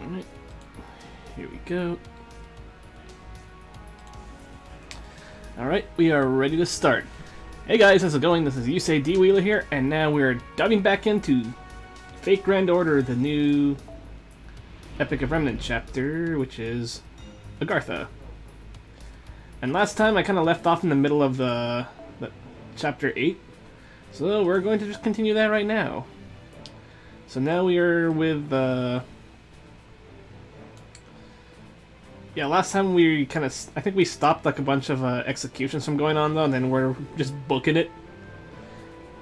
Alright, here we go. Alright, we are ready to start. Hey guys, how's it going? This is Yusei D-Wheeler here, and now we're diving back into Fate Grand Order, the new Epic of Remnant chapter, which is Agartha. And last time I kind of left off in the middle of the chapter 8, so we're going to just continue that right now. So now we are with yeah, last time we kind of, I think we stopped like a bunch of executions from going on though, and then we're just booking it.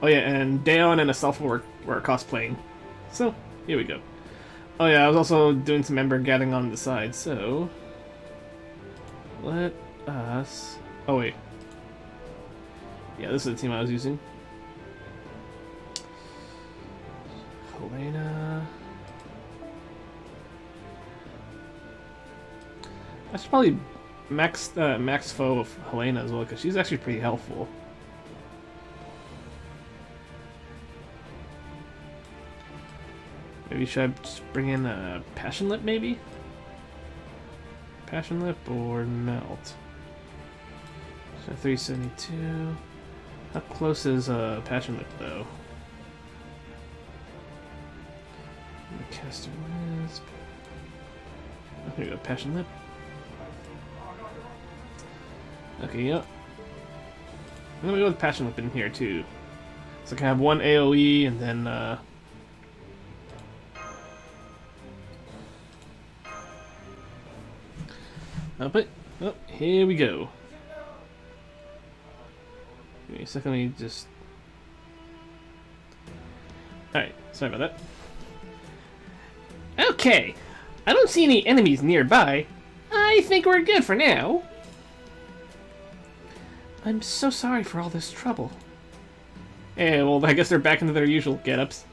Oh yeah, and Daon and Aselpha were cosplaying. So, here we go. Oh yeah, I was also doing some member gathering on the side, so... Let us... Oh wait. Yeah, this is the team I was using. Helena... I should probably max foe of Helena as well, because she's actually pretty helpful. Maybe should I just bring in a Passion Lip, maybe? Passion Lip or Melt? So 372. How close is Passion Lip, though? Caster Wisp. Here we go, Passion Lip. Okay, yep. I'm gonna go with Passion Whip in here too. So I can have one AoE and then but oh, here we go. Give me a second, let me just... Alright, sorry about that. Okay, I don't see any enemies nearby. I think we're good for now. I'm so sorry for all this trouble. Yeah, well, I guess they're back into their usual get-ups.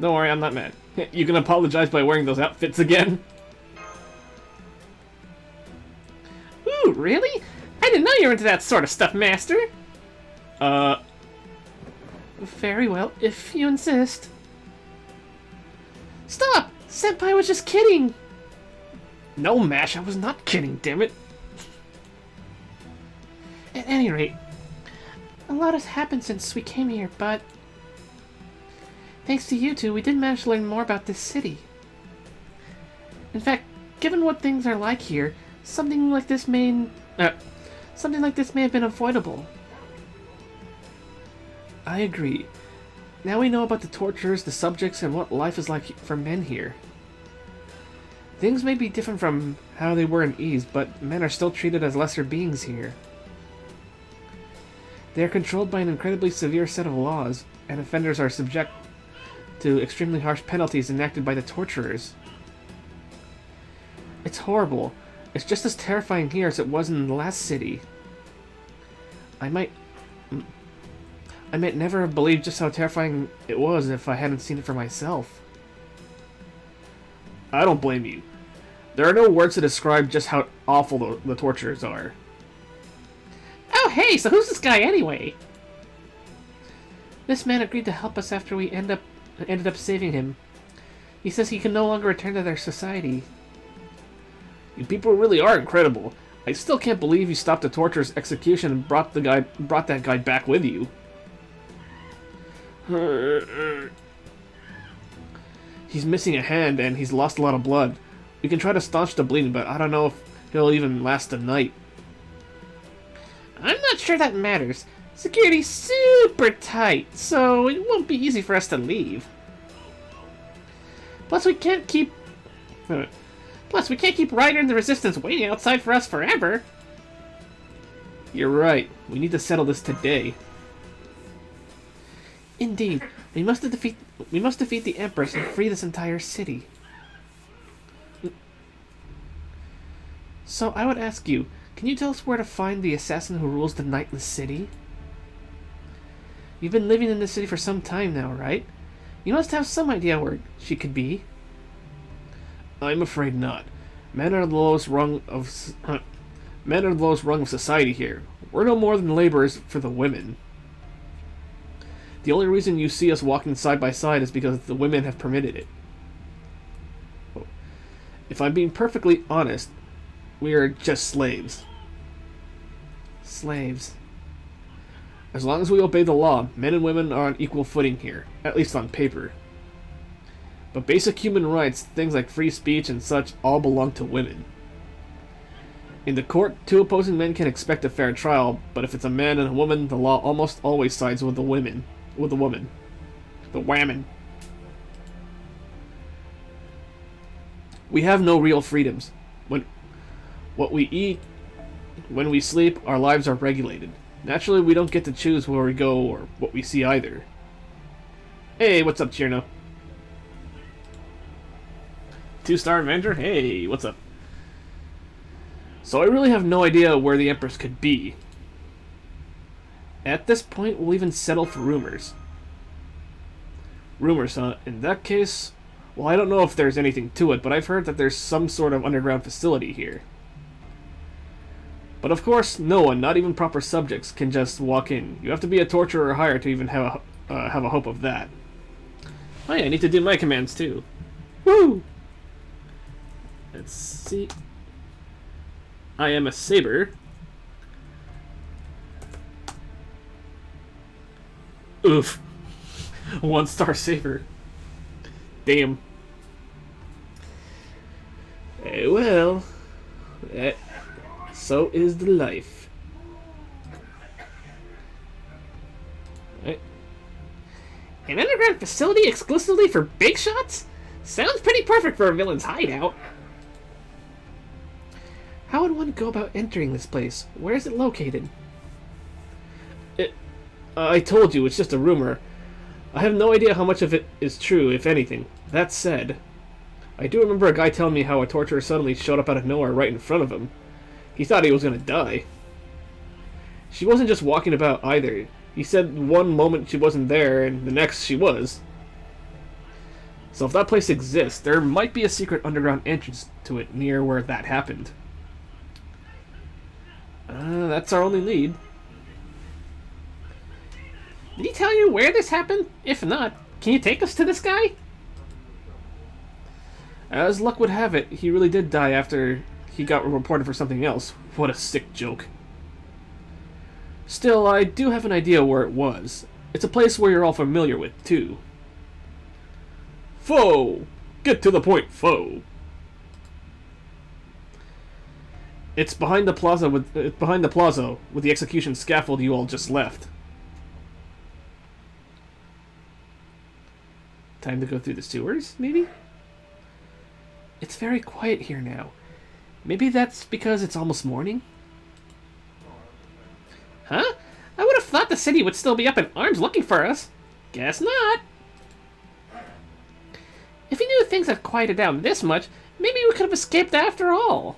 Don't worry, I'm not mad. You can apologize by wearing those outfits again. Ooh, really? I didn't know you were into that sort of stuff, Master. Very well, if you insist. Stop! Senpai was just kidding! No, Mash, I was not kidding, damn it. At any rate, a lot has happened since we came here, but thanks to you two, we did manage to learn more about this city. In fact, given what things are like here, something like this may have been avoidable. I agree. Now we know about the torturers, the subjects, and what life is like for men here. Things may be different from how they were in Ys, but men are still treated as lesser beings here. They are controlled by an incredibly severe set of laws, and offenders are subject to extremely harsh penalties enacted by the torturers. It's horrible. It's just as terrifying here as it was in the last city. I might never have believed just how terrifying it was if I hadn't seen it for myself. I don't blame you. There are no words to describe just how awful the torturers are. Oh hey, so who's this guy anyway? This man agreed to help us after we ended up saving him. He says he can no longer return to their society. You people really are incredible. I still can't believe you stopped the torturer's execution and brought that guy back with you. He's missing a hand and he's lost a lot of blood. We can try to staunch the bleeding, but I don't know if he'll even last a night. I'm not sure that matters. Security's super tight, so it won't be easy for us to leave. Plus, we can't keep Ryder and the Resistance waiting outside for us forever. You're right. We need to settle this today. Indeed, we must defeat the Empress and free this entire city. So I would ask you, can you tell us where to find the assassin who rules the Nightless City? You've been living in this city for some time now, right? You must have some idea where she could be. I'm afraid not. Men are the lowest rung of society here. We're no more than laborers for the women. The only reason you see us walking side by side is because the women have permitted it. If I'm being perfectly honest, we are just slaves. Slaves. As long as we obey the law, men and women are on equal footing here, at least on paper. But basic human rights, things like free speech and such, all belong to women. In the court, two opposing men can expect a fair trial, but if it's a man and a woman, the law almost always sides with the women. With the woman. The whammon. We have no real freedoms. What we eat, when we sleep, our lives are regulated. Naturally, we don't get to choose where we go or what we see either. Hey, what's up, Cherno? 2-star Avenger? Hey, what's up? So I really have no idea where the Empress could be. At this point, we'll even settle for rumors. Rumors, huh? In that case, well, I don't know if there's anything to it, but I've heard that there's some sort of underground facility here. But of course, no one, not even proper subjects, can just walk in. You have to be a torturer hired to even have a hope of that. Oh yeah, I need to do my commands too. Woo! Let's see. I am a saber. Oof. 1-star saber. Damn. Well, so is the life. Right. An underground facility exclusively for big shots? Sounds pretty perfect for a villain's hideout. How would one go about entering this place? Where is it located? I told you, it's just a rumor. I have no idea how much of it is true, if anything. That said, I do remember a guy telling me how a torturer suddenly showed up out of nowhere right in front of him. He thought he was gonna die. She wasn't just walking about either. He said one moment she wasn't there, and the next she was. So if that place exists, there might be a secret underground entrance to it near where that happened. That's our only lead. Did he tell you where this happened? If not, can you take us to this guy? As luck would have it, he really did die after he got reported for something else. What a sick joke. Still, I do have an idea where it was. It's a place where you're all familiar with, too. Foe! Get to the point, foe! It's behind the plaza with the execution scaffold you all just left. Time to go through the sewers, maybe? It's very quiet here now. Maybe that's because it's almost morning? Huh? I would have thought the city would still be up in arms looking for us. Guess not. If you knew things had quieted down this much, maybe we could have escaped after all.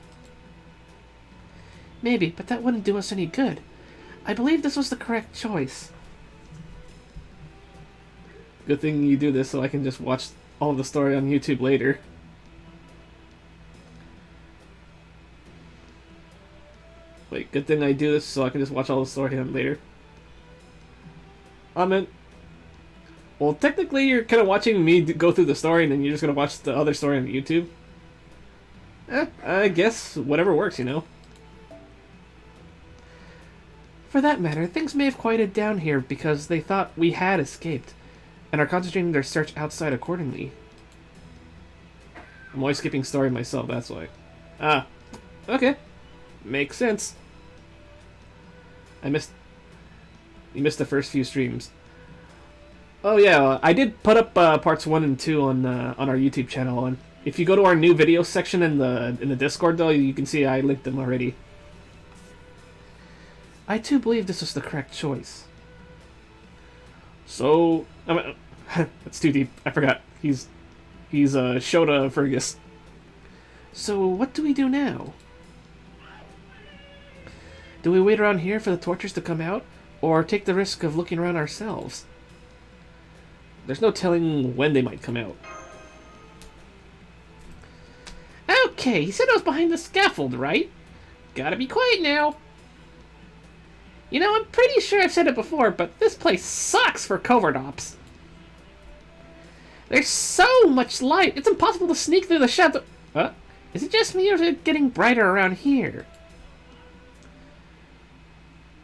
Maybe, but that wouldn't do us any good. I believe this was the correct choice. Good thing you do this so I can just watch all of the story on YouTube later. Wait, good thing I do this so I can just watch all the story on later. I mean, well, technically you're kind of watching me go through the story and then you're just going to watch the other story on YouTube. I guess whatever works, you know. For that matter, things may have quieted down here because they thought we had escaped, and are concentrating their search outside accordingly. I'm always skipping story myself, that's why. Ah, okay. Makes sense. You missed the first few streams. Oh yeah, I did put up parts 1 and 2 on our YouTube channel, and if you go to our new video section in the Discord though, you can see I linked them already. I too believe this was the correct choice. So, that's too deep. I forgot. He's Shota Fergus. So what do we do now? Do we wait around here for the tortures to come out, or take the risk of looking around ourselves? There's no telling when they might come out. Okay, he said I was behind the scaffold, right? Gotta be quiet now. You know, I'm pretty sure I've said it before, but this place sucks for covert ops. There's so much light, it's impossible to sneak through the shadow. Is it just me or is it getting brighter around here?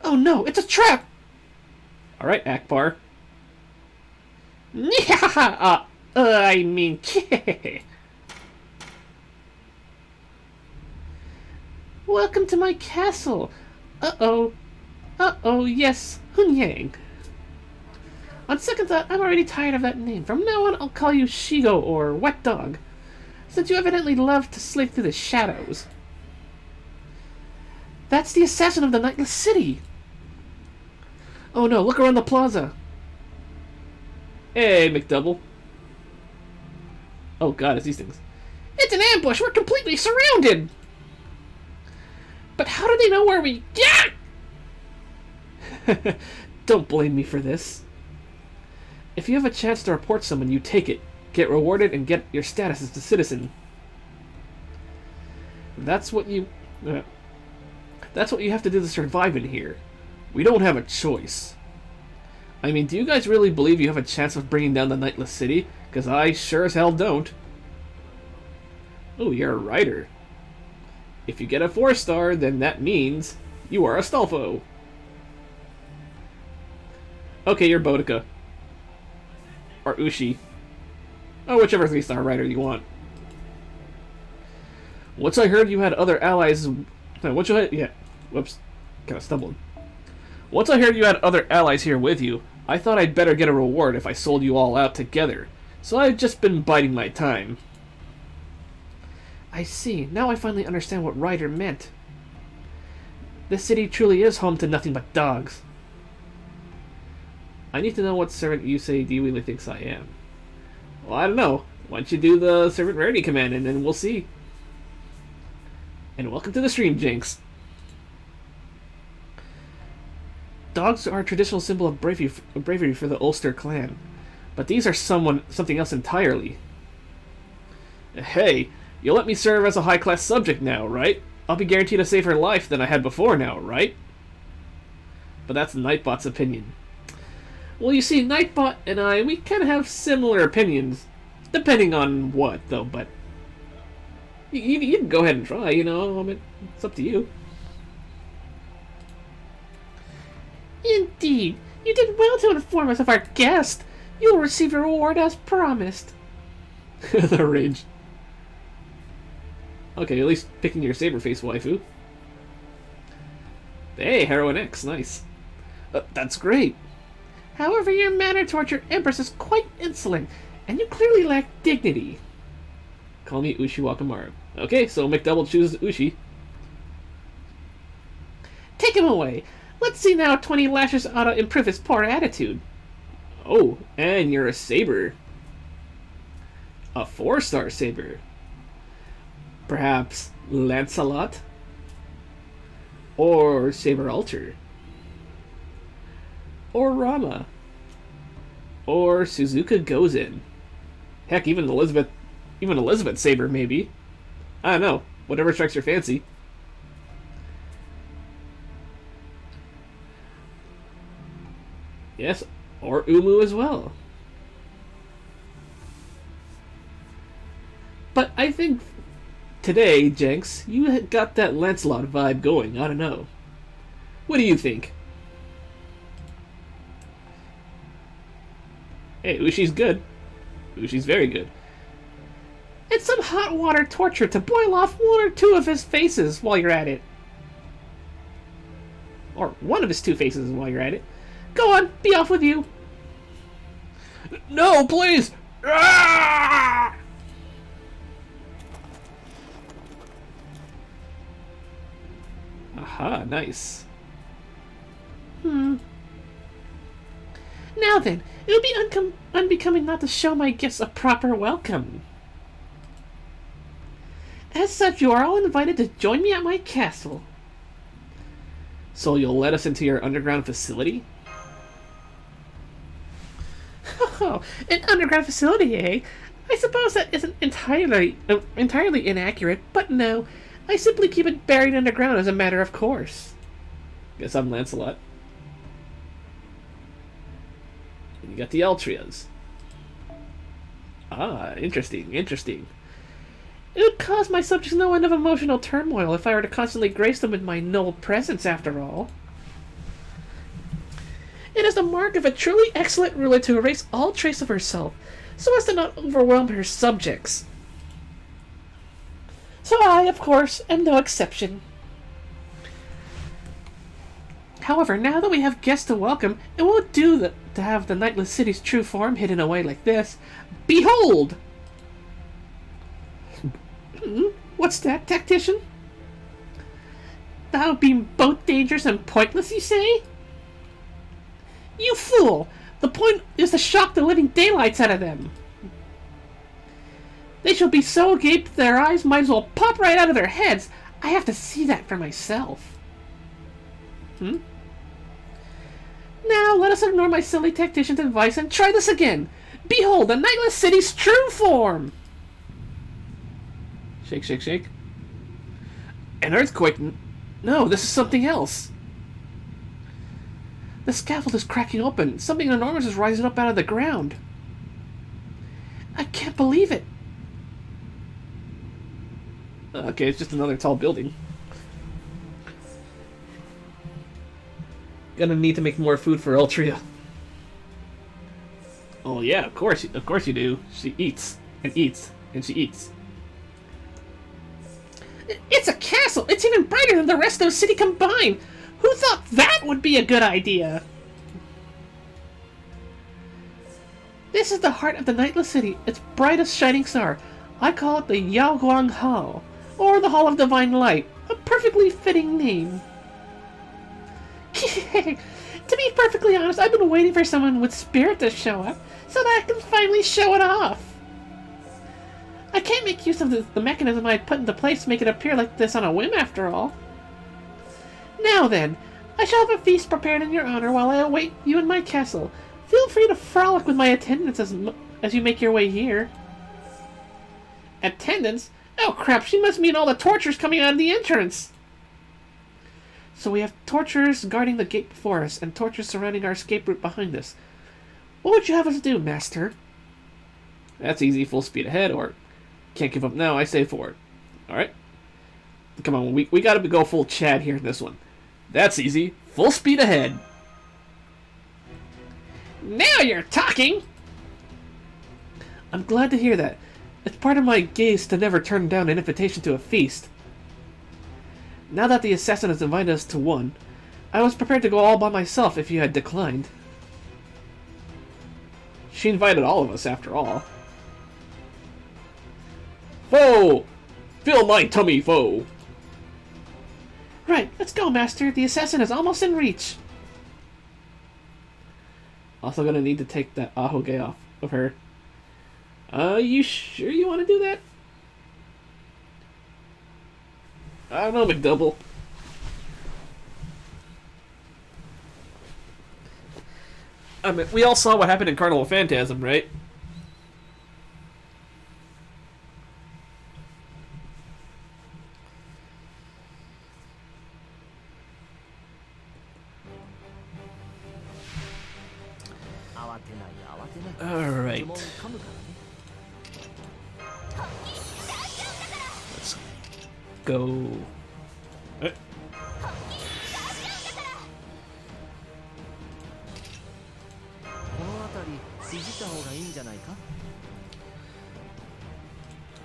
Oh no, it's a trap! Alright, Akbar. I mean, welcome to my castle. Uh-oh. Uh-oh, yes, Hunyang. On second thought, I'm already tired of that name. From now on, I'll call you Shigo or Wet Dog, since you evidently love to slink through the shadows. That's the assassin of the Nightless City. Oh no, look around the plaza. Hey, McDouble. Oh god, it's these things. It's an ambush! We're completely surrounded! But how do they know where we... Yeah! Don't blame me for this. If you have a chance to report someone, you take it. Get rewarded and get your status as a citizen. That's what you have to do to survive in here. We don't have a choice. I mean, do you guys really believe you have a chance of bringing down the Nightless City? Because I sure as hell don't. Oh, you're a writer. If you get a 4-star, then that means you are a Stolfo. Okay, you're Boudica. Or Ushi. Or whichever 3-star writer you want. Once I heard you had other allies... Once you had... Yeah. Whoops. Kind of stumbled. Once I heard you had other allies here with you, I thought I'd better get a reward if I sold you all out together. So I've just been biding my time. I see. Now I finally understand what Ryder meant. This city truly is home to nothing but dogs. I need to know what servant Yusei really thinks I am. Well, I don't know. Why don't you do the servant rarity command and then we'll see. And welcome to the stream, Jinx. Dogs are a traditional symbol of bravery for the Ulster clan. But these are something else entirely. Hey, you'll let me serve as a high-class subject now, right? I'll be guaranteed a safer life than I had before now, right? But that's Nightbot's opinion. Well, you see, Nightbot and I, we kind of have similar opinions. Depending on what, though, but... You can go ahead and try, you know, I mean, it's up to you. Indeed. You did well to inform us of our guest. You will receive your reward as promised. The rage. Okay, at least picking your Saberface waifu. Hey, Heroine X, nice. That's great. However, your manner towards your Empress is quite insolent, and you clearly lack dignity. Call me Ushi Wakamaru. Okay, so McDouble chooses Ushi. Take him away. Let's see now 20 lashes ought to improve his poor attitude. Oh, and you're a saber. A 4-star saber. Perhaps Lancelot? Or Saber Alter? Or Rama? Or Suzuka Gozen? Heck, even Elizabeth Saber, maybe. I don't know. Whatever strikes your fancy. Yes, or Umu as well. But I think today, Jenks, you got that Lancelot vibe going. I don't know. What do you think? Hey, Ushi's good. Ushi's very good. It's some hot water torture to boil off 1 or 2 of his faces while you're at it. Or 1 of his 2 faces while you're at it. Go on, be off with you. No, please! Ah! Aha, nice. Now then, it would be unbecoming not to show my guests a proper welcome. As such, you are all invited to join me at my castle. So you'll let us into your underground facility? Oh, an underground facility, eh? I suppose that isn't entirely inaccurate, but no. I simply keep it buried underground as a matter of course. Guess I'm Lancelot. And you got the Altrias. Ah, interesting, interesting. It would cause my subjects no end of emotional turmoil if I were to constantly grace them with my noble presence, after all. It is the mark of a truly excellent ruler to erase all trace of herself, so as to not overwhelm her subjects. So I, of course, am no exception. However, now that we have guests to welcome, it won't do to have the Nightless City's true form hidden away like this. Behold! What's that, tactician? That would be both dangerous and pointless, you say? You fool! The point is to shock the living daylights out of them. They shall be so agape their eyes might as well pop right out of their heads. I have to see that for myself. Now, let us ignore my silly tactician's advice and try this again. Behold, the Nightless City's true form! Shake, shake, shake. An earthquake? No, this is something else. The scaffold is cracking open. Something enormous is rising up out of the ground. I can't believe it. Okay, it's just another tall building. Gonna need to make more food for Ultria. Oh yeah, of course you do. She eats and eats and she eats. It's a castle! It's even brighter than the rest of the city combined! Who thought that would be a good idea? This is the heart of the Nightless City, its brightest shining star. I call it the Yaoguang Hall, or the Hall of Divine Light. A perfectly fitting name. To be perfectly honest, I've been waiting for someone with spirit to show up, so that I can finally show it off. I can't make use of the mechanism I put into place to make it appear like this on a whim, after all. Now then, I shall have a feast prepared in your honor while I await you in my castle. Feel free to frolic with my attendants as you make your way here. Attendants? Oh crap, she must mean all the torturers coming out of the entrance! So we have torturers guarding the gate before us, and torturers surrounding our escape route behind us. What would you have us do, Master? That's easy, full speed ahead, or can't give up now, I say forward. Alright? Come on, we gotta go full Chad here in this one. That's easy, full speed ahead. Now you're talking! I'm glad to hear that. It's part of my gaze to never turn down an invitation to a feast. Now that the assassin has invited us to one, I was prepared to go all by myself if you had declined. She invited all of us, after all. Foe! Fill my tummy, foe! Right, let's go, Master. The assassin is almost in reach. Also gonna need to take that ahoge off of her. You sure you want to do that? I don't know, McDouble. I mean, we all saw what happened in Carnival Phantasm, right? Alright. Let's go.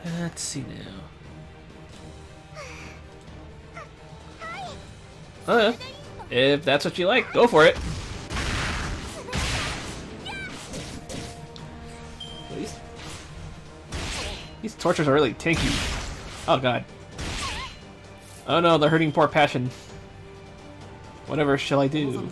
Let's see now. If that's what you like, go for it. These tortures are really tanky. Oh god. Oh no, they're hurting poor Passion. Whatever shall I do?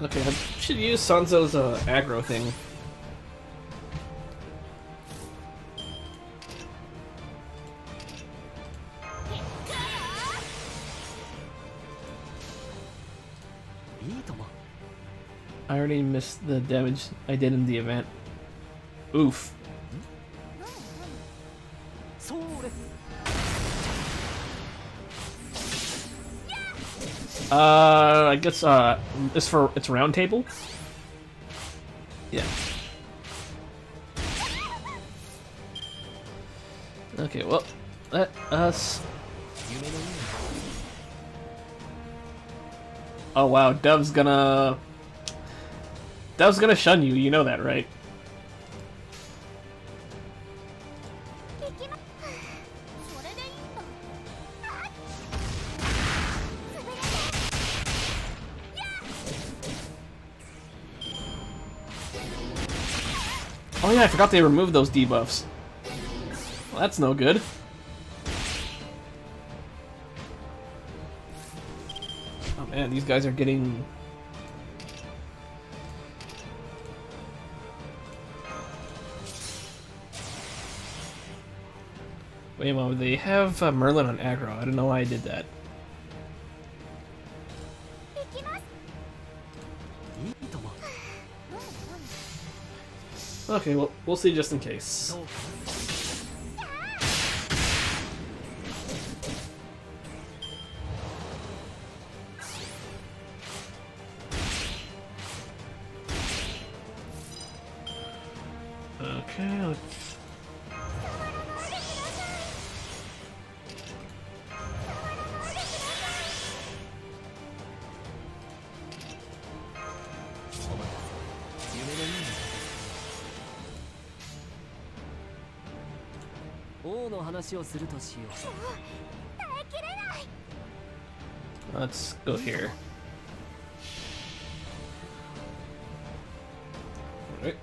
Okay, I should use Sanzo's aggro thing. I already missed the damage I did in the event. Oof. I guess it's round table. Yeah. Okay, well, let us. Oh wow, Dev's gonna shun you. You know that, right? Oh yeah, I forgot they removed those debuffs. Well, that's no good. Oh man, these guys are getting... Wait a moment, they have Merlin on aggro. I don't know why I did that. Okay, well, we'll see just in case. Okay, let's... Let's go here. Alright.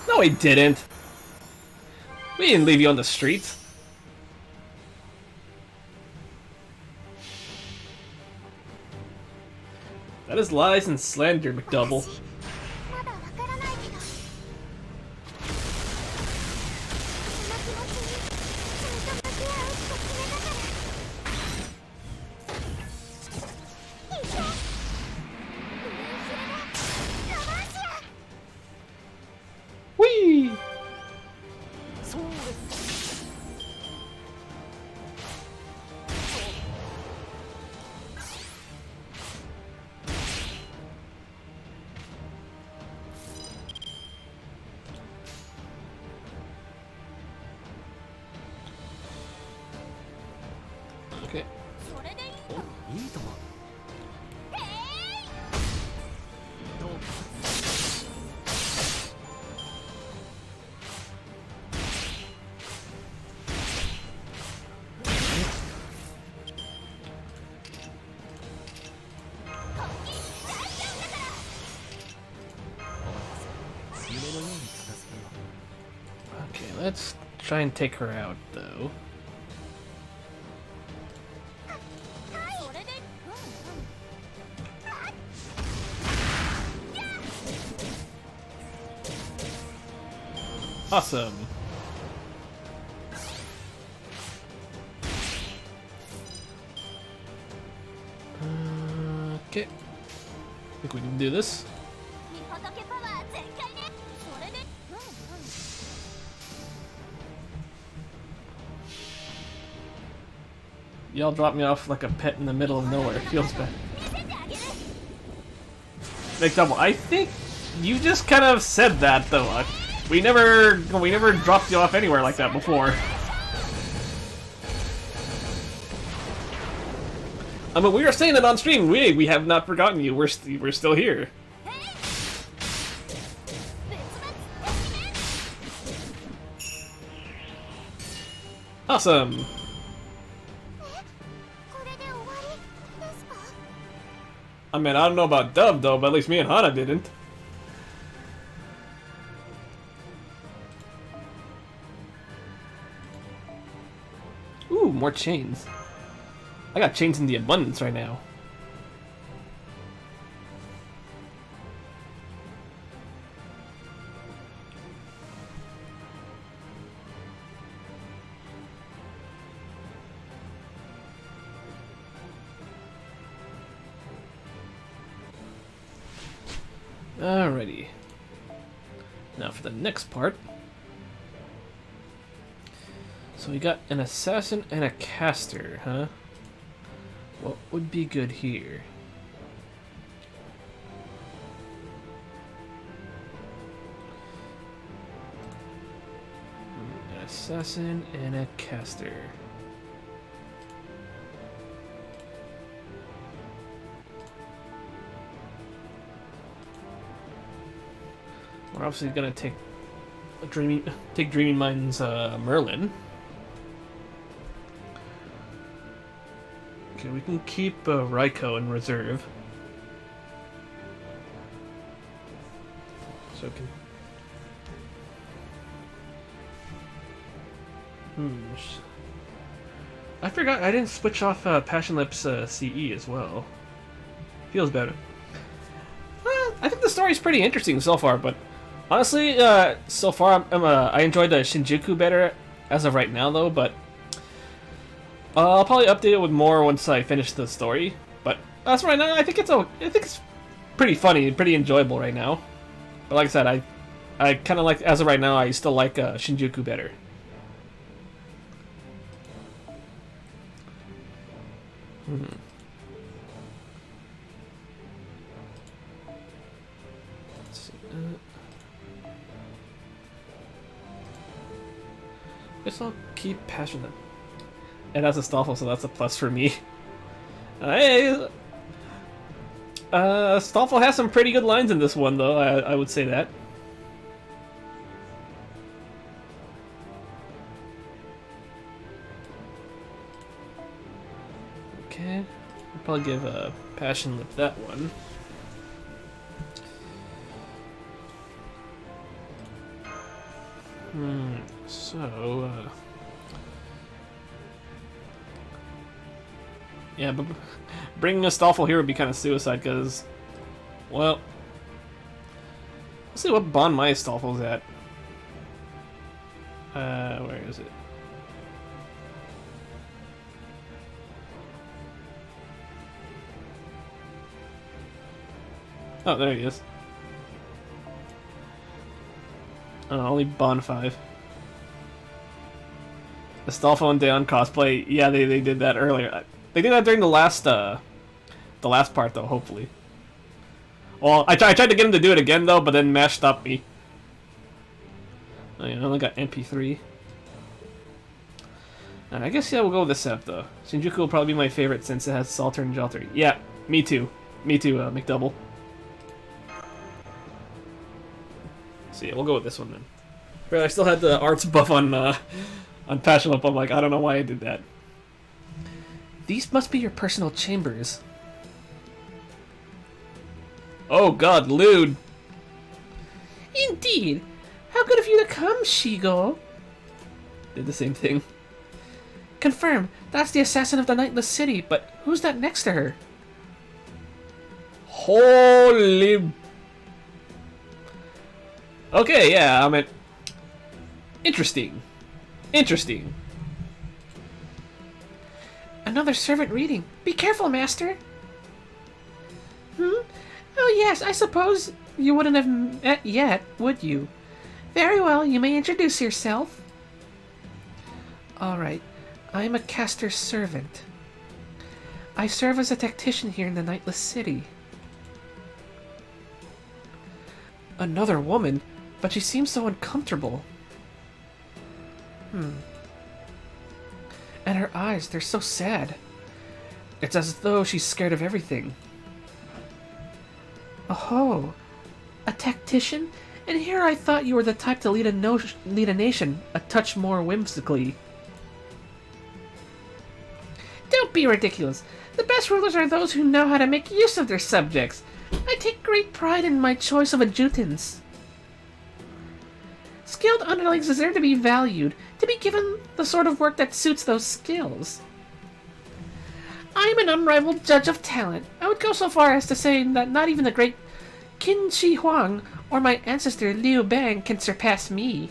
No, he didn't. We didn't leave you on the streets. That is lies and slander, McDouble. Whee! Okay. Okay, let's try and take her out, though. Awesome. Okay. I think we can do this. Y'all drop me off like a pet in the middle of nowhere. It feels bad. McDouble, I think you just kind of said that though. We never dropped you off anywhere like that before. I mean, we were saying it on stream. We have not forgotten you. We're still here. Awesome. I mean, I don't know about Dove though, but at least me and Hana didn't. Ooh, more chains. I got chains in the abundance right now. Alrighty. Now for the next part. So we got an assassin and a caster, huh? What would be good here? An assassin and a caster. We're obviously gonna take Dreaming Mind's Merlin. Okay, we can keep Raiko in reserve. So we can. I forgot I didn't switch off Passion Lips CE as well. Feels better. I think the story's pretty interesting so far, but honestly, so far I enjoyed the Shinjuku better as of right now, though. But I'll probably update it with more once I finish the story. But as of right now, I think it's pretty funny, pretty enjoyable right now. But like I said, I kind of like, as of right now, I still like Shinjuku better. Let's see. Guess I'll keep Passionate. And that's a Stoffel, so that's a plus for me. Hey, Stoffel has some pretty good lines in this one, though. I would say that. Okay, I'll probably give Passion Lip that one. So, yeah, but bringing a Stoffel here would be kind of suicide, because, well, let's see what Bon Mai Stoffel's at. Where is it? Oh, there he is. Only Bon 5. The Stoffel and Daeon cosplay. Yeah, they did that earlier. They did that during the last part, though, hopefully. Well, I tried to get him to do it again, though, but then Mash stopped me. Oh, yeah, I only got MP3. And I guess, yeah, we'll go with this setup, though. Shinjuku will probably be my favorite since it has Salter and Jalter. Yeah, me too. Me too, McDouble. So yeah, we'll go with this one then. But I still had the arts buff on Passion Up. I'm like, I don't know why I did that. These must be your personal chambers. Oh god, lewd. Indeed. How good of you to come, Shigo. Did the same thing. Confirm, that's the assassin of the Nightless City, but who's that next to her? Holy... Okay, yeah, I mean... Interesting. Interesting. Another servant reading. Be careful, master. Oh yes, I suppose you wouldn't have met yet, would you? Very well, you may introduce yourself. Alright, I am a caster's servant. I serve as a tactician here in the Nightless City. Another woman? But she seems so uncomfortable. And her eyes, they're so sad. It's as though she's scared of everything. Oh, a tactician? And here I thought you were the type to lead a nation a touch more whimsically. Don't be ridiculous. The best rulers are those who know how to make use of their subjects. I take great pride in my choice of adjutants. Skilled underlings deserve to be valued, to be given the sort of work that suits those skills. I'm an unrivaled judge of talent. I would go so far as to say that not even the great Qin Shi Huang or my ancestor Liu Bang can surpass me.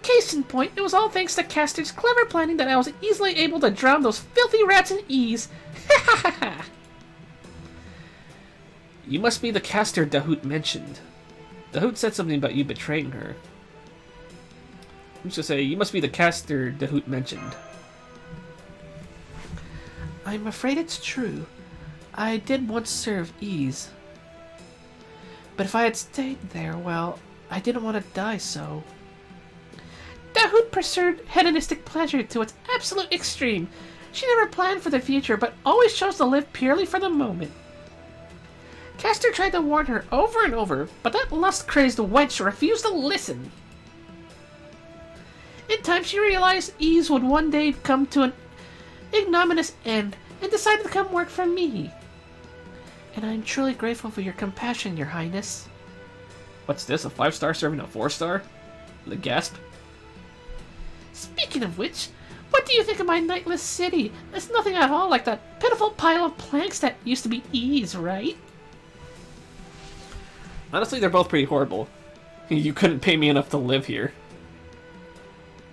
Case in point, it was all thanks to Caster's clever planning that I was easily able to drown those filthy rats in ease. Ha ha ha ha! You must be the caster Dahoot mentioned. Dahoot said something about you betraying her. I'm just gonna say, you must be the caster Dahoot mentioned. I'm afraid it's true. I did once serve Ease. But if I had stayed there, well, I didn't want to die so. Dahoot pursued hedonistic pleasure to its absolute extreme. She never planned for the future, but always chose to live purely for the moment. Castor tried to warn her over and over, but that lust-crazed wench refused to listen. In time, she realized Ease would one day come to an ignominious end, and decided to come work for me. And I'm truly grateful for your compassion, Your Highness. What's this, a 5-star serving a 4-star? The gasp. Speaking of which, what do you think of my nightless city? It's nothing at all like that pitiful pile of planks that used to be Ease, right? Honestly, they're both pretty horrible. You couldn't pay me enough to live here.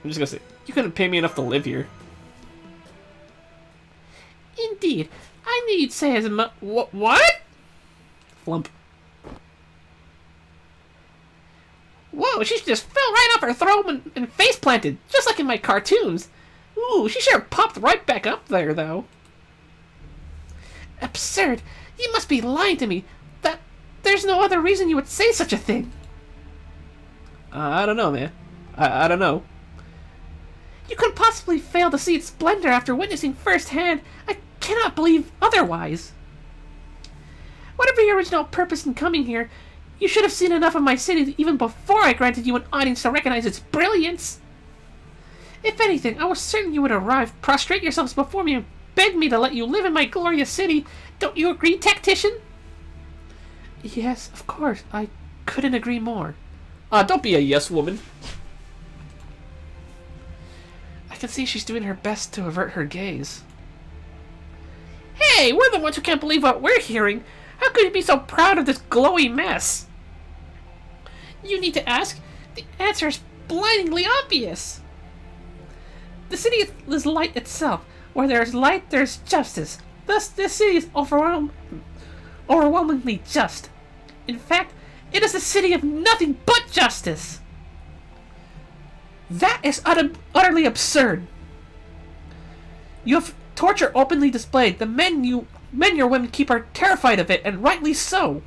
I'm just gonna say, you couldn't pay me enough to live here. Indeed. I knew you'd say as much. What? Flump. Whoa, she just fell right off her throne and face planted, just like in my cartoons. Ooh, she sure popped right back up there, though. Absurd. You must be lying to me. There's no other reason you would say such a thing. I don't know, man. I don't know. You couldn't possibly fail to see its splendor after witnessing firsthand. I cannot believe otherwise. Whatever your original purpose in coming here, you should have seen enough of my city even before I granted you an audience to recognize its brilliance. If anything, I was certain you would arrive, prostrate yourselves before me, and beg me to let you live in my glorious city. Don't you agree, tactician? Yes, of course. I couldn't agree more. Don't be a yes woman. I can see she's doing her best to avert her gaze. Hey, we're the ones who can't believe what we're hearing. How could you be so proud of this glowy mess? You need to ask. The answer is blindingly obvious. The city is light itself. Where there's light, there's justice. Thus, this city is overwhelmingly just. In fact, it is a city of nothing but justice. That is utterly absurd. You have torture openly displayed. The men your women keep are terrified of it, and rightly so.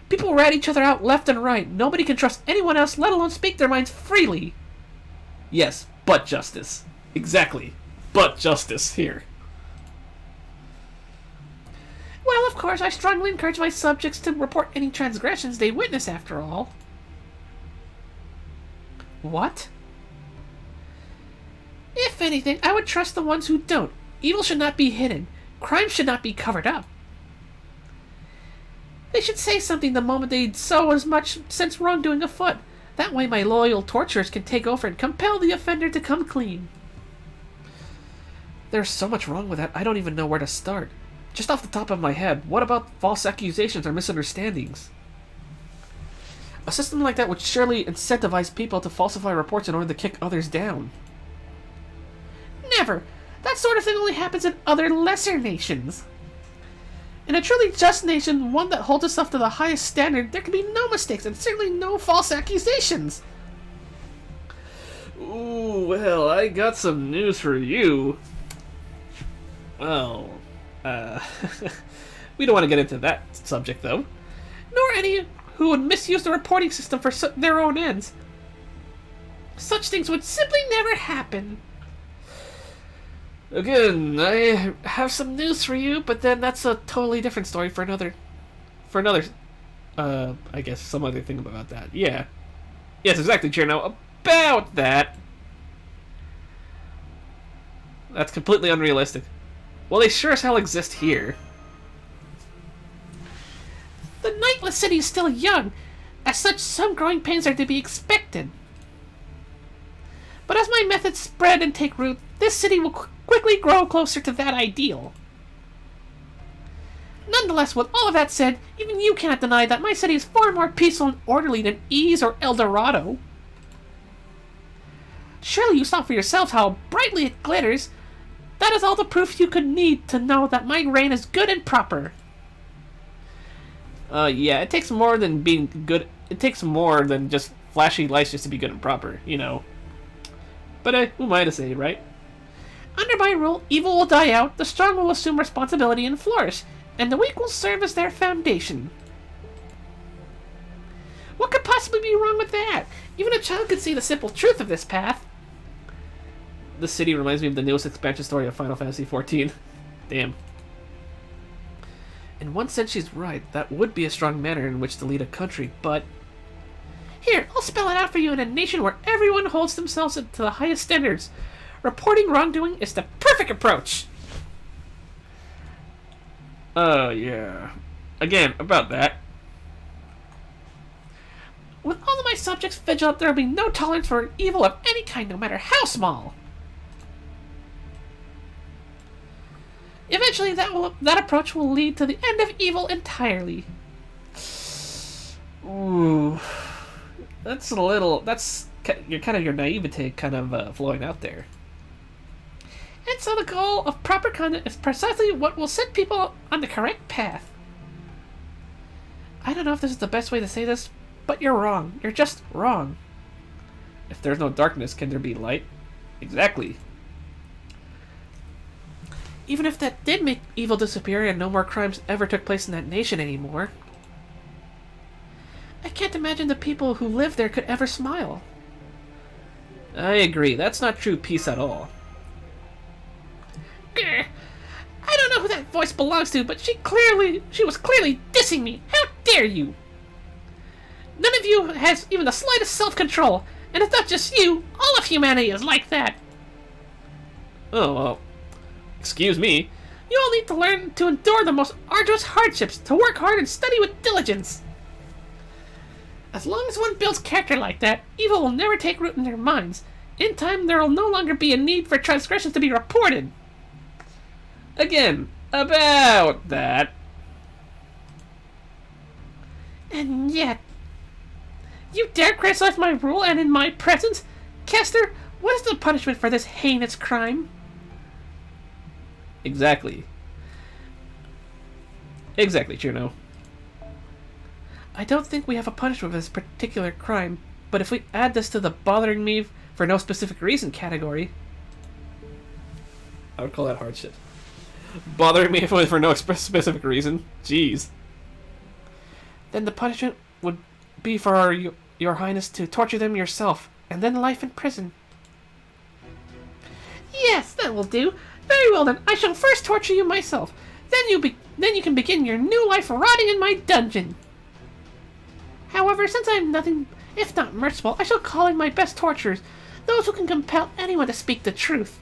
People rat each other out left and right. Nobody can trust anyone else, let alone speak their minds freely. Yes, but justice. Exactly. But justice here. Well, of course, I strongly encourage my subjects to report any transgressions they witness, after all. What? If anything, I would trust the ones who don't. Evil should not be hidden. Crime should not be covered up. They should say something the moment they sow as much sense wrongdoing afoot. That way my loyal torturers can take over and compel the offender to come clean. There's so much wrong with that, I don't even know where to start. Just off the top of my head, what about false accusations or misunderstandings? A system like that would surely incentivize people to falsify reports in order to kick others down. Never! That sort of thing only happens in other lesser nations. In a truly just nation, one that holds itself to the highest standard, there can be no mistakes and certainly no false accusations. Ooh, well, I got some news for you. Well, we don't want to get into that subject, though. Nor any who would misuse the reporting system for their own ends. Such things would simply never happen. Again, I have some news for you, but then that's a totally different story for another, I guess some other thing about that. Yeah. Yes, exactly, Chair. Now, about that. That's completely unrealistic. Well, they sure as hell exist here. The Nightless City is still young. As such, some growing pains are to be expected. But as my methods spread and take root, this city will quickly grow closer to that ideal. Nonetheless, with all of that said, even you cannot deny that my city is far more peaceful and orderly than Ease or El Dorado. Surely you saw for yourselves how brightly it glitters. That is all the proof you could need to know that my reign is good and proper. Yeah, it takes more than being good. It takes more than just flashy lights just to be good and proper, you know. But who am I to say, right? Under my rule, evil will die out, the strong will assume responsibility and flourish, and the weak will serve as their foundation. What could possibly be wrong with that? Even a child could see the simple truth of this path. This city reminds me of the newest expansion story of Final Fantasy XIV. Damn. In one sense, she's right. That would be a strong manner in which to lead a country, but... Here, I'll spell it out for you in a nation where everyone holds themselves to the highest standards. Reporting wrongdoing is the perfect approach. Yeah. Again, about that. With all of my subjects vigilant, there will be no tolerance for evil of any kind, no matter how small. Eventually, that approach will lead to the end of evil entirely. Ooh. That's a little... That's... Your naivete kind of flowing out there. And so the goal of proper conduct is precisely what will set people on the correct path. I don't know if this is the best way to say this, but you're wrong. You're just wrong. If there's no darkness, can there be light? Exactly. Even if that did make evil disappear and no more crimes ever took place in that nation anymore, I can't imagine the people who live there could ever smile. I agree. That's not true peace at all. Grr. I don't know who that voice belongs to, but she was clearly dissing me. How dare you? None of you has even the slightest self-control, and it's not just you. All of humanity is like that. Oh, well. Excuse me. You all need to learn to endure the most arduous hardships, to work hard and study with diligence. As long as one builds character like that, evil will never take root in their minds. In time, there will no longer be a need for transgressions to be reported. Again, about that. And yet... You dare criticize my rule and in my presence? Kester, what is the punishment for this heinous crime? Exactly. Exactly, Juno. I don't think we have a punishment for this particular crime, but if we add this to the bothering me for no specific reason category... I would call that hardship. Bothering me for no specific reason? Jeez. Then the punishment would be for your Highness to torture them yourself, and then life in prison. Yes, that will do. Very well then, I shall first torture you myself. Then you can begin your new life rotting in my dungeon. However, since I am nothing if not merciful, I shall call in my best torturers, those who can compel anyone to speak the truth.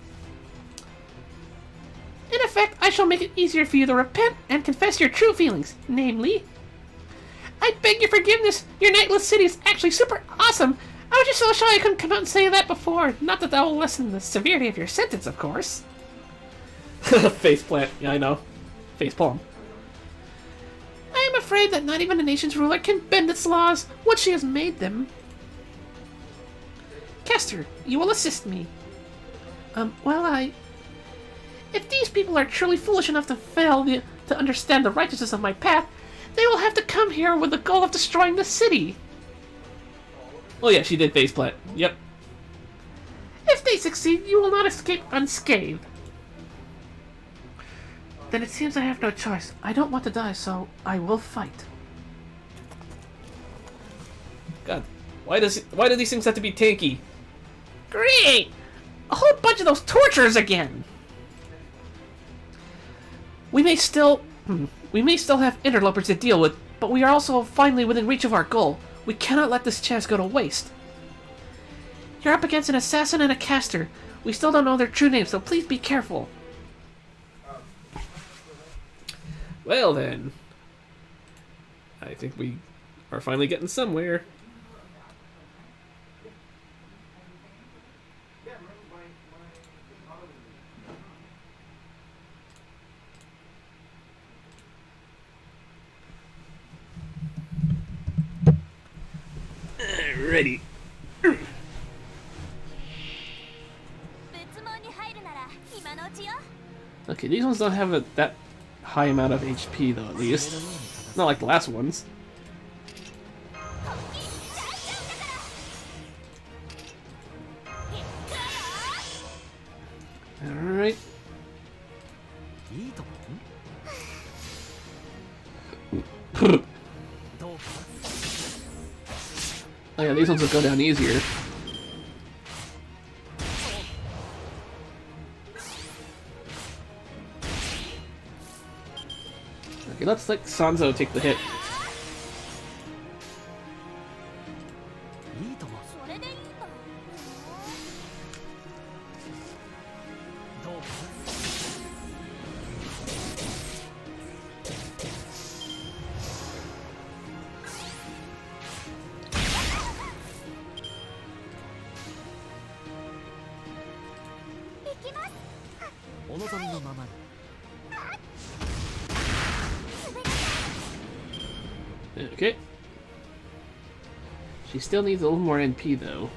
In effect, I shall make it easier for you to repent and confess your true feelings, namely... I beg your forgiveness, your nightless city is actually super awesome. I was just so shy I couldn't come out and say that before. Not that will lessen the severity of your sentence, of course. Faceplant, yeah, I know. Facepalm. I am afraid that not even a nation's ruler can bend its laws once she has made them. Kester, you will assist me. If these people are truly foolish enough to fail to understand the righteousness of my path, they will have to come here with the goal of destroying the city. Oh yeah, she did faceplant. Yep. If they succeed, you will not escape unscathed. Then it seems I have no choice. I don't want to die, so I will fight. God, why do these things have to be tanky? Great! A whole bunch of those torturers again! We may still have interlopers to deal with, but we are also finally within reach of our goal. We cannot let this chance go to waste. You're up against an assassin and a caster. We still don't know their true names, so please be careful. Well then, I think we are finally getting somewhere. Ready. Okay, these ones don't have that high amount of HP though, at least. Not like the last ones. Alright. Oh yeah, these ones will go down easier. Okay, let's let Sanzo take the hit. Okay. She still needs a little more NP though.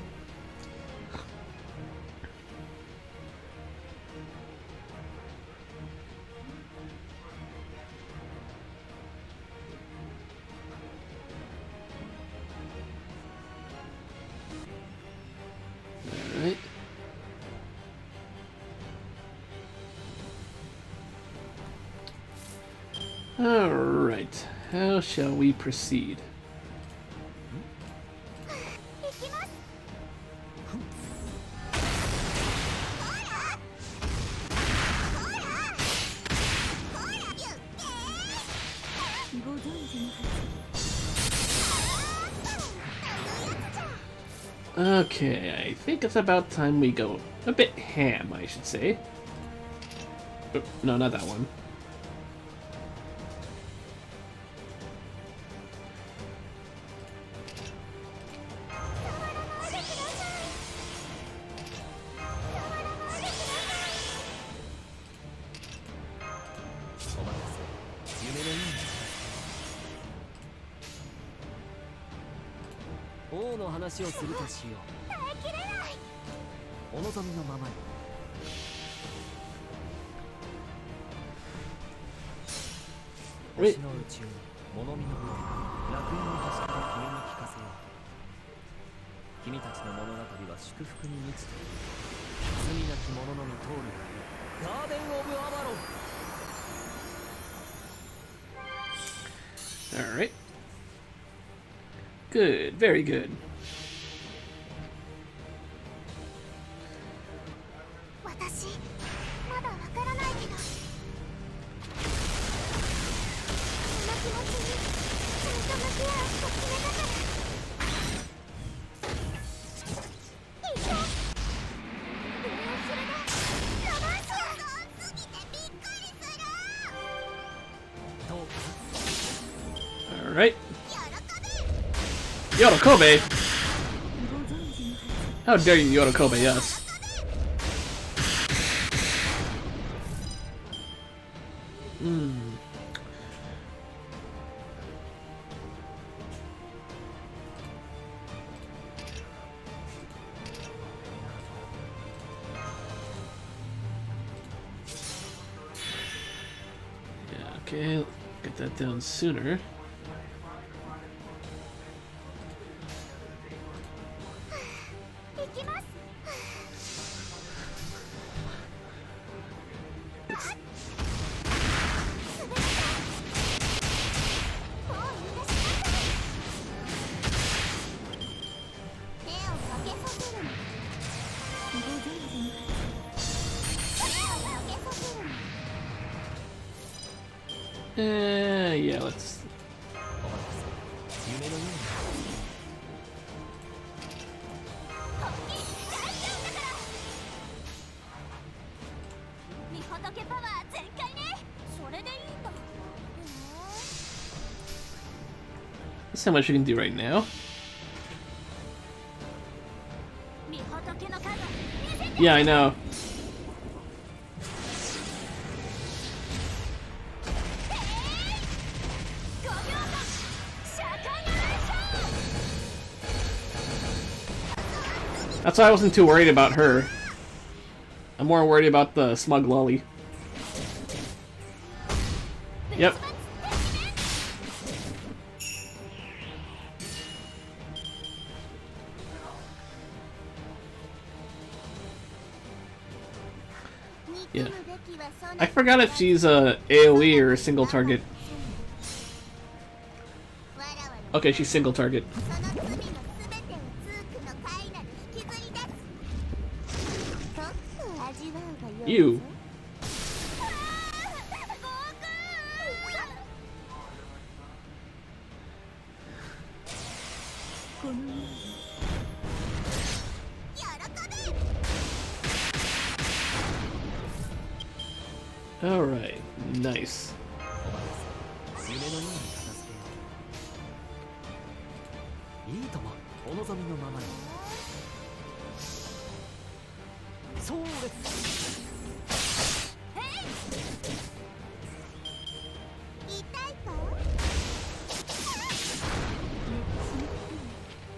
Alright. Alright. How shall we proceed? Okay, I think it's about time we go a bit ham, I should say. Oh, no, not that one. Wait. Alright. Good, very good. Alright. Yotokobe! How dare you Yotokobe us? Yeah, okay, get that down sooner. Yeah, let's... That's how much we can do right now. Yeah, I know. That's why I wasn't too worried about her. I'm more worried about the smug lolly. Yep. Yeah. I forgot if she's a AoE or a single target. Okay, she's single target. You. Alright, nice.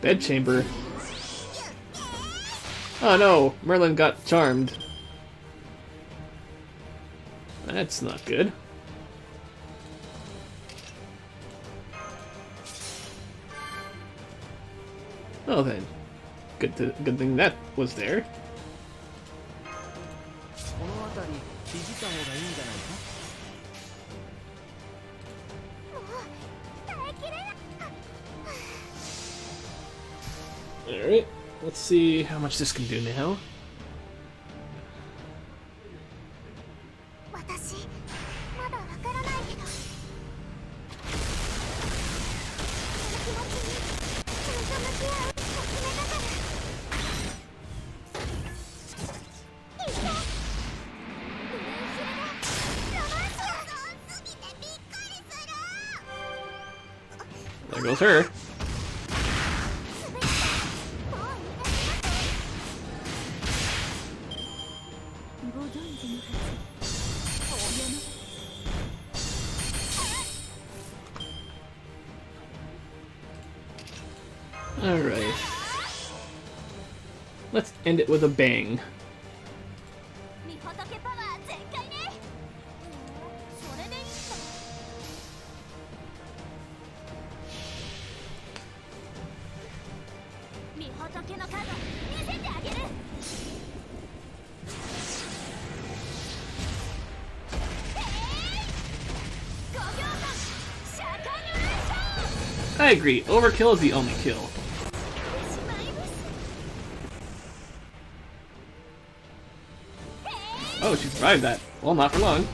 Bedchamber. Oh no, Merlin got charmed. That's not good. Oh then, good thing that was there. Alright, let's see how much this can do now. There goes her. Alright. Let's end it with a bang. I agree, overkill is the only kill. Oh, she survived that. Well, not for long.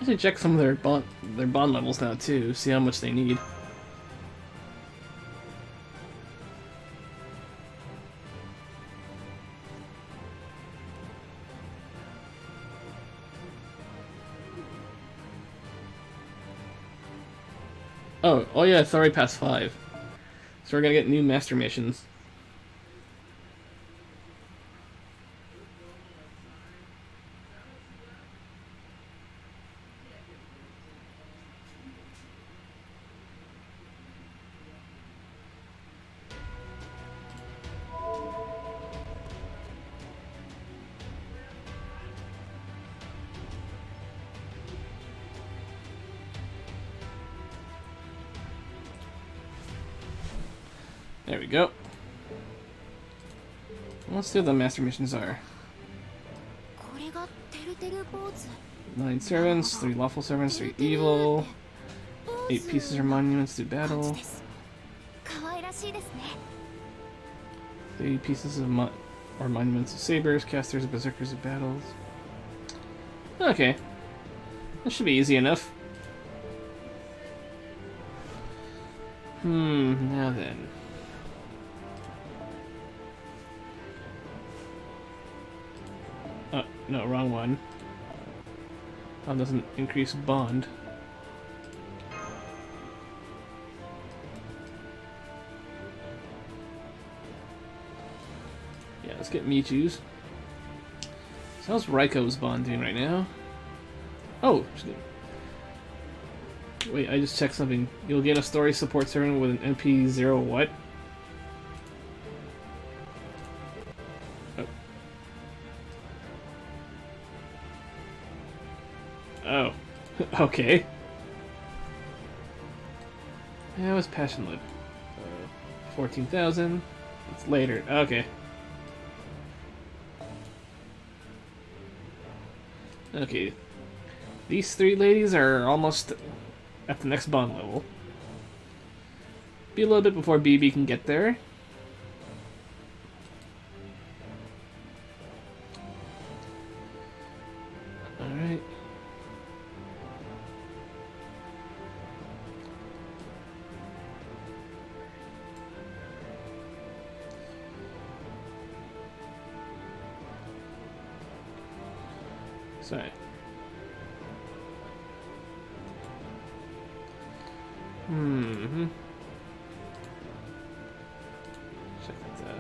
I should check some of their bond levels now too, see how much they need. Oh yeah, it's already past 5. So we're gonna get new master missions. There we go. Let's see what the master missions are. 9 servants, 3 lawful servants, 3 evil, 8 pieces or monuments to battle, 3 pieces of or monuments of sabers, casters, berserkers of battles. Okay. That should be easy enough. Now then. Oh, no, wrong one. That doesn't increase bond. Yeah, let's get Michu's. So how's Raiko's bond doing right now? Oh! Wait, I just checked something. You'll get a story support servant with an NP0 what? Oh. Okay. How is passion live? 14,000. It's later. Okay. Okay. These three ladies are almost at the next bond level. Be a little bit before BB can get there. Alright. Sorry. Check that.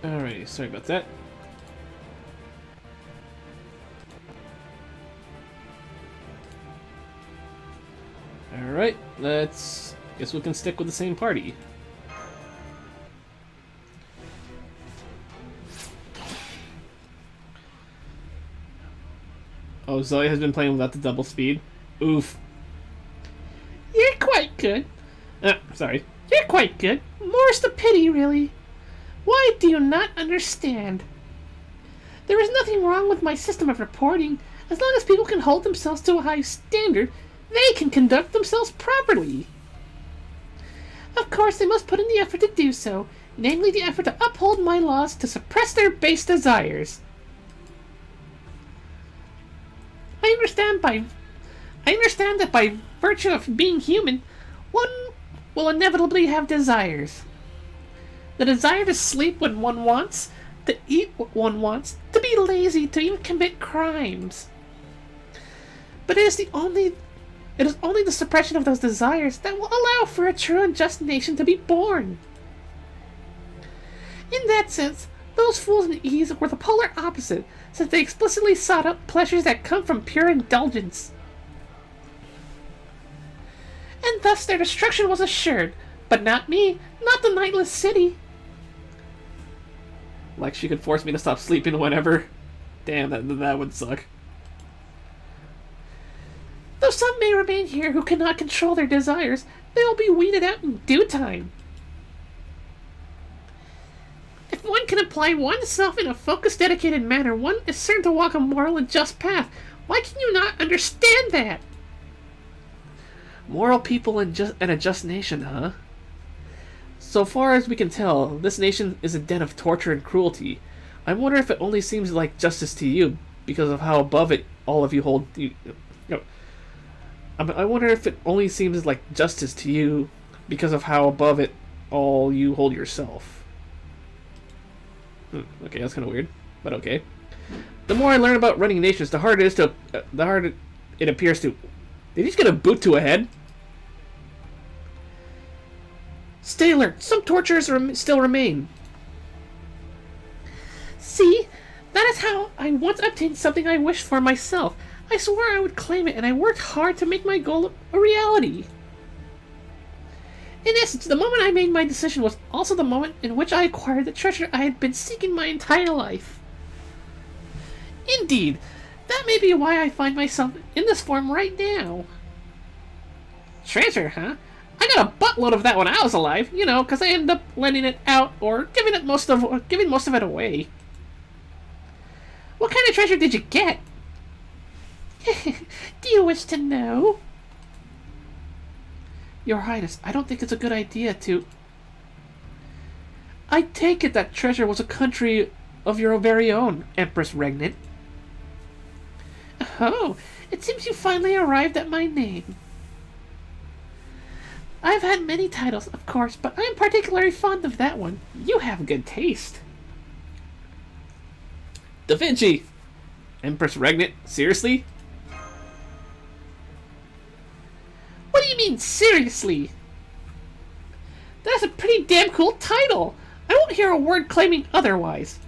Alrighty, sorry about that. Alright, let's... guess we can stick with the same party. Oh, Zoe has been playing without the double speed. Oof. You're quite good. Sorry. You're quite good. More's the pity, really. Why do you not understand? There is nothing wrong with my system of reporting. As long as people can hold themselves to a high standard, they can conduct themselves properly. Of course, they must put in the effort to do so, namely the effort to uphold my laws to suppress their base desires. I understand that by virtue of being human, one will inevitably have desires. The desire to sleep when one wants, to eat what one wants, to be lazy, to even commit crimes. But it is only the suppression of those desires that will allow for a true and just nation to be born. In that sense, those fools in ease were the polar opposite, since they explicitly sought out pleasures that come from pure indulgence. And thus their destruction was assured, but not me, not the nightless city. Like she could force me to stop sleeping whenever. Damn, that would suck. Though some may remain here who cannot control their desires, they will be weeded out in due time. If one can apply oneself in a focused, dedicated manner, one is certain to walk a moral and just path. Why can you not understand that? Moral people and a just nation, huh? So far as we can tell, this nation is a den of torture and cruelty. I wonder if it only seems like justice to you because of how above it all of you hold. I wonder if it only seems like justice to you because of how above it all you hold yourself. Okay, that's kind of weird, but okay. The more I learn about running nations, the harder it appears to. Did he just get a boot to a head? Stay alert. Some torturers still remain. See? That is how I once obtained something I wished for myself. I swore I would claim it, and I worked hard to make my goal a reality. In essence, the moment I made my decision was also the moment in which I acquired the treasure I had been seeking my entire life. Indeed, that may be why I find myself in this form right now. Treasure, huh? I got a buttload of that when I was alive, because I ended up lending it out or giving most of it away. What kind of treasure did you get? Do you wish to know? Your Highness, I don't think it's a good idea to... I take it that treasure was a country of your very own, Empress Regnant. Oh, it seems you finally arrived at my name. I've had many titles, of course, but I'm particularly fond of that one. You have good taste. Da Vinci! Empress Regnant? Seriously? What do you mean, seriously? That's a pretty damn cool title. I won't hear a word claiming otherwise.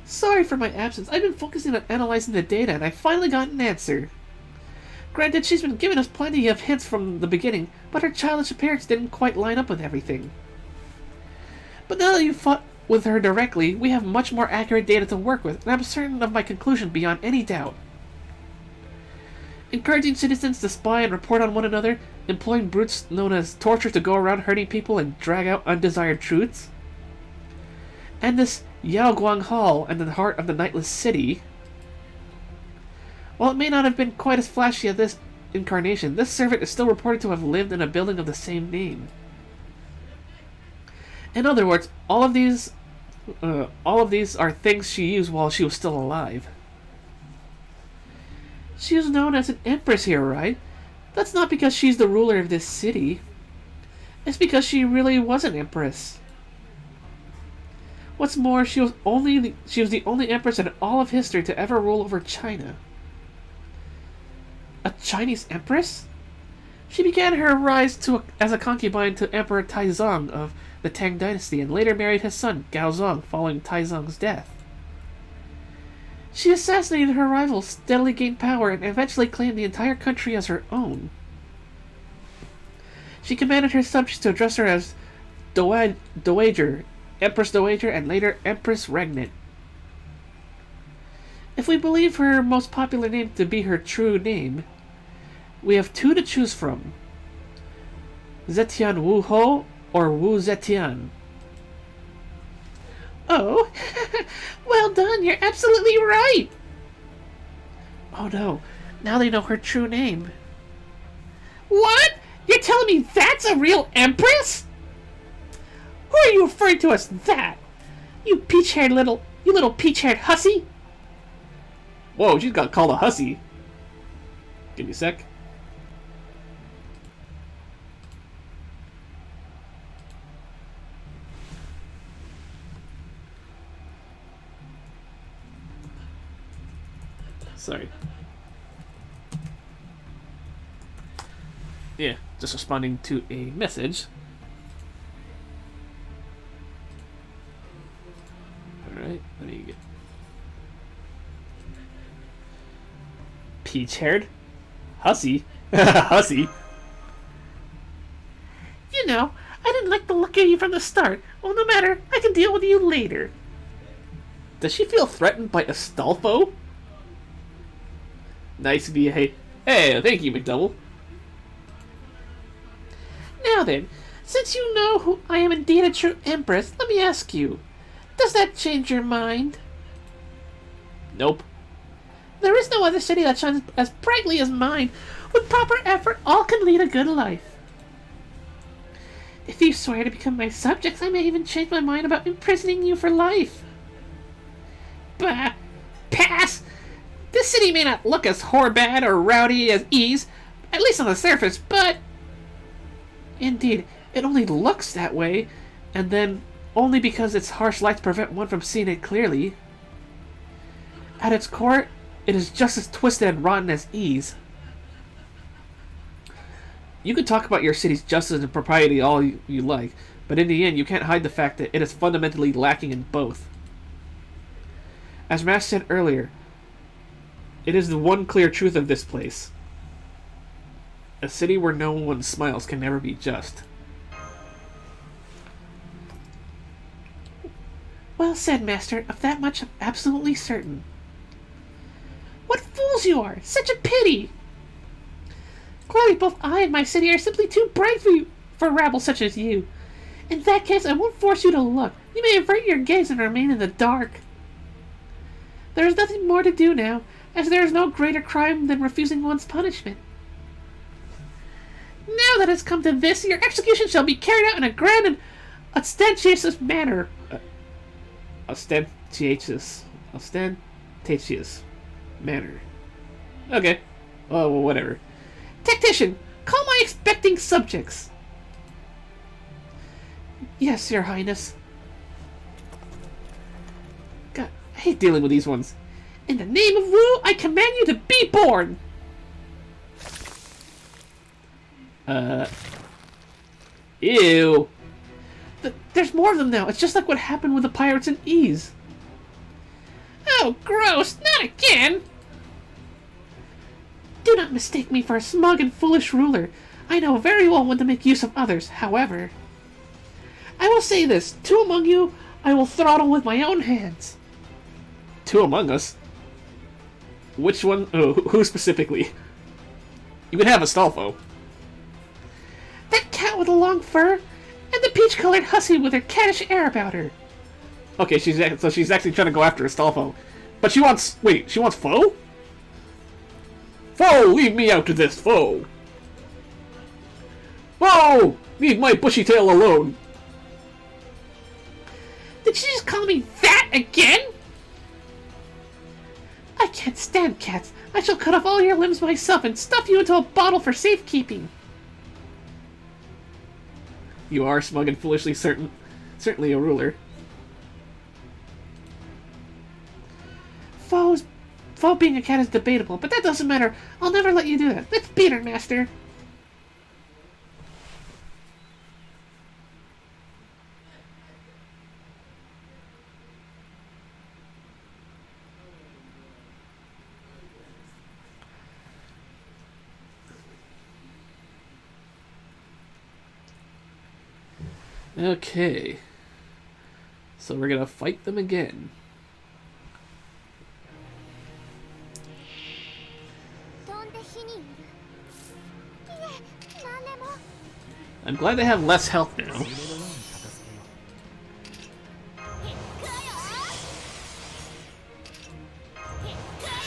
Sorry for my absence. I've been focusing on analyzing the data, and I finally got an answer. Granted, she's been giving us plenty of hints from the beginning, but her childish appearance didn't quite line up with everything. But now that you've fought with her directly, we have much more accurate data to work with, and I'm certain of my conclusion beyond any doubt. Encouraging citizens to spy and report on one another, employing brutes known as torture to go around hurting people and drag out undesired truths, and this Yao Guang Hall in the heart of the Nightless City. While it may not have been quite as flashy as this incarnation, this servant is still reported to have lived in a building of the same name. In other words, all of these are things she used while she was still alive. She was known as an empress here, right? That's not because she's the ruler of this city. It's because she really was an empress. What's more, she was the only empress in all of history to ever rule over China. A Chinese empress? She began her rise as a concubine to Emperor Taizong of the Tang Dynasty and later married his son, Gaozong, following Taizong's death. She assassinated her rival, steadily gained power, and eventually claimed the entire country as her own. She commanded her subjects to address her as Dowager, Empress Dowager, and later Empress Regnant. If we believe her most popular name to be her true name, we have two to choose from: Zetian Wu Ho or Wu Zetian. Oh, well done, you're absolutely right! Oh no, now they know her true name. What? You're telling me that's a real empress? Who are you referring to as that? You little peach-haired hussy? Whoa, she's got called a hussy. Give me a sec. Sorry. Yeah, just responding to a message. Alright, let me get... Peach-haired? Hussy? Hussy? You know, I didn't like the look of you from the start. Well, no matter, I can deal with you later. Does she feel threatened by Astolfo? Nice via hey. Hey, thank you, McDouble. Now then, since you know who I am indeed a true empress, let me ask you, does that change your mind? Nope. There is no other city that shines as brightly as mine. With proper effort, all can lead a good life. If you swear to become my subjects, I may even change my mind about imprisoning you for life. Bah! Pass! This city may not look as whorebad or rowdy as Ease, at least on the surface, but... Indeed, it only looks that way, and then only because its harsh lights prevent one from seeing it clearly. At its core, it is just as twisted and rotten as Ease. You can talk about your city's justice and propriety all you like, but in the end, you can't hide the fact that it is fundamentally lacking in both. As Mash said earlier, it is the one clear truth of this place. A city where no one smiles can never be just. Well said, Master. Of that much I'm absolutely certain. What fools you are! Such a pity! Clearly both I and my city are simply too bright for rabble such as you. In that case, I won't force you to look. You may avert your gaze and remain in the dark. There is nothing more to do now, as there is no greater crime than refusing one's punishment. Now that it's come to this, your execution shall be carried out in a grand and ostentatious manner. Ostentatious manner. Okay. Oh, well, whatever. Tactician, call my expecting subjects. Yes, Your Highness. God, I hate dealing with these ones. In the name of Wu, I command you to be born! Ew. There's more of them now. It's just like what happened with the pirates in Ease. Oh, gross! Not again! Do not mistake me for a smug and foolish ruler. I know very well when to make use of others, however. I will say this, 2 among you I will throttle with my own hands. 2 among us? Which one? Oh, who specifically? You could have Astolfo. That cat with the long fur, and the peach-colored hussy with her cattish air about her. Okay, she's actually trying to go after Astolfo. But she wants... Wait, she wants Foe? Foe! Leave me out of this, Foe! Foe! Leave my bushy tail alone! Did she just call me that again? I can't stand cats. I shall cut off all your limbs myself and stuff you into a bottle for safekeeping. You are smug and foolishly certainly a ruler. Foe being a cat is debatable, but that doesn't matter. I'll never let you do that. Let's beat her, Master. Okay. So we're gonna fight them again. I'm glad they have less health now.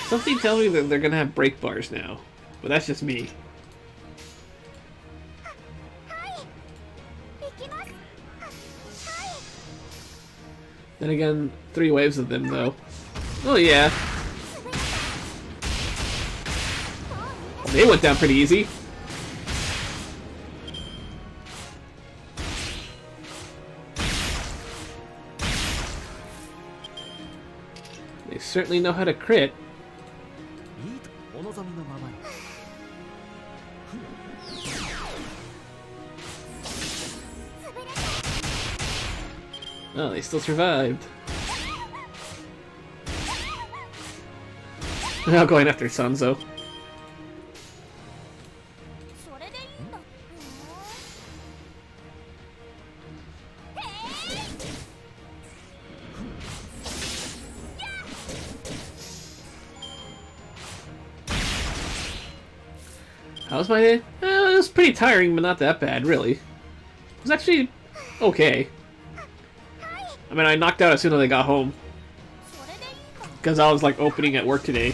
Something tells me that they're gonna have break bars now, but that's just me. Then again, 3 waves of them though. Oh yeah. They went down pretty easy. They certainly know how to crit. Oh, they still survived. Now going after Sanzo. How's my day? It was pretty tiring, but not that bad, really. It was actually okay. I mean, I knocked out as soon as I got home. Because I was, like, opening at work today.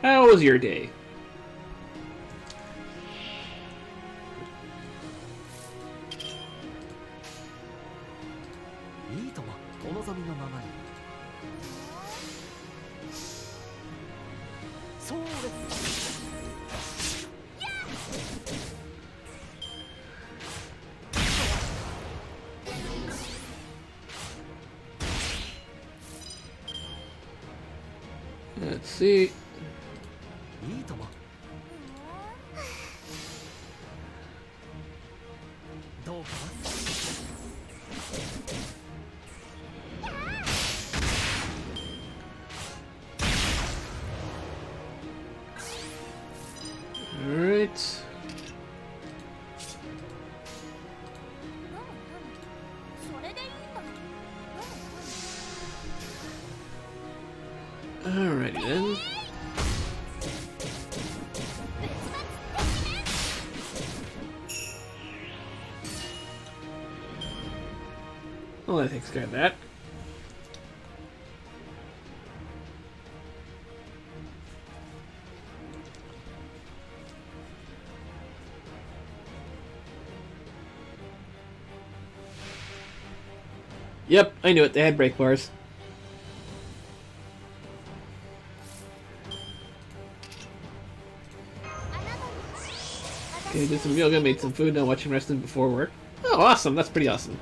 How was your day? Let's see. Alright. Alrighty then. Well, that takes care of that. Yep, I knew it. They had break bars. Okay, did some yoga, made some food, now watching wrestling before work. Oh, awesome. That's pretty awesome.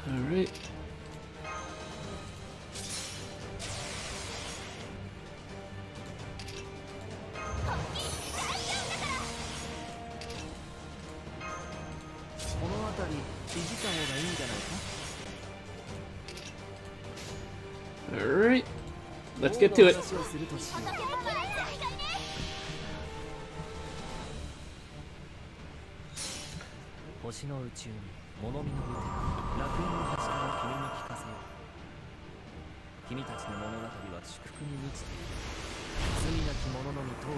Alright. Alright, let's get to it. 星の宇宙に物見の歌楽園の橋から君に聞かせよう。君たちの物語は祝福に満ちている。罪なき者のみ通る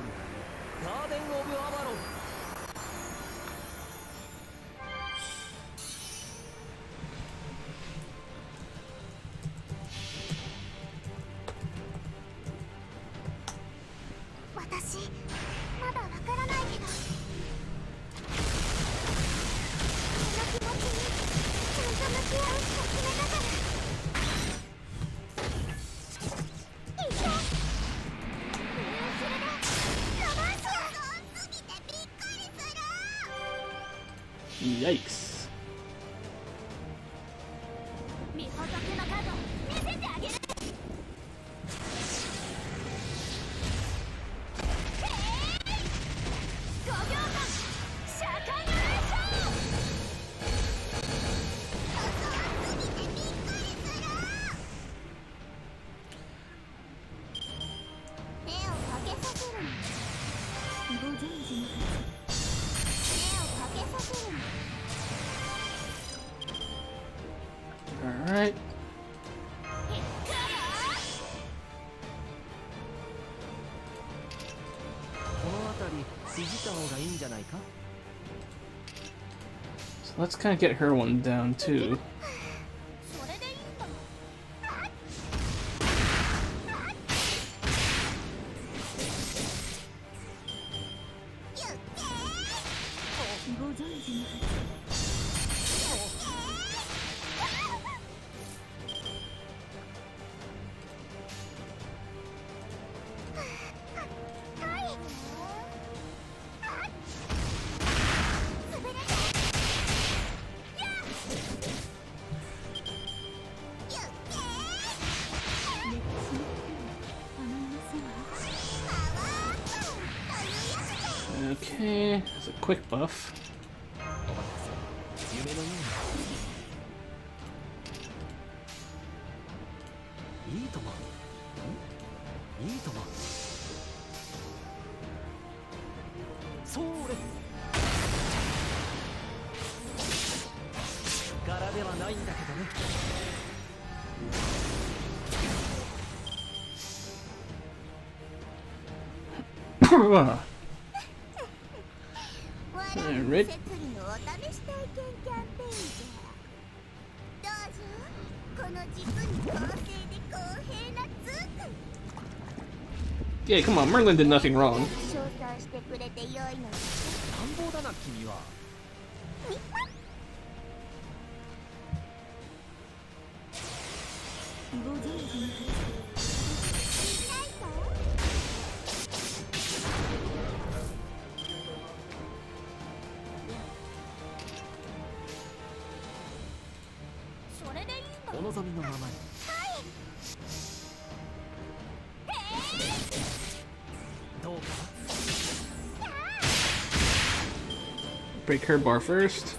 ガーデン・オブ・アバロン。私まだわからないけど、その気持ちにちゃんと向き合うと決めたから。いけ、それでロマンスがすぎてびっくりする。 Yikes. 御仏の角見せてあげる。Alright. この辺りいじった方がいいんじゃないか。 So let's kind of get her one down too. それでいいんだ。Okay, that's a quick buff. 夢のようないいとも。いいとも。それ柄ではないんだけどね。Alright. 設理のお試し体験キャンペーンじゃ。どうぞ。この実に公正で公平な通貨。 Yeah, come on, Merlin did nothing wrong. 称賛してくれてよいの。乱暴だな君は。それでいいんだ。お望みのままに。どうか Break her bar first.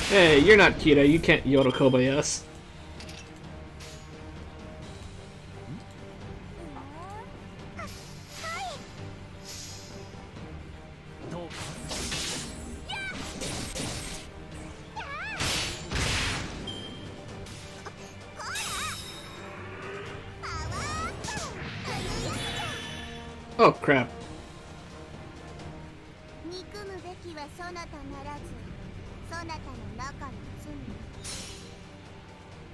Hey, you're not Kira, you can't Yodokobe us. Oh crap.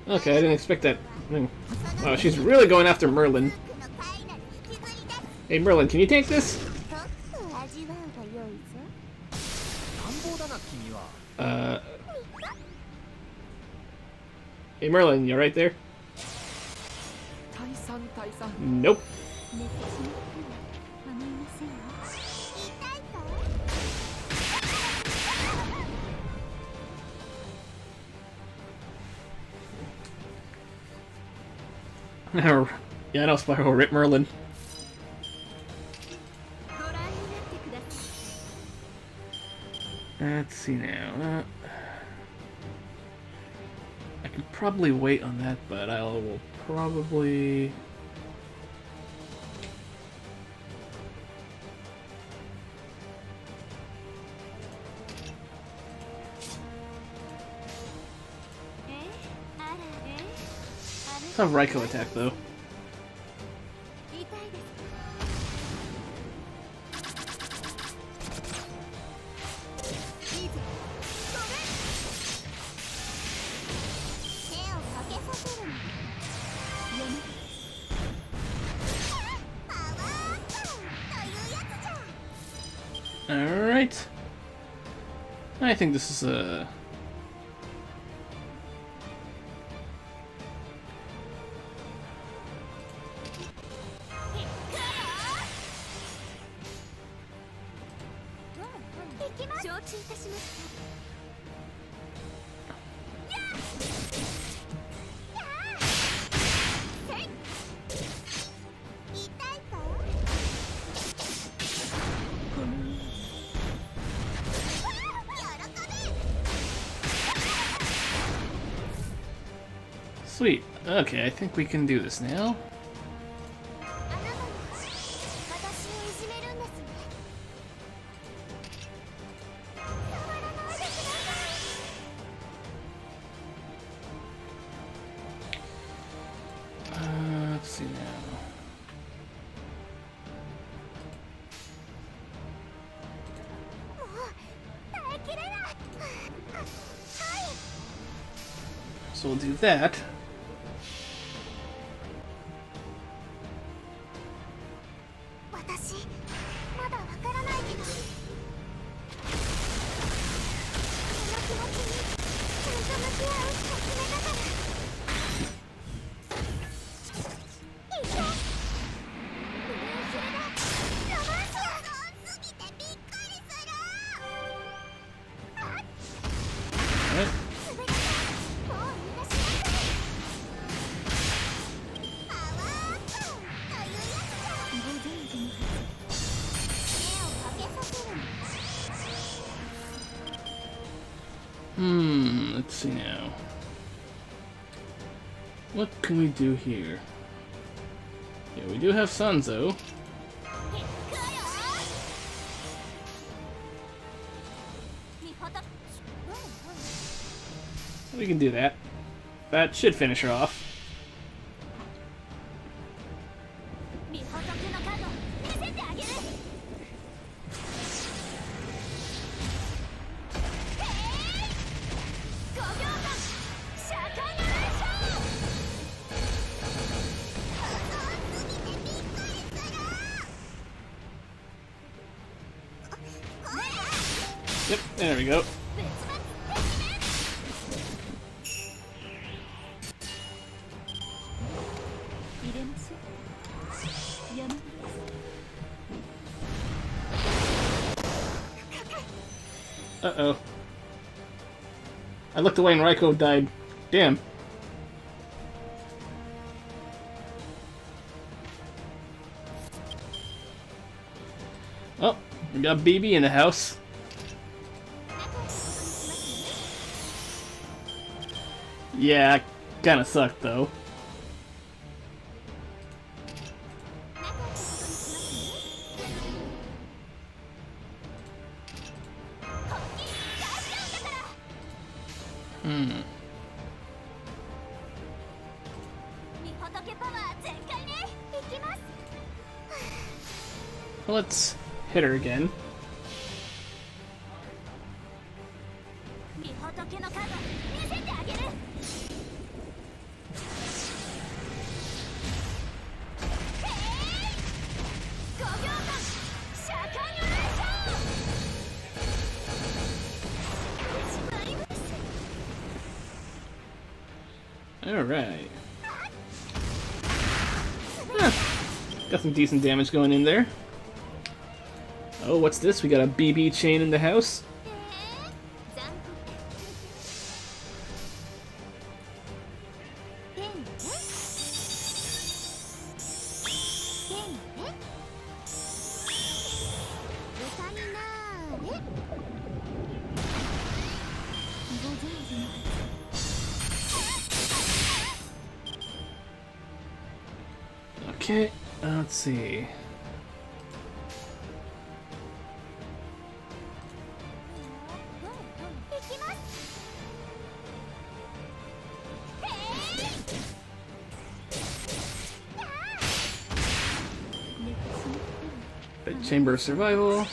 Okay, I didn't expect that. Wow, she's really going after Merlin. Hey Merlin, can you take this? Hey Merlin, you right there? Nope. Yeah, I know Spiral Rip Merlin. ご覧になってください。 Let's see now. I could probably wait on that, but I will probably... Let's have Raiko attack, though. 痛いですか。いいぞ。それ。手をかけさせるの。読む。パワーアップというやつじゃ。 Alright. I think this is Sweet. Okay, I think we can do this now. Let's see now. So we'll do that. Let's see now. What can we do here? Yeah, we do have Sanzo. We can do that. That should finish her off. Yep, there we go. Uh-oh. I looked away and Raiko died. Damn. Oh, we got BB in the house. Yeah, kinda sucked though. Well, let's hit her again. Alright. Got some decent damage going in there. Oh, what's this? We got a BB chain in the house. Okay, let's see. The Chamber of Survival.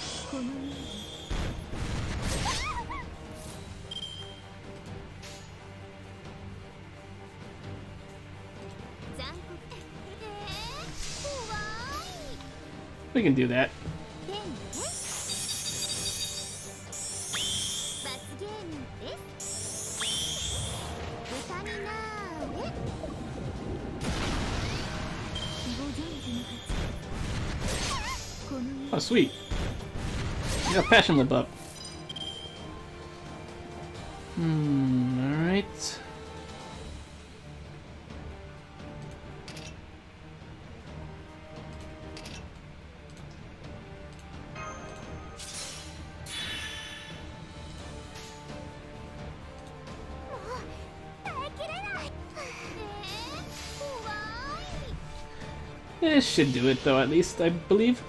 We can do that. Oh, sweet. You got passion lip up. Alright. This should do it, though, at least, I believe.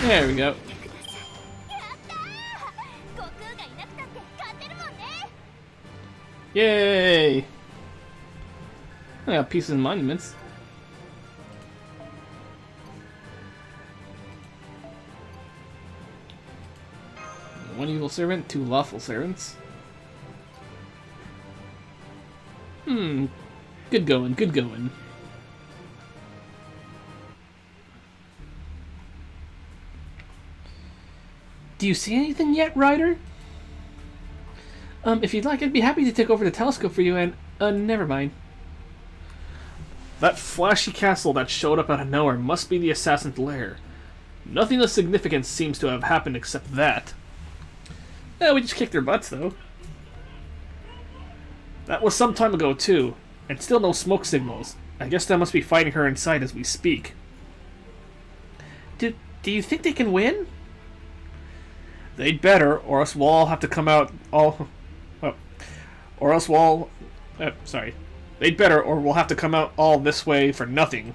There we go. Yay! I got pieces and monuments. One evil servant, 2 lawful servants. Good going, good going. Do you see anything yet, Ryder? If you'd like, I'd be happy to take over the telescope for you and... never mind. That flashy castle that showed up out of nowhere must be the assassin's lair. Nothing of significance seems to have happened except that. We just kicked their butts, though. That was some time ago, too. And still no smoke signals. I guess they must be fighting her inside as we speak. Do you think they can win? They'd better, or else we'll all have to come out all... Oh. Or else we'll... sorry. They'd better, or we'll have to come out all this way for nothing.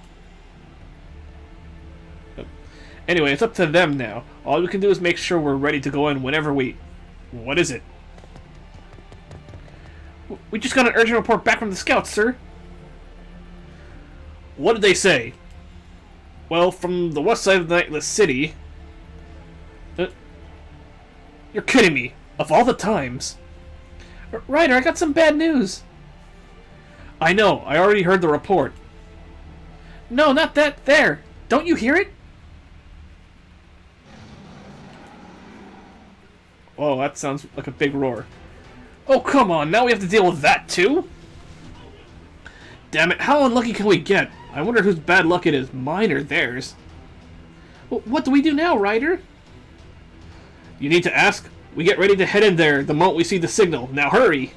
Anyway, it's up to them now. All we can do is make sure we're ready to go in whenever we... What is it? We just got an urgent report back from the scouts, sir. What did they say? Well, from the west side of the city... You're kidding me! Of all the times! Ryder, I got some bad news! I know, I already heard the report. No, not that. There! Don't you hear it? Whoa, that sounds like a big roar. Oh, come on, now we have to deal with that too? Damn it, how unlucky can we get? I wonder whose bad luck it is, mine or theirs. Well, what do we do now, Ryder? You need to ask. We get ready to head in there the moment we see the signal. Now hurry!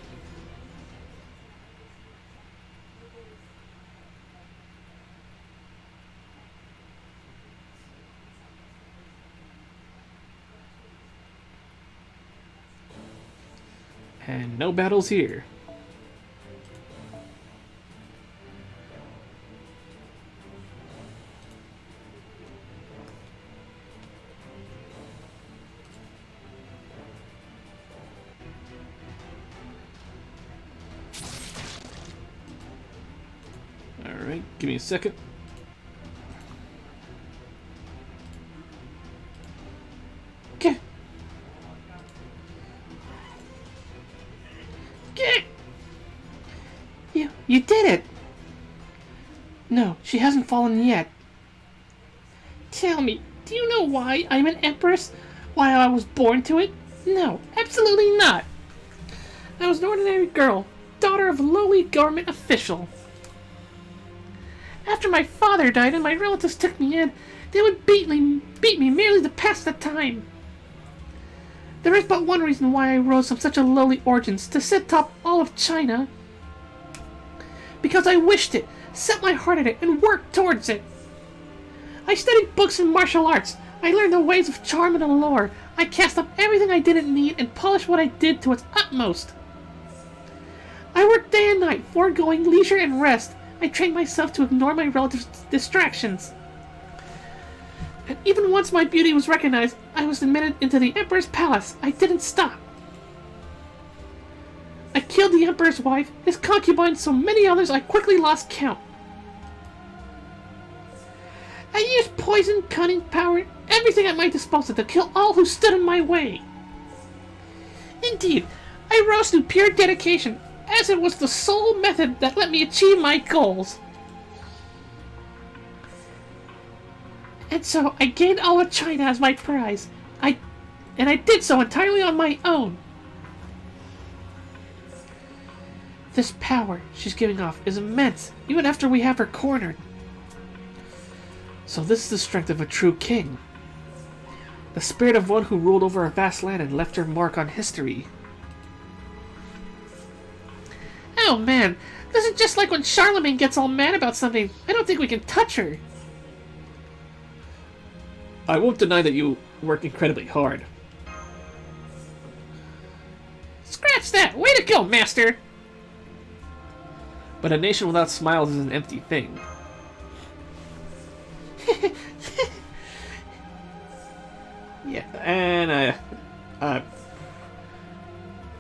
And no battles here. Alright, give me a second. Get! You did it! No, she hasn't fallen yet. Tell me, do you know why I'm an empress? Why I was born to it? No, absolutely not. I was an ordinary girl, daughter of a lowly government official. After my father died and my relatives took me in, they would beat me merely to pass the time. There is but one reason why I rose from such a lowly origins, to sit top all of China. Because I wished it, set my heart at it, and worked towards it. I studied books and martial arts. I learned the ways of charm and allure. I cast up everything I didn't need and polished what I did to its utmost. I worked day and night, foregoing leisure and rest. I trained myself to ignore my relatives' distractions. And even once my beauty was recognized, I was admitted into the Emperor's palace. I didn't stop. I killed the Emperor's wife, his concubines, so many others I quickly lost count. I used poison, cunning, power, everything at my disposal to kill all who stood in my way. Indeed, I rose through pure dedication, as it was the sole method that let me achieve my goals. And so I gained all of China as my prize. I did so entirely on my own. This power she's giving off is immense, even after we have her cornered. So this is the strength of a true king. The spirit of one who ruled over a vast land and left her mark on history. Oh man, this is just like when Charlemagne gets all mad about something. I don't think we can touch her. I won't deny that you work incredibly hard. Scratch that! Way to go, master! But a nation without smiles is an empty thing. Yeah, and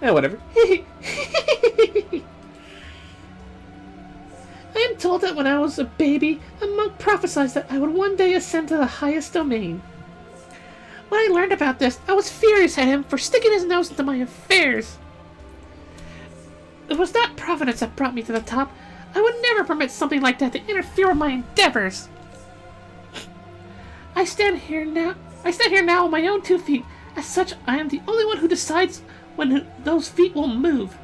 whatever. I am told that when I was a baby, a monk prophesied that I would one day ascend to the highest domain. When I learned about this, I was furious at him for sticking his nose into my affairs. It was not providence that brought me to the top. I would never permit something like that to interfere with my endeavors. I stand here now on my own 2 feet. As such, I am the only one who decides when those feet will move.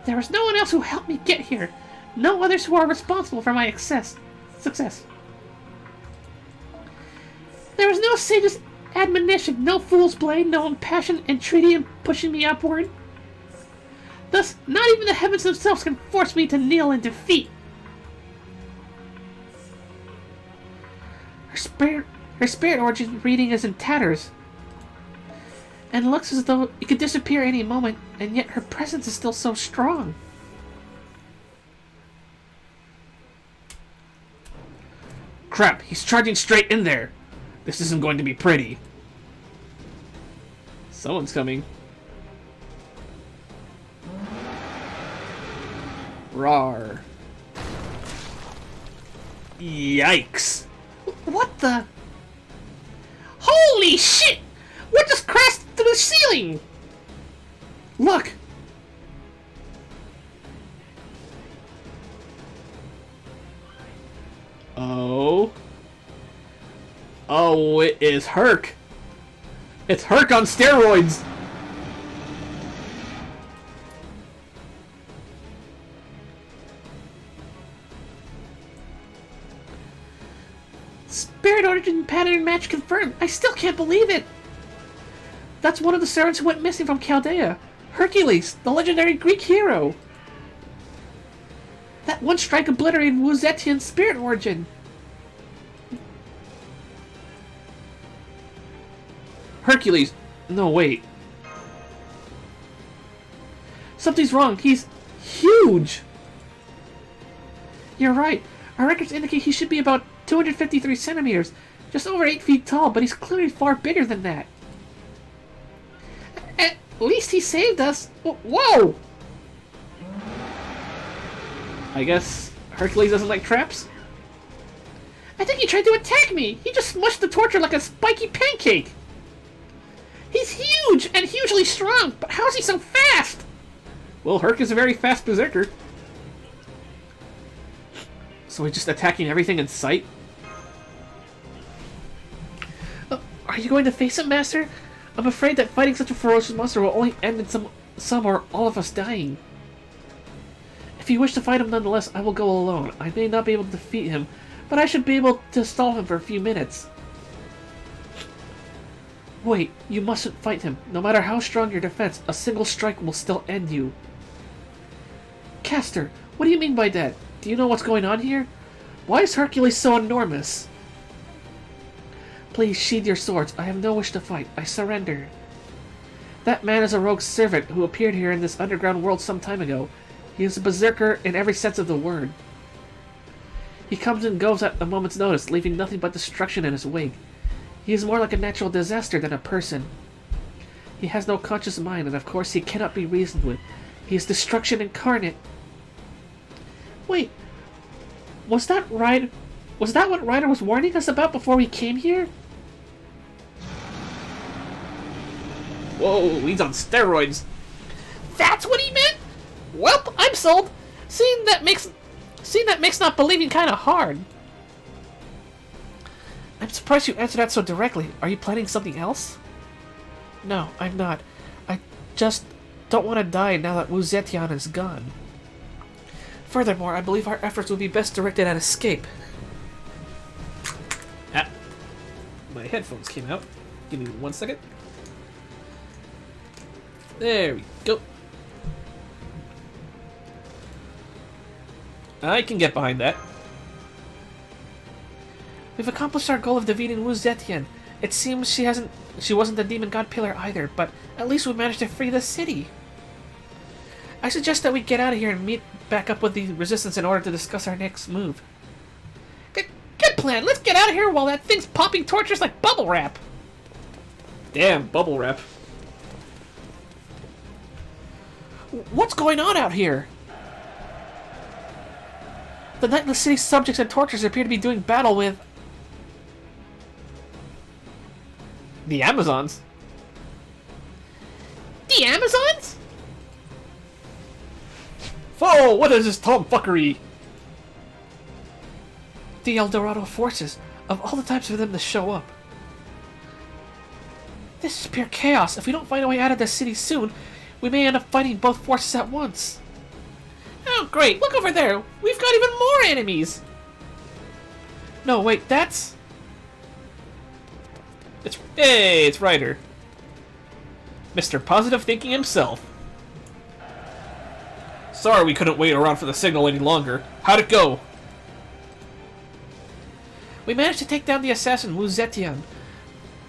There is no one else who helped me get here. No others who are responsible for my success. There is no sage's admonition, no fool's blade, no impassioned entreaty in pushing me upward. Thus, not even the heavens themselves can force me to kneel in defeat. Her spirit origin reading is in tatters, and looks as though it could disappear any moment, and yet her presence is still so strong. Crap, he's charging straight in there. This isn't going to be pretty. Someone's coming. Rawr. Yikes. What the? Holy shit! What just crashed through the ceiling? Look! Oh. Oh, it is Herc. It's Herc on steroids. Spirit origin pattern match confirmed. I still can't believe it. That's one of the servants who went missing from Chaldea. Hercules, the legendary Greek hero. That one strike obliterated Wu Zetian's spirit origin. Hercules. No, wait. Something's wrong. He's huge. You're right. Our records indicate he should be about 253 centimeters, just over 8 feet tall, but he's clearly far bigger than that. At least he saved us. Whoa! I guess Hercules doesn't like traps? I think he tried to attack me. He just smushed the torture like a spiky pancake. He's huge and hugely strong, but how is he so fast? Well, Herc is a very fast berserker. So he's just attacking everything in sight? Are you going to face him, Master? I'm afraid that fighting such a ferocious monster will only end in some or all of us dying. If you wish to fight him nonetheless, I will go alone. I may not be able to defeat him, but I should be able to stall him for a few minutes. Wait, you mustn't fight him. No matter how strong your defense, a single strike will still end you. Caster, what do you mean by that? Do you know what's going on here? Why is Hercules so enormous? Please sheathe your swords. I have no wish to fight. I surrender. That man is a rogue servant who appeared here in this underground world some time ago. He is a berserker in every sense of the word. He comes and goes at a moment's notice, leaving nothing but destruction in his wake. He is more like a natural disaster than a person. He has no conscious mind, and of course he cannot be reasoned with. He is destruction incarnate. Wait, was that what Ryder was warning us about before we came here? Whoa, he's on steroids. That's what he meant? Welp, I'm sold. Seeing that makes not believing kind of hard. I'm surprised you answered that so directly. Are you planning something else? No, I'm not. I just don't want to die now that Wu Zetian is gone. Furthermore, I believe our efforts will be best directed at escape. Ah, my headphones came out. Give me 1 second. There we go. I can get behind that. We've accomplished our goal of defeating Wu Zetian. It seems she wasn't the demon god pillar either, but at least we managed to free the city. I suggest that we get out of here and meet back up with the resistance in order to discuss our next move. Good plan. Let's get out of here while that thing's popping torches like bubble wrap. Damn, bubble wrap. What's going on out here? The Nightless City's subjects and torturers appear to be doing battle with The Amazons? the Amazons? Whoa, what is this tomfuckery? The Dorado forces. Of all the times for them to show up. This is pure chaos. If we don't find a way out of the city soon, we may end up fighting both forces at once. Oh, great. Look over there. We've got even more enemies. No, wait, that's... It's Ryder. Mr. Positive Thinking himself. Sorry we couldn't wait around for the signal any longer. How'd it go? We managed to take down the assassin Wu Zetian.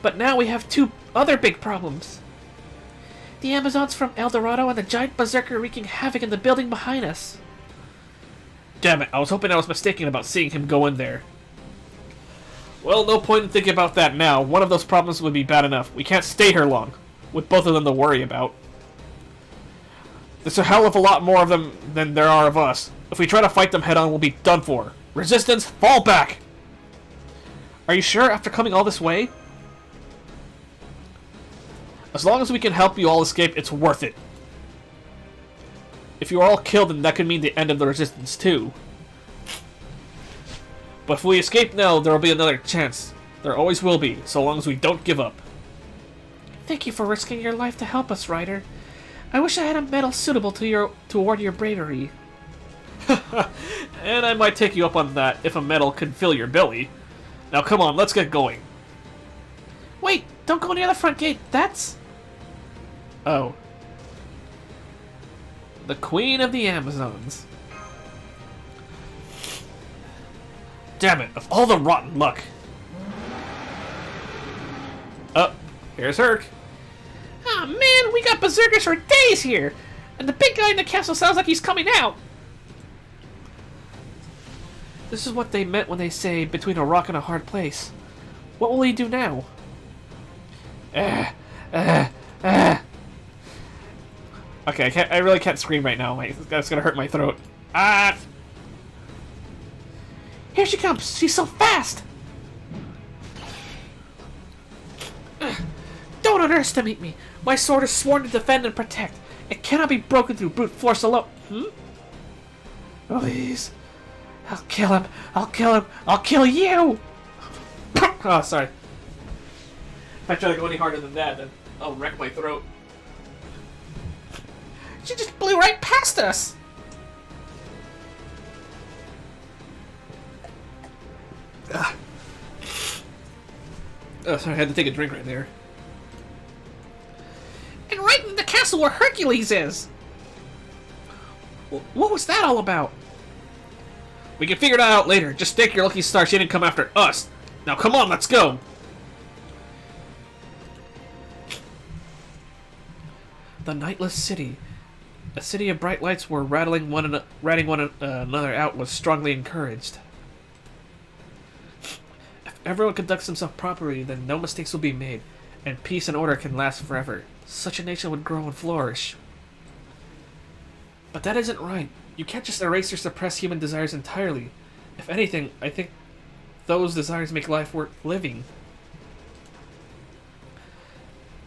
But now we have two other big problems. The Amazons from El Dorado and the giant berserker wreaking havoc in the building behind us. Damn it, I was hoping I was mistaken about seeing him go in there. Well, no point in thinking about that now. One of those problems would be bad enough. We can't stay here long, with both of them to worry about. There's a hell of a lot more of them than there are of us. If we try to fight them head-on, we'll be done for. Resistance, fall back! Are you sure after coming all this way? As long as we can help you all escape, it's worth it. If you are all killed, then that could mean the end of the resistance too. But if we escape now, there will be another chance. There always will be, so long as we don't give up. Thank you for risking your life to help us, Ryder. I wish I had a medal suitable to award your bravery. And I might take you up on that if a medal could fill your belly. Now come on, let's get going. Wait, don't go near the front gate. That's... Oh. the Queen of the Amazons. Damn it, of all the rotten luck. Oh, here's Herc. Ah, man, we got berserkers for days here! And the big guy in the castle sounds like he's coming out! This is what they meant when they say, between a rock and a hard place. What will he do now? Okay, I really can't scream right now. That's gonna hurt my throat. Ah! Here she comes! She's so fast! Don't underestimate me! My sword is sworn to defend and protect. It cannot be broken through brute force alone. Please. I'll kill him. I'll kill him. I'll kill you! Oh, sorry. If I try to go any harder than that, then I'll wreck my throat. She just blew right past us! Oh, sorry, I had to take a drink right there. castle where Hercules is! What was that all about? We can figure it out later. Just thank your lucky star she didn't come after us. Now come on, let's go! The Nightless City. A city of bright lights where ratting one another out was strongly encouraged. If everyone conducts himself properly, then no mistakes will be made, and peace and order can last forever. Such a nation would grow and flourish. But that isn't right. You can't just erase or suppress human desires entirely. If anything, I think those desires make life worth living.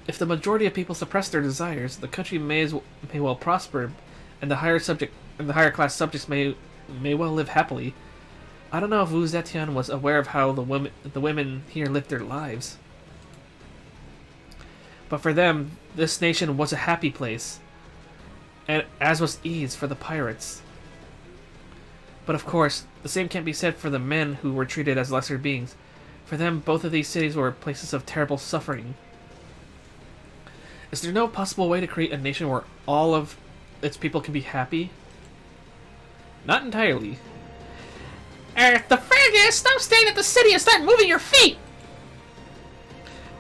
If the majority of people suppress their desires, the country may well prosper, and the higher class subjects may well live happily. I don't know if Wu Zetian was aware of how the women here lived their lives. But for them, this nation was a happy place, and as was ease for the pirates. But of course, the same can't be said for the men who were treated as lesser beings. For them, both of these cities were places of terrible suffering. Is there no possible way to create a nation where all of its people can be happy? Not entirely. The frig is, stop staying at the city and start moving your feet!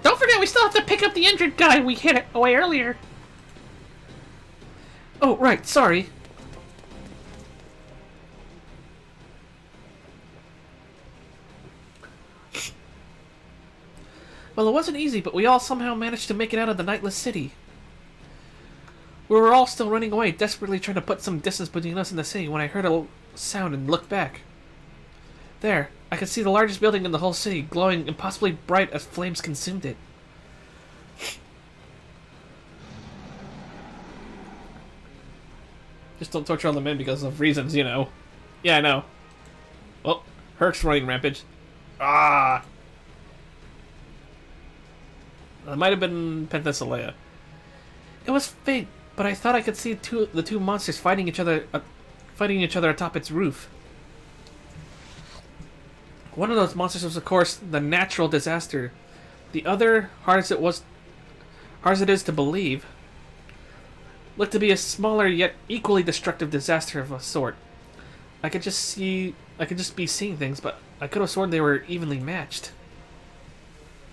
Don't forget, we still have to pick up the injured guy we hit away earlier. Oh, right, sorry. Well, it wasn't easy, but we all somehow managed to make it out of the Nightless City. We were all still running away, desperately trying to put some distance between us and the city, when I heard a sound and looked back. There, I could see the largest building in the whole city, glowing impossibly bright as flames consumed it. Just don't torture all the men because of reasons, you know. Yeah, I know. Oh, Herc's running rampage. Ah! That might have been Penthesilea. It was fake, but I thought I could see the two monsters fighting each other atop its roof. One of those monsters was, of course, the natural disaster. The other, hard as it is to believe, looked to be a smaller yet equally destructive disaster of a sort. I could just be seeing things, but I could have sworn they were evenly matched.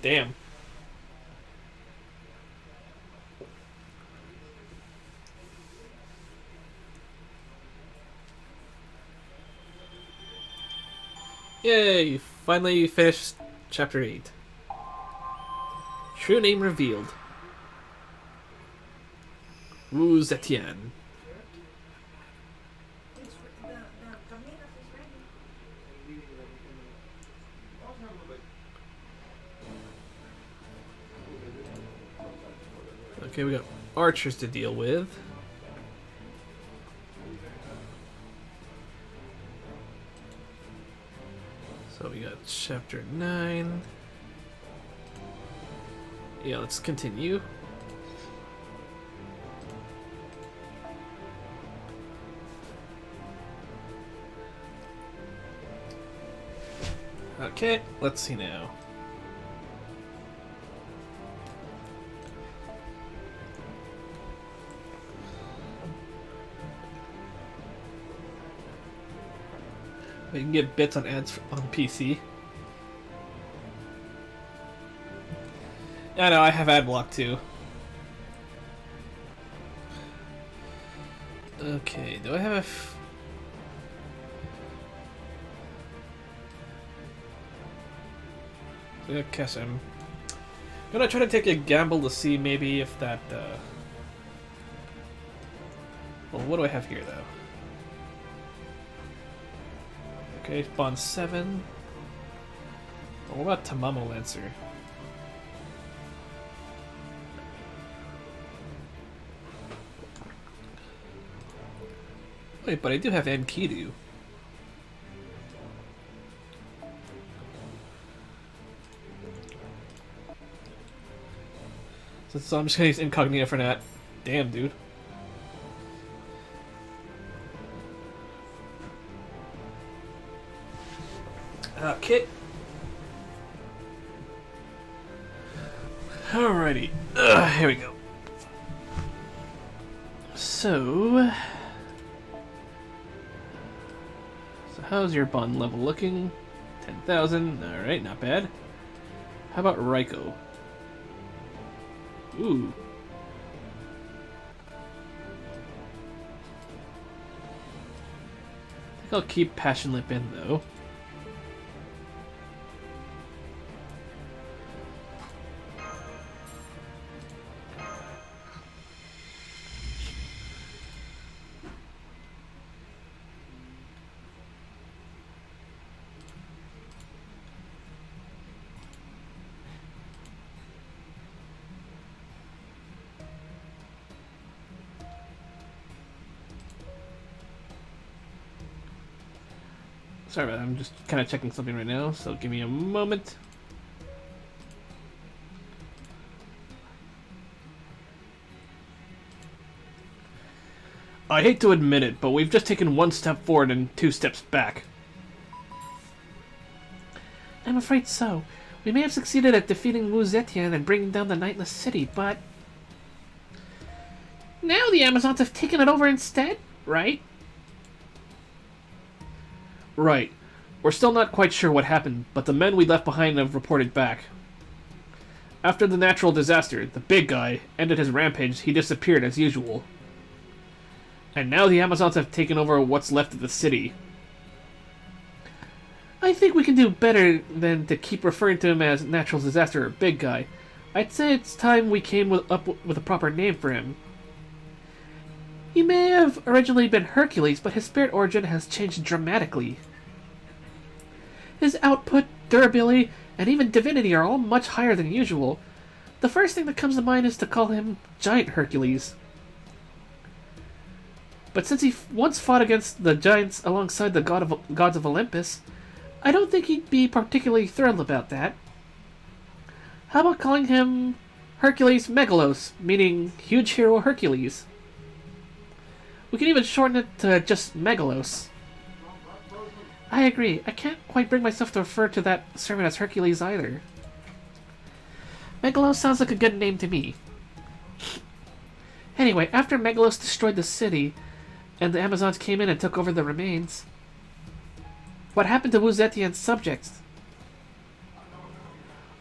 Damn. Yay! Finally finished Chapter 8. True name revealed. Wu Zetian. Okay, we got archers to deal with. So we got Chapter 9. Yeah, let's continue. Okay, let's see now. We can get bits on ads on PC. I know, I have ad block too. Okay, do I have a... guess I'm gonna try to take a gamble to see maybe if that, Well, what do I have here, though? Okay, Bond 7. What about Tamamo Lancer? Wait, but I do have Enkidu. So I'm just gonna use Incognito for that. Damn, dude. Okay. Alrighty. Here we go. So how's your bond level looking? 10,000. Alright, not bad. How about Raiko? Ooh. I think I'll keep Passion Lip in, though. Sorry about that, I'm just kind of checking something right now, so give me a moment. I hate to admit it, but we've just taken one step forward and 2 steps back. I'm afraid so. We may have succeeded at defeating Wu Zetian and bringing down the Nightless City, but now the Amazons have taken it over instead, right? Right. We're still not quite sure what happened, but the men we left behind have reported back. After the natural disaster, the big guy ended his rampage, he disappeared as usual. And now the Amazons have taken over what's left of the city. I think we can do better than to keep referring to him as natural disaster or big guy. I'd say it's time we came up with a proper name for him. He may have originally been Hercules, but his spirit origin has changed dramatically. His output, durability, and even divinity are all much higher than usual. The first thing that comes to mind is to call him Giant Hercules. But since he once fought against the giants alongside the gods of Olympus, I don't think he'd be particularly thrilled about that. How about calling him Hercules Megalos, meaning Huge Hero Hercules? We can even shorten it to just Megalos. I agree. I can't quite bring myself to refer to that servant as Hercules either. Megalos sounds like a good name to me. Anyway, after Megalos destroyed the city, and the Amazons came in and took over the remains, what happened to Wu Zetian's subjects?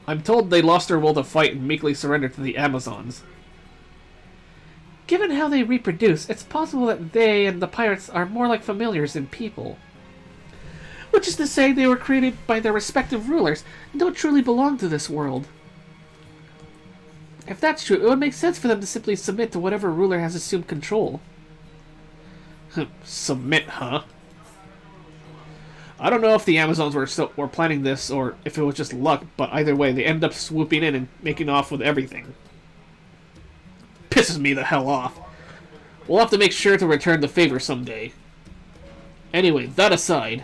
I'm told they lost their will to fight and meekly surrendered to the Amazons. Given how they reproduce, it's possible that they and the pirates are more like familiars than people. Which is to say, they were created by their respective rulers and don't truly belong to this world. If that's true, it would make sense for them to simply submit to whatever ruler has assumed control. Submit, huh? I don't know if the Amazons were planning this or if it was just luck, but either way, they ended up swooping in and making off with everything. Pisses me the hell off. We'll have to make sure to return the favor someday. Anyway, that aside,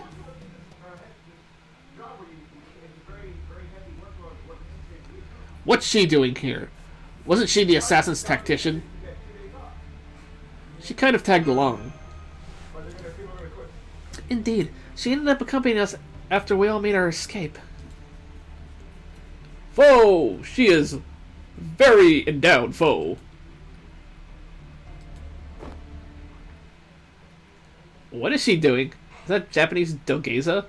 what's she doing here? Wasn't she the assassin's tactician? She kind of tagged along. Indeed, she ended up accompanying us after we all made our escape. Foe! She is very endowed foe. What is she doing? Is that Japanese dogeza?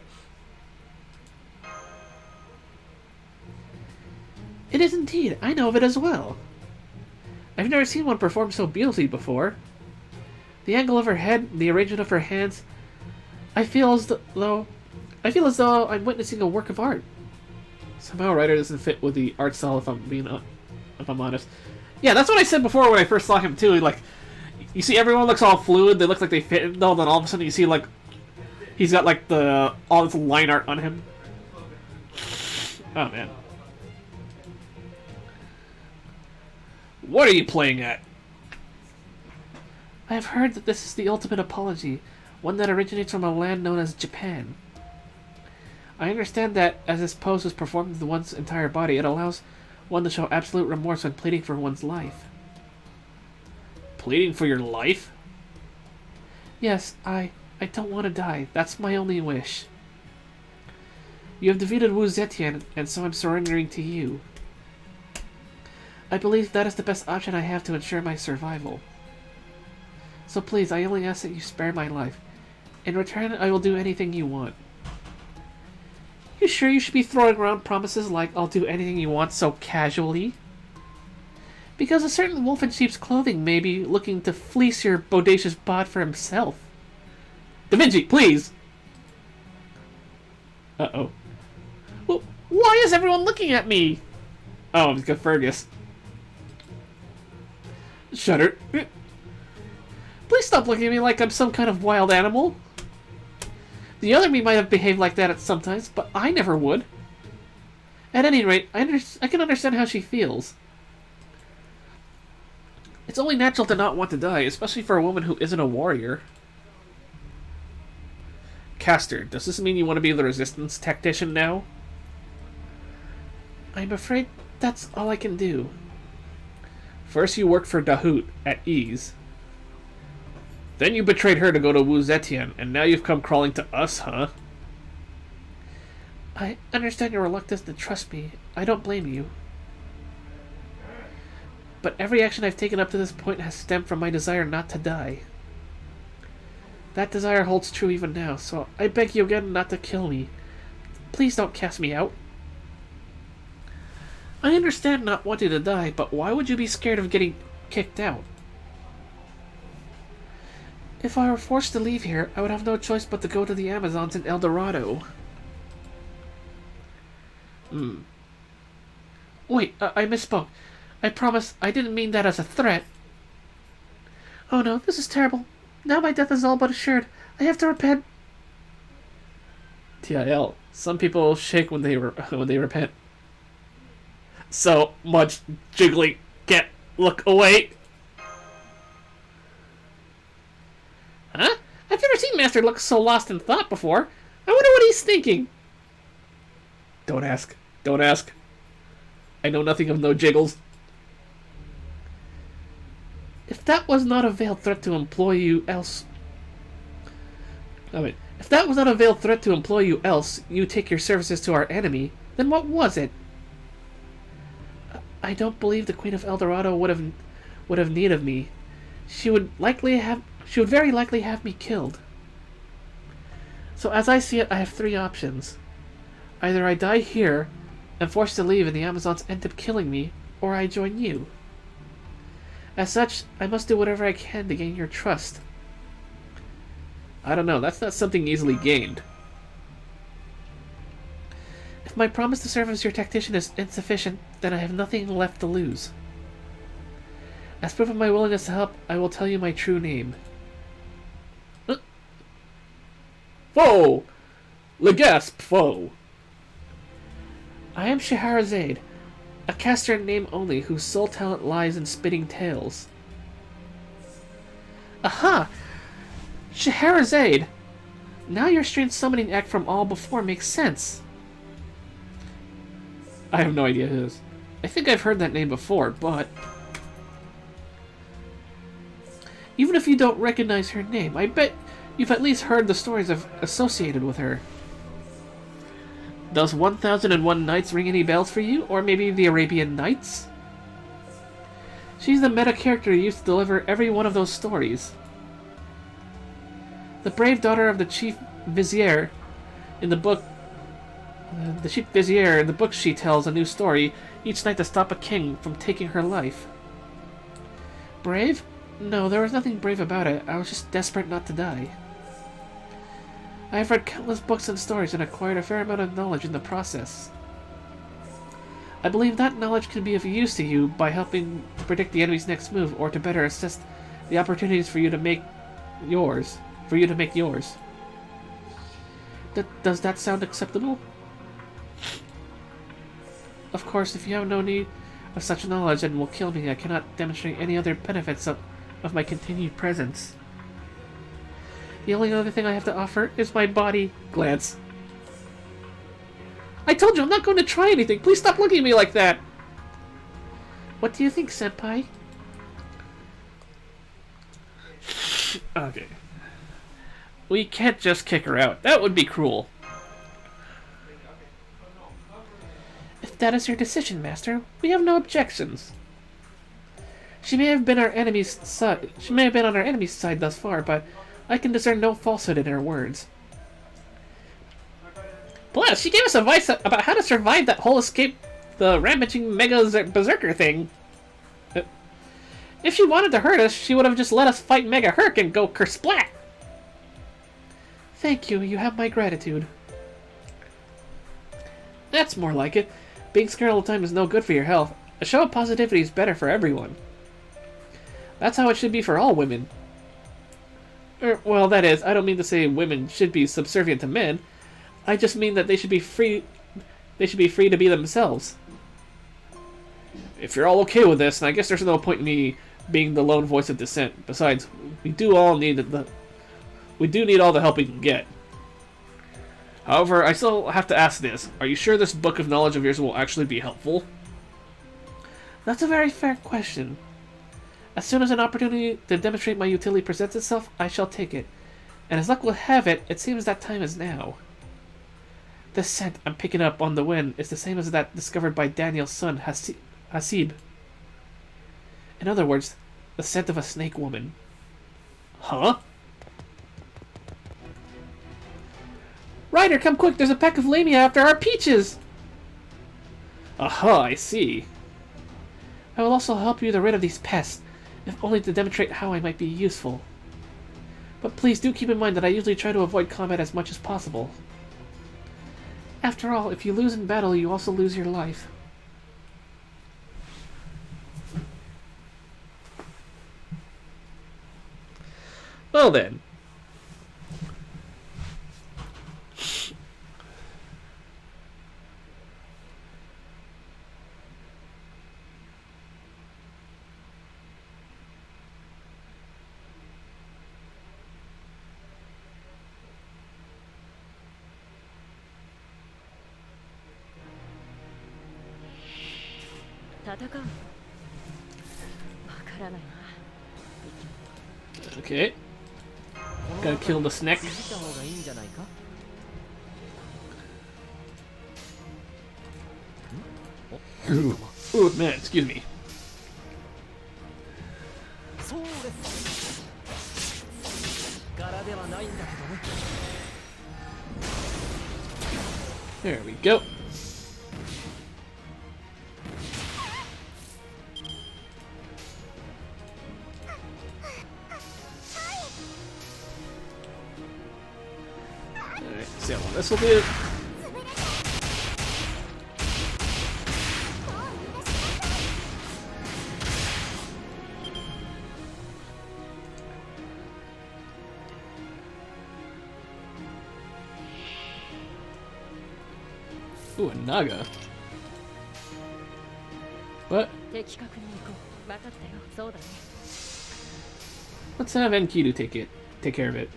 It is indeed. I know of it as well. I've never seen one perform so beautifully before. The angle of her head, the arrangement of her hands. I feel as though I'm witnessing a work of art. Somehow Ryder doesn't fit with the art style, if I'm honest. Yeah, that's what I said before when I first saw him too. Like, you see, everyone looks all fluid. They look like they fit. No, then all of a sudden you see like he's got like all this line art on him. Oh man. What are you playing at? I have heard that this is the ultimate apology, one that originates from a land known as Japan. I understand that, as this pose is performed with one's entire body, it allows one to show absolute remorse when pleading for one's life. Pleading for your life? Yes, I don't want to die. That's my only wish. You have defeated Wu Zetian, and so I'm surrendering to you. I believe that is the best option I have to ensure my survival. So please, I only ask that you spare my life. In return, I will do anything you want. You sure you should be throwing around promises like I'll do anything you want so casually? Because a certain wolf in sheep's clothing may be looking to fleece your bodacious bod for himself. Da Vinci, please! Uh-oh. Well, why is everyone looking at me? Oh, it's got Fergus. Shudder. Please stop looking at me like I'm some kind of wild animal. The other me might have behaved like that at some times, but I never would. At any rate, I can understand how she feels. It's only natural to not want to die, especially for a woman who isn't a warrior. Caster, does this mean you want to be the resistance tactician now? I'm afraid that's all I can do. First you worked for Dahoot at ease. Then you betrayed her to go to Wu Zetian, and now you've come crawling to us, huh? I understand your reluctance to trust me. I don't blame you. But every action I've taken up to this point has stemmed from my desire not to die. That desire holds true even now, so I beg you again not to kill me. Please don't cast me out. I understand not wanting to die, but why would you be scared of getting kicked out? If I were forced to leave here, I would have no choice but to go to the Amazons in El Dorado. Wait, I misspoke. I promise I didn't mean that as a threat. Oh no, this is terrible. Now my death is all but assured. I have to repent. TIL. Some people shake when they repent. So much jiggling. Get look away. Huh? I've never seen Master look so lost in thought before. I wonder what he's thinking. Don't ask. Don't ask. I know nothing of no jiggles. If that was not a veiled threat to employ you else... if that was not a veiled threat to employ you else, you take your services to our enemy, then what was it? I don't believe the Queen of El Dorado would have need of me. She would very likely have me killed. So as I see it, I have three options. Either I die here, and forced to leave and the Amazons end up killing me, or I join you. As such, I must do whatever I can to gain your trust. I don't know, that's not something easily gained. If my promise to serve as your tactician is insufficient, then I have nothing left to lose. As proof of my willingness to help, I will tell you my true name. Foe! Legasp, foe! I am Scheherazade, a caster in name only, whose sole talent lies in spinning tales. Aha! Scheherazade! Now your strange summoning act from all before makes sense. I have no idea who it is. I think I've heard that name before, but... even if you don't recognize her name, I bet you've at least heard the stories associated with her. Does 1001 Nights ring any bells for you? Or maybe the Arabian Nights? She's the meta character used to deliver every one of those stories. The brave daughter of the chief vizier in the book... the chief vizier in the book she tells a new story each night to stop a king from taking her life. Brave? No, there was nothing brave about it. I was just desperate not to die. I have read countless books and stories and acquired a fair amount of knowledge in the process. I believe that knowledge can be of use to you by helping to predict the enemy's next move or to better assess the opportunities for you to make yours. Does that sound acceptable? Of course, if you have no need of such knowledge and will kill me, I cannot demonstrate any other benefits of my continued presence. The only other thing I have to offer is my body. Glance. I told you I'm not going to try anything. Please stop looking at me like that. What do you think, senpai? Okay. We can't just kick her out. That would be cruel. If that is your decision, Master, we have no objections. She may have been our enemy's side. She may have been on our enemy's side thus far, but I can discern no falsehood in her words. Plus, she gave us advice about how to survive that whole escape the rampaging Mega Berserker thing. If she wanted to hurt us, she would have just let us fight Mega Herc and go kersplat! Thank you, you have my gratitude. That's more like it. Being scared all the time is no good for your health. A show of positivity is better for everyone. That's how it should be for all women. Well, that is, I don't mean to say women should be subservient to men. I just mean that they should be free. They should be free to be themselves. If you're all okay with this, then I guess there's no point in me being the lone voice of dissent. Besides, we do need all the help we can get. However, I still have to ask this. Are you sure this book of knowledge of yours will actually be helpful? That's a very fair question. As soon as an opportunity to demonstrate my utility presents itself, I shall take it. And as luck will have it, it seems that time is now. The scent I'm picking up on the wind is the same as that discovered by Daniel's son, Hasib. In other words, the scent of a snake woman. Huh? Ryder, come quick! There's a pack of lamia after our peaches! Aha, I see. I will also help you get rid of these pests, if only to demonstrate how I might be useful. But please do keep in mind that I usually try to avoid combat as much as possible. After all, if you lose in battle, you also lose your life. Well then. Okay. Gotta kill the snake. Ooh, man, excuse me. There we go. Alright, see how long this will do. Ooh, a Naga. What? Let's have Enkidu take care of it.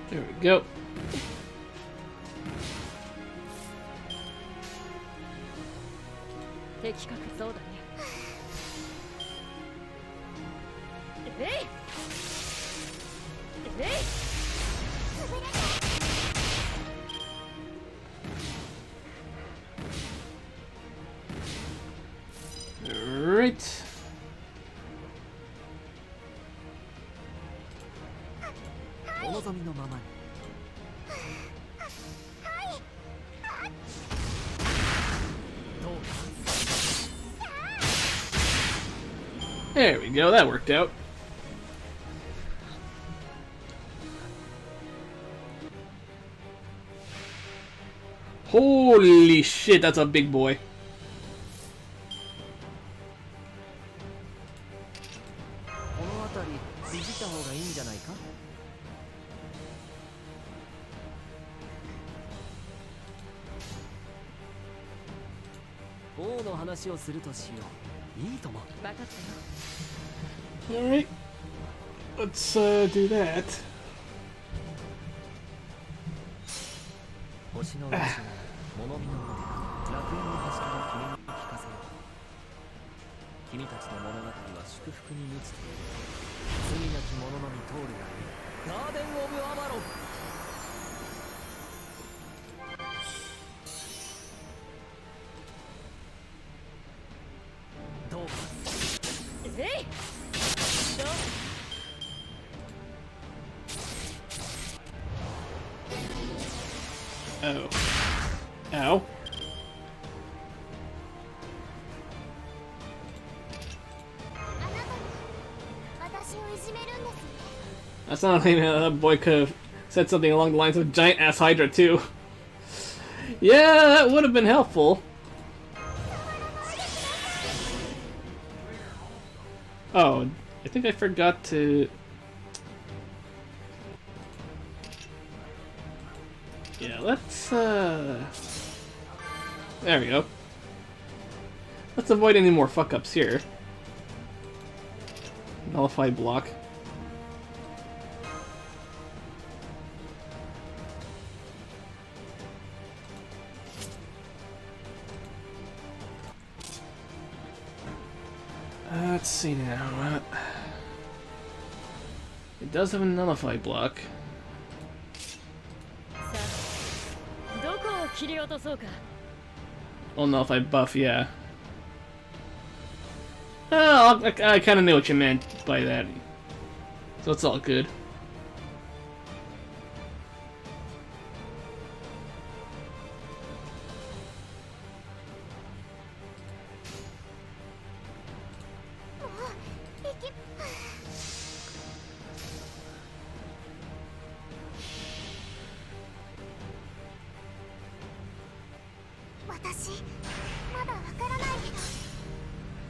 There we go. Alright. There we go, that worked out. Holy shit, that's a big boy. Alright. let's do that. 星の内側物見の腕楽園の端から君に聞かせよう。君たちの物語は祝福に満ちている。罪なき者のみ通るがいい。ガーデン・オブ・アバロン。どうかえいどう Oh. Ow. That sounded like that boy could have said something along the lines of giant ass Hydra too. Yeah, that would have been helpful. Oh, I think I forgot to... Yeah, let's, there we go. Let's avoid any more fuck-ups here. Nullify block. Let's see now. It does have a nullify block. どこを切り落とそうか Well, nullify buff, yeah. Oh, I kind of knew what you meant by that. So it's all good.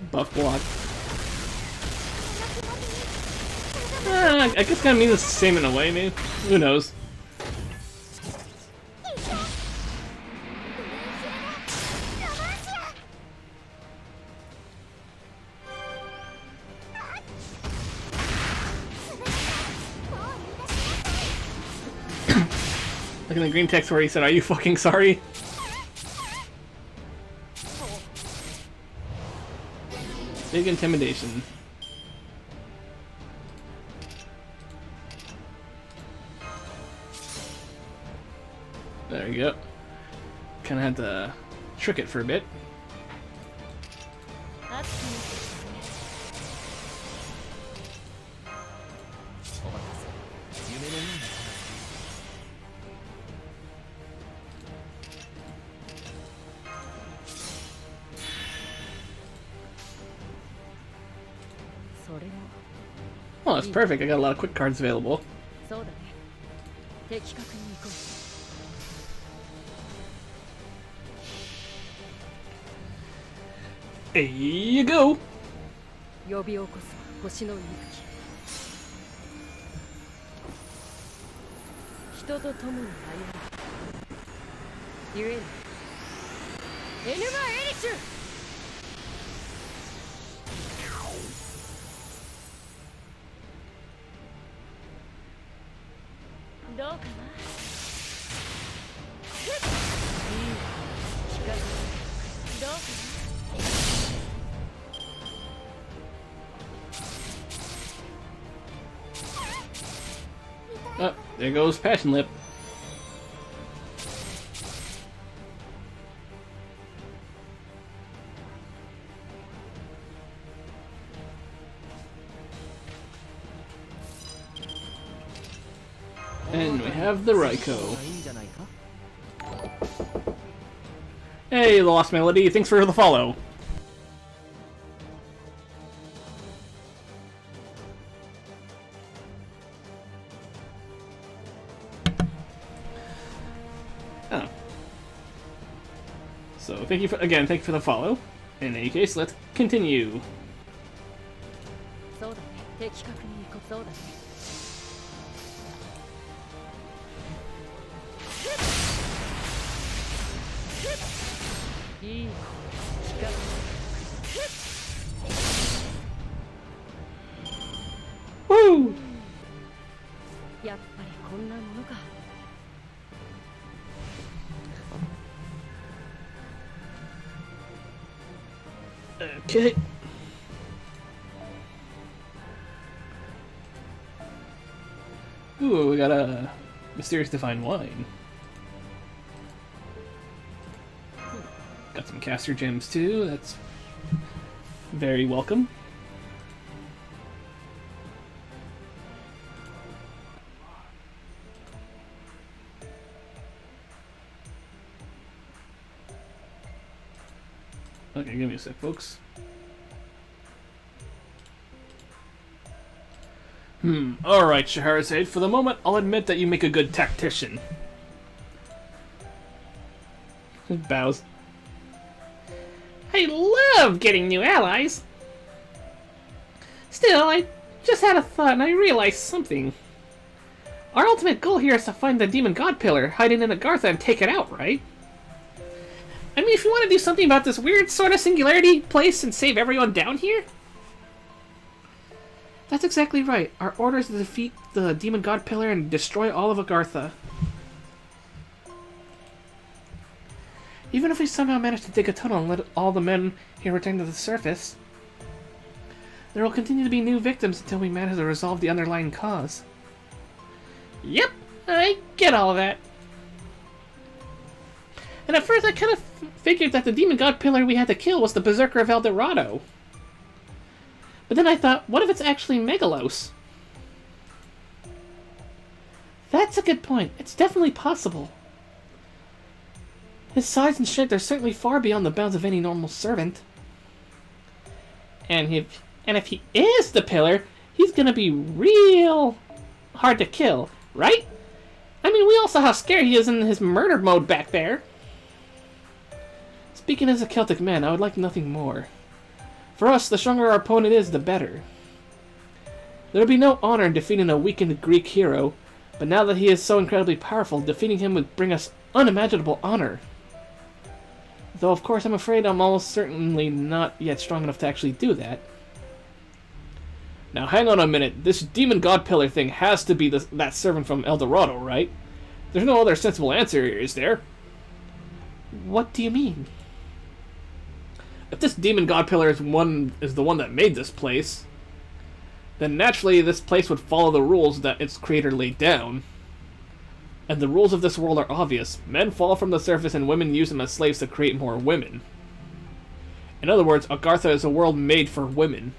Buff block. I guess kind of means the same in a way, maybe. Who knows? Like in the green text where he said, "Are you fucking sorry?" Big intimidation. There you go. Kinda had to trick it for a bit. Well, that's perfect. I got a lot of quick cards available. そうだね的確に行こ There you go. う呼び起こす星の息吹人と共に歩むゆえにエヌマ・エリシュどうかなどうか Oh, there goes Passion Lip. And we have the Raikou. Hey, Lost Melody, thanks for the follow. Oh. So, thank you for the follow. In any case, let's continue. そうだね的確に行こうそうだねいい光 Woo! か。 Okay. Ooh, we got a mysterious divine wine. Got some caster gems too. That's very welcome. Okay, give me a sec, folks. Alright, Scheherazade, for the moment, I'll admit that you make a good tactician. Bows. I love getting new allies. Still, I just had a thought and I realized something. Our ultimate goal here is to find the demon god pillar hiding in Agartha and take it out, right? I mean, if you want to do something about this weird sort of singularity place and save everyone down here? That's exactly right. Our order is to defeat the demon god pillar and destroy all of Agartha. Even if we somehow manage to dig a tunnel and let all the men here return to the surface, there will continue to be new victims until we manage to resolve the underlying cause. Yep, I get all that. And at first I kind of figured that the demon god pillar we had to kill was the Berserker of Dorado. But then I thought, what if it's actually Megalos? That's a good point. It's definitely possible. His size and strength are certainly far beyond the bounds of any normal servant. And if he is the pillar, he's gonna be real hard to kill, right? I mean, we all saw how scary he is in his murder mode back there. Speaking as a Celtic man, I would like nothing more. For us, the stronger our opponent is, the better. There would be no honor in defeating a weakened Greek hero, but now that he is so incredibly powerful, defeating him would bring us unimaginable honor. Though, of course, I'm afraid I'm almost certainly not yet strong enough to actually do that. Now, hang on a minute. This demon god pillar thing has to be that servant from Dorado, right? There's no other sensible answer here, is there? What do you mean? If this demon god pillar is the one that made this place, then naturally this place would follow the rules that its creator laid down. And the rules of this world are obvious. Men fall from the surface and women use them as slaves to create more women. In other words, Agartha is a world made for women.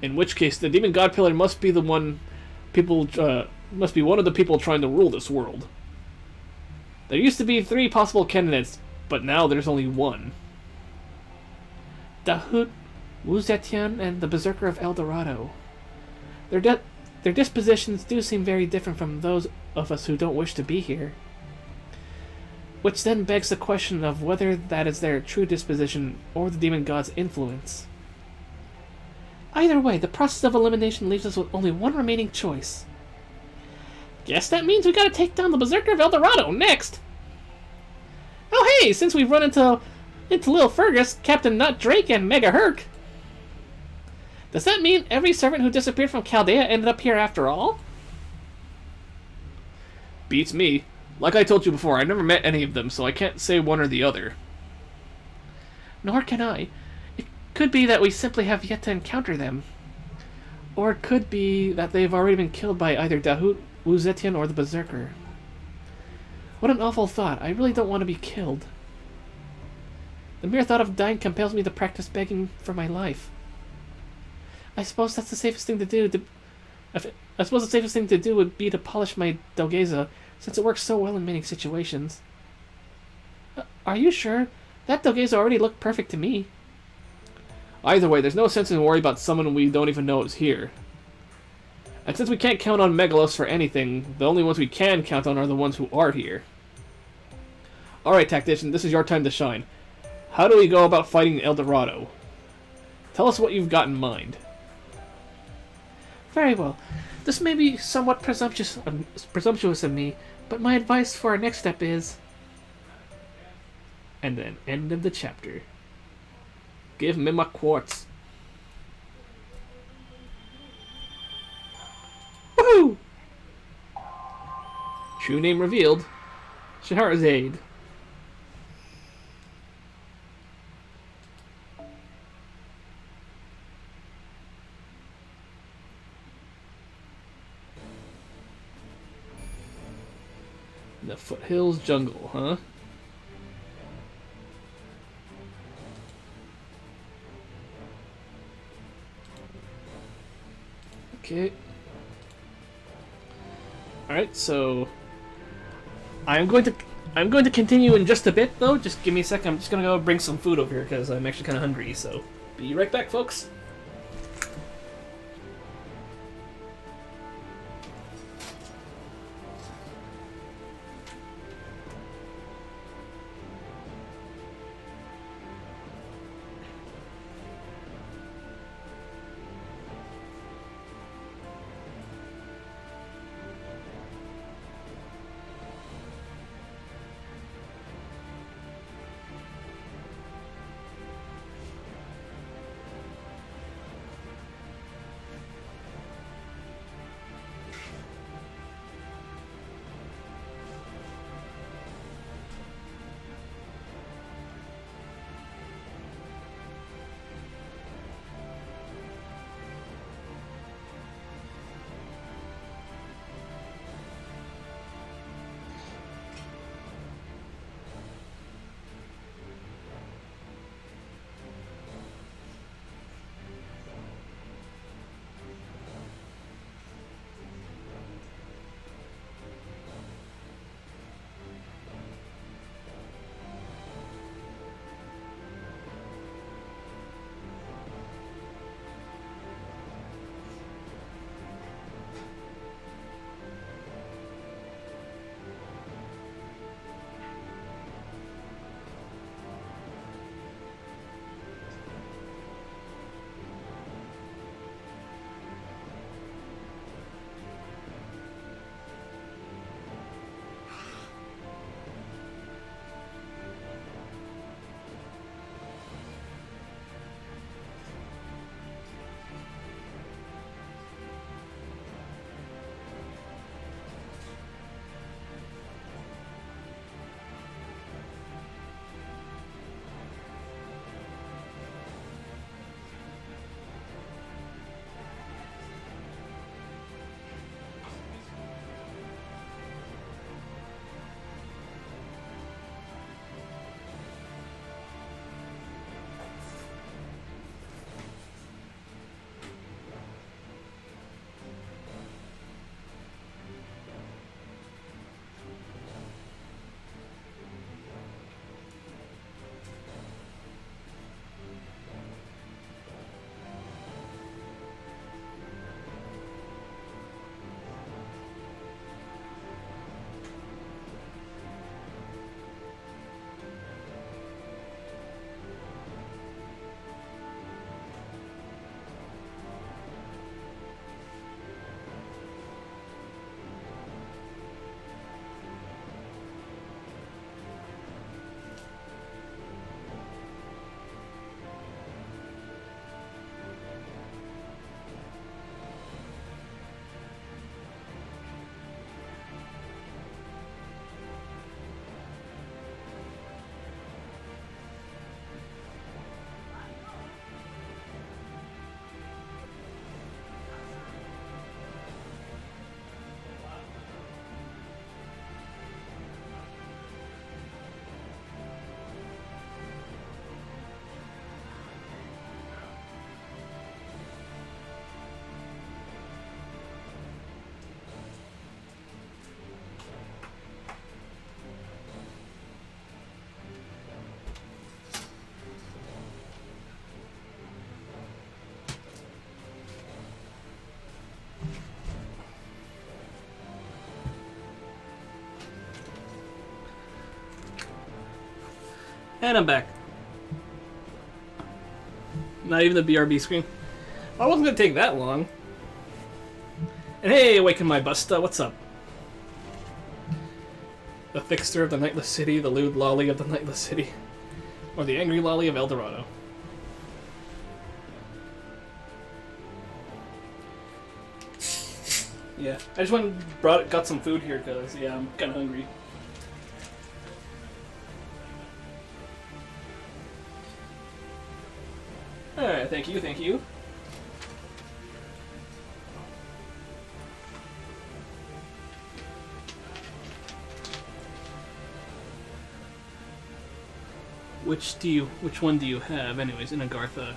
In which case, the demon god pillar must be one of the people trying to rule this world. There used to be 3 possible candidates, but now there's only one. Dahut, Wu Zetian, and the Berserker of Dorado. Their dispositions do seem very different from those of us who don't wish to be here. Which then begs the question of whether that is their true disposition or the demon god's influence. Either way, the process of elimination leaves us with only one remaining choice. Guess that means we gotta take down the Berserker of Dorado next! Oh hey, since we've run into Lil Fergus, Captain Nut Drake, and Mega Herc. Does that mean every servant who disappeared from Chaldea ended up here after all? Beats me. Like I told you before, I never met any of them, so I can't say one or the other. Nor can I. It could be that we simply have yet to encounter them. Or it could be that they've already been killed by either Dahut, Wu Zetian, or the Berserker. What an awful thought. I really don't want to be killed. The mere thought of dying compels me to practice begging for my life. I suppose that's the safest thing to do. I suppose the safest thing to do would be to polish my Dogeza, since it works so well in many situations. Are you sure? That Dogeza already looked perfect to me. Either way, there's no sense in worrying about someone we don't even know is here. And since we can't count on Megalos for anything, the only ones we can count on are the ones who are here. Alright, Tactician, this is your time to shine. How do we go about fighting Dorado? Tell us what you've got in mind. Very well. This may be somewhat presumptuous of me, but my advice for our next step is... And then, end of the chapter. Give me my quartz. Woohoo! True name revealed. Scheherazade. The foothills jungle, huh? Okay. Alright, so I'm going to continue in just a bit though. Just give me a second. I'm just gonna go bring some food over here because I'm actually kinda hungry, so be right back, folks. And I'm back. Not even the BRB screen. Well, I wasn't gonna take that long. And hey, awaken my Busta, what's up? The Thickster of the Nightless City, the lewd lolly of the Nightless City, or the angry lolly of El Dorado. Yeah, I just got some food here because yeah, I'm kind of hungry. All right, thank you, thank you. Which one do you have, anyways, in Agartha?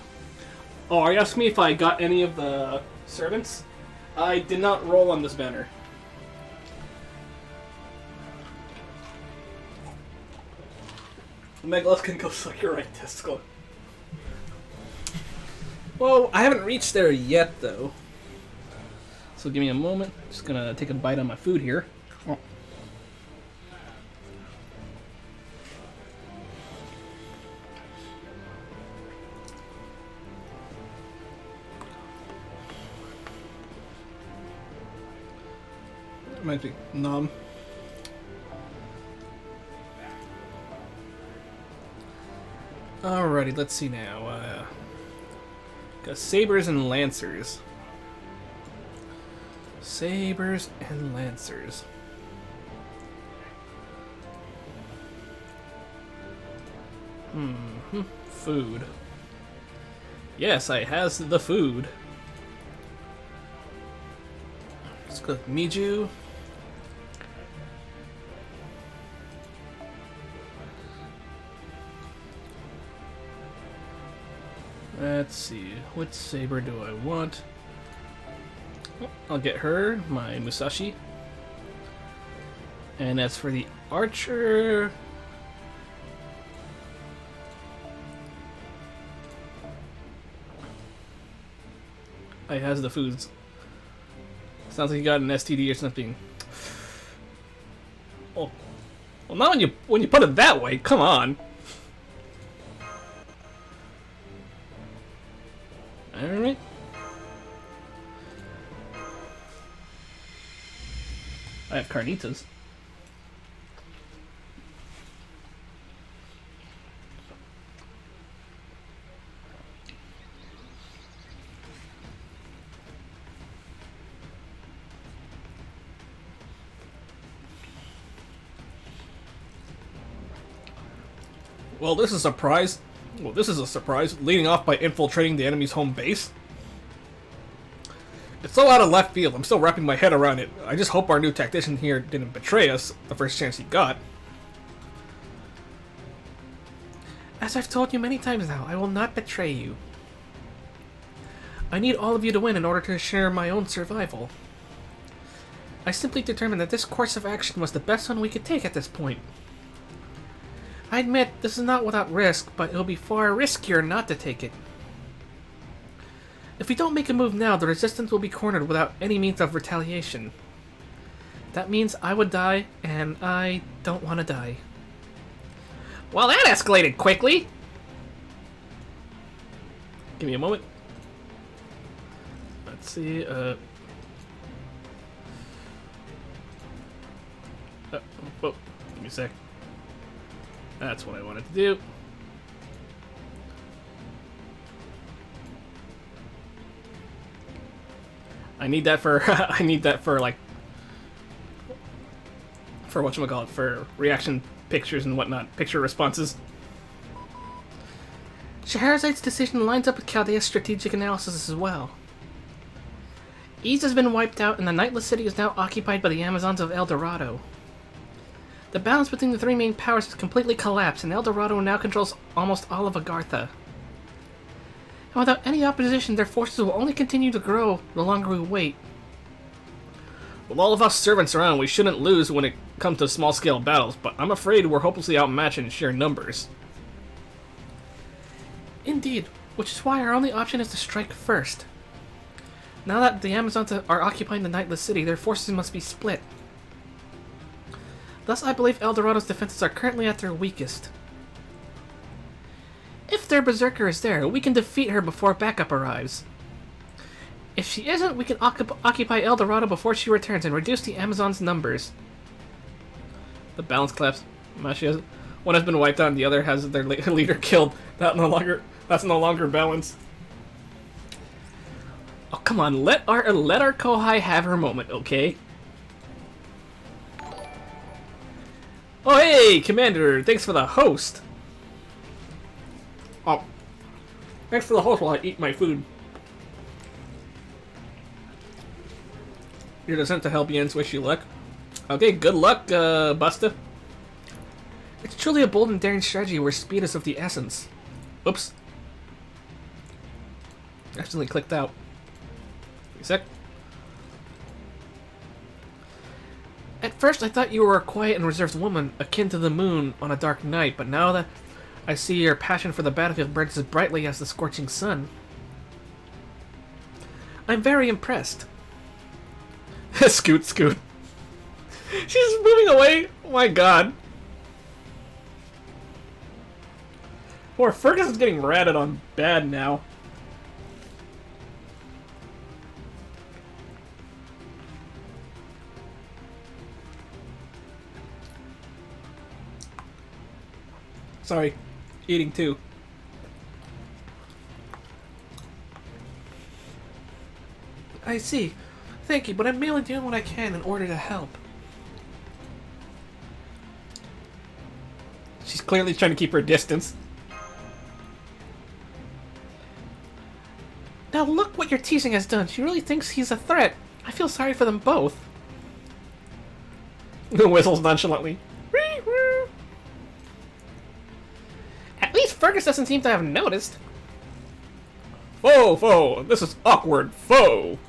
Oh, are you asking me if I got any of the servants? I did not roll on this banner. Megalith can go suck your right testicle. Well, I haven't reached there yet, though. So give me a moment. Just gonna take a bite on my food here. Oh. Might be numb. Alrighty, let's see now. Got sabers and lancers. Sabers and lancers. Food. Yes, I has the food. Let's go with Miju. Let's see, what saber do I want? I'll get her, my Musashi. And as for the archer... I has the foods. Sounds like you got an STD or something. Oh, well, not when you put it that way. Come on. All right. I have carnitas. Well, this is a surprise. Well, this is a surprise, leading off by infiltrating the enemy's home base. It's so out of left field, I'm still wrapping my head around it. I just hope our new tactician here didn't betray us the first chance he got. As I've told you many times now, I will not betray you. I need all of you to win in order to ensure my own survival. I simply determined that this course of action was the best one we could take at this point. I admit, this is not without risk, but it'll be far riskier not to take it. If we don't make a move now, the resistance will be cornered without any means of retaliation. That means I would die, and I don't want to die. Well, that escalated quickly! Give me a moment. Let's see, oh, give me a sec. That's what I wanted to do. I need that for I need that for like for whatchamacallit, for reaction pictures and whatnot, picture responses. Shahrazad's decision lines up with Chaldea's strategic analysis as well. Ease has been wiped out and the Nightless City is now occupied by the Amazons of El Dorado. The balance between the three main powers has completely collapsed, and El Dorado now controls almost all of Agartha. And without any opposition, their forces will only continue to grow the longer we wait. With all of us servants around, we shouldn't lose when it comes to small-scale battles, but I'm afraid we're hopelessly outmatched in sheer numbers. Indeed, which is why our only option is to strike first. Now that the Amazons are occupying the Nightless City, their forces must be split. Thus, I believe El Dorado's defenses are currently at their weakest. If their Berserker is there, we can defeat her before backup arrives. If she isn't, we can occupy El Dorado before she returns and reduce the Amazons' numbers. The balance collapse. One has been wiped out and the other has their leader killed. That's no longer balance. Oh, come on, let our Kohai have her moment, okay? Oh, hey, Commander, thanks for the host. Oh, thanks for the host while I eat my food. You're sent to help Jens, wish you luck. Okay, good luck, Busta. It's truly a bold and daring strategy where speed is of the essence. Oops. Accidentally clicked out. Wait a sec. At first I thought you were a quiet and reserved woman, akin to the moon on a dark night, but now that I see your passion for the battlefield burns as brightly as the scorching sun, I'm very impressed. Scoot, scoot. She's moving away? Oh my god. Poor Fergus is getting ratted on bad now. Sorry, eating too. I see. Thank you, but I'm merely doing what I can in order to help. She's clearly trying to keep her distance. Now look what your teasing has done. She really thinks he's a threat. I feel sorry for them both. Whistles nonchalantly. At least Fergus doesn't seem to have noticed. Foe! This is awkward. Foe!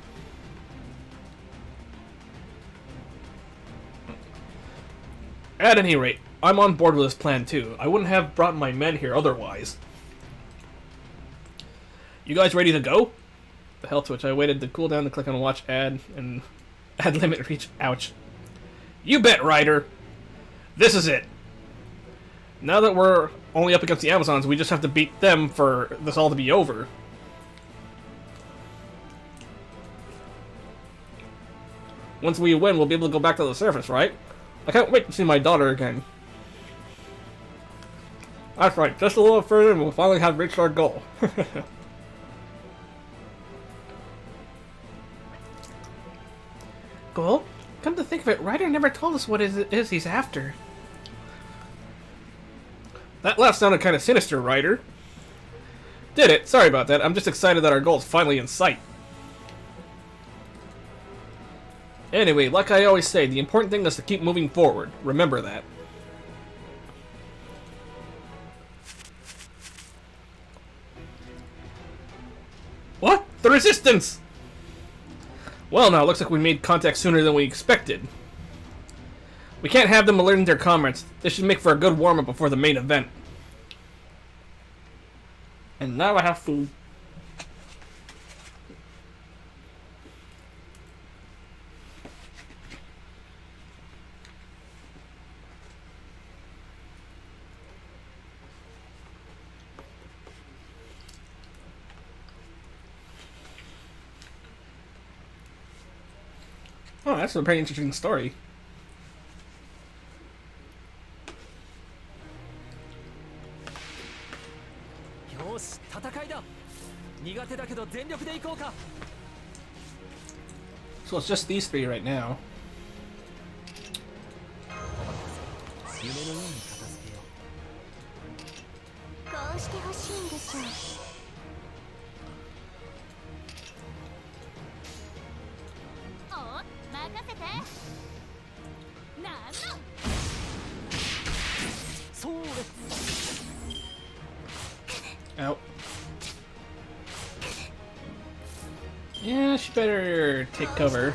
At any rate, I'm on board with this plan too. I wouldn't have brought my men here otherwise. You guys ready to go? The health switch. I waited to cool down to click on watch ad and ad limit reach. Ouch. You bet, Ryder. This is it. Now that we're only up against the Amazons, we just have to beat them for this all to be over. Once we win, we'll be able to go back to the surface, right? I can't wait to see my daughter again. That's right, just a little further and we'll finally have reached our goal. Goal? Come to think of it, Ryder never told us what it is he's after. That last sounded kind of sinister, Ryder. Did it? Sorry about that. I'm just excited that our goal is finally in sight. Anyway, like I always say, the important thing is to keep moving forward. Remember that. What? The Resistance! Well, now, it looks like we made contact sooner than we expected. We can't have them alerting their comrades. This should make for a good warm-up before the main event. And now I have food. Oh, that's a pretty interesting story. So it's just these three right now. こうしてほしいんでしょう。お、任せて。なんの。そうです。 Out. Yeah, she better take cover.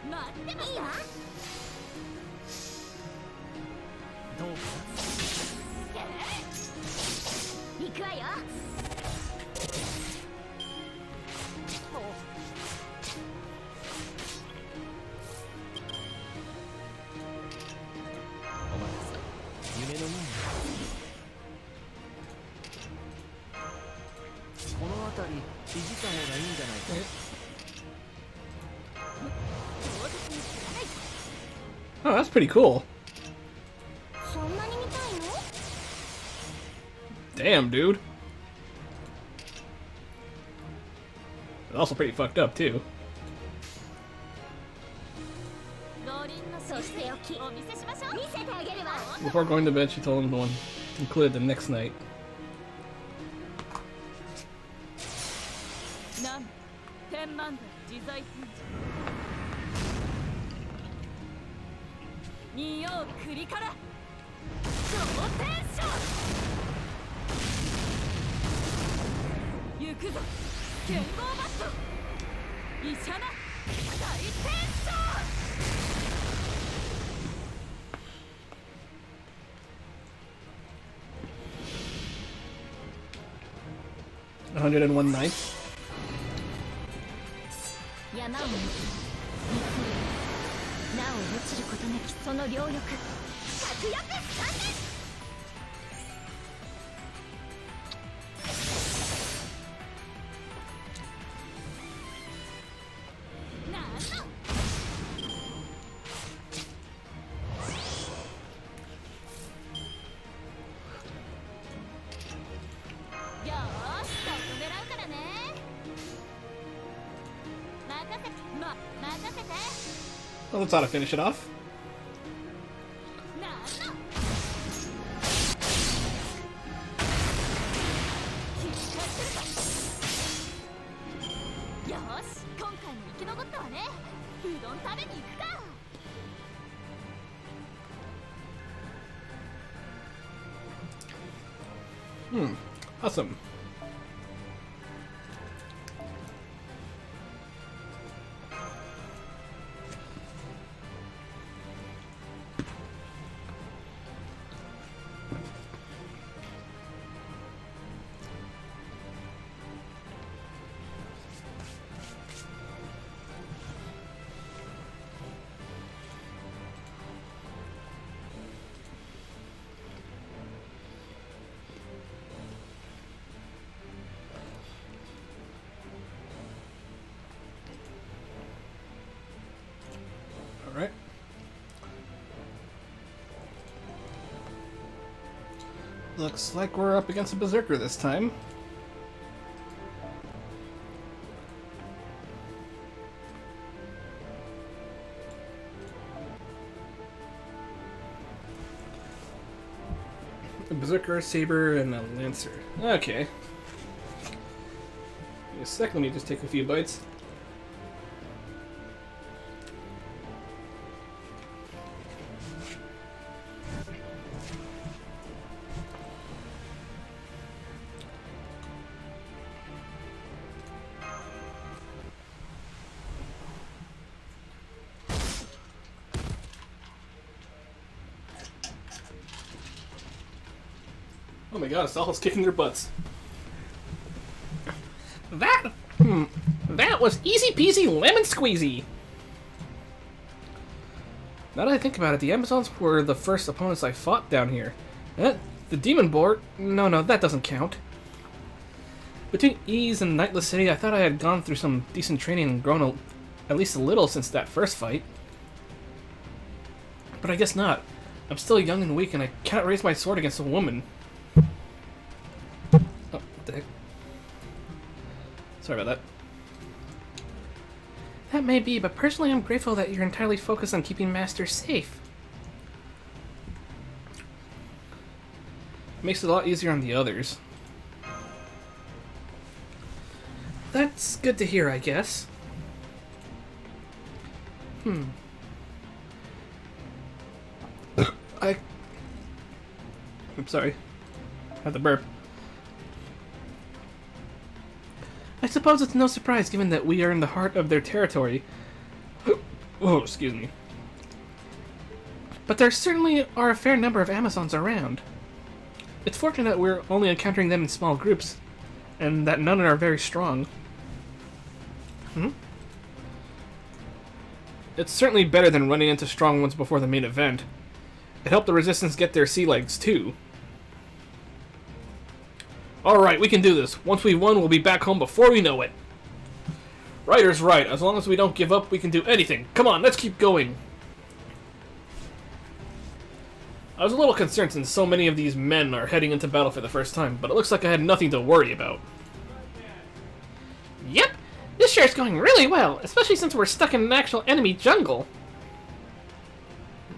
待ってもいいわ。どうか行くわよ。お待たせ。夢のように。この辺りいじった方がいいんじゃないか。Oh, that's pretty cool. そんなに見たいの？ Damn, dude. It's also pretty fucked up, too. 五輪のとしておきお見せしましょう見せてあげるわ Before going to bed, she told him the one included the next night. なん天満座自在天使見よう栗から超天使行くぞ剣豪バット医者な大天使 101 nights. 山を見つめなお落ちることなきその両翼確約三年 Well, that's how to finish it off. Awesome. Alright. Looks like we're up against a Berserker this time. A Berserker, a Saber, and a Lancer. Okay. Give me a sec, let me just take a few bites. Oh my god, Asala's kicking their butts. That was easy peasy lemon squeezy. Now that I think about it, the Amazons were the first opponents I fought down here. The Demon Board? No, that doesn't count. Between Ease and Nightless City, I thought I had gone through some decent training and grown at least a little since that first fight. But I guess not. I'm still young and weak and I can't raise my sword against a woman. Oh, what the heck? Sorry about that. That may be, but personally I'm grateful that you're entirely focused on keeping Master safe. It makes it a lot easier on the others. That's good to hear, I guess. I'm sorry. I had to burp. I suppose it's no surprise given that we are in the heart of their territory. Oh, excuse me. But there certainly are a fair number of Amazons around. It's fortunate that we're only encountering them in small groups, and that none are very strong. It's certainly better than running into strong ones before the main event. It helped the Resistance get their sea legs, too. Alright, we can do this. Once we've won, we'll be back home before we know it. Ryder's right. As long as we don't give up, we can do anything. Come on, let's keep going. I was a little concerned since so many of these men are heading into battle for the first time, but it looks like I had nothing to worry about. Yep, this sure is going really well, especially since we're stuck in an actual enemy jungle.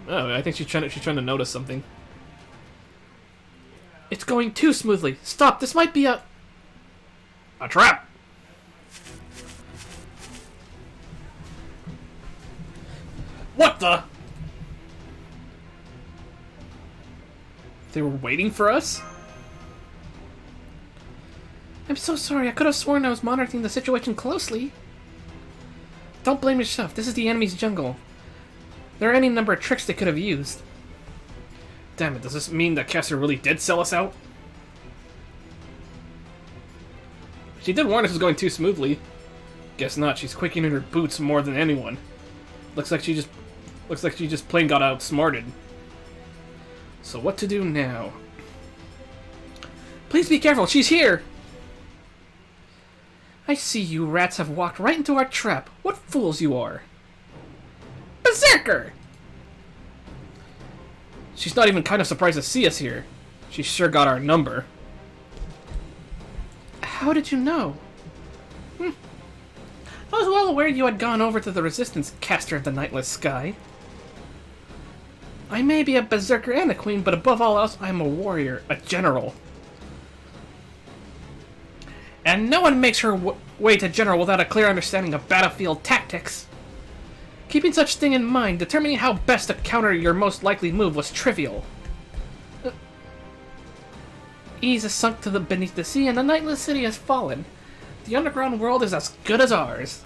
Oh, I think she's trying to notice something. It's going too smoothly. Stop, this might be a trap! What the? They were waiting for us? I'm so sorry, I could have sworn I was monitoring the situation closely. Don't blame yourself, this is the enemy's jungle. There are any number of tricks they could have used. Damn it, does this mean that Caster really did sell us out? She did warn us it was going too smoothly. Guess not, she's quaking in her boots more than anyone. Looks like she just plain got outsmarted. So what to do now? Please be careful, she's here! I see you rats have walked right into our trap. What fools you are. Berserker! She's not even kind of surprised to see us here. She sure got our number. How did you know? I was well aware you had gone over to the Resistance, Caster of the Nightless Sky. I may be a berserker and a queen, but above all else, I am a warrior, a general. And no one makes her way to general without a clear understanding of battlefield tactics. Keeping such thing in mind, determining how best to counter your most likely move was trivial. Ease is sunk to the beneath the sea, and the Nightless City has fallen. The underground world is as good as ours.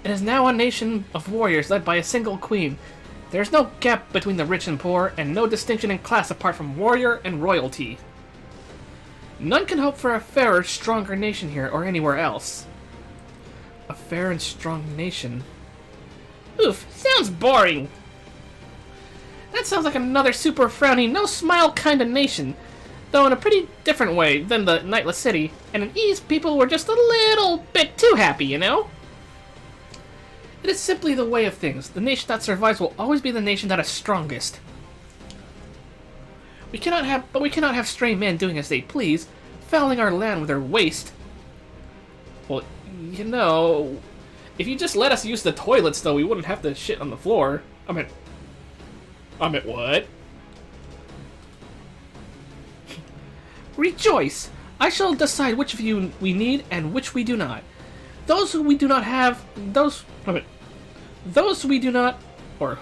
It is now a nation of warriors led by a single queen. There is no gap between the rich and poor, and no distinction in class apart from warrior and royalty. None can hope for a fairer, stronger nation here or anywhere else. A fair and strong nation. Oof, sounds boring. That sounds like another super frowny, no smile kind of nation. Though in a pretty different way than the Nightless City, and in Ease people were just a little bit too happy, you know? It is simply the way of things. The nation that survives will always be the nation that is strongest. We cannot have stray men doing as they please, fouling our land with their waste. Well, you know, if you just let us use the toilets, though, we wouldn't have to shit on the floor. I mean, what? Rejoice! I shall decide which of you we need and which we do not. Those who we do not have, those we do not, or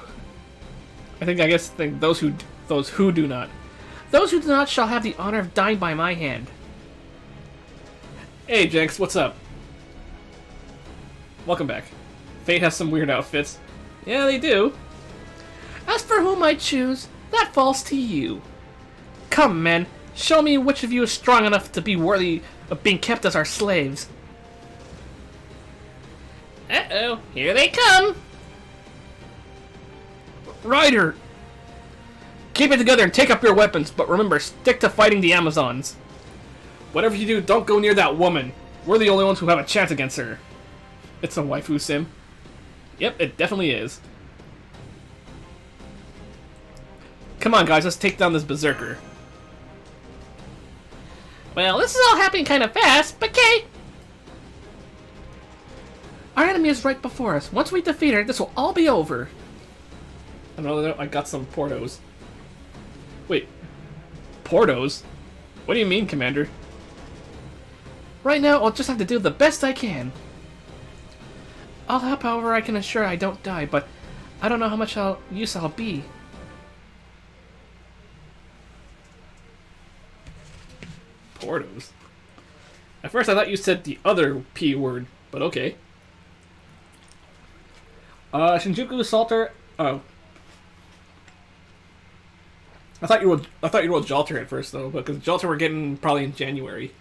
those who do not. Those who do not shall have the honor of dying by my hand. Hey, Jenks, what's up? Welcome back. Fate has some weird outfits. Yeah, they do. As for whom I choose, that falls to you. Come, men, show me which of you is strong enough to be worthy of being kept as our slaves. Uh-oh, here they come! Ryder! Keep it together and take up your weapons, but remember, stick to fighting the Amazons. Whatever you do, don't go near that woman. We're the only ones who have a chance against her. It's a waifu sim. Yep, it definitely is. Come on, guys, let's take down this Berserker. Well, this is all happening kind of fast, but okay. Our enemy is right before us. Once we defeat her, this will all be over. I got some Portos. Wait, Portos? What do you mean, Commander? Right now, I'll just have to do the best I can. I'll help however I can ensure I don't die, but I don't know how much use I'll be. Portos? At first I thought you said the other P word, but okay. Shinjuku Salter. Oh. I thought you wrote Jalter at first though, because Jalter we're getting probably in January.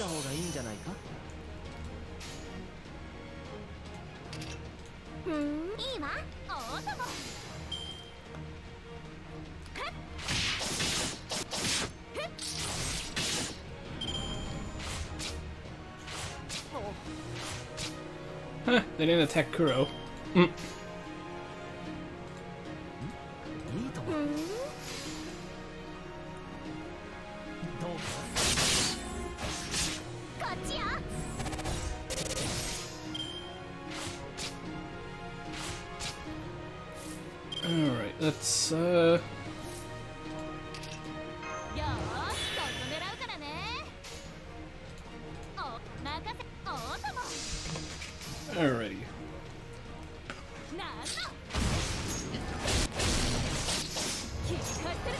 た方がいいんじゃないか。いいわ。おーとも。Huh, they didn't attack Kuro. Mm. いいとも。どうか。こっちよ。Alright, let's, よーし、そこ狙うからね。お、任せ。おーとも。 alrighty. なんだ。切り返せる。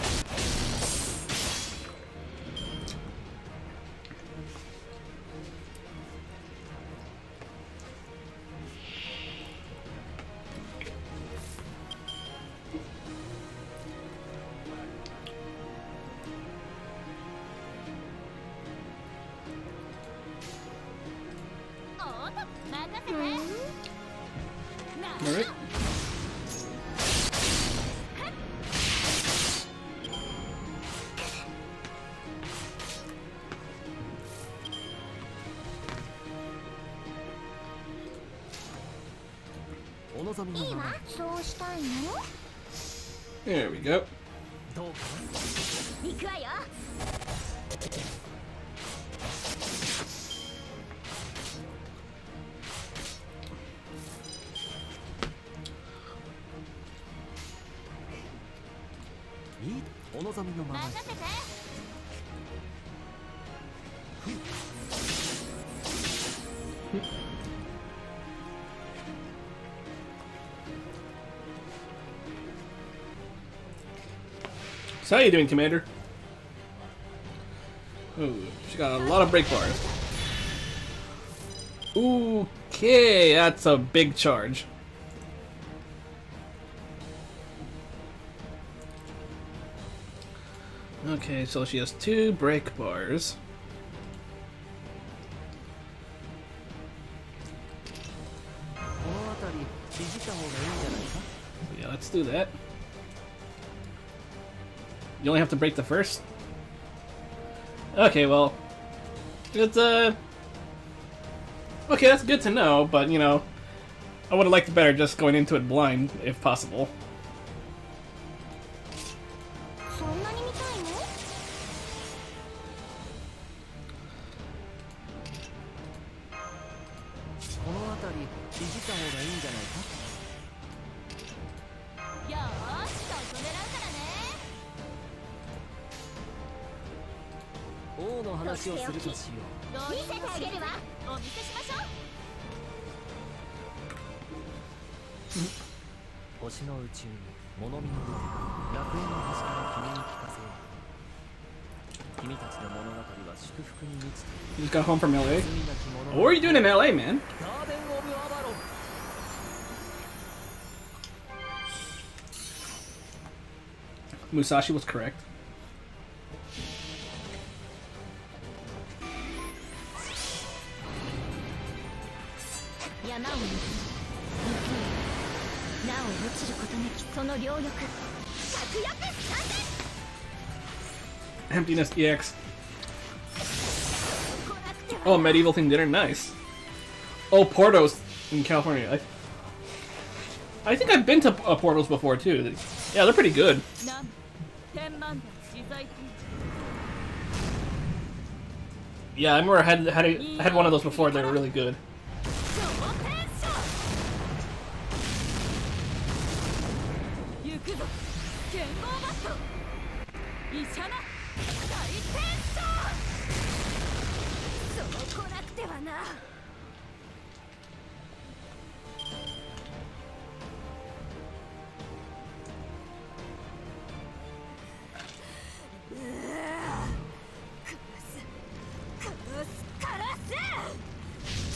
Alright. Onozomi いいわ。そうしたいの？ There we go. どうか。行くわよ。いい。Onozomi のまま。任せて。 So how you doing, Commander? Oh, she got a lot of break bars. Okay, that's a big charge. Okay, so she has 2 break bars. Yeah, let's do that. You only have to break the first? Okay, well... It's, okay, that's good to know, but, you know... I would have liked it better just going into it blind, if possible. そんなに見たいの？ この辺りいじった方がいいんじゃないか。よーし、そこ狙うからね。王の話をするとしよどういう見せてあげるわ。お見せしましょう。星の宇宙に物見の出て楽園の星から君に聞かせよう。君たちの物語は祝福に満ちてい You just got home from LA? る。罪なき者 What were you doing in LA, man? ガーデン・オブ・アバロン。 Musashi was correct. 山を見る。なお落ちることなきその両翼。着翼参戦。 Emptiness EX. Oh, medieval themed dinner, nice. Oh, Porto's in California. I think I've been to Porto's before too. Yeah, they're pretty good. なん天満台自在天 Yeah, I remember I had one of those before. They were really good. 超天使行くぞ剣豪バット医者な大天使そう来なくてはな。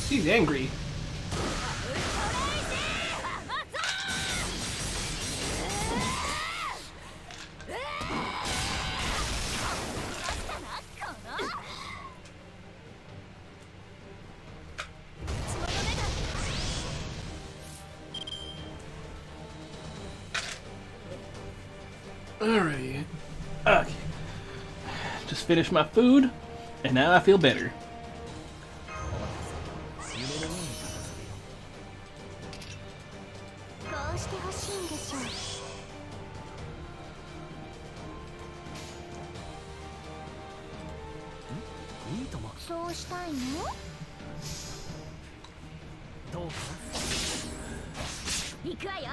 He's angry. Alrighty. Okay. Just finished my food, and now I feel better. こうしてほしいんでしょう。いいともそうしたいの？どうか行くわよ。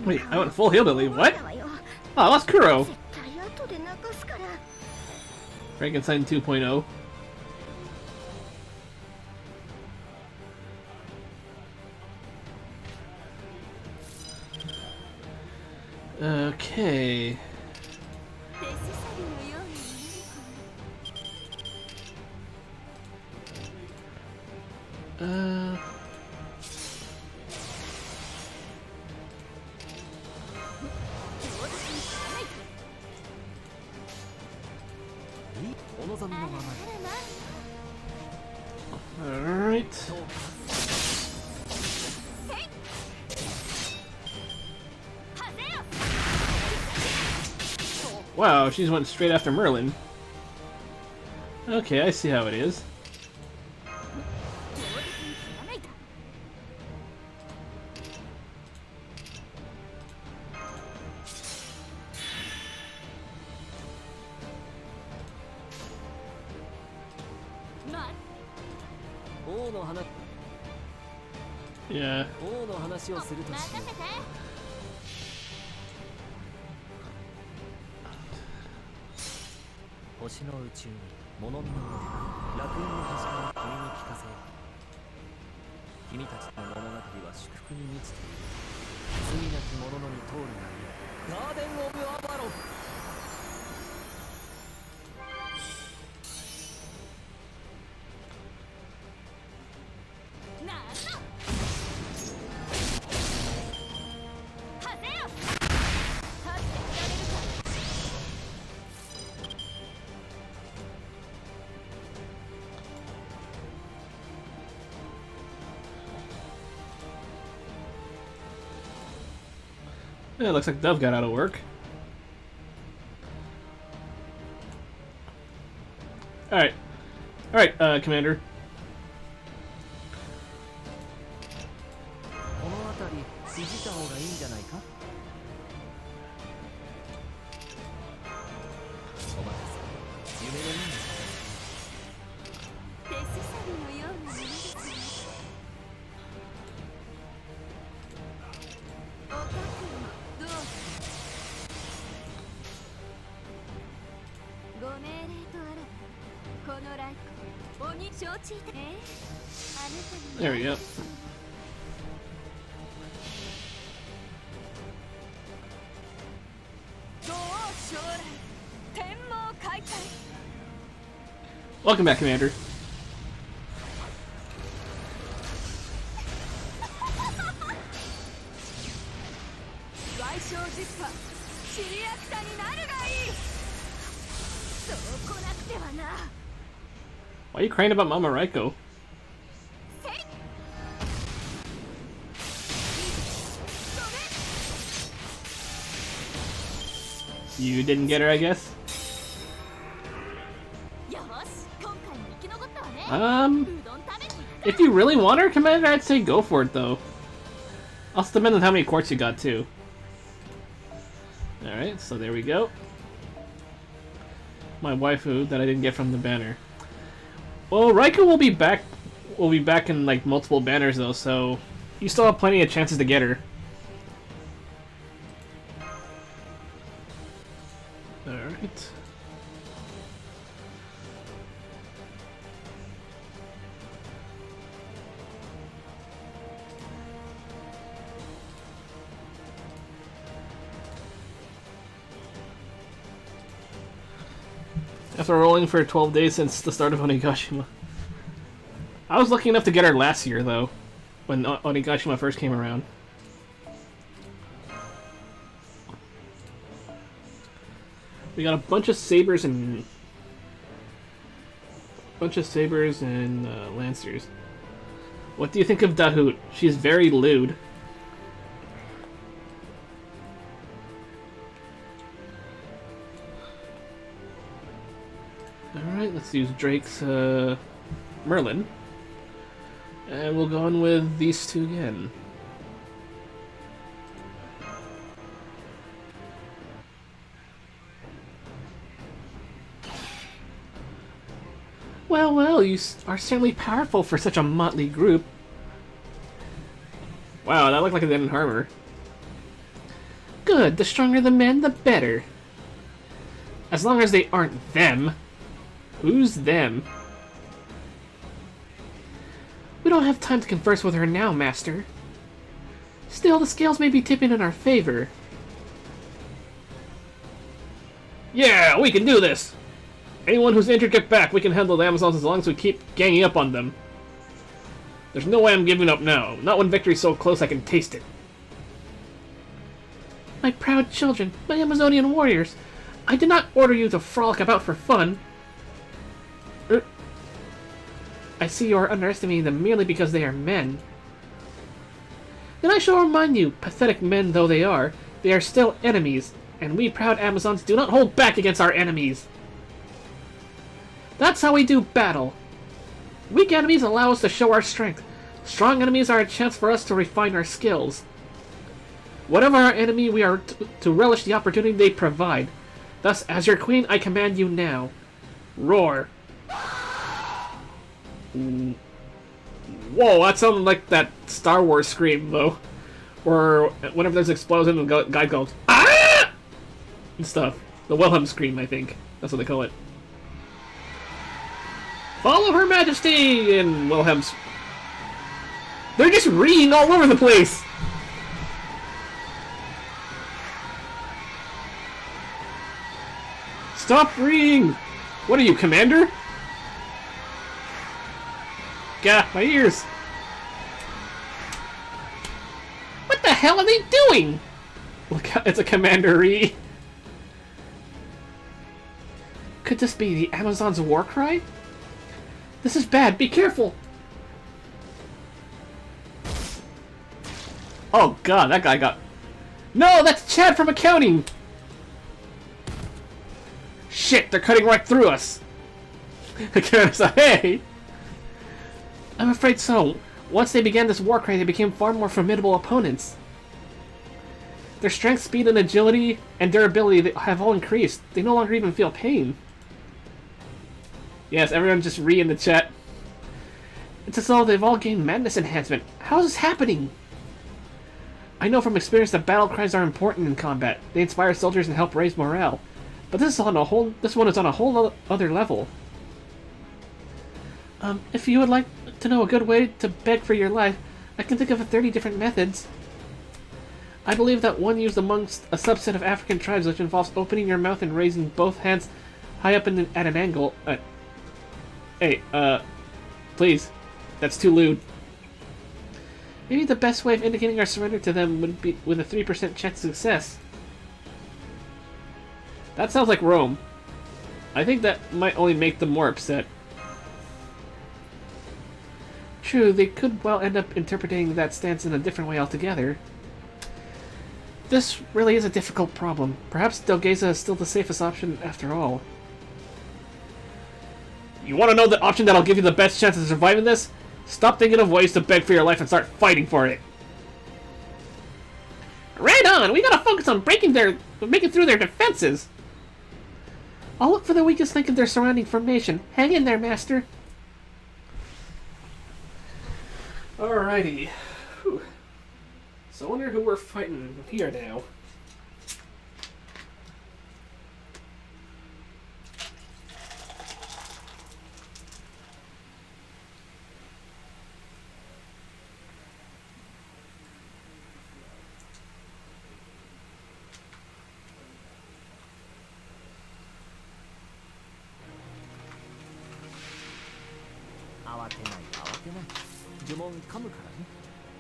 Wait, I went full hillbilly. What? Oh, that's Kuro. Frankenstein 2.0. Okay. Alright. Wow, she just went straight after Merlin. Okay, I see how it is. Yeah. 王の話をするとしよう。星の宇宙に物見の上で楽園の端から君に聞かせよう。君たちの物語は祝福に満ちている。罪なき者のに通るがいい。ガーデン・オブ・アバロン。Yeah, looks like Dove got out of work. Alright. Alright, Commander. この辺りいじった方がいいんじゃないか。お待たせ。夢のような。手すさびのようなものですね。おかくどうぞ。ご命令とあらば、この来光鬼承知いた。あなたに。 There we go. ご王将来天網解体。 Welcome back, Commander. 矮小実家シリアクタになるがいい。そうこなくてはな。 Why are you crying about Mama Raiko? You didn't get her, I guess? よし、今回も生き残ったわね。 Um, うどん食べに行くか。 if you really want her, Commander, I'd say go for it, though. Also depends on how many quartz you got, too. Alright, so there we go. My waifu that I didn't get from the banner. Well, Raiko will be back. Will be back in like multiple banners though, so you still have plenty of chances to get her. All right. After rolling for 12 days since the start of Onigashima. I was lucky enough to get her last year, though, when Onigashima first came around. We got a bunch of sabers and... Lancers. What do you think of Dahoot? She's very lewd. Alright, let's use Drake's Merlin. And we'll go on with these two again. Well, you are certainly powerful for such a motley group. Wow, that looked like it didn't harm her. Good, the stronger the men, the better. As long as they aren't them. Who's them? We don't have time to converse with her now, Master. Still, the scales may be tipping in our favor. Yeah, we can do this! Anyone who's injured, get back. We can handle the Amazons as long as we keep ganging up on them. There's no way I'm giving up now. Not when victory's so close I can taste it. My proud children, my Amazonian warriors. I did not order you to frolic about for fun. I see you are underestimating them merely because they are men. Then I shall remind you, pathetic men though they are still enemies, and we proud Amazons do not hold back against our enemies. That's how we do battle. Weak enemies allow us to show our strength. Strong enemies are a chance for us to refine our skills. Whatever our enemy, we are to relish the opportunity they provide. Thus, as your queen, I command you now. Roar. Whoa, that sounded like that Star Wars scream, though. Or whenever there's an explosion and the guy goes, ah! And stuff. The Wilhelm scream, I think. That's what they call it. Follow Her Majesty! And Wilhelm's... They're just reading all over the place! Stop reading! What are you, Commander? Gah, my ears! What the hell are they doing? Look, it's a Commander-y. Could this be the Amazon's war cry? This is bad, be careful! Oh god, that guy got... No, that's Chad from accounting! Shit, they're cutting right through us! Hey! I'm afraid so. Once they began this war cry, they became far more formidable opponents. Their strength, speed, and agility, and durability have all increased. They no longer even feel pain. Yes, everyone just in the chat. It's as though they've all gained madness enhancement. How is this happening? I know from experience that battle cries are important in combat. They inspire soldiers and help raise morale. But this one is on a whole other level. If you would like to know a good way to beg for your life, I can think of 30 different methods. I believe that one used amongst a subset of African tribes, which involves opening your mouth and raising both hands high up at an angle. Hey, please. That's too lewd. Maybe the best way of indicating our surrender to them would be with a 3% chance of success. That sounds like Rome. I think that might only make them more upset. True, they could well end up interpreting that stance in a different way altogether. This really is a difficult problem. Perhaps Delgeza is still the safest option after all. You want to know the option that'll give you the best chance of surviving this? Stop thinking of ways to beg for your life and start fighting for it. Right on! We gotta focus on breaking through their defenses! I'll look for the weakest link in their surrounding formation. Hang in there, Master. Alrighty. Whew. So I wonder who we're fighting here now.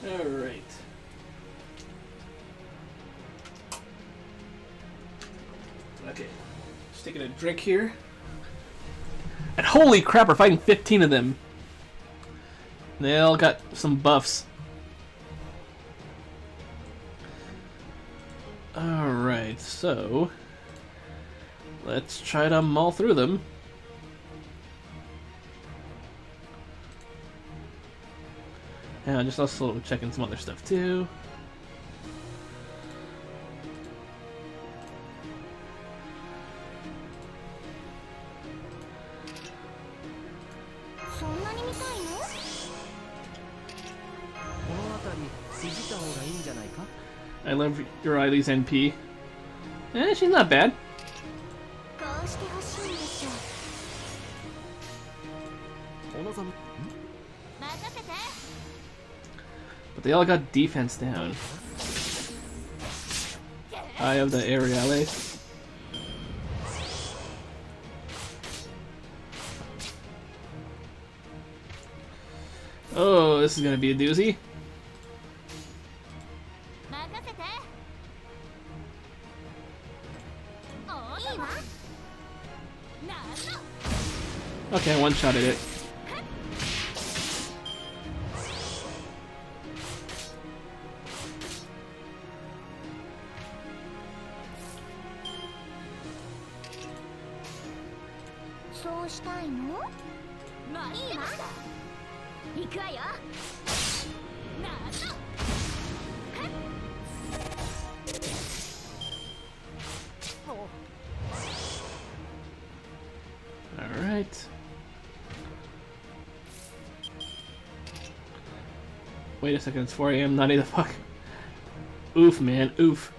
Alright. Okay. Just taking a drink here. And holy crap, we're fighting 15 of them. They all got some buffs. Alright, so let's try to maul through them. And just also checking some other stuff too. I love Riley's NP. She's not bad. But they all got defense down. Eye of the Aeriale. Oh, this is gonna be a doozy. Okay, one shot at it. Alright. Wait a second, it's 4 AM, not 8 the fuck. Oof, man, oof.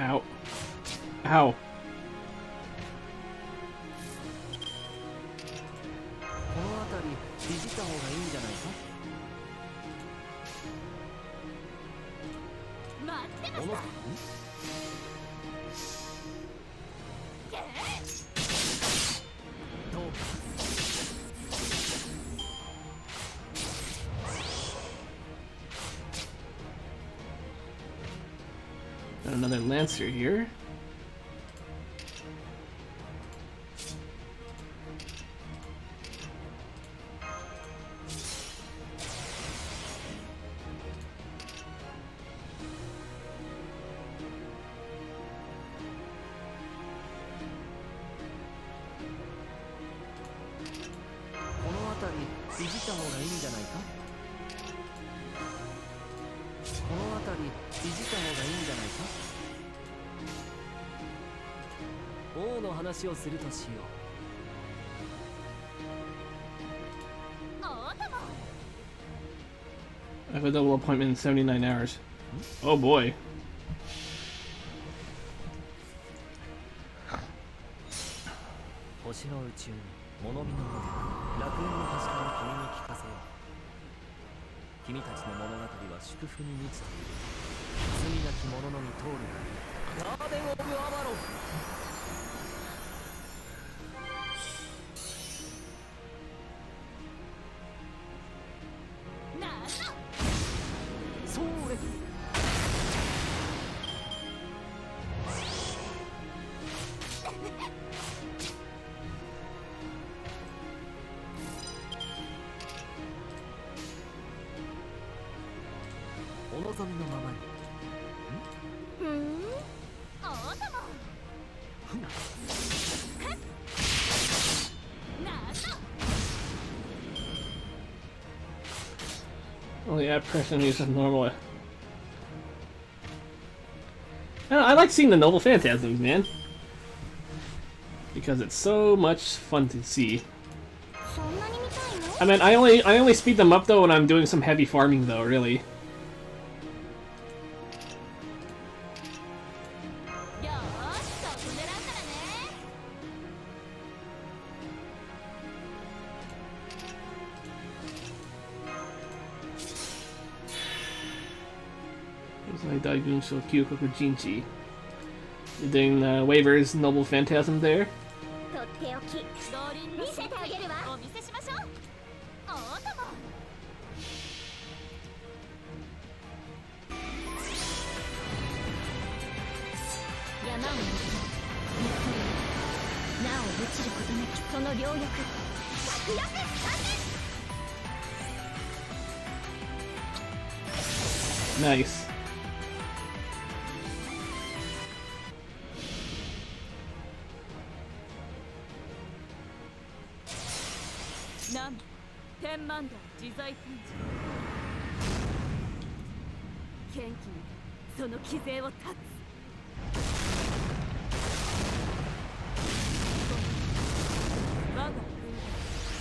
Ow. Ow. Got another Lancer here. I have a double appointment in 79 hours. Oh boy. Only that person uses normal. I like seeing the Noble Phantasms, man. Because it's so much fun to see. I mean, I only speed them up though when I'm doing some heavy farming though, really. You're doing Waver's Noble Phantasm there. とっておき。その両翼策略三連 Nice.南天満台自在天地元気にその騎勢を断つ我が軍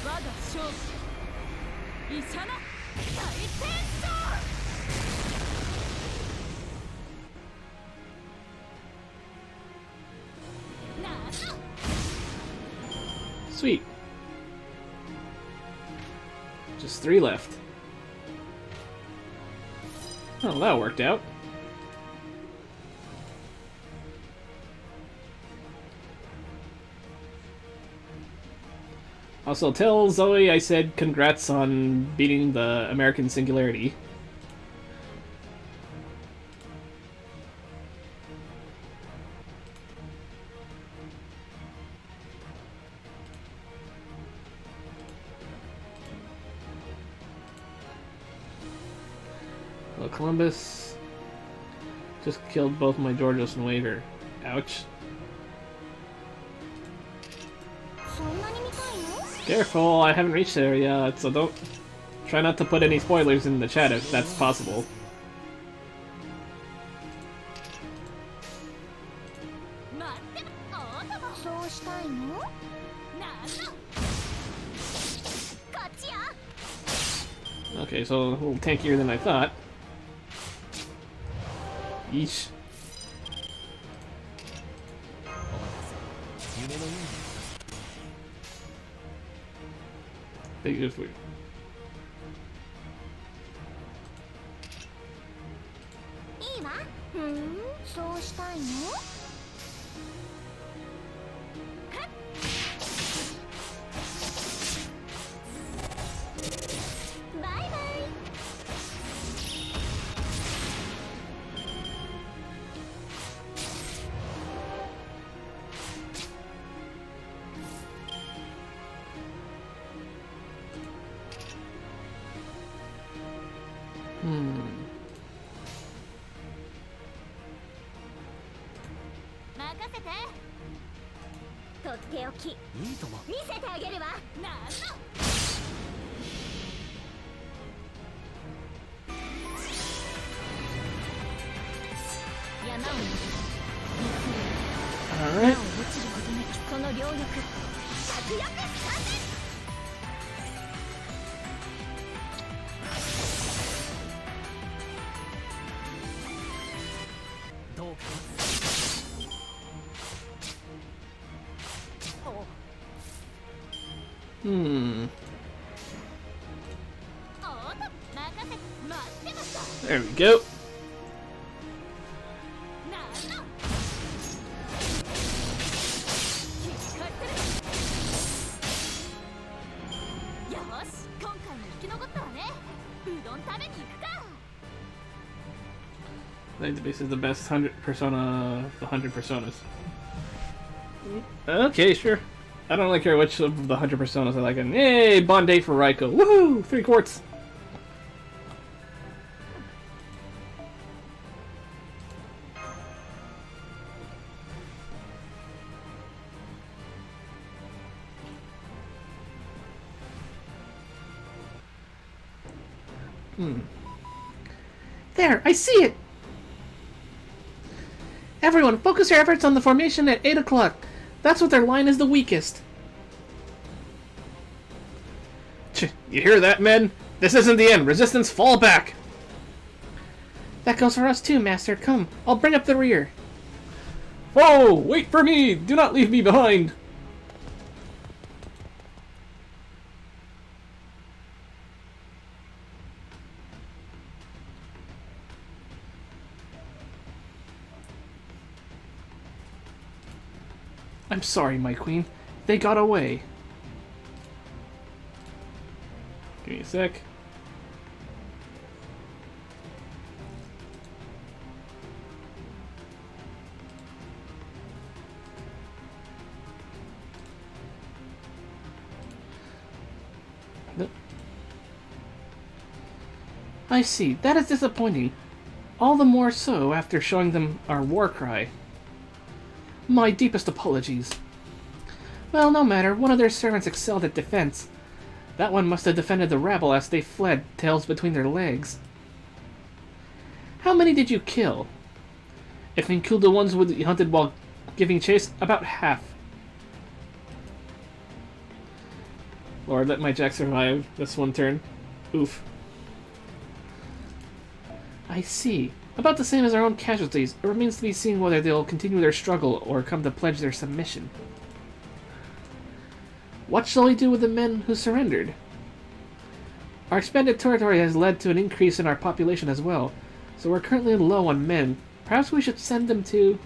我が勝負医者の大戦争Sweet. Just 3 left. Oh, that worked out. Also, tell Zoe I said congrats on beating the American Singularity. Well, Columbus just killed both my Georgios and Waver. Ouch. そんなに見たいの？ Careful, I haven't reached there yet, so don't... Try not to put any spoilers in the chat if that's possible. 待っておーそうしたいの？なんのこっちよ Okay, so a little tankier than I thought. Yeesh. 夢のように Beautiful. いいわ。ふん、そうしたいの？バイバイ。任せてとっておきいいとも見せてあげるわなんの山を Alright. 落ちることなきその両翼策略三連どうか Hmm. おーっと任せ待ってました There we go. なんの引っかかるよーし今回も生き残ったわねうどん食べに行くか I think this is the best 100 persona of the 100 personas. Okay, sure. I don't really care which of the 100 personas I like. And hey, Bond Day for Raiko. Woohoo! 3 quarts. There, I see it! Everyone, focus your efforts on the formation at 8 o'clock. That's what their line is the weakest. You hear that, men? This isn't the end. Resistance, fall back! That goes for us too, Master. Come, I'll bring up the rear. Whoa! Wait for me! Do not leave me behind! I'm sorry, my queen. They got away. Give me a sec. I see. That is disappointing. All the more so after showing them our war cry. My deepest apologies. Well, no matter. One of their servants excelled at defense. That one must have defended the rabble as they fled, tails between their legs. How many did you kill? If you killed the ones we hunted while giving chase, about half. Lord, let my Jack survive this one turn. Oof. I see. About the same as our own casualties. It remains to be seen whether they'll continue their struggle or come to pledge their submission. What shall we do with the men who surrendered? Our expanded territory has led to an increase in our population as well, so we're currently low on men. Perhaps we should send them to...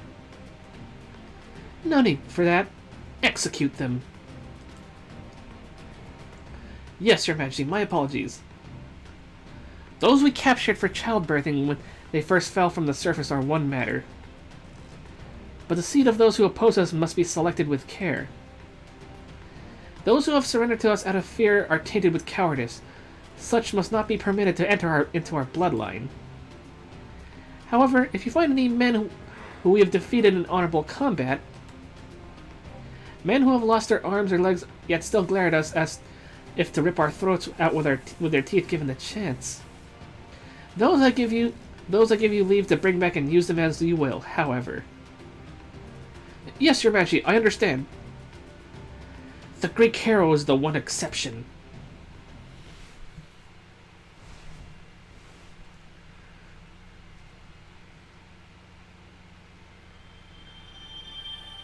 No need for that. Execute them. Yes, Your Majesty, my apologies. Those we captured for childbirthing when they first fell from the surface are one matter. But the seed of those who oppose us must be selected with care. Those who have surrendered to us out of fear are tainted with cowardice. Such must not be permitted to enter into our bloodline. However, if you find any men who we have defeated in honorable combat, men who have lost their arms or legs yet still glare at us as if to rip our throats out with their teeth given the chance, those I give you leave to bring back and use them as you will. However, yes, Your Majesty, I understand. The Greek hero is the one exception.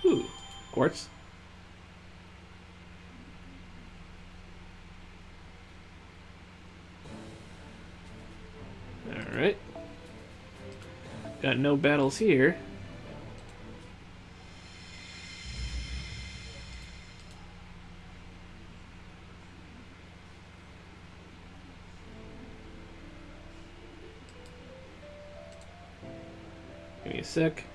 Ooh, quartz. Alright. Got no battles here. Give me a sec.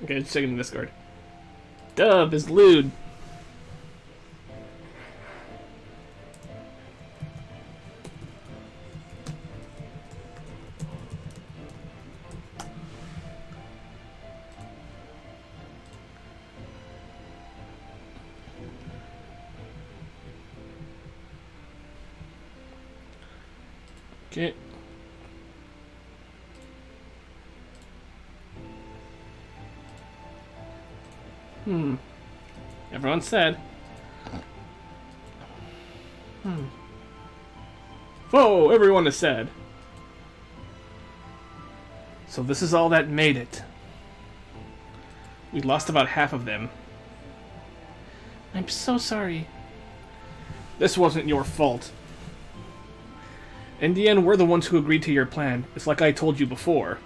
Okay, just checking the Discord. Dub is lewd. Okay. Everyone said. Whoa, everyone has said. So this is all that made it. We lost about half of them. I'm so sorry. This wasn't your fault. In the end, we're the ones who agreed to your plan. It's like I told you before.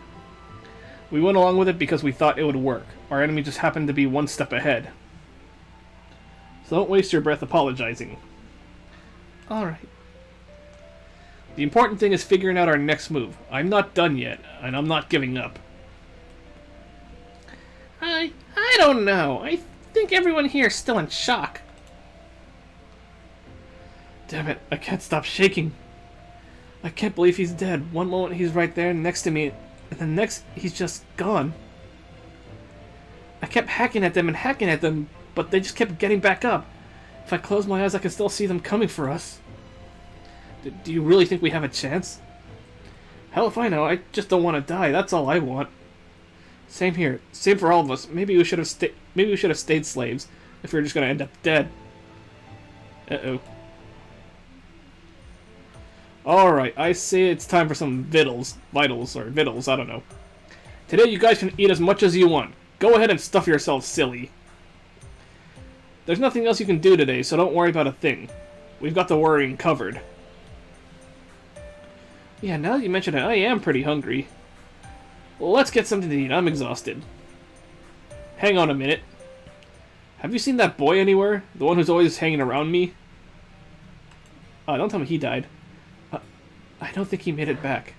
We went along with it because we thought it would work. Our enemy just happened to be one step ahead. So don't waste your breath apologizing. Alright. The important thing is figuring out our next move. I'm not done yet, and I'm not giving up. I don't know. I think everyone here is still in shock. Damn it, I can't stop shaking. I can't believe he's dead. One moment he's right there next to me, and the next he's just gone. I kept hacking at them, but they just kept getting back up. If I close my eyes, I can still see them coming for us. Do you really think we have a chance? Hell if I know, I just don't want to die, that's all I want. Same here. Same for all of us. Maybe we should have stayed slaves if we were just gonna end up dead. Uh-oh. Alright, I say it's time for some vitals, I don't know. Today you guys can eat as much as you want. Go ahead and stuff yourselves silly. There's nothing else you can do today, so don't worry about a thing. We've got the worrying covered. Yeah, now that you mention it, I am pretty hungry. Well, let's get something to eat. I'm exhausted. Hang on a minute. Have you seen that boy anywhere? The one who's always hanging around me? Oh, don't tell me he died. I don't think he made it back.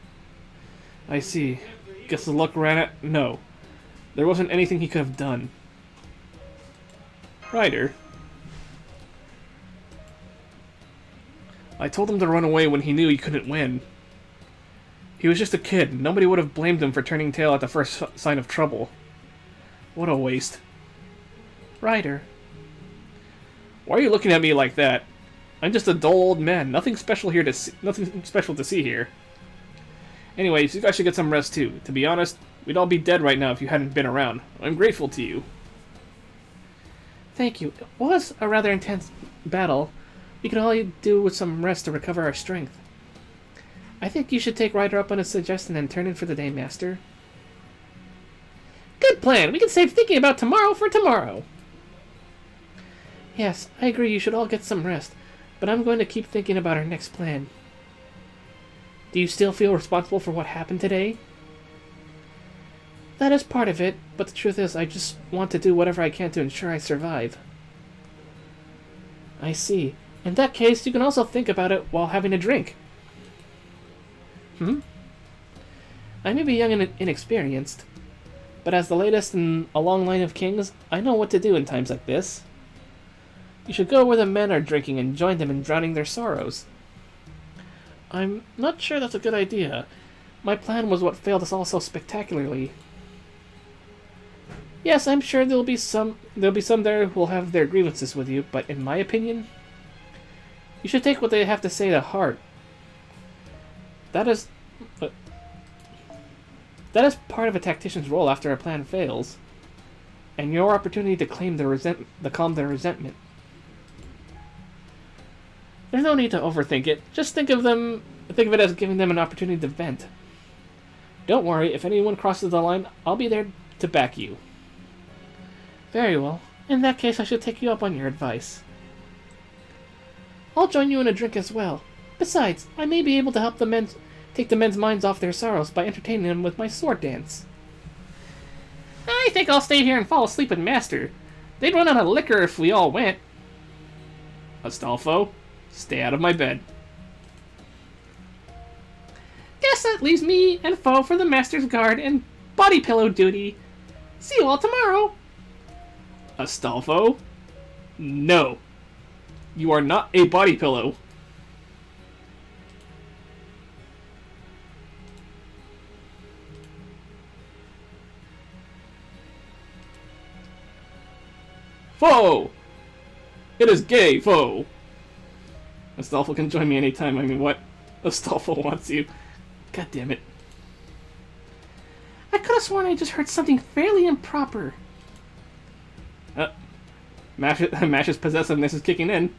I see. Guess the luck ran out. No. There wasn't anything he could have done. Ryder. I told him to run away when he knew he couldn't win. He was just a kid. Nobody would have blamed him for turning tail at the first sign of trouble. What a waste. Ryder. Why are you looking at me like that? I'm just a dull old man. Nothing special here to see, nothing special to see here. Anyways, you guys should get some rest too. To be honest, we'd all be dead right now if you hadn't been around. I'm grateful to you. Thank you. It was a rather intense battle. We could all do with some rest to recover our strength. I think you should take Ryder up on his suggestion and turn in for the day, Master. Good plan! We can save thinking about tomorrow for tomorrow! Yes, I agree you should all get some rest, but I'm going to keep thinking about our next plan. Do you still feel responsible for what happened today? That is part of it, but the truth is I just want to do whatever I can to ensure I survive. I see. In that case, you can also think about it while having a drink. I may be young and inexperienced, but as the latest in a long line of kings, I know what to do in times like this. You should go where the men are drinking and join them in drowning their sorrows. I'm not sure that's a good idea. My plan was what failed us all so spectacularly. Yes, I'm sure there'll be some there who will have their grievances with you, but in my opinion, you should take what they have to say to heart. That is part of a tactician's role after a plan fails, and your opportunity to calm their resentment. There's no need to overthink it. Just think of it as giving them an opportunity to vent. Don't worry, if anyone crosses the line, I'll be there to back you. Very well. In that case, I should take you up on your advice. I'll join you in a drink as well. Besides, I may be able to help take the men's minds off their sorrows by entertaining them with my sword dance. I think I'll stay here and fall asleep with Master. They'd run out of liquor if we all went. Astolfo, stay out of my bed. Guess that leaves me and Foe for the Master's guard and body pillow duty. See you all tomorrow. Astolfo? No. You are not a body pillow. Foe! It is gay, Foe! Astolfo can join me anytime. I mean, what? Astolfo wants you. God damn it. I could have sworn I just heard something fairly improper. Mash's possessiveness is kicking in.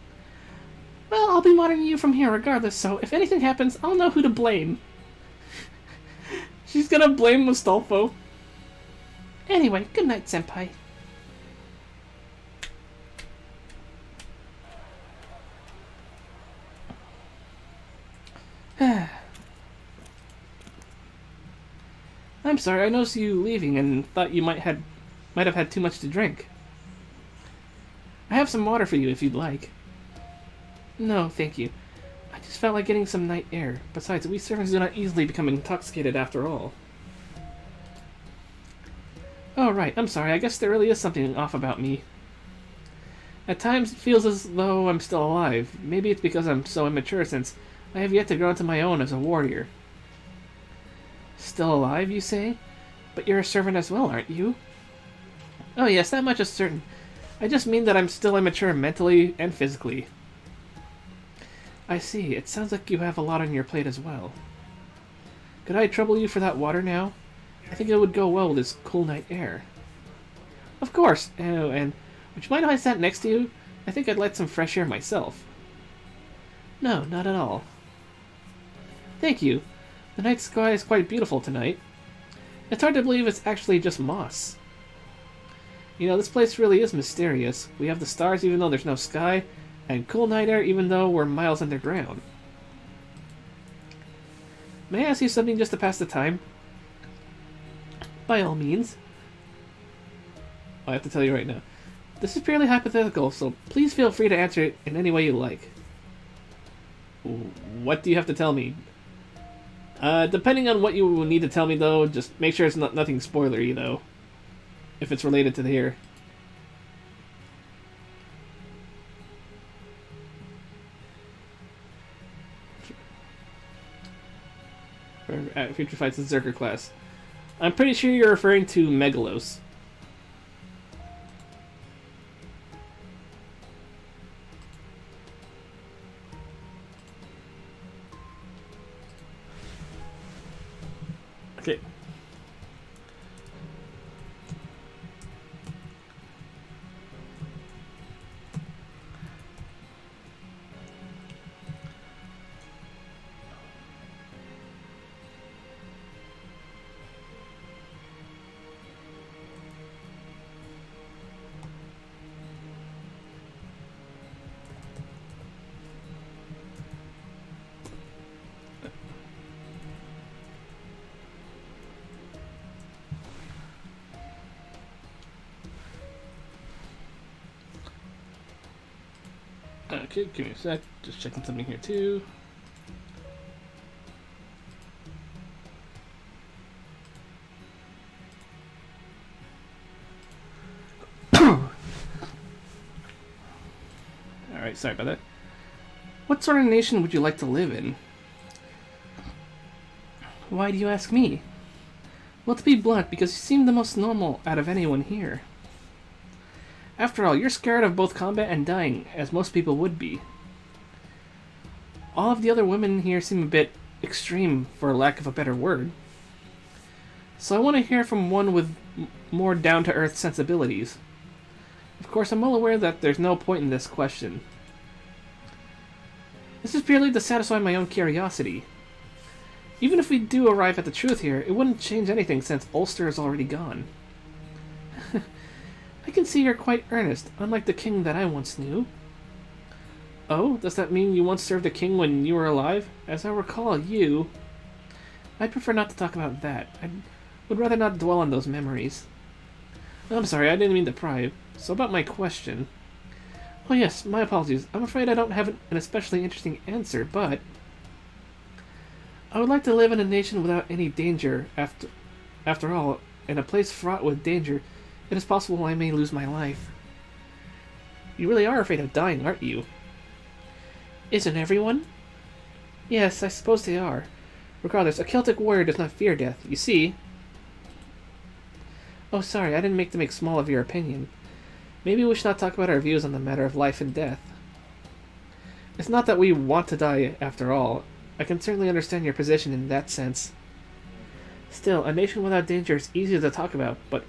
Well, I'll be monitoring you from here regardless, so if anything happens, I'll know who to blame. She's gonna blame Astolfo. Anyway, good night, Senpai. I'm sorry, I noticed you leaving and thought you might have had too much to drink. I have some water for you if you'd like. No, thank you. I just felt like getting some night air. Besides, we servants do not easily become intoxicated after all. Oh, right, I'm sorry. I guess there really is something off about me. At times, it feels as though I'm still alive. Maybe it's because I'm so immature since I have yet to grow into my own as a warrior. Still alive, you say? But you're a servant as well, aren't you? Oh yes, that much is certain. I just mean that I'm still immature mentally and physically. I see. It sounds like you have a lot on your plate as well. Could I trouble you for that water now? I think it would go well with this cool night air. Of course. Oh, and would you mind if I sat next to you? I think I'd like some fresh air myself. No, not at all. Thank you. The night sky is quite beautiful tonight. It's hard to believe it's actually just moss. You know, this place really is mysterious. We have the stars even though there's no sky, and cool night air even though we're miles underground. May I ask you something just to pass the time? By all means. I have to tell you right now. This is purely hypothetical, so please feel free to answer it in any way you like. What do you have to tell me? Depending on what you will need to tell me, though, just make sure it's nothing spoilery, though. If it's related to here. at Future Fight's Berserker class. I'm pretty sure you're referring to Megalos. Okay. Okay, give me a sec. Just checking something here too. Alright, sorry about that. What sort of nation would you like to live in? Why do you ask me? Well, to be blunt, because you seem the most normal out of anyone here. After all, you're scared of both combat and dying, as most people would be. All of the other women here seem a bit extreme, for lack of a better word. So I want to hear from one with more down-to-earth sensibilities. Of course, I'm well aware that there's no point in this question. This is purely to satisfy my own curiosity. Even if we do arrive at the truth here, it wouldn't change anything since Ulster is already gone. I can see you're quite earnest, unlike the king that I once knew. Oh, does that mean you once served a king when you were alive? As I recall, you... I'd prefer not to talk about that. I would rather not dwell on those memories. I'm sorry, I didn't mean to pry. So about my question... Oh yes, my apologies. I'm afraid I don't have an especially interesting answer, but... I would like to live in a nation without any danger. After all, in a place fraught with danger, it is possible I may lose my life. You really are afraid of dying, aren't you? Isn't everyone? Yes, I suppose they are. Regardless, a Celtic warrior does not fear death, you see. Oh, sorry, I didn't make to make small of your opinion. Maybe we should not talk about our views on the matter of life and death. It's not that we want to die, after all. I can certainly understand your position in that sense. Still, a nation without danger is easy to talk about, but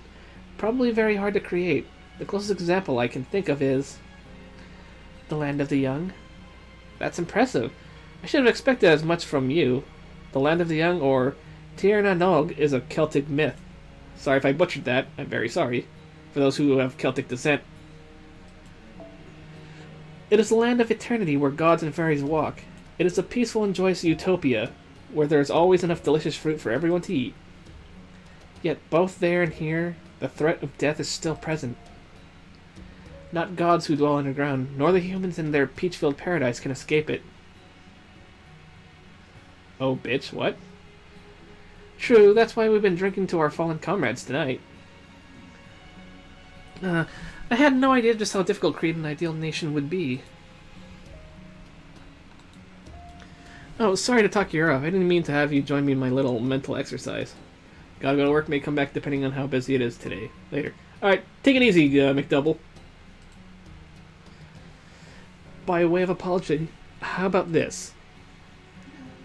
probably very hard to create. The closest example I can think of is... the Land of the Young. That's impressive. I should have expected as much from you. The Land of the Young, or Tir na Nog, is a Celtic myth. Sorry if I butchered that. I'm very sorry. For those who have Celtic descent. It is the land of eternity where gods and fairies walk. It is a peaceful and joyous utopia, where there is always enough delicious fruit for everyone to eat. Yet both there and here, the threat of death is still present. Not gods who dwell underground, nor the humans in their peach-filled paradise can escape it. Oh, bitch, what? True, that's why we've been drinking to our fallen comrades tonight. I had no idea just how difficult creating an ideal nation would be. Oh, sorry to talk you off. I didn't mean to have you join me in my little mental exercise. Gotta go to work, may come back depending on how busy it is today. Later. Alright, take it easy, McDouble. By way of apology, how about this?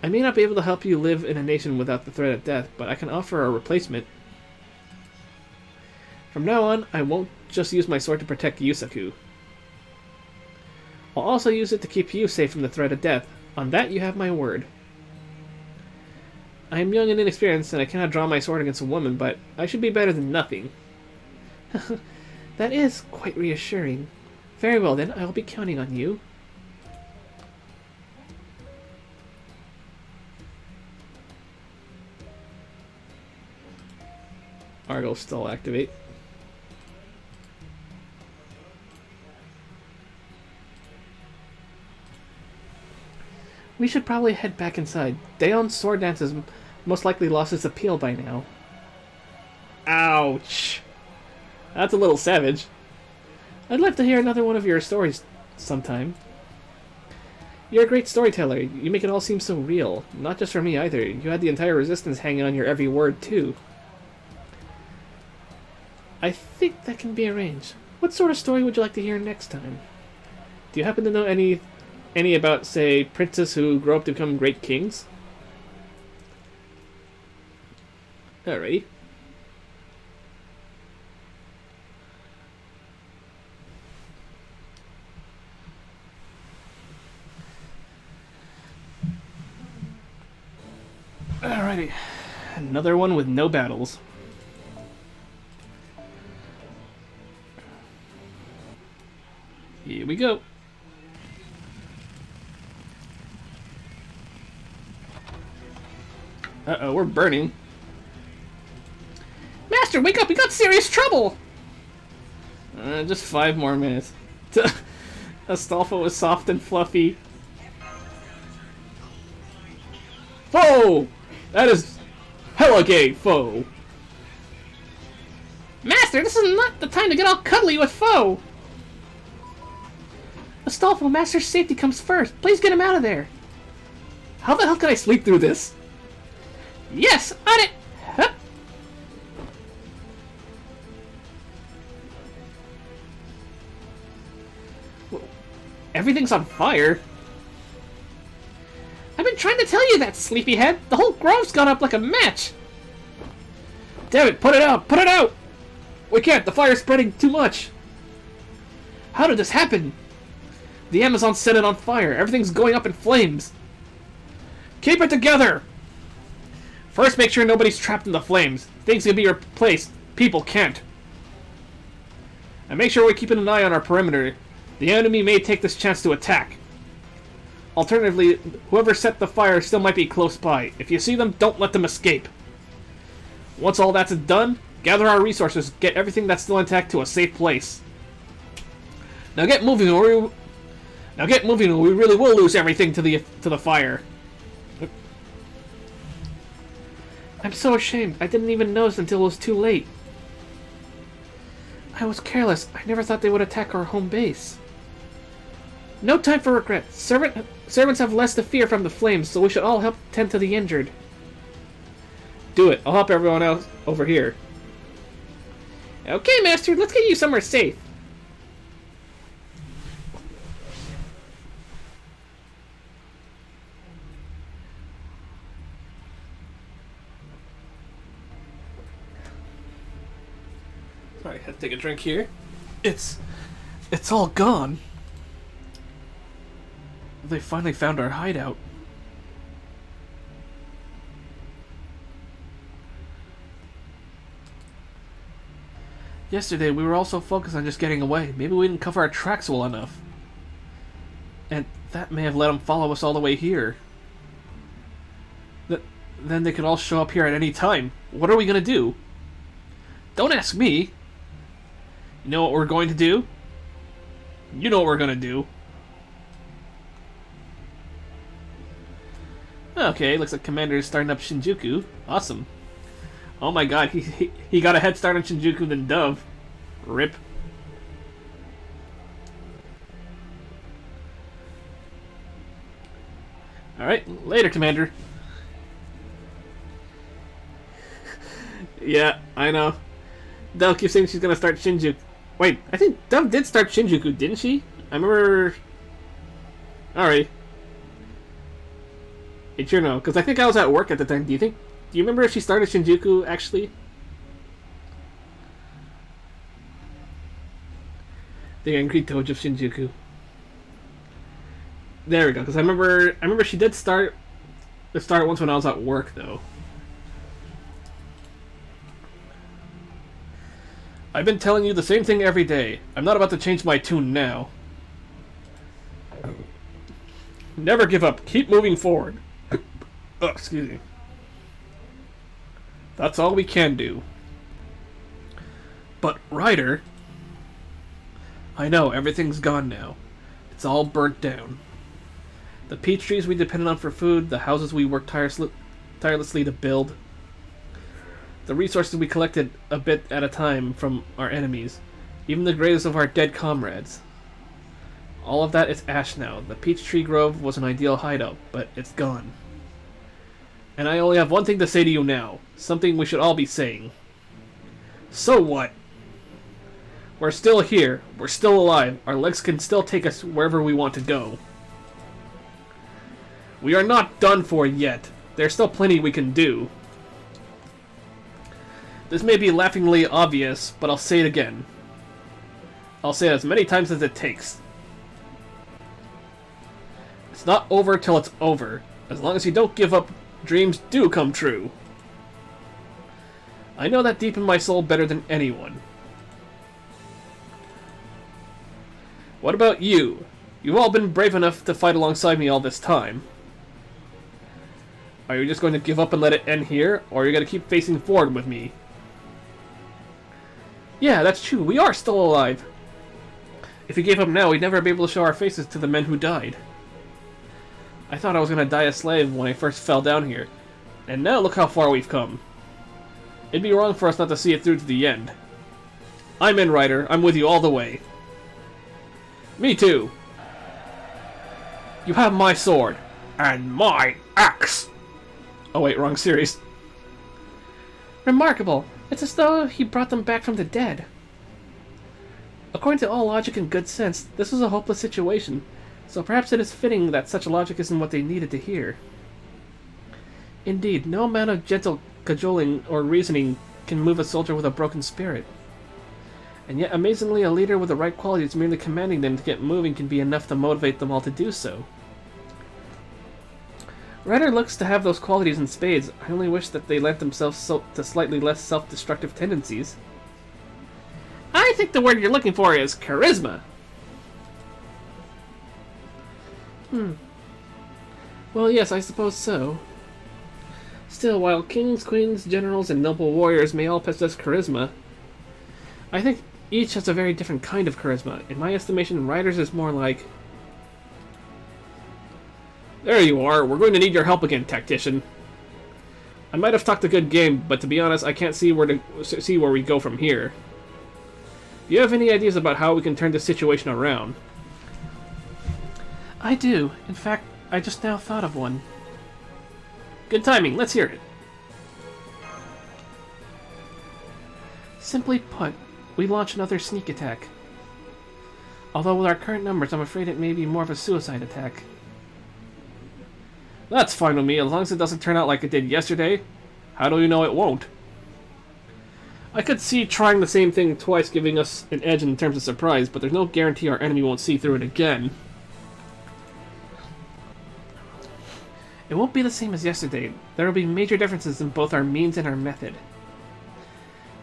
I may not be able to help you live in a nation without the threat of death, but I can offer a replacement. From now on, I won't just use my sword to protect Yusaku. I'll also use it to keep you safe from the threat of death. On that you have my word. I am young and inexperienced, and I cannot draw my sword against a woman, but I should be better than nothing. That is quite reassuring. Very well then, I will be counting on you. Argo still activate. We should probably head back inside. Daeon's sword dance has most likely lost its appeal by now. Ouch! That's a little savage. I'd like to hear another one of your stories sometime. You're a great storyteller. You make it all seem so real. Not just for me either. You had the entire resistance hanging on your every word, too. I think that can be arranged. What sort of story would you like to hear next time? Do you happen to know any about, say, princes who grow up to become great kings? Alrighty. Alrighty. Another one with no battles. Here we go. Uh-oh, we're burning. Master, wake up! We got serious trouble! Just 5 more minutes. Astolfo was soft and fluffy. Foe! That is hella gay, foe. Master, this is not the time to get all cuddly with foe! Astolfo, Master's safety comes first. Please get him out of there. How the hell can I sleep through this? Yes, on it! Hup. Everything's on fire. I've been trying to tell you that, sleepyhead. The whole grove's gone up like a match. Damn it, put it out! Put it out! We can't, the fire's spreading too much. How did this happen? The Amazon set it on fire. Everything's going up in flames. Keep it together! First, make sure nobody's trapped in the flames. Things can be replaced. People can't. And make sure we're keeping an eye on our perimeter. The enemy may take this chance to attack. Alternatively, whoever set the fire still might be close by. If you see them, don't let them escape. Once all that's done, gather our resources, get everything that's still intact to a safe place. Now get moving, or we really will lose everything to the fire. I'm so ashamed. I didn't even notice until it was too late. I was careless. I never thought they would attack our home base. No time for regret. Servants have less to fear from the flames, so we should all help tend to the injured. Do it. I'll help everyone else over here. Okay, Master. Let's get you somewhere safe. Sorry, I have to take a drink here. It's all gone. They finally found our hideout. Yesterday, we were all so focused on just getting away. Maybe we didn't cover our tracks well enough. And that may have let them follow us all the way here. Then they could all show up here at any time. What are we gonna do? Don't ask me. You know what we're going to do? You know what we're gonna do. Okay, looks like Commander is starting up Shinjuku. Awesome. Oh my god, he got a head start on Shinjuku than Dove. Rip. Alright, later, Commander. Yeah, I know. Dove keeps saying she's gonna start Shinjuku. Wait, I think Dove did start Shinjuku, didn't she? I remember... Alright. It's your no, because I think I was at work at the time. Do you remember if she started Shinjuku, actually? The Angry Toad of Shinjuku. There we go, because I remember she did start once when I was at work, though. I've been telling you the same thing every day. I'm not about to change my tune now. Never give up. Keep moving forward. Oh, excuse me. That's all we can do. But, Ryder... I know, everything's gone now. It's all burnt down. The peach trees we depended on for food, the houses we worked tirelessly to build, the resources we collected a bit at a time from our enemies, even the graves of our dead comrades. All of that is ash now. The peach tree grove was an ideal hideout, but it's gone. And I only have one thing to say to you now. Something we should all be saying. So what? We're still here. We're still alive. Our legs can still take us wherever we want to go. We are not done for yet. There's still plenty we can do. This may be laughingly obvious, but I'll say it again. I'll say it as many times as it takes. It's not over till it's over. As long as you don't give up, dreams do come true. I know that deep in my soul better than anyone. What about you? You've all been brave enough to fight alongside me all this time. Are you just going to give up and let it end here, or are you going to keep facing forward with me? Yeah, that's true. We are still alive. If we gave up now, we'd never be able to show our faces to the men who died. I thought I was going to die a slave when I first fell down here. And now look how far we've come. It'd be wrong for us not to see it through to the end. I'm in, Ryder. I'm with you all the way. Me too. You have my sword. And my axe. Oh wait, wrong series. Remarkable. It's as though he brought them back from the dead. According to all logic and good sense, this was a hopeless situation, so perhaps it is fitting that such logic isn't what they needed to hear. Indeed, no amount of gentle cajoling or reasoning can move a soldier with a broken spirit. And yet, amazingly, a leader with the right qualities merely commanding them to get moving can be enough to motivate them all to do so. Ryder looks to have those qualities in spades. I only wish that they lent themselves to slightly less self-destructive tendencies. I think the word you're looking for is charisma. Well, yes, I suppose so. Still, while kings, queens, generals, and noble warriors may all possess charisma, I think each has a very different kind of charisma. In my estimation, Ryder's is more like... There you are. We're going to need your help again, tactician. I might have talked a good game, but to be honest, I can't see where we go from here. Do you have any ideas about how we can turn this situation around? I do. In fact, I just now thought of one. Good timing. Let's hear it. Simply put, we launch another sneak attack. Although with our current numbers, I'm afraid it may be more of a suicide attack. That's fine with me, as long as it doesn't turn out like it did yesterday. How do you know it won't? I could see trying the same thing twice giving us an edge in terms of surprise, but there's no guarantee our enemy won't see through it again. It won't be the same as yesterday. There will be major differences in both our means and our method.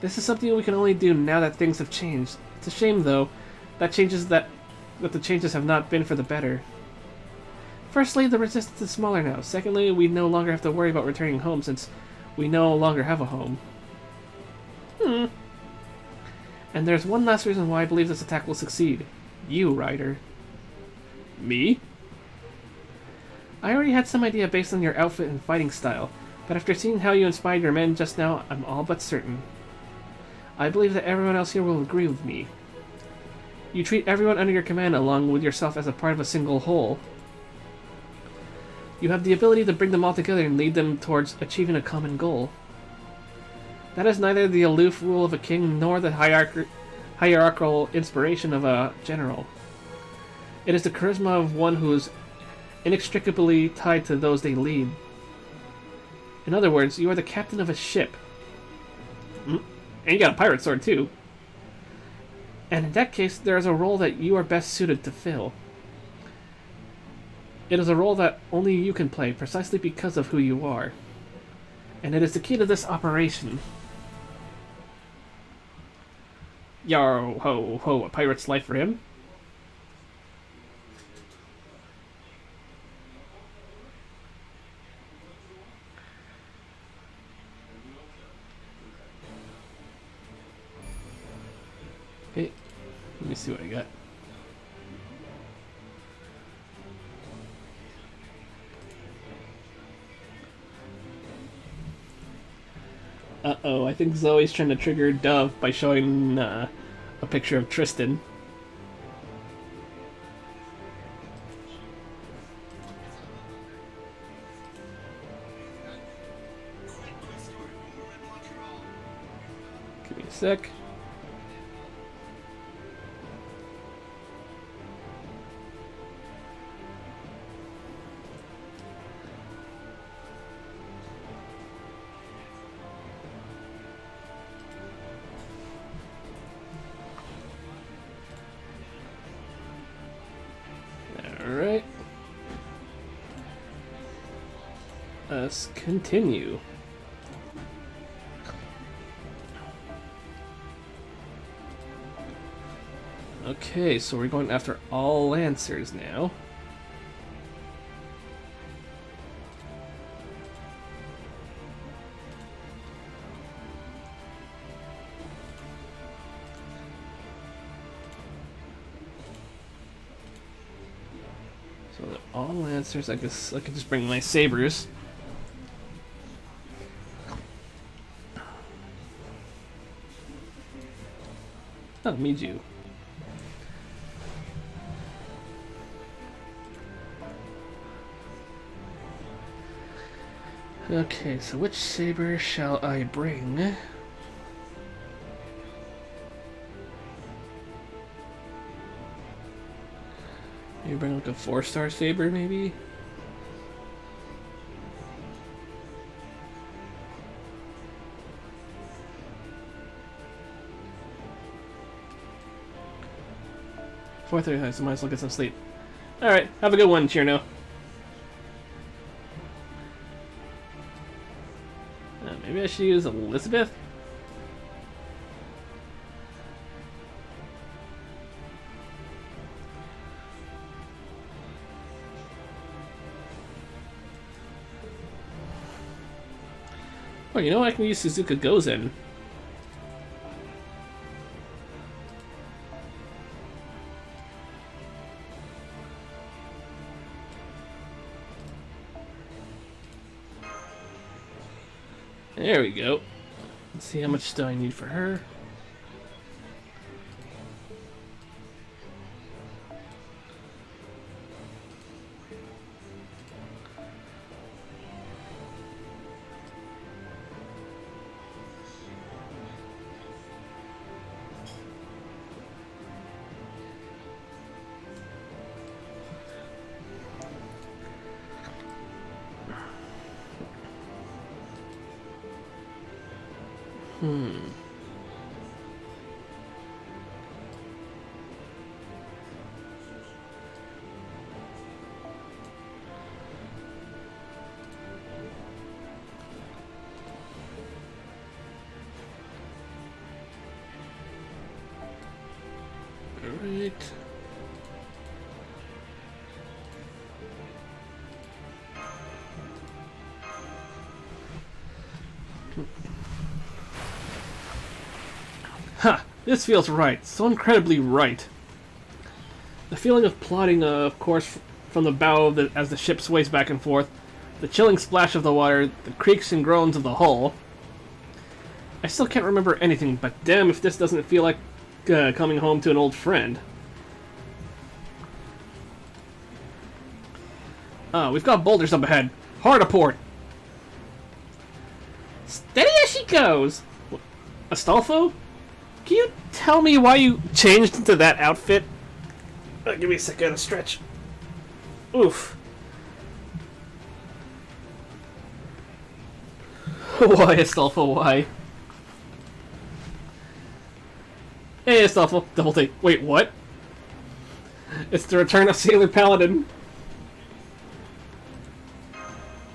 This is something we can only do now that things have changed. It's a shame, though, that the changes have not been for the better. Firstly, the resistance is smaller now. Secondly, we no longer have to worry about returning home since we no longer have a home. And there's one last reason why I believe this attack will succeed. You, Ryder. Me? I already had some idea based on your outfit and fighting style, but after seeing how you inspired your men just now, I'm all but certain. I believe that everyone else here will agree with me. You treat everyone under your command along with yourself as a part of a single whole. You have the ability to bring them all together and lead them towards achieving a common goal. That is neither the aloof rule of a king nor the hierarchical inspiration of a general. It is the charisma of one who is inextricably tied to those they lead. In other words, you are the captain of a ship. And you got a pirate sword, too. And in that case, there is a role that you are best suited to fill. It is a role that only you can play, precisely because of who you are. And it is the key to this operation. Yo ho ho, a pirate's life for him? Okay, let me see what I got. Uh-oh, I think Zoe's trying to trigger Dove by showing a picture of Tristan. sec. Alright. Let's continue. Okay, so we're going after all Lancers now. So they're all Lancers. I guess I could just bring my sabers. Oh, Miju. Okay, so which saber shall I bring? Maybe bring like a 4-star saber, maybe? Four 4:30, so might as well get some sleep. Alright, have a good one, Cherno. Maybe I should use Elizabeth? Oh, you know what? I can use Suzuka Gozen. There we go. Let's see how much do I need for her. Alright. Ha! This feels right. So incredibly right. The feeling of plodding, of course, from the bow as the ship sways back and forth, the chilling splash of the water, the creaks and groans of the hull. I still can't remember anything, but damn if this doesn't feel like coming home to an old friend. We've got boulders up ahead. Hard a port. Steady as she goes. Astolfo? Can you tell me why you changed into that outfit? Give me a second to stretch. Oof. Why, Astolfo, why? Hey, Astolfo, double take. Wait, what? It's the return of Sailor Paladin.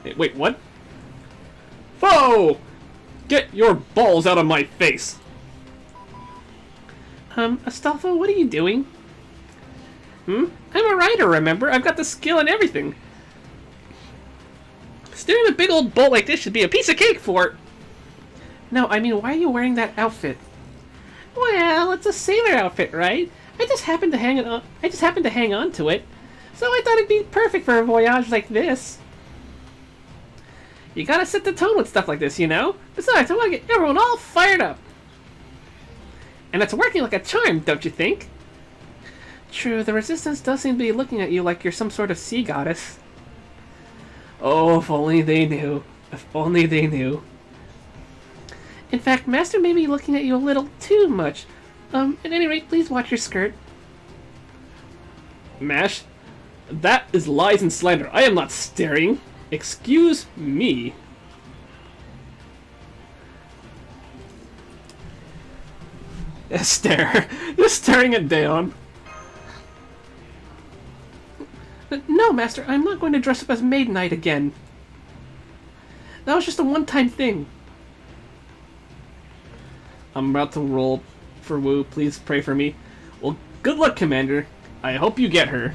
Hey, wait, what? Whoa! Get your balls out of my face! Astolfo, what are you doing? I'm a writer, remember? I've got the skill and everything. Steering a big old boat like this should be a piece of cake for it. No, I mean, why are you wearing that outfit? Well, it's a sailor outfit, right? I just happened to hang on to it. So I thought it'd be perfect for a voyage like this. You gotta set the tone with stuff like this, you know? Besides, I want to get everyone all fired up. And it's working like a charm, don't you think? True, the Resistance does seem to be looking at you like you're some sort of sea goddess. Oh, if only they knew. If only they knew. In fact, Master may be looking at you a little too much. At any rate, please watch your skirt. Mash, that is lies and slander. I am not staring. Excuse me. Stare. Just staring at Daon. No, Master, I'm not going to dress up as Maid Knight again. That was just a one-time thing. I'm about to roll for Wu. Please pray for me. Well, good luck, Commander. I hope you get her.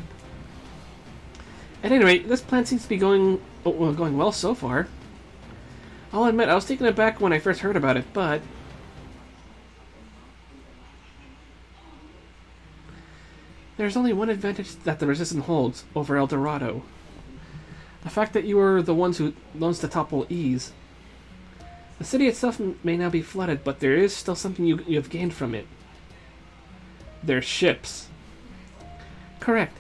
At any rate, this plan seems to be going well so far. I'll admit, I was taken aback when I first heard about it, but... there's only one advantage that the Resistance holds over El Dorado. The fact that you are the ones who loans to topple ease. The city itself may now be flooded, but there is still something you have gained from it. Their ships. Correct.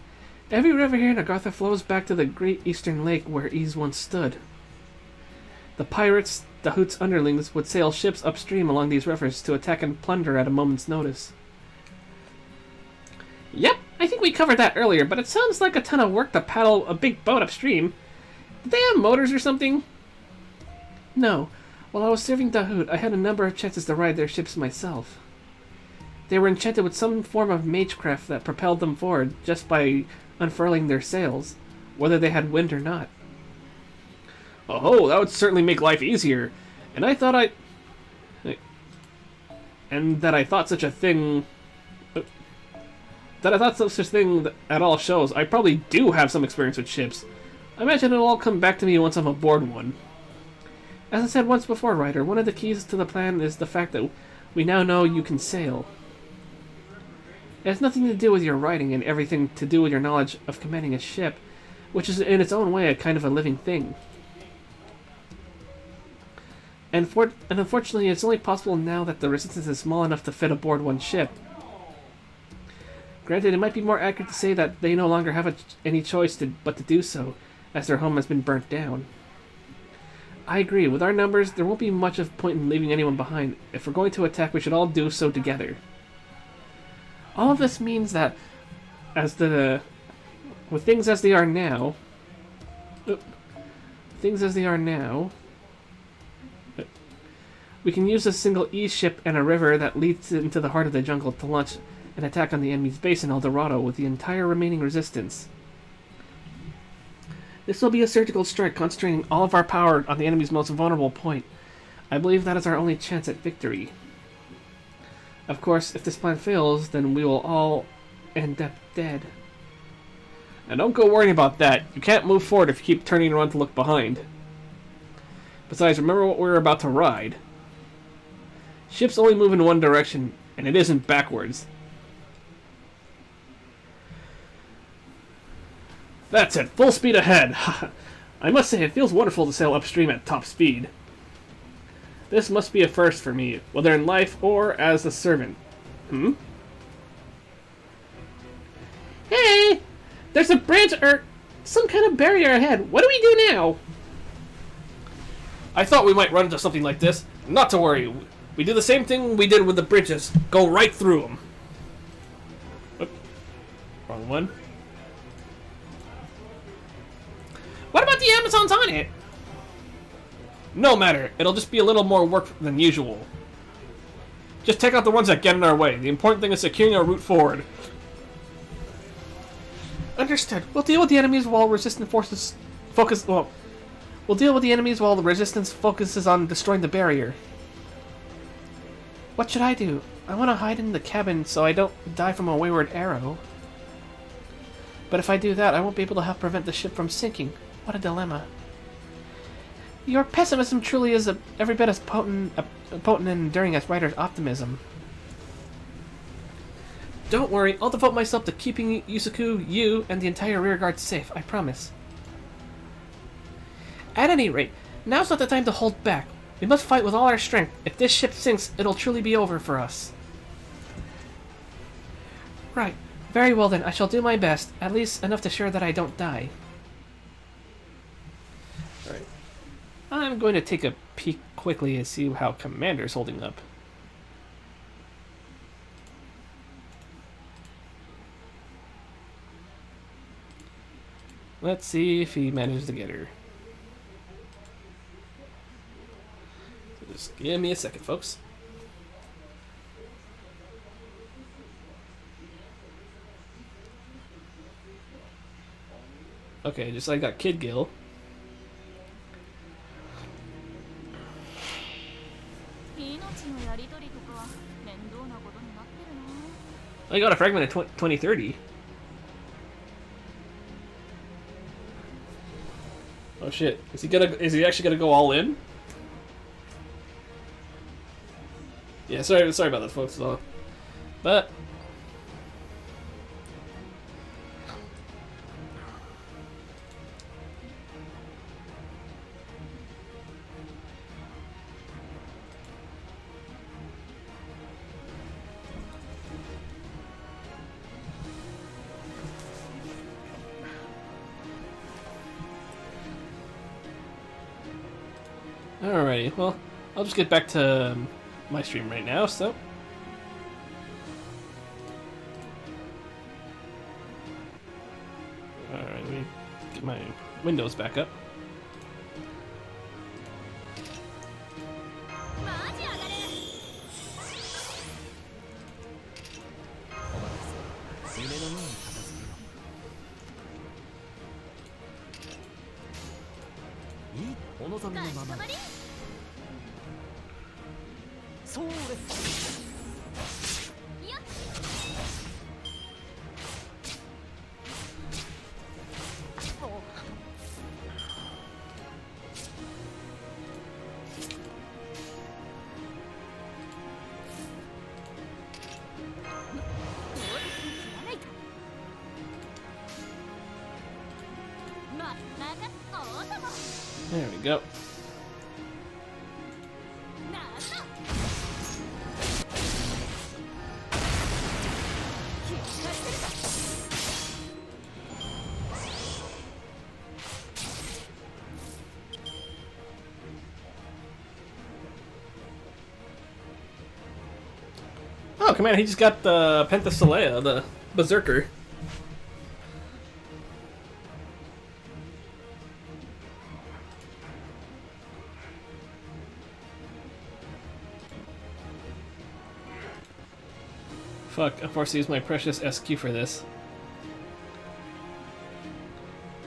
Every river here in Agartha flows back to the great eastern lake where Ease once stood. The pirates, Dahoot's underlings, would sail ships upstream along these rivers to attack and plunder at a moment's notice. Yep, I think we covered that earlier, but it sounds like a ton of work to paddle a big boat upstream. Did they have motors or something? No. While I was serving Dahoot, I had a number of chances to ride their ships myself. They were enchanted with some form of magecraft that propelled them forward just by unfurling their sails, whether they had wind or not. Oh, that would certainly make life easier. And I thought such a thing... That I thought such a thing at all shows. I probably do have some experience with ships. I imagine it'll all come back to me once I'm aboard one. As I said once before, Ryder, one of the keys to the plan is the fact that we now know you can sail. It has nothing to do with your riding and everything to do with your knowledge of commanding a ship, which is in its own way a kind of a living thing. And unfortunately, it's only possible now that the Resistance is small enough to fit aboard one ship. Granted, it might be more accurate to say that they no longer have any choice but to do so, as their home has been burnt down. I agree, with our numbers, there won't be much of point in leaving anyone behind. If we're going to attack, we should all do so together. All of this means that, with things as they are now, we can use a single E ship and a river that leads into the heart of the jungle to launch an attack on the enemy's base in El Dorado with the entire remaining resistance. This will be a surgical strike, concentrating all of our power on the enemy's most vulnerable point. I believe that is our only chance at victory. Of course, if this plan fails, then we will all end up dead. Now don't go worrying about that. You can't move forward if you keep turning around to look behind. Besides, remember what we're about to ride. Ships only move in one direction, and it isn't backwards. That's it, full speed ahead. I must say, it feels wonderful to sail upstream at top speed. This must be a first for me, whether in life or as a servant. Hey! There's a bridge or some kind of barrier ahead. What do we do now? I thought we might run into something like this. Not to worry. We do the same thing we did with the bridges. Go right through them. Oop. Wrong one. What about the Amazons on it? No matter. It'll just be a little more work than usual. Just take out the ones that get in our way. The important thing is securing our route forward. Understood. We'll deal with the enemies while resistant forces focus... Well, we'll deal with the enemies while the resistance focuses on destroying the barrier. What should I do? I want to hide in the cabin so I don't die from a wayward arrow. But if I do that, I won't be able to help prevent the ship from sinking. What a dilemma. Your pessimism truly is every bit as potent and enduring as Ryder's optimism. Don't worry, I'll devote myself to keeping Yusaku, you, and the entire rearguard safe, I promise. At any rate, now's not the time to hold back. We must fight with all our strength. If this ship sinks, it'll truly be over for us. Right. Very well then, I shall do my best, at least enough to ensure that I don't die. Alright. I'm going to take a peek quickly and see how Commander's holding up. Let's see if he manages to get her. So just give me a second, folks. Okay, just like I got Kid Gil. I got a fragment of 2030. Oh shit! Is he actually gonna go all in? Yeah, sorry about that, folks. But alrighty, well, I'll just get back to my stream right now, so. Alright, let me get my windows back up. There we go. Oh, come on, he just got the Penthesilea, the Berserker. Fuck, I'm forced to use my precious SQ for this.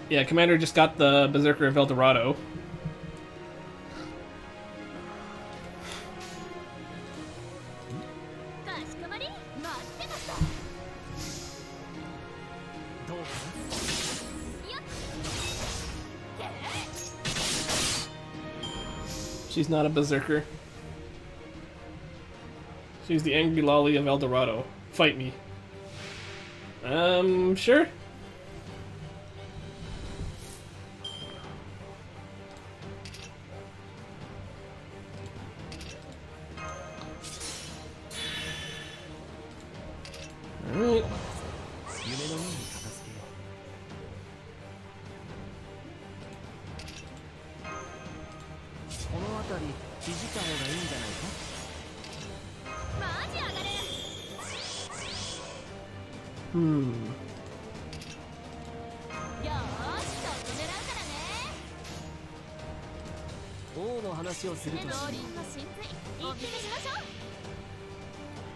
Yeah, Commander just got the Berserker of Dorado. She's not a Berserker. She's the Angry Lolly of Dorado. Fight me. Sure? Alright.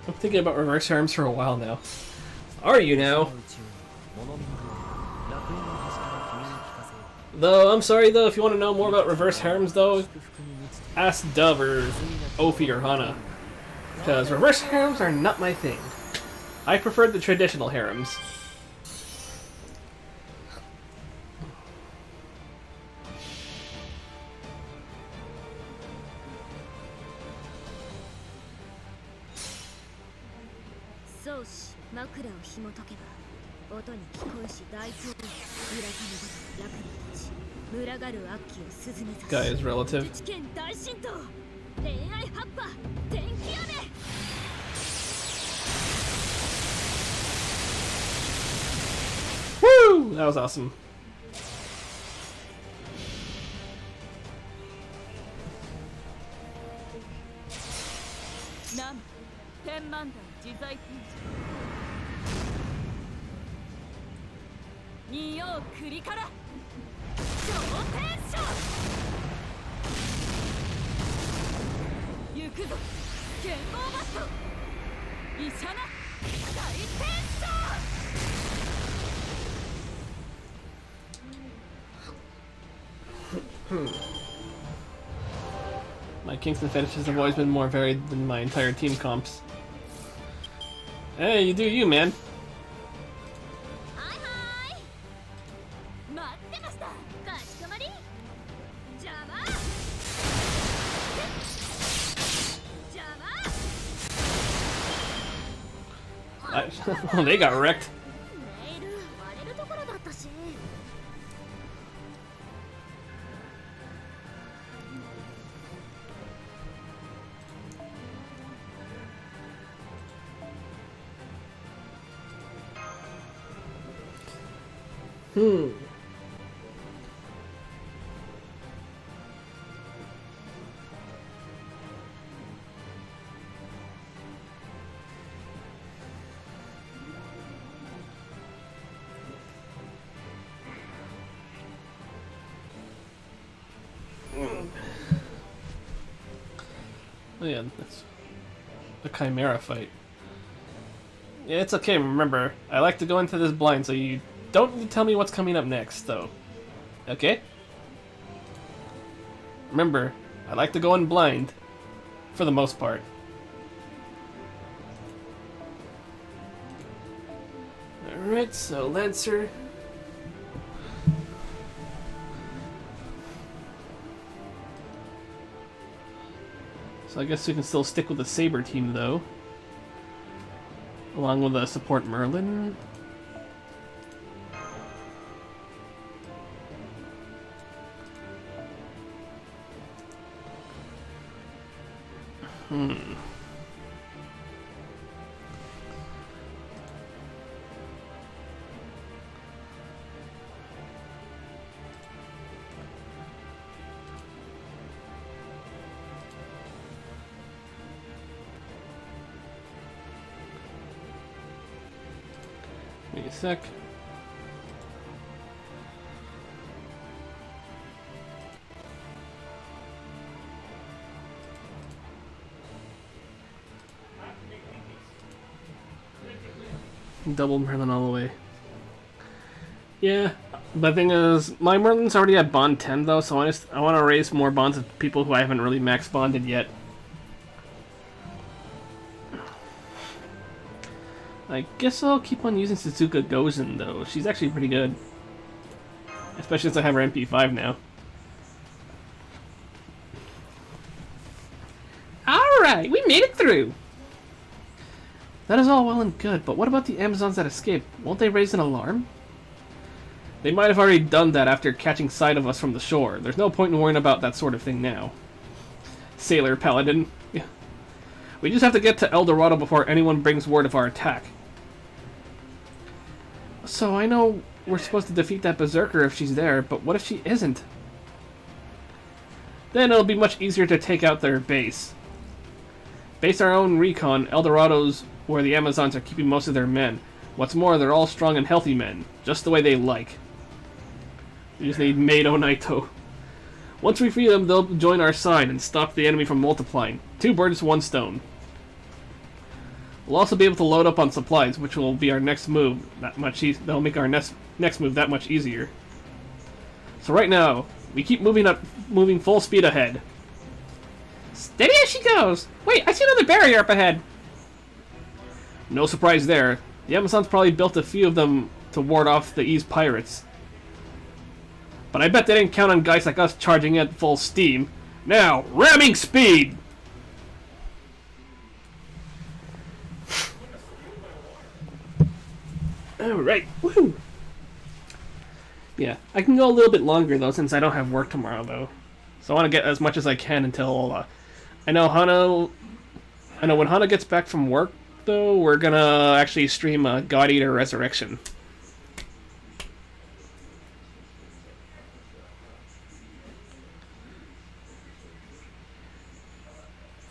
I'm thinking about reverse arms for a while now. Are you now? Though, I'm sorry though, if you want to know more about reverse harems though, ask Dove or Ophi or Hana. Because reverse harems are not my thing. I prefer the traditional harems. Guy is relative. Woo! That was awesome. 3体自在天使仁王栗から超天将行くぞ剣豪バット医者な大天将 My Kingston fetishes have always been more varied than my entire team comps. Hey, you do you, man. はいはい待ってましたかしこまり邪魔邪魔 Oh, they got wrecked. ネイル割れるところだったし Oh yeah, that's the Chimera fight. Yeah, it's okay, remember, I like to go into this blind, so you don't need to tell me what's coming up next, though. Okay? Remember, I like to go in blind, for the most part. Alright, so Lancer. So I guess we can still stick with the Saber team, though. Along with the support Merlin. Wait a sec. Double Merlin all the way. Yeah, the thing is, my Merlin's already at bond 10 though, so I want to raise more bonds with people who I haven't really max bonded yet. I guess I'll keep on using Suzuka Gozen though. She's actually pretty good. Especially since I have her MP5 now. Alright, we made it through! That is all well and good, but what about the Amazons that escaped? Won't they raise an alarm? They might have already done that after catching sight of us from the shore. There's no point in worrying about that sort of thing now. Sailor Paladin. Yeah. We just have to get to El Dorado before anyone brings word of our attack. So I know we're supposed to defeat that Berserker if she's there, but what if she isn't? Then it'll be much easier to take out their base. Based on our own recon, El Dorado's where the Amazons are keeping most of their men. What's more, they're all strong and healthy men, just the way they like. We just need Meido Naito. Once we free them, they'll join our side and stop the enemy from multiplying. 2 birds, 1 stone. We'll also be able to load up on supplies, which will be our next move. That'll make our next move that much easier. So right now, we keep moving full speed ahead. Steady as she goes! Wait, I see another barrier up ahead! No surprise there. The Amazons probably built a few of them to ward off the East pirates. But I bet they didn't count on guys like us charging at full steam. Now, ramming speed! Alright, woohoo! Yeah, I can go a little bit longer though since I don't have work tomorrow though. So I want to get as much as I can until I know when Hana gets back from work though, we're gonna actually stream God Eater Resurrection.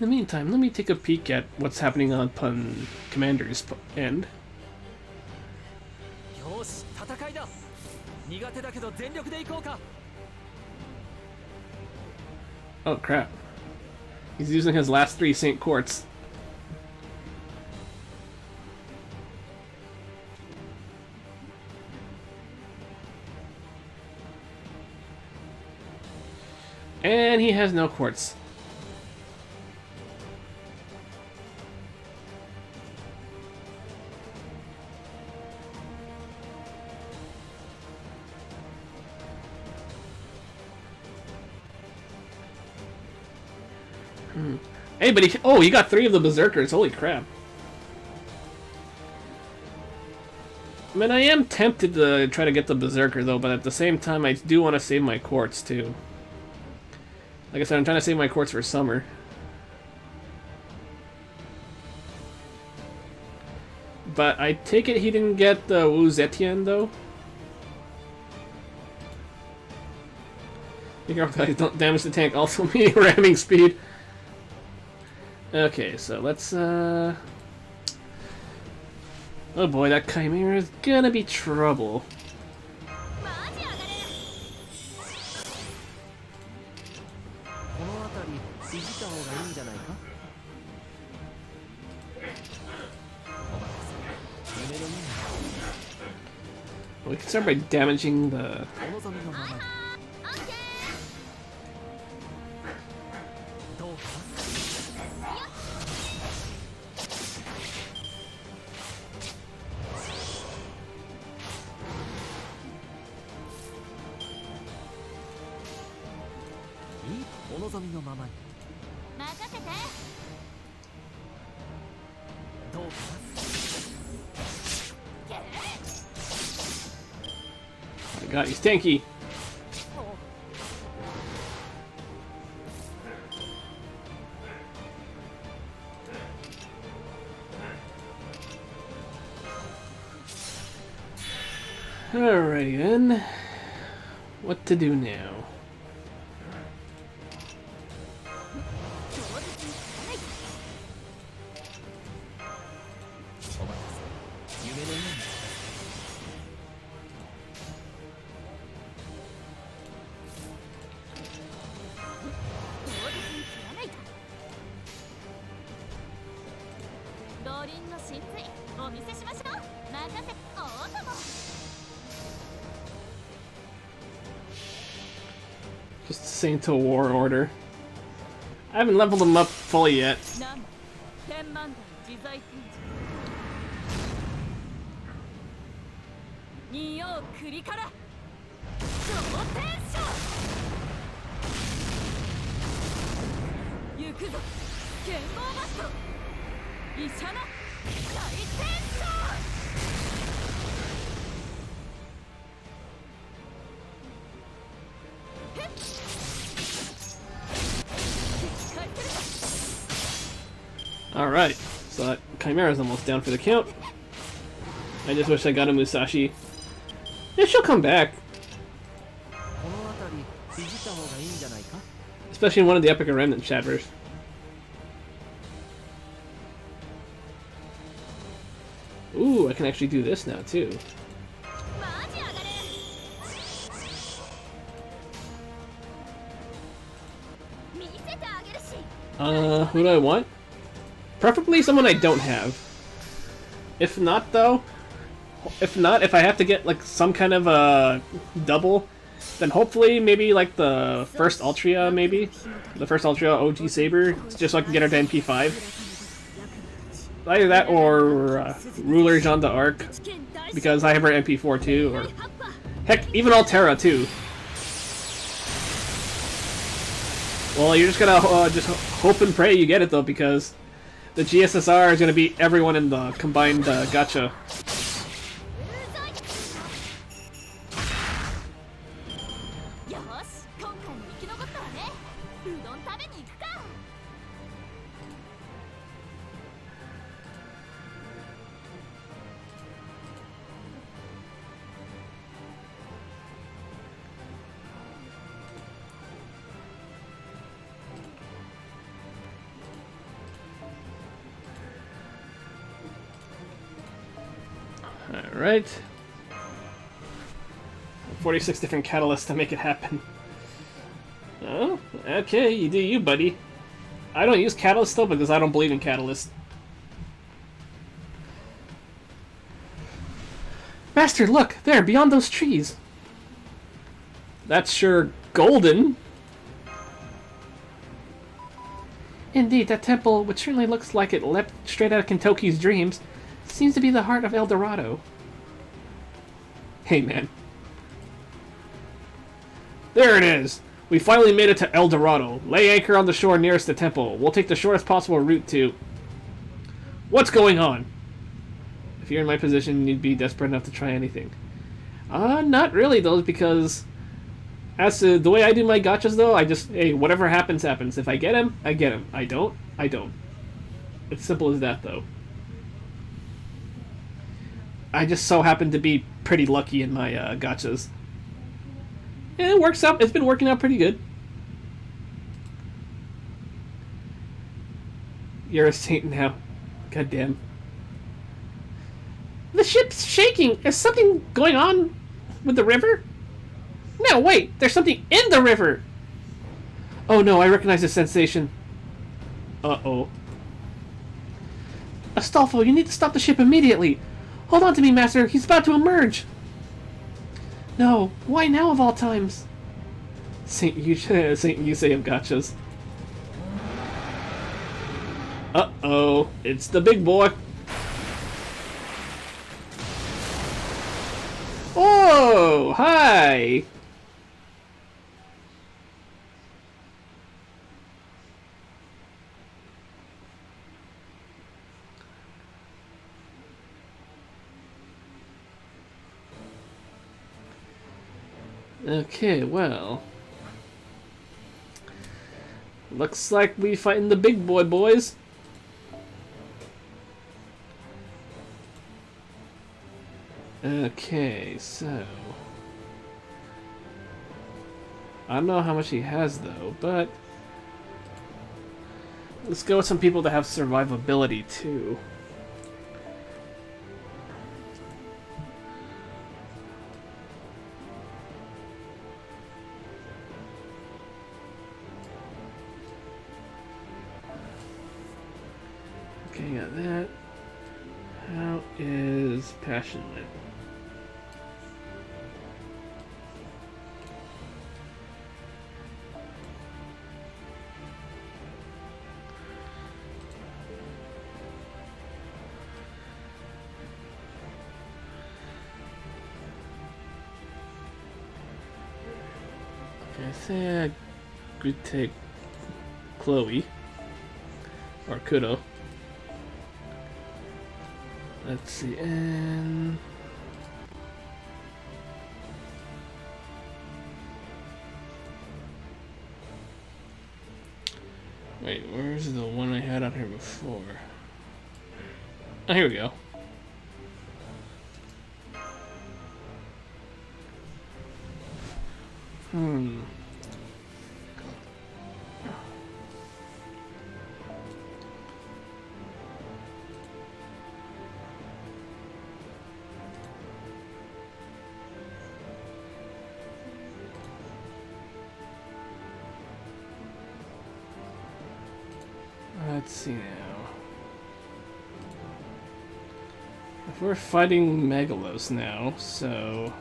the meantime, let me take a peek at what's happening on Pun Commander's end. よし戦いだ。苦手だけど全力でいこうか。 Oh crap. He's using his last 3 Saint Quartz. And he has no quartz. Hey, but he got 3 of the Berserkers. Holy crap. I mean, I am tempted to try to get the Berserker, though, but at the same time, I do want to save my quartz, too. Like I said, I'm trying to save my quartz for summer. But I take it he didn't get the Wu Zetian, though? Be careful, guys, don't damage the tank. Also, me ramming speed. Okay, so let's, oh boy, that Chimera is gonna be trouble. この辺りいじった方がいいんじゃないか。お待たせ。夢のよう We can start by damaging the... にお望みのままに。どうか。 お望みのままに。任せて。どうか。 Oh my god, he's tanky! Alrighty then. What to do now? お待たせ。夢のように。 動輪の神髄お見せしましょう。任せお供。 Just Saint to War Order. I haven't leveled him up fully yet. なん天満台自在天使。仁王栗から超天将。行くぞ剣豪バスト。医者の大天将。 Alright, so that Chimera's almost down for the count. I just wish I got a Musashi. Yeah, she'll come back. この辺りいじった方がいいんじゃないか。 Especially in one of the Epic Remnant chapters. Ooh, I can actually do this now, too. マジ上がれ。見せてあげるし。 Who do I want? Preferably someone I don't have. If not, though, if I have to get like some kind of a double, then hopefully maybe like the first Altria, maybe the first Altria OG Saber, just so I can get her to MP5. Either that or Ruler Jeanne d'Arc, because I have her MP4 too, or heck, even Altera too. Well, you're just gonna just hope and pray you get it though, because the GSSR is gonna beat everyone in the combined gacha. よし、今回も生き残ったわね。うどん食べに行くか。 Alright, Alright. 46 different catalysts to make it happen. Oh, okay, you do you, buddy. I don't use catalyst though because I don't believe in catalyst. Master, look! There, beyond those trees! That's sure golden. Indeed, that temple, which certainly looks like it leapt straight out of Kentoki's dreams, seems to be the heart of El Dorado. Hey, man. There it is! We finally made it to El Dorado. Lay anchor on the shore nearest the temple. We'll take the shortest possible route to... What's going on? If you're in my position, you'd be desperate enough to try anything. Not really, though, because... As to the way I do my gotchas, though, I just... Hey, whatever happens, happens. If I get him, I get him. I don't, I don't. It's simple as that, though. I just so happen to be pretty lucky in my gotchas. And it works out. It's been working out pretty good. You're a saint now. Goddamn. The ship's shaking! Is something going on with the river? No, wait! There's something in the river! Oh no, I recognize the sensation. Uh-oh. Astolfo, you need to stop the ship immediately! Hold on to me, Master! He's about to emerge! No, why now of all times? Saint Yusei of gotchas. Uh-oh, it's the big boy. Oh, hi! Okay, well. Looks like we fighting the big boy, boys. Okay, so... I don't know how much he has, though, but... Let's go with some people that have survivability, too. Okay, got that. How is passionate? Okay, I say I could take Chloe or Kudo. Let's see, and... Wait, where's the one I had on here before? Oh, here we go. Let's see now. If we're fighting Megalos now, so...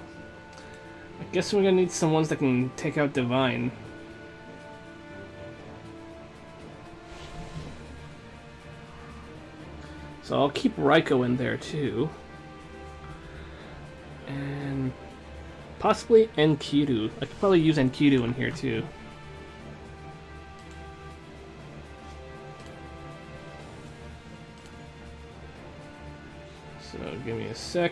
I guess we're gonna need some ones that can take out Divine. So I'll keep Raiko in there too. And... possibly Enkidu. I could probably use Enkidu in here too. So give me a sec.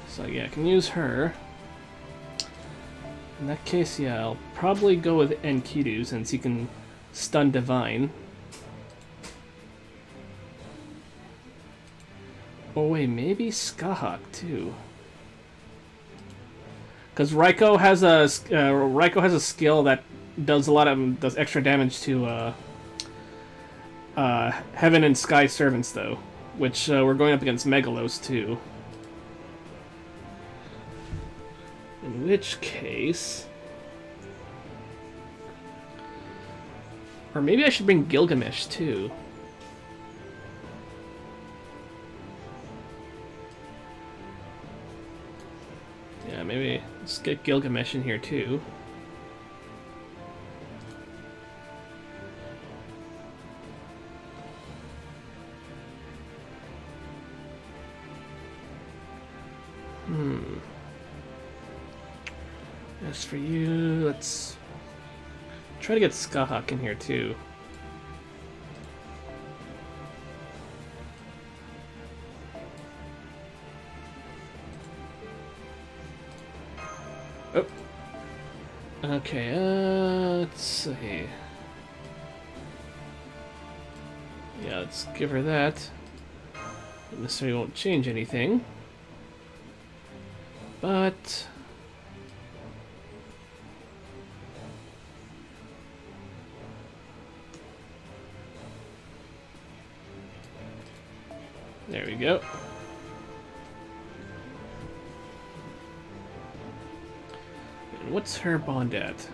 So yeah, I can use her. In that case, yeah, I'll probably go with Enkidu since he can stun Divine. Oh wait, maybe Skahawk too. Because Raiko has a skill that does extra damage to Heaven and Sky Servants, though, which we're going up against Megalos, too. In which case... Or maybe I should bring Gilgamesh, too. Yeah, maybe let's get Gilgamesh in here, too. As for you, let's try to get Skahak in here too. Oh. Okay, let's see. Yeah, let's give her that. Not necessarily won't change anything. But... there we go. And what's her bond at?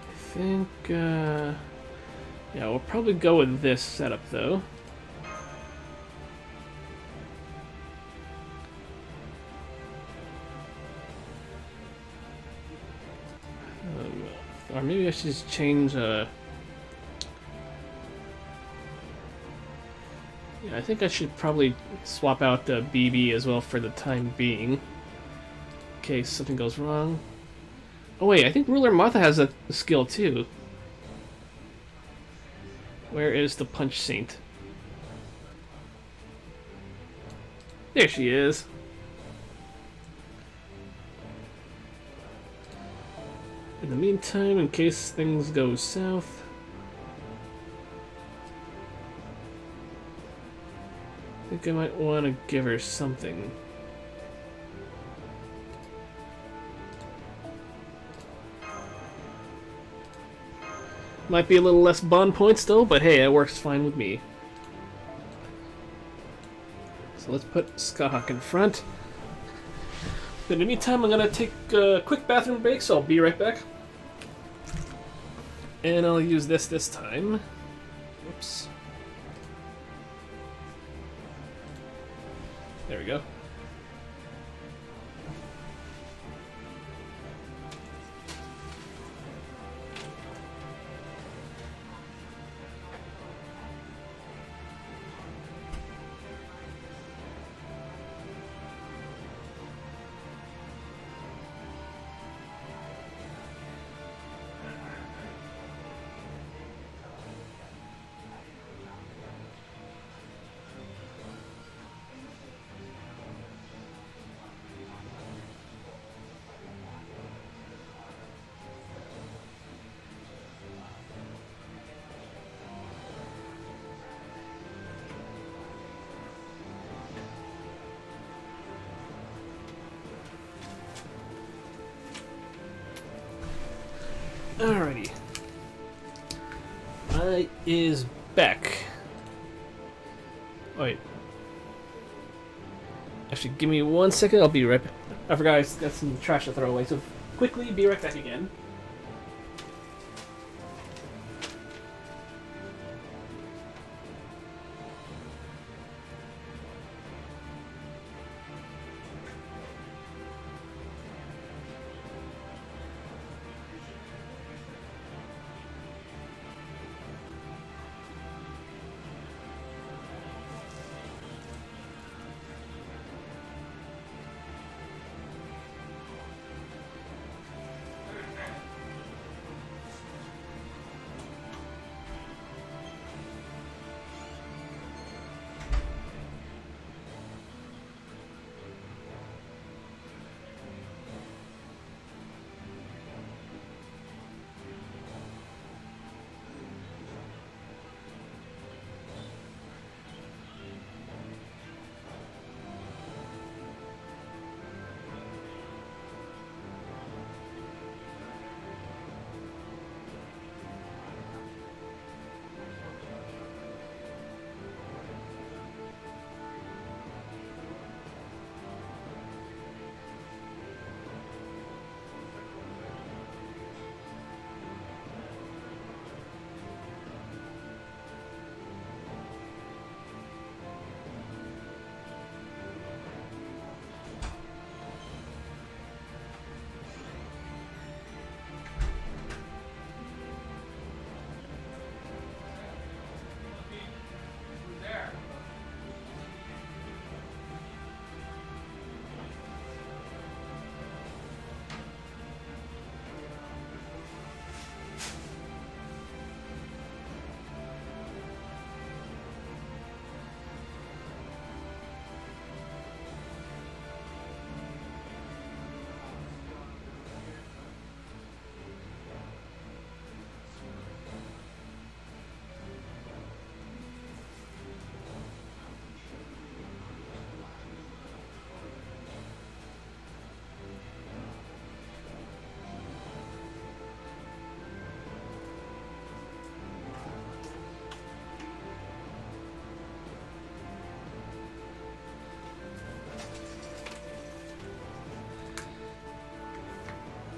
I think, yeah, we'll probably go with this setup, though. Or maybe I should just change, yeah, I think I should probably swap out the BB as well for the time being. In case something goes wrong. Oh wait, I think Ruler Martha has a skill too. Where is the Punch Saint? There she is. In the meantime, in case things go south, I think I might want to give her something. Might be a little less bond points though, but hey, it works fine with me. So let's put Skahak in front. In the meantime, I'm gonna take a quick bathroom break, so I'll be right back. And I'll use this time. Oops. There we go. Alrighty. I is back. Oh, wait. Actually, give me 1 second, I'll be right back. I forgot I got some trash to throw away, so quickly be right back again.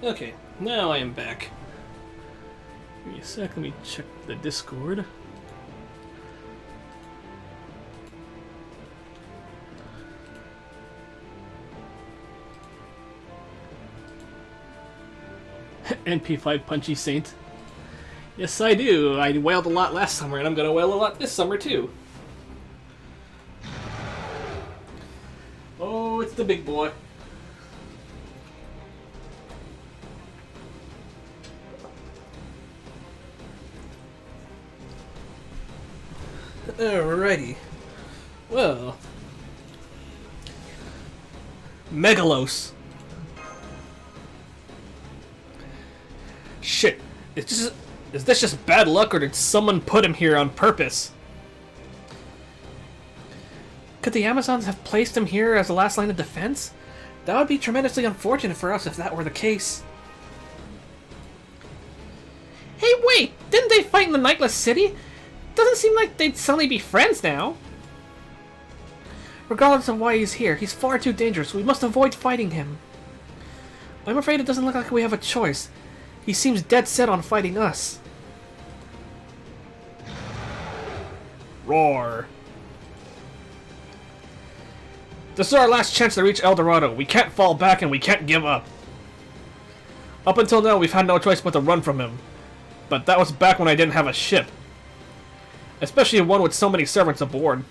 Okay, now I am back. Give me a sec, let me check the Discord. NP5 Punchy Saint. Yes, I do. I wailed a lot last summer, and I'm gonna wail a lot this summer, too. Oh, it's the big boy. Alrighty. Well. Megalos. Shit. Is this just bad luck, or did someone put him here on purpose? Could the Amazons have placed him here as the last line of defense? That would be tremendously unfortunate for us if that were the case. Hey, wait! Didn't they fight in the Nightless City? Doesn't seem like they'd suddenly be friends now. Regardless of why he's here, he's far too dangerous. We must avoid fighting him. I'm afraid it doesn't look like we have a choice. He seems dead set on fighting us. Roar. This is our last chance to reach El Dorado. We can't fall back and we can't give up. Up until now, we've had no choice but to run from him. But that was back when I didn't have a ship. Especially one with so many servants aboard.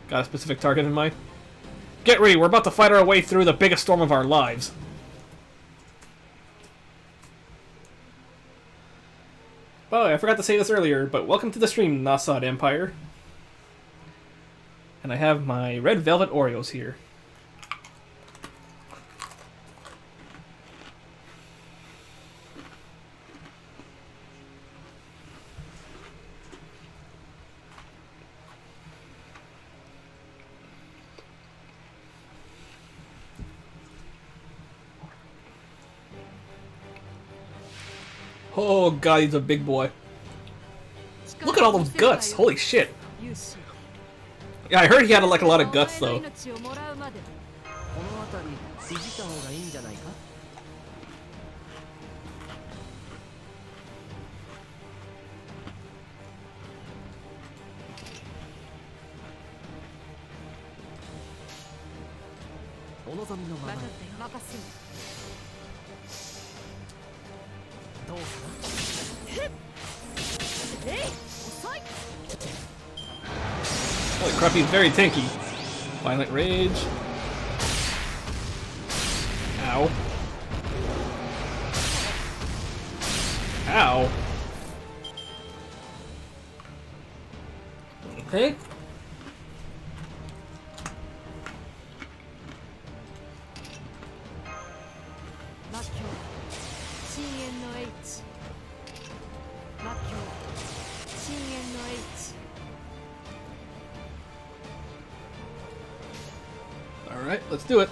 Got a specific target in mind? Get ready, we're about to fight our way through the biggest storm of our lives. Oh, I forgot to say this earlier, but welcome to the stream, Nasad Empire. And I have my red velvet Oreos here. Oh god, he's a big boy. Look at all those guts! Holy shit! Yeah, I heard he had like a lot of guts though. Holy crap, he's very tanky. Violent Rage. Ow. Ow. Okay. Alright, let's do it.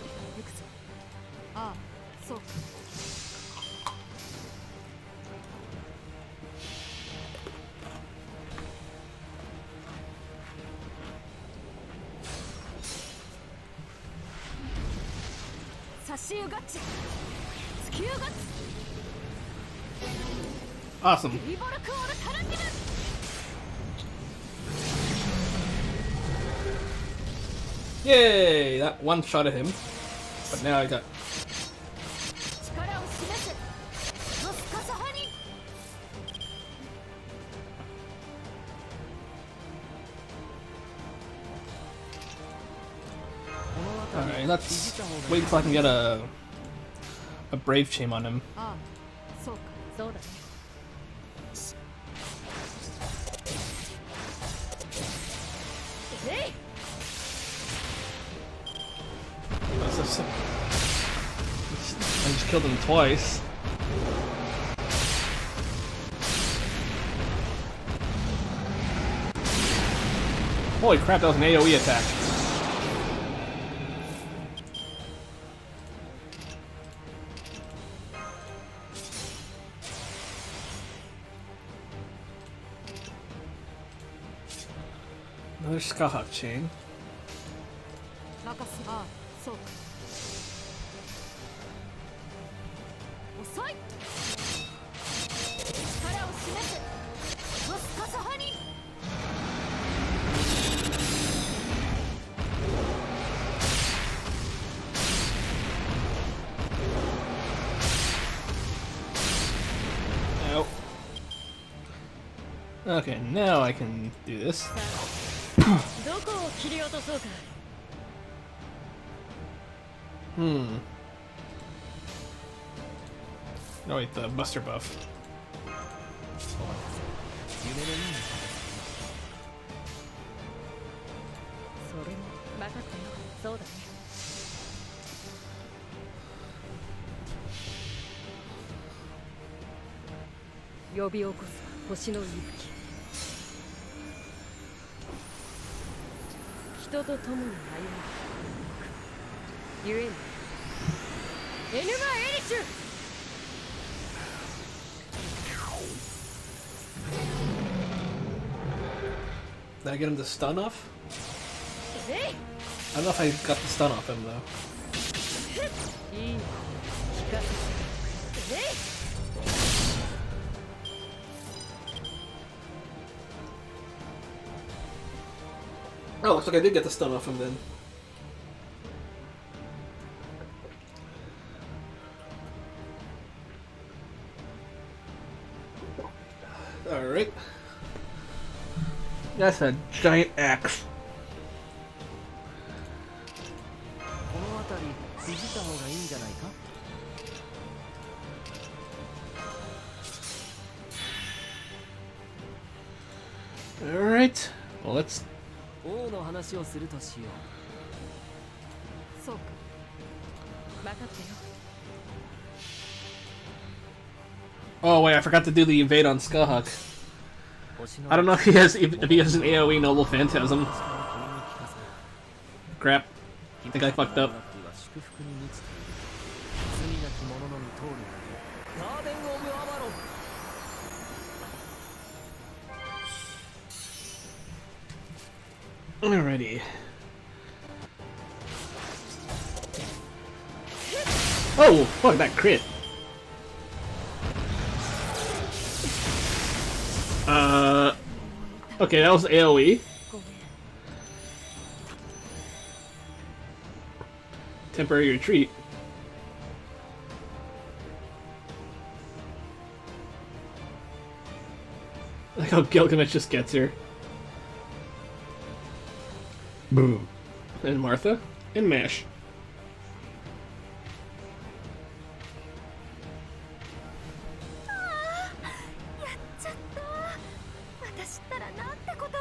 Awesome. Yay! That one shot at him. But now I got... Alright, let's wait until I can get a brave chain on him. I just killed him twice. Holy crap, that was an AoE attack. Another Skahawk chain. 遅い。力を示す。ロスカサハニ。Ow. Okay, now I can do this. どこを切り落とそうか。Hmm. Oh wait, the Buster buff. 夢のようなそれも分かったよ。そうだね。呼び起こす星の息吹。人と共に歩む。ゆえにエヌマ・エリシュ。 Did I get him to stun off? えい。 I don't know if I got the stun off him though. いいね。聞かせて。えい。 Oh, looks like I did get the stun off him then. Alright. That's a giant axe. この辺りいじった方がいいんじゃないか。 Alright. Well, let's... 王の話をするとしよう。そうか。分かったよ。 Oh wait, I forgot to do the evade on Skullhawk. 星の I don't know if he has an AoE Noble Phantasm. Crap. I think I fucked up. 祝福に満ちている。罪なき者のみ通るガーデン・オブ・アバロン。 Alrighty. Oh, fuck that crit. Okay, that was AoE. ごめん。 Temporary retreat. Like how Gilgamesh just gets her. Boom. And Martha. And Mash. やっちゃった私ったらなんてことを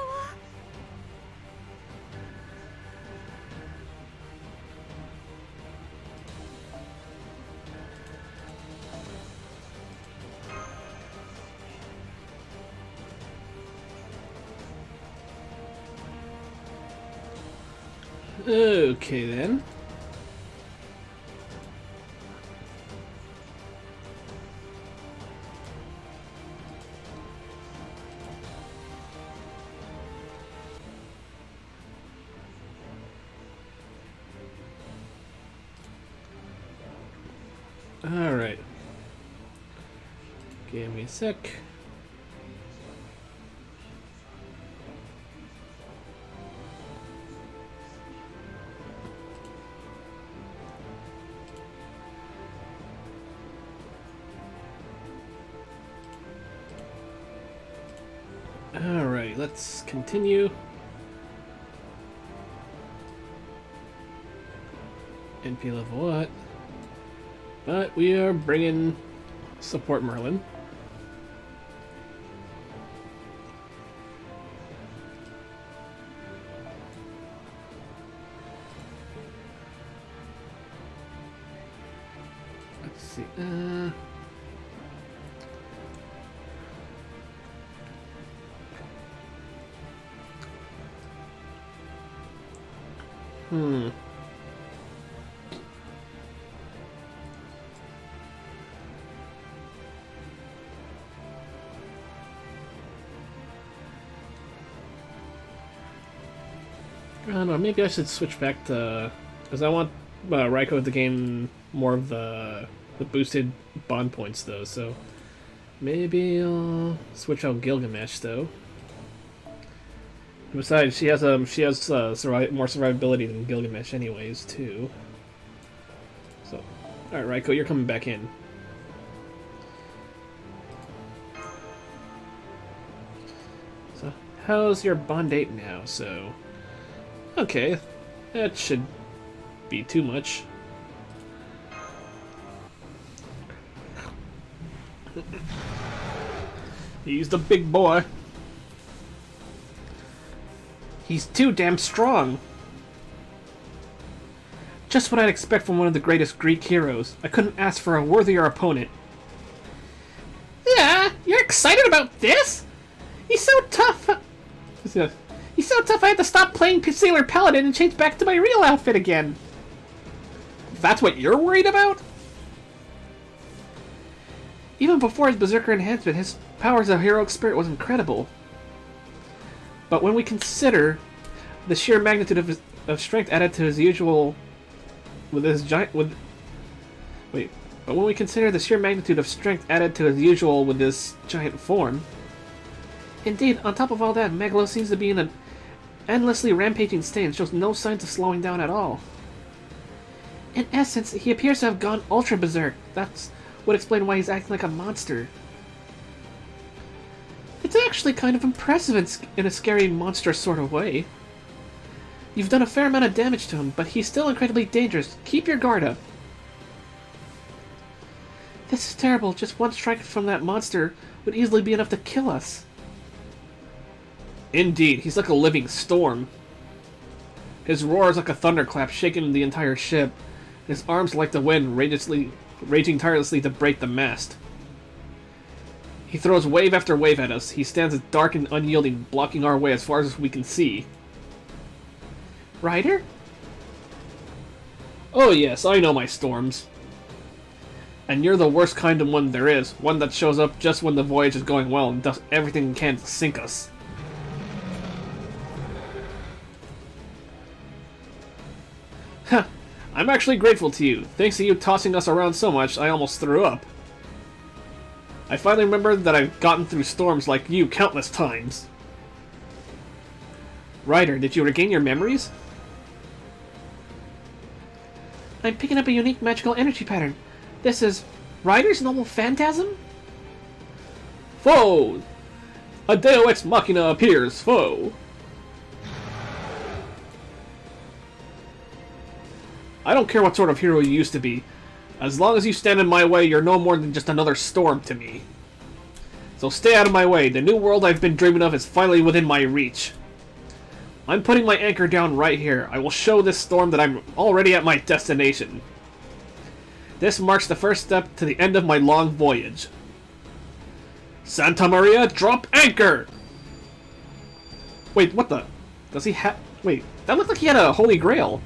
Okay then. Alright. Give me a sec. Alright, let's continue. NP level what? But we are bringing support Merlin. Let's see. Hmm. I don't know, maybe I should switch back to... Because I want Raiko to gain more of the the boosted bond points though, so maybe I'll switch out Gilgamesh though. Besides, she has more survivability than Gilgamesh anyways too. So, all right, Raiko, you're coming back in. So, how's your bond 8 now? So, okay, that should be too much. He's the big boy. He's too damn strong. Just what I'd expect from one of the greatest Greek heroes. I couldn't ask for a worthier opponent. Yeah, you're excited about this? He's so tough. He's so tough I had to stop playing Sailor Paladin and change back to my real outfit again. That's what you're worried about? Even before his Berserker enhancement, his power as a heroic spirit was incredible. But when we consider the sheer magnitude of strength added to his usual But when we consider the sheer magnitude of strength added to his usual with this giant form, indeed, on top of all that, Megalos seems to be in an endlessly rampaging state and shows no signs of slowing down at all. In essence, he appears to have gone ultra berserk. That's would explain why he's acting like a monster. It's actually kind of impressive in a scary, monstrous sort of way. You've done a fair amount of damage to him, but he's still incredibly dangerous. Keep your guard up. This is terrible. Just one strike from that monster would easily be enough to kill us. Indeed, he's like a living storm. His roar is like a thunderclap, shaking the entire ship. His arms like the wind, raging tirelessly to break the mast. He throws wave after wave at us. He stands as dark and unyielding, blocking our way as far as we can see. Ryder? Oh yes, I know my storms. And you're the worst kind of one there is, one that shows up just when the voyage is going well and does everything it can to sink us. Huh, I'm actually grateful to you. Thanks to you tossing us around so much, I almost threw up. I finally remembered that I've gotten through storms like you countless times. Ryder, did you regain your memories? I'm picking up a unique magical energy pattern. This is Ryder's normal phantasm? Foe! A Deo Ex Machina appears, foe! I don't care what sort of hero you used to be. As long as you stand in my way, you're no more than just another storm to me. So stay out of my way. The new world I've been dreaming of is finally within my reach. I'm putting my anchor down right here. I will show this storm that I'm already at my destination. This marks the first step to the end of my long voyage. Santa Maria, drop anchor! Wait, what the? Does he have... Wait, that looked like he had a holy grail.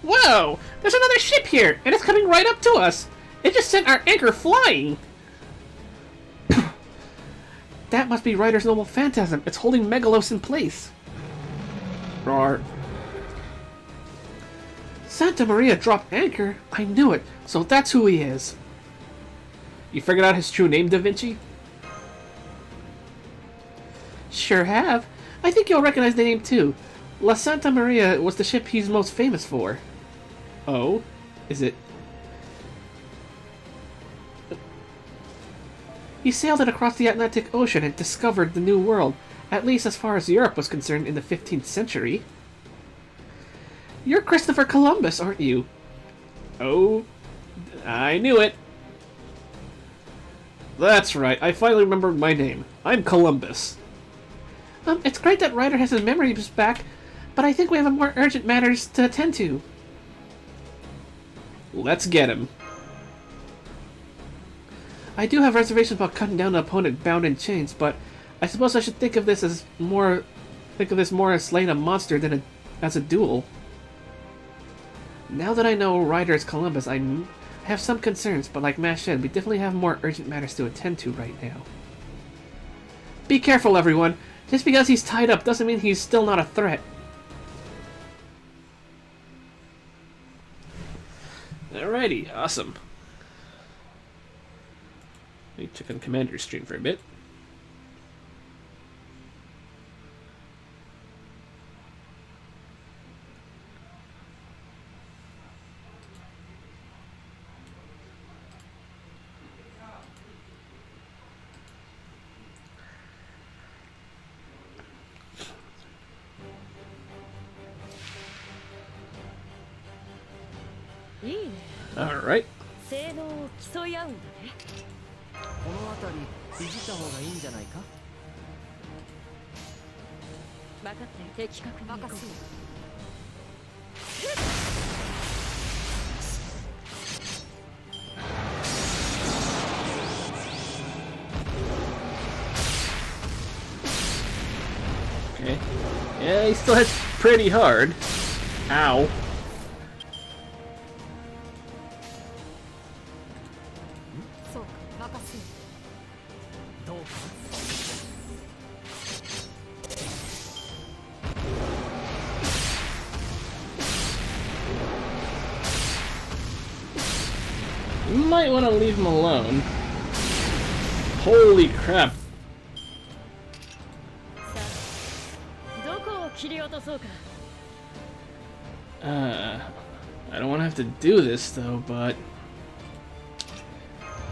Whoa! There's another ship here, and it's coming right up to us! It just sent our anchor flying! That must be Ryder's normal phantasm. It's holding Megalos in place. Roar. Santa Maria dropped anchor? I knew it. So that's who he is. You figured out his true name, Da Vinci? Sure have. I think you'll recognize the name too. La Santa Maria was the ship he's most famous for. Oh? Is it... He sailed it across the Atlantic Ocean and discovered the New World, at least as far as Europe was concerned in the 15th century. You're Christopher Columbus, aren't you? Oh, I knew it. That's right, I finally remembered my name. I'm Columbus. It's great that Ryder has his memories back, but I think we have more urgent matters to attend to. Let's get him. I do have reservations about cutting down an opponent bound in chains, but I suppose I should think of this more as slaying a monster than as a duel. Now that I know Ryder is Columbus, I have some concerns, but like Mash said, we definitely have more urgent matters to attend to right now. Be careful, everyone. Just because he's tied up doesn't mean he's still not a threat. Alrighty, awesome. Let me check on Commander's stream for a bit. Alright. 性能を競い合うんだね。この辺りいじった方がいいんじゃないか。分かったよ。的確に任せる。Okay. Yeah, he still hits pretty hard. Ow. You might want to leave him alone. Holy crap. どこを切り落とそうか。I don't want to have to do this though, but こ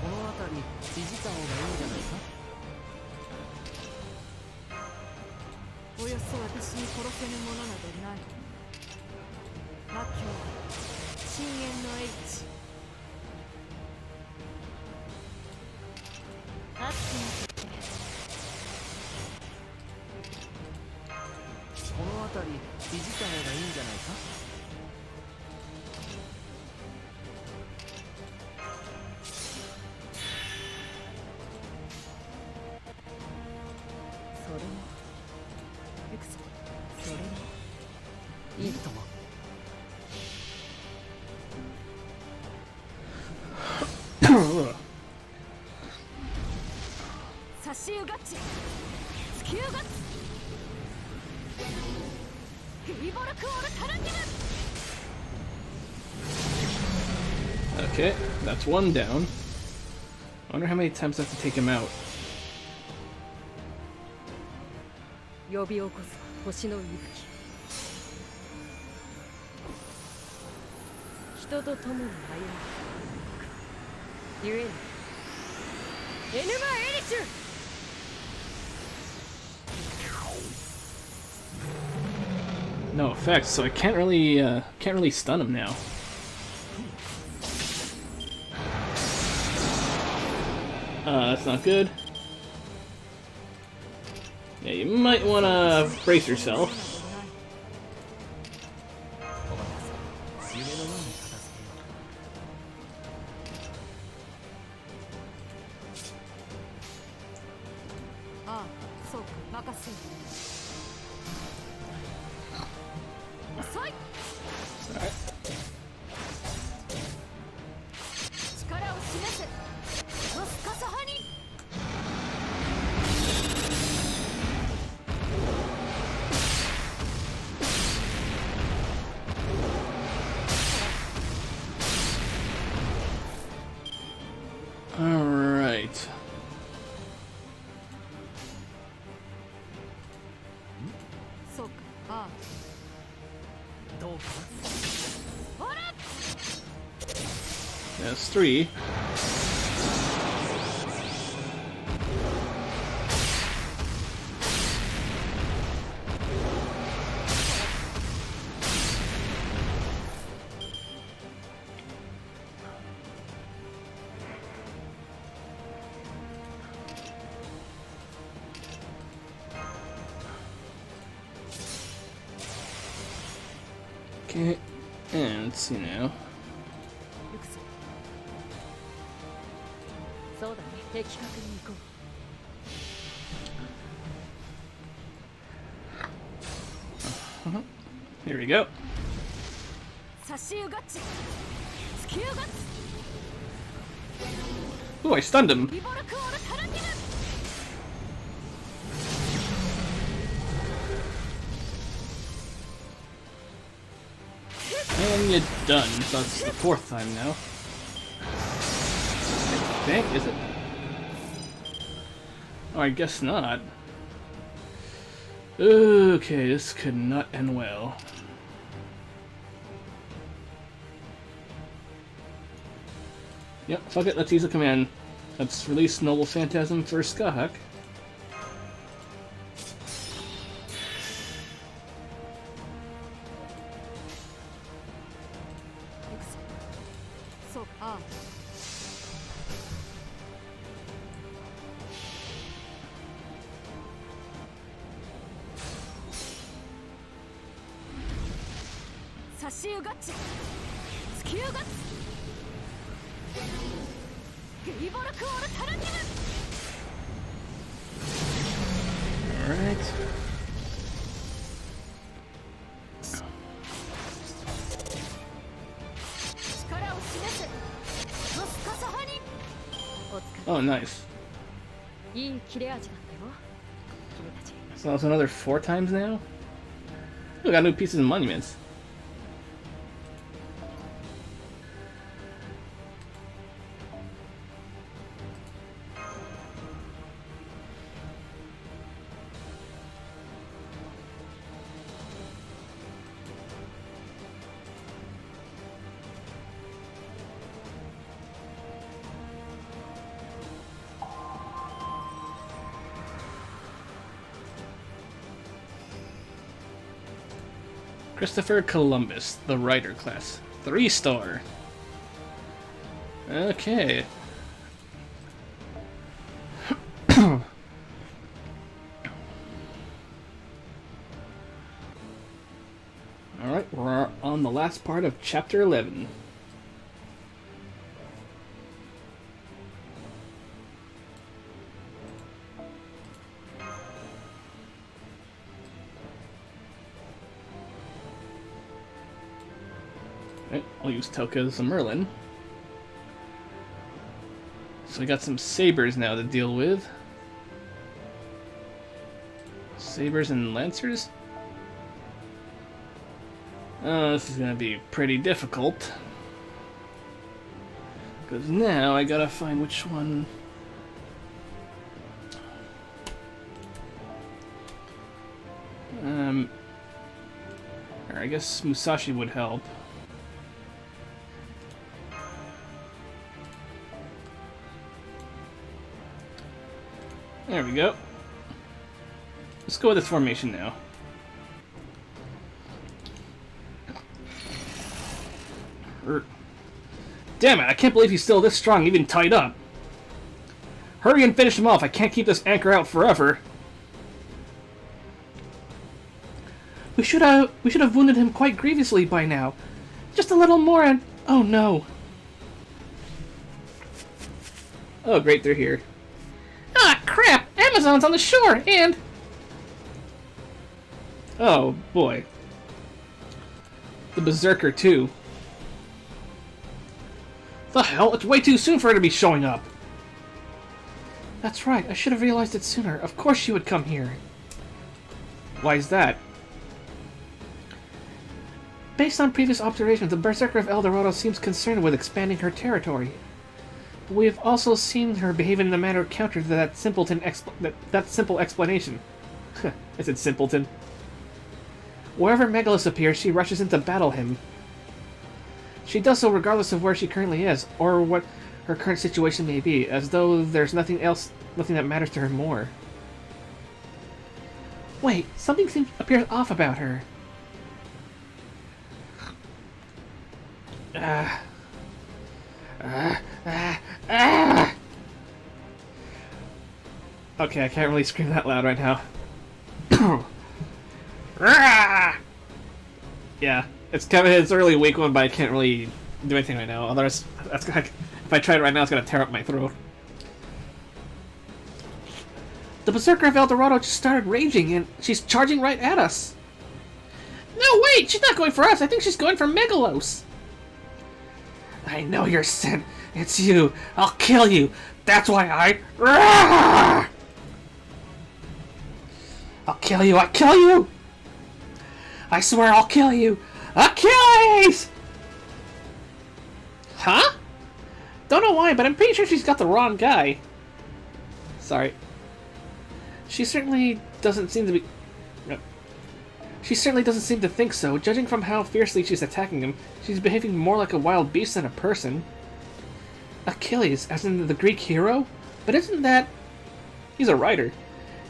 の辺りいじった方がいいんじゃないか。およそ私に殺せぬものなどない。魔境深淵のH。熱くなってこの辺りいじった方がいいんじゃないか。それも行くぞ。それもいいとも。差しうがち突きうがつフィーボルクオールタランティム。 okay, that's one down. I wonder how many times I have to take him out. 呼び起こす星の息吹。人と共に歩む。ゆえにエヌマ・エリシュ。No effects, so I can't really stun him now. That's not good. Yeah, you might want to brace yourself. 夢のように片付けよう。ああ、そうか、任せる。遅い。力を示せ。ロスカサハニ。Alright. そうか、ああ。どうかほら。 That's 3. Okay, and let's see now. 行くぞ。そうだね、的確に行こう。 Here we go. 差しうがち突きうがつ Ooh, I stunned him. リボルクオールタランティム。 And you're done. So that's the 4th time now. think, is it? Oh, I guess not. Okay, this could not end well. Yep, fuck it, let's use a command. Let's release Noble Phantasm for Skahak. So, ah. Sashiu Gachi. Tsukiu Gachi. Geiboraku Ora Taranjimu. Alright. Oh, nice. So that's another 4 times now? We got new pieces and monuments. Christopher Columbus, the Writer class. 3-star. Okay. Alright, we're on the last part of Chapter 11. Right, I'll use Toka as a Merlin. So we got some sabers now to deal with. Sabers and lancers? Oh, this is gonna be pretty difficult. Because now I gotta find which one. Or I guess Musashi would help. There we go. Let's go with this formation now. Damn it, I can't believe he's still this strong, even tied up. Hurry and finish him off, I can't keep this anchor out forever. We should have wounded him quite grievously by now. Just a little more and... oh no. Oh great, they're here. Ah, crap! Amazon's on the shore, and... oh, boy. The Berserker, too. The hell? It's way too soon for her to be showing up! That's right, I should have realized it sooner. Of course she would come here. Why's that? Based on previous observations, the Berserker of El Dorado seems concerned with expanding her territory. But we have also seen her behave in a manner counter to that simpleton that simple explanation. I said simpleton. Wherever Megalus appears, she rushes in to battle him. She does so regardless of where she currently is, or what her current situation may be, as though there's nothing that matters to her more. Wait, something appears off about her. Okay, I can't really scream that loud right now. Yeah, it's kind of his early weak one, but I can't really do anything right now. Otherwise, that's gonna, if I try it right now, it's gonna tear up my throat. The Berserker of El Dorado just started raging, and she's charging right at us. No, wait! She's not going for us! I think she's going for Megalos! I know your sin. It's you. I'll kill you. That's why I... I'll kill you. I'll kill you! I swear I'll kill you! Achilles! Huh? Don't know why, but I'm pretty sure she's got the wrong guy. Sorry. She certainly doesn't seem to be... No. She certainly doesn't seem to think so. Judging from how fiercely she's attacking him, she's behaving more like a wild beast than a person. Achilles, as in the Greek hero? But isn't that... He's a writer.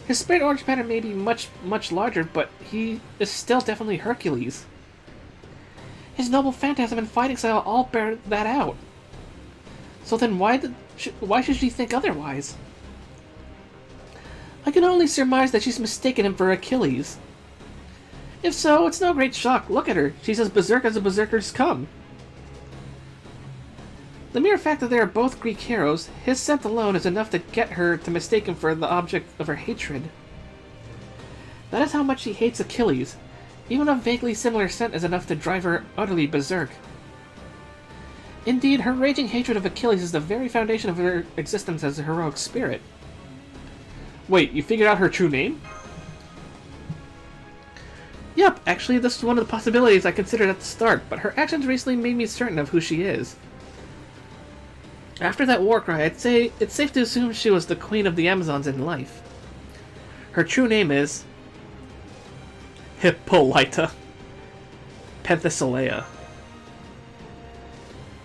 His spirit origin pattern may be much larger, but he is still definitely Hercules. His noble phantasm and fighting style all bear that out. So then why should she think otherwise? I can only surmise that she's mistaken him for Achilles. If so, it's no great shock. Look at her. She's as berserk as the berserkers come. The mere fact that they are both Greek heroes, his scent alone is enough to get her to mistake him for the object of her hatred. That is how much she hates Achilles. Even a vaguely similar scent is enough to drive her utterly berserk. Indeed, her raging hatred of Achilles is the very foundation of her existence as a heroic spirit. Wait, you figured out her true name? Yep, actually this is one of the possibilities I considered at the start, but her actions recently made me certain of who she is. After that war cry, I'd say it's safe to assume she was the queen of the Amazons in life. Her true name is... Hippolyta Penthesilea.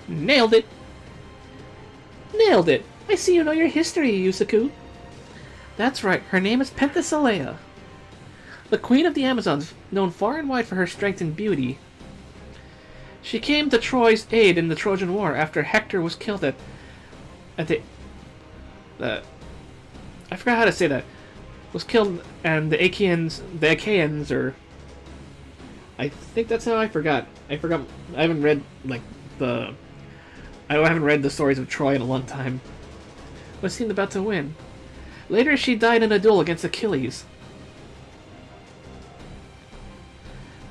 Nailed it! Nailed it! I see you know your history, Yusaku. That's right, her name is Penthesilea. The queen of the Amazons, known far and wide for her strength and beauty. She came to Troy's aid in the Trojan War after Hector was killed at the... I forgot how to say that. Was killed, and the Achaeans, or... I think that's how I forgot. I haven't read, like, I haven't read the stories of Troy in a long time. Was seemed about to win. Later, she died in a duel against Achilles.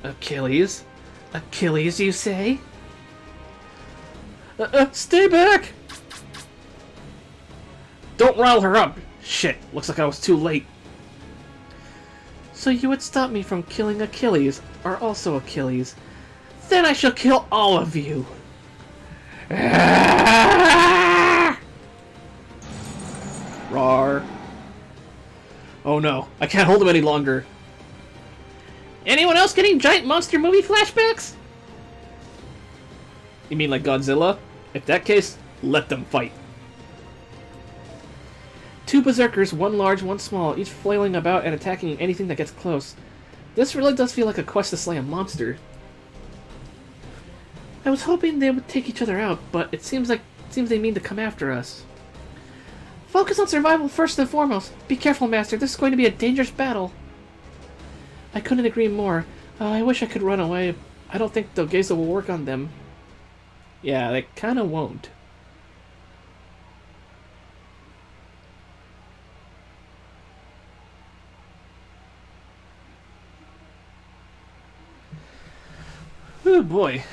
Achilles? Achilles, you say? Stay back! Don't rile her up! Shit, looks like I was too late. So you would stop me from killing Achilles, or also Achilles. Then I shall kill all of you! Rawr. Oh no, I can't hold him any longer. Anyone else getting giant monster movie flashbacks? You mean like Godzilla? If that case, let them fight. Two berserkers, one large, one small, each flailing about and attacking anything that gets close. This really does feel like a quest to slay a monster. I was hoping they would take each other out, but it seems they mean to come after us. Focus on survival first and foremost. Be careful, Master. This is going to be a dangerous battle. I couldn't agree more. I wish I could run away. I don't think Dogeza will work on them. Yeah, they kinda won't. Oh boy.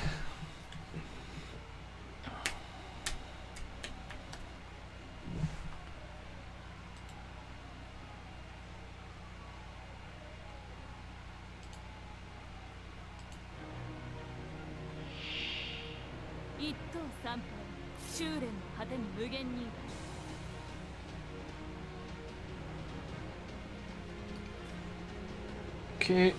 Okay.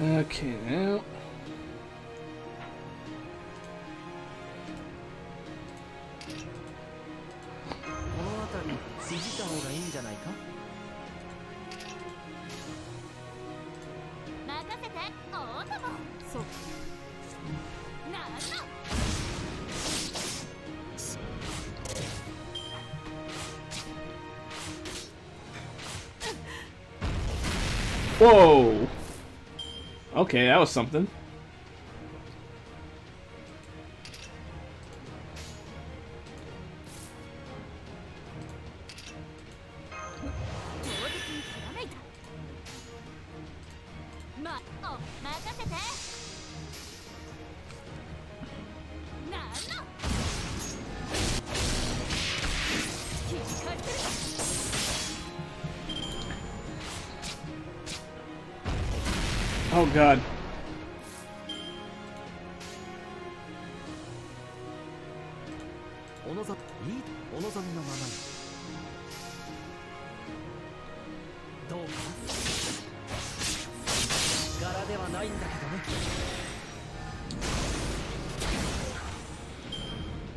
Okay, now... Whoa! Okay, that was something. せて。なんの切り返せる。 Oh god. お望みいいお望みのままにどうか柄ではないんだけどね。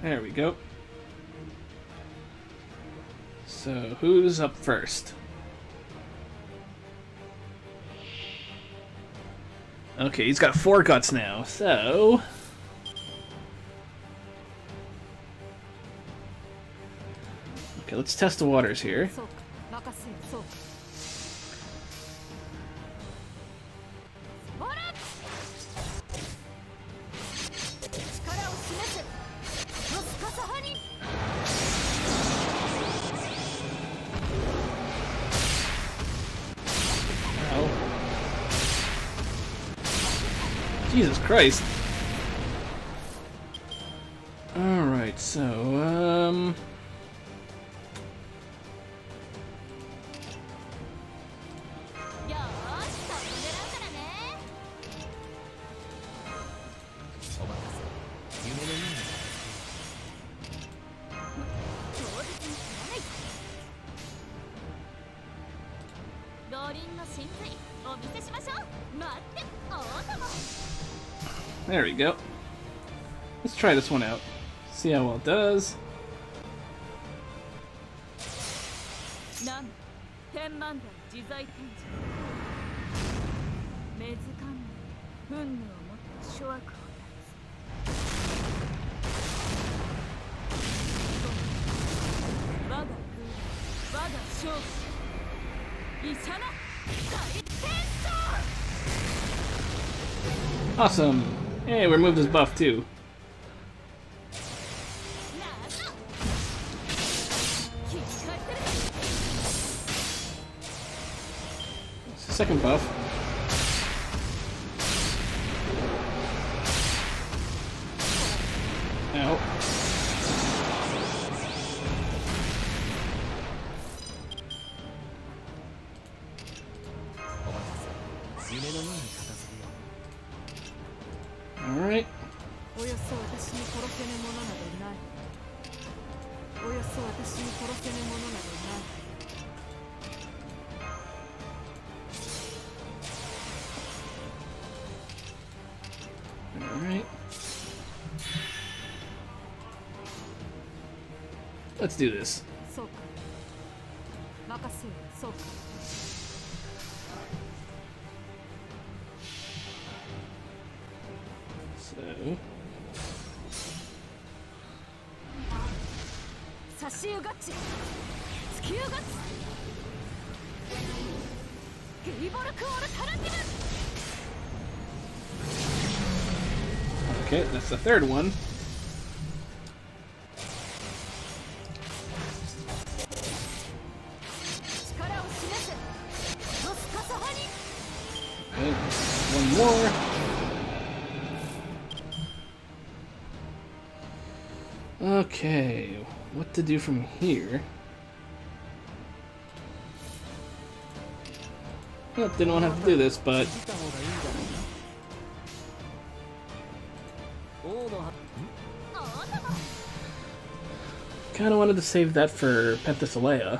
There we go. So, who's up first? Okay, he's got 4 guts now, so... Okay, let's test the waters here. そうか任せよそうかほら力を示せ。ロスカサハニ。 Ow. Jesus Christ. Alright, so, よーし、そこ狙うからね。お任せ夢のよ超絶に知らない。五輪の真髄お見せしましょう。待ってお供。 there we go. Let's try this one out. See how well it does. なん天満台自在天使。目ずかんに運命を持った諸悪を断つ。我が空我が勝負。イシャナ大天将。 Awesome! Hey, we removed his buff too. なんだ切り返せる。 Second buff. Ow. Alright. およそ私に殺せぬものなどないおよそ私に殺せぬものなどない Alright. Let's do this. そうか任せよそうか So, 差し湯ガッチ突き湯ガッチゲリボルクオルタラティブ。 okay, that's the third one. 力を示せ。ロスカサハニ。 Okay, one more. Okay, what to do from here? Well, didn't want to have to do this, but 見た方がいいんじゃないか。王のはお供。 kind of wanted to save that for Penthesilea.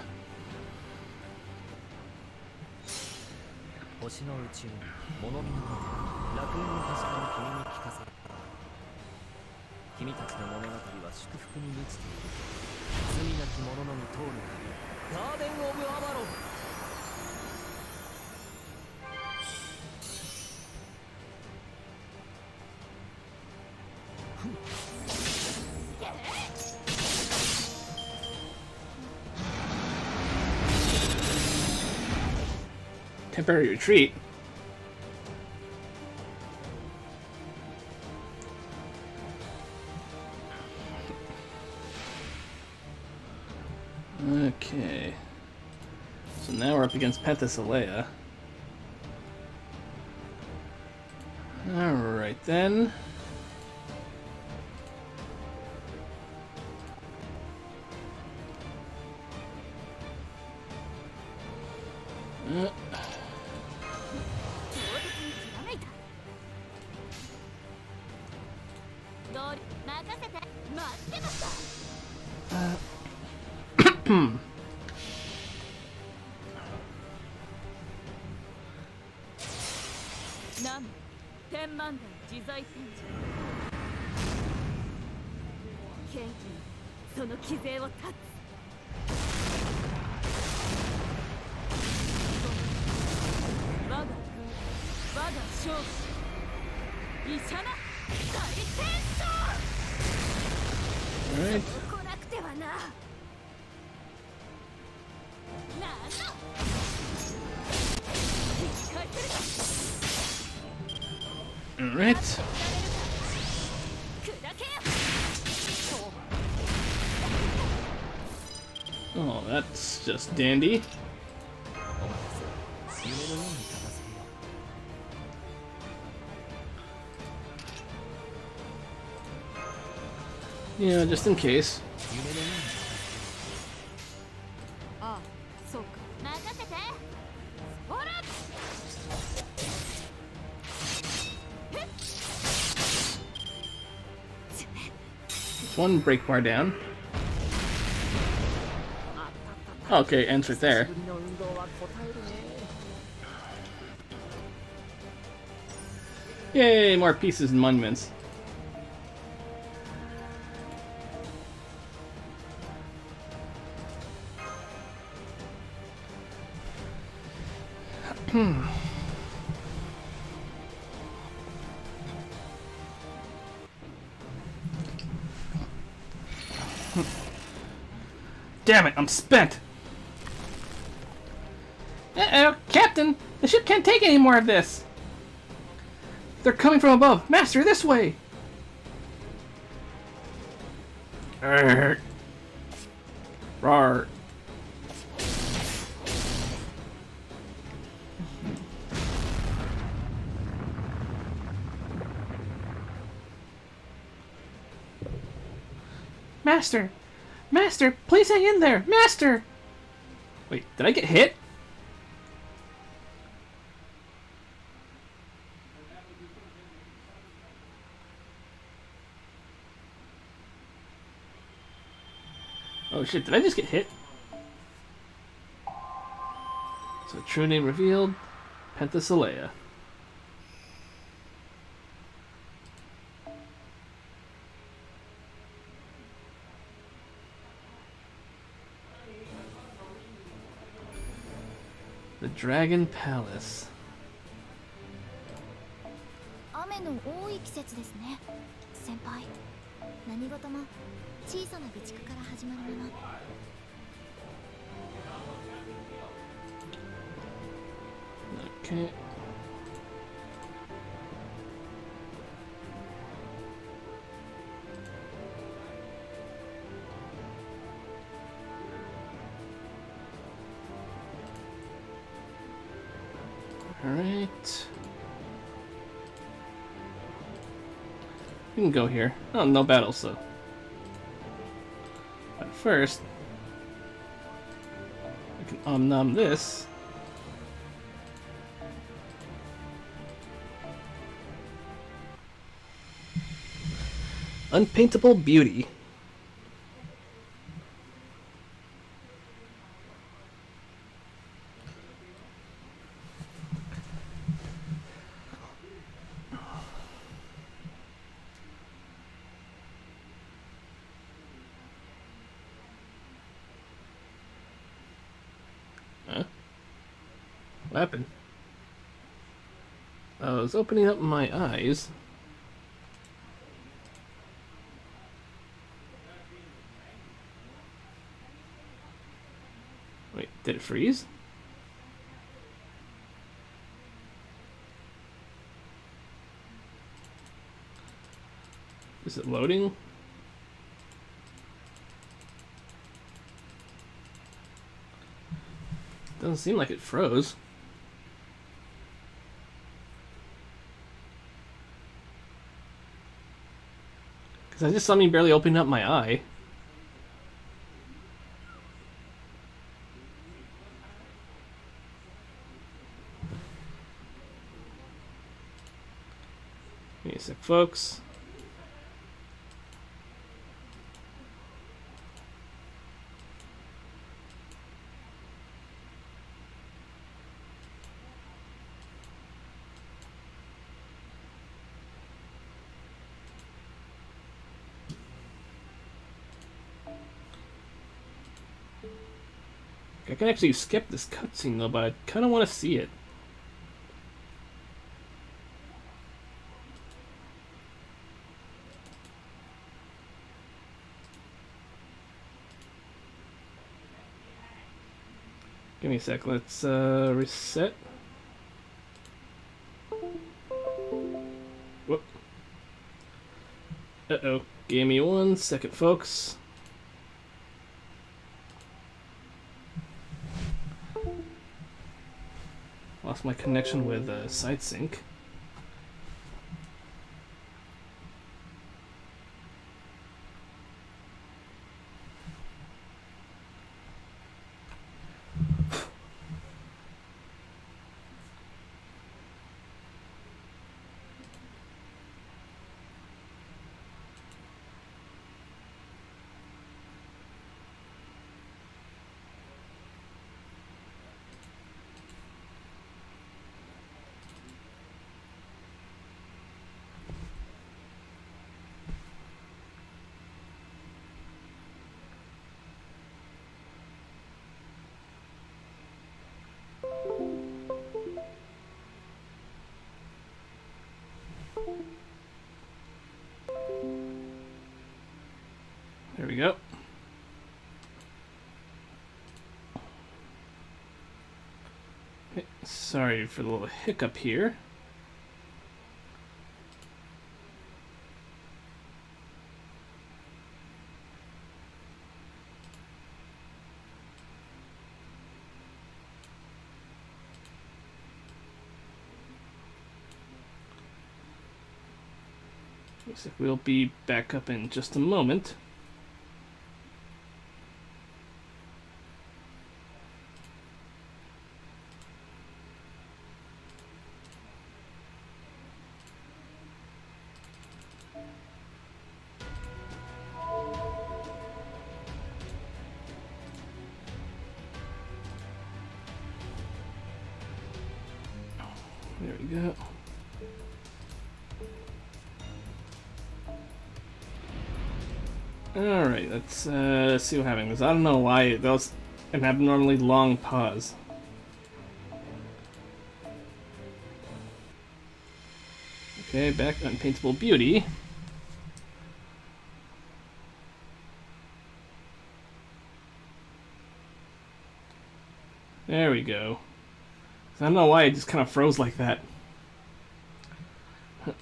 星の宇宙に物見の見て楽園の端から君に聞かせる。君たちの物語は祝福に満ちている。罪なき者のみ通るガーデン・オブ・アバロン。Temporary retreat. Okay. So now we're up against Penthesilea. Alright then. Alright. Alright. Oh, that's just dandy. Yeah, just in case. ああ、そうか。任せて。ほら。 One break bar down. Okay, ends right there. Yay, more pieces and monuments. Damn it, I'm spent! Uh-oh, Captain! The ship can't take any more of this! They're coming from above! Master, this way! Rawr. Master! Master, please hang in there! Master! Wait, did I get hit? Oh shit, did I just get hit? So true name revealed, Penthesilea. The Dragon Palace. 雨の多い季節ですね。先輩。何事も小さな備蓄から始まるもの。 Okay. Alright. We can go here. Oh, no battles though. But first, we can omnom this. Unpaintable beauty. Huh? What happened? I was opening up my eyes. Wait, did it freeze? Is it loading? Doesn't seem like it froze. Because I just saw me barely opening up my eye. Give me a sec, folks. I can actually skip this cutscene though, but I kind of want to see it. Give me a sec, let's reset. Whoop. Uh-oh. Give me 1 second, folks. Lost my connection with SideSync. There we go. Okay, sorry for the little hiccup here. Looks like we'll be back up in just a moment. There we go. Alright, let's see what happens. I don't know why that was an abnormally long pause. Okay, back on Paintable Beauty. There we go. I don't know why it just kind of froze like that.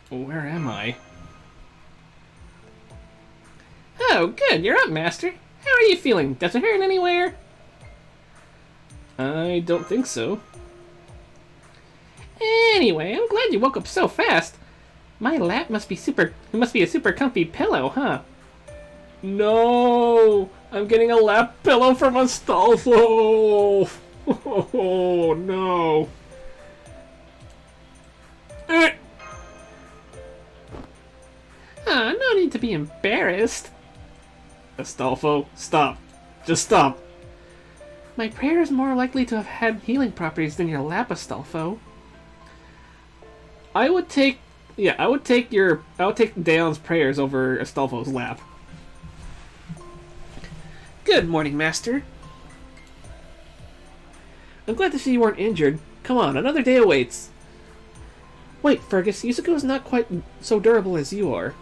Where am I? Oh, good. You're up, Master. How are you feeling? Does it hurt anywhere? I don't think so. Anyway, I'm glad you woke up so fast. My lap must be a super comfy pillow, huh? No! I'm getting a lap pillow from Astolfo! Oh, no. No need to be embarrassed. Astolfo, stop. Just stop. My prayer is more likely to have had healing properties than your lap, Astolfo. I would take Daon's prayers over Astolfo's lap. Good morning, Master. I'm glad to see you weren't injured. Come on, another day awaits. Wait, Fergus, Yusaku is not quite so durable as you are.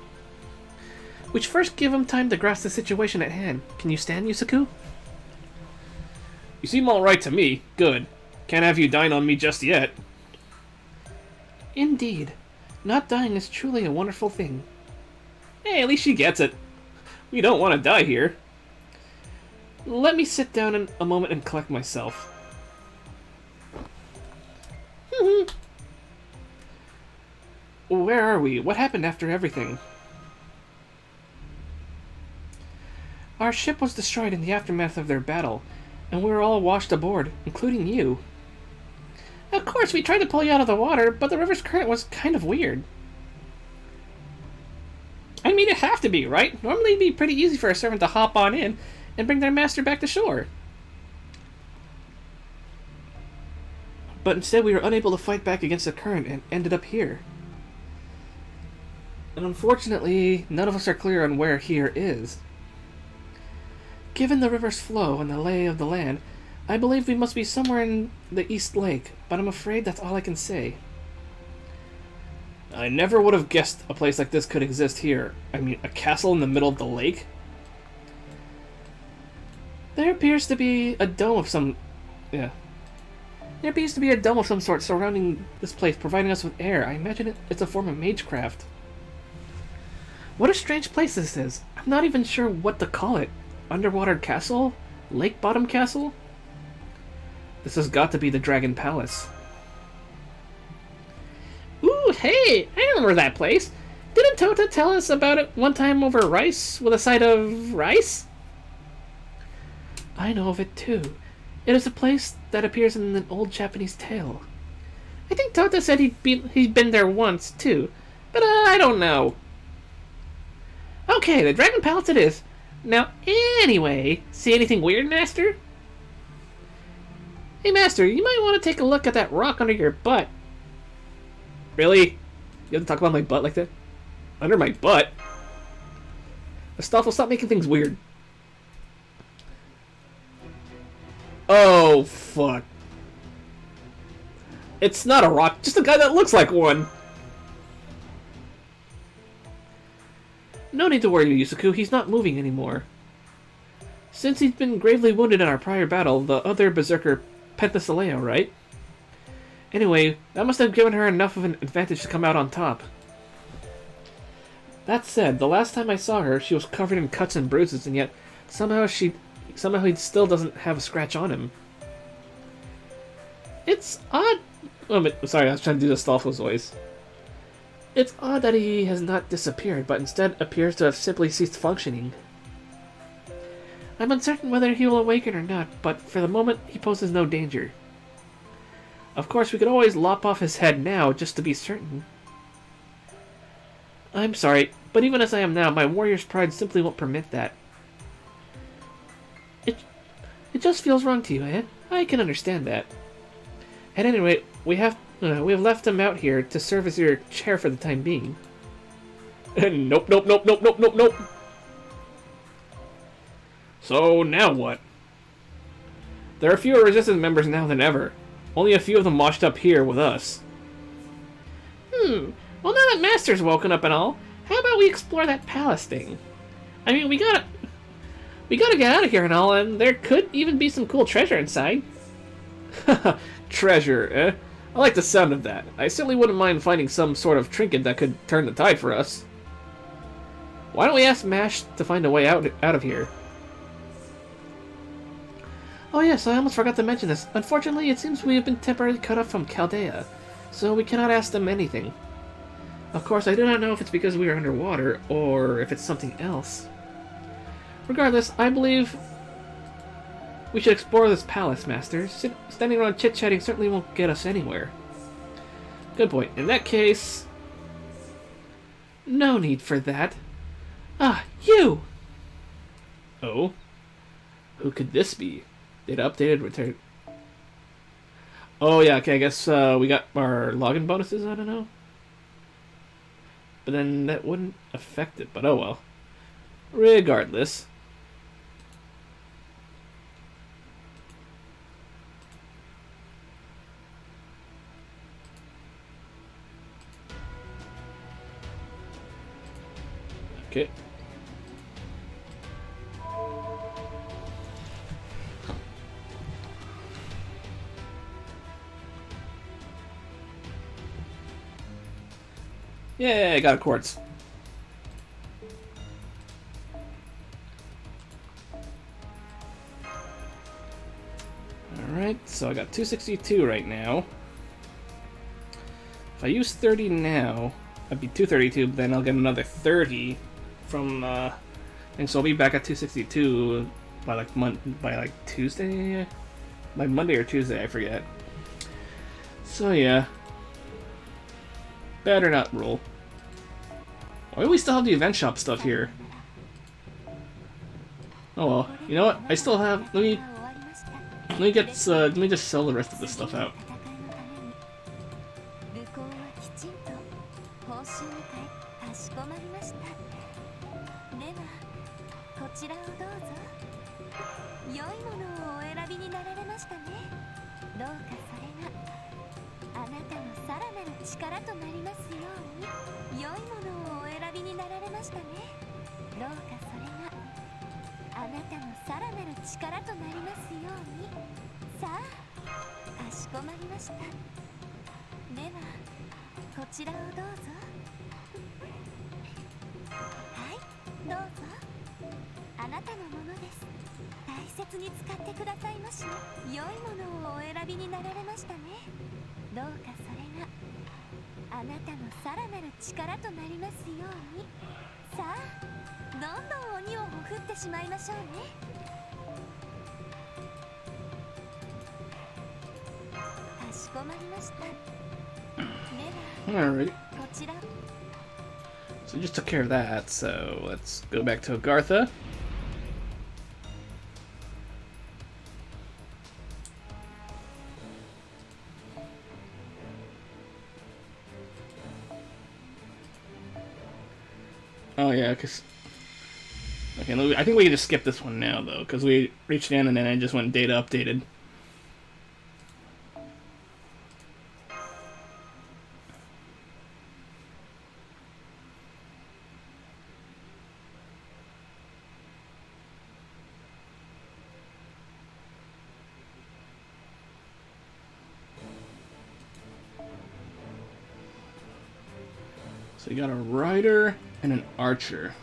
We should first give him time to grasp the situation at hand. Can you stand, Yusaku? You seem alright to me. Good. Can't have you dine on me just yet. Indeed. Not dying is truly a wonderful thing. Hey, at least she gets it. We don't want to die here. Let me sit down in a moment and collect myself. Where are we? What happened after everything? Our ship was destroyed in the aftermath of their battle, and we were all washed aboard, including you. Of course, we tried to pull you out of the water, but the river's current was kind of weird. I mean, it'd have to be, right? Normally it'd be pretty easy for a servant to hop on in and bring their master back to shore. But instead we were unable to fight back against the current and ended up here. And unfortunately, none of us are clear on where here is. Given the river's flow and the lay of the land, I believe we must be somewhere in the East Lake, but I'm afraid that's all I can say. I never would have guessed a place like this could exist here. I mean, a castle in the middle of the lake? There appears to be a dome of some... Yeah. There appears to be a dome of some sort surrounding this place, providing us with air. I imagine it's a form of magecraft. What a strange place this is. I'm not even sure what to call it. Underwater castle? Lake bottom castle? This has got to be the Dragon Palace. Ooh, hey! I remember that place. Didn't Tota tell us about it one time over rice with a side of rice? I know of it too. It is a place that appears in an old Japanese tale. I think Tota said he'd been there once too, but I don't know. Okay, the Dragon Palace it is. Now, anyway, see anything weird, Master? Hey, Master, you might want to take a look at that rock under your butt. Really? You have to talk about my butt like that? Under my butt? Astolfo, stop making things weird. Oh, fuck. It's not a rock, just a guy that looks like one. No need to worry, Yusaku, he's not moving anymore. Since he's been gravely wounded in our prior battle, the other Berserker Penthesileo, right? Anyway, that must have given her enough of an advantage to come out on top. That said, the last time I saw her, she was covered in cuts and bruises, and yet somehow he still doesn't have a scratch on him. It's odd. Oh, sorry, I was trying to do the Astolfo's voice. It's odd that he has not disappeared, but instead appears to have simply ceased functioning. I'm uncertain whether he will awaken or not, but for the moment he poses no danger. Of course, we could always lop off his head now, just to be certain. I'm sorry, but even as I am now, my warrior's pride simply won't permit that. It just feels wrong to you, eh? I can understand that. At any rate, we have left him out here to serve as your chair for the time being. Nope. So now what? There are fewer resistance members now than ever. Only a few of them washed up here with us. Well, now that Master's woken up and all, how about we explore that palace thing? I mean, we gotta get out of here and all, and there could even be some cool treasure inside. Treasure, eh? I like the sound of that. I certainly wouldn't mind finding some sort of trinket that could turn the tide for us. Why don't we ask Mash to find a way out of here? Oh yes, I almost forgot to mention this. Unfortunately, it seems we have been temporarily cut off from Chaldea, so we cannot ask them anything. Of course, I do not know if it's because we are underwater, or if it's something else. Regardless, I believe we should explore this palace, Master. Standing around chit-chatting certainly won't get us anywhere. Good point. In that case... no need for that. Ah, you! Oh? Who could this be? Data updated, return... oh yeah, okay, I guess we got our login bonuses, I don't know. But then that wouldn't affect it, but oh well. Regardless... okay. Yeah, I got a quartz. Alright, so I got 262 right now. If I use 30 now, I'd be 232, but then I'll get another 30 from And so I'll be back at 262 by like Tuesday, by Monday or Tuesday, I forget. So yeah, better not roll. Why do we still have the event shop stuff here? Oh well, you know what? I still have. Let me get. Let me just sell the rest of this stuff out. 武功はきちんと報酬に変えかしこまりました。ではこちらをどうぞ。良いものをお選びになられましたね。どうかそれがあなたのさらなる力となりますように。良いものをお選びになられましたね。どうかそれがあなたのさらなる力となりますように。さあかしこまりました。ではこちらをどうぞ。はいどうぞ。あなたのものです。大切に使ってくださいまし。良いものをお選びになられましたね。どうかそれがあなたのさらなる力となりますように。さあどんどん鬼をほふってしまいましょうね。かしこまりました。 Alright. So we just took care of that, so let's go back to Agartha. Oh yeah, because... Okay, I think we can just skip this one now, though, because we reached in and then I just went data updated. So you got a rider and an archer.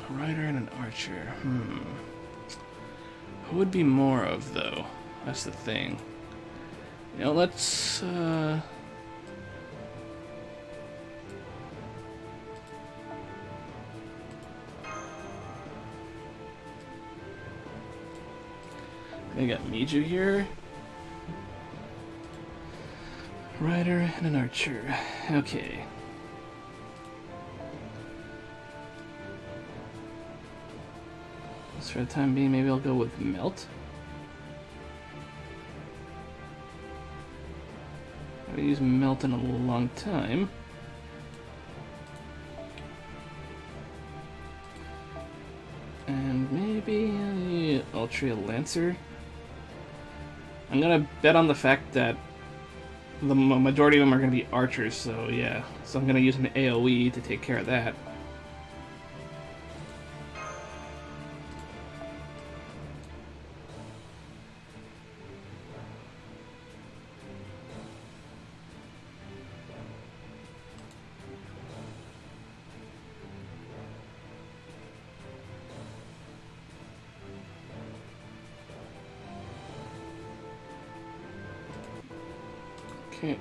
A rider and an archer. Who would be more of, though? That's the thing. You know, let's I got Miju here. Rider and an archer. Okay. So for the time being, maybe I'll go with Melt. I haven't used Melt in a long time. And maybe Ultra Lancer. I'm gonna bet on the fact that the majority of them are gonna be archers, so yeah. So I'm gonna use an AoE to take care of that. Okay.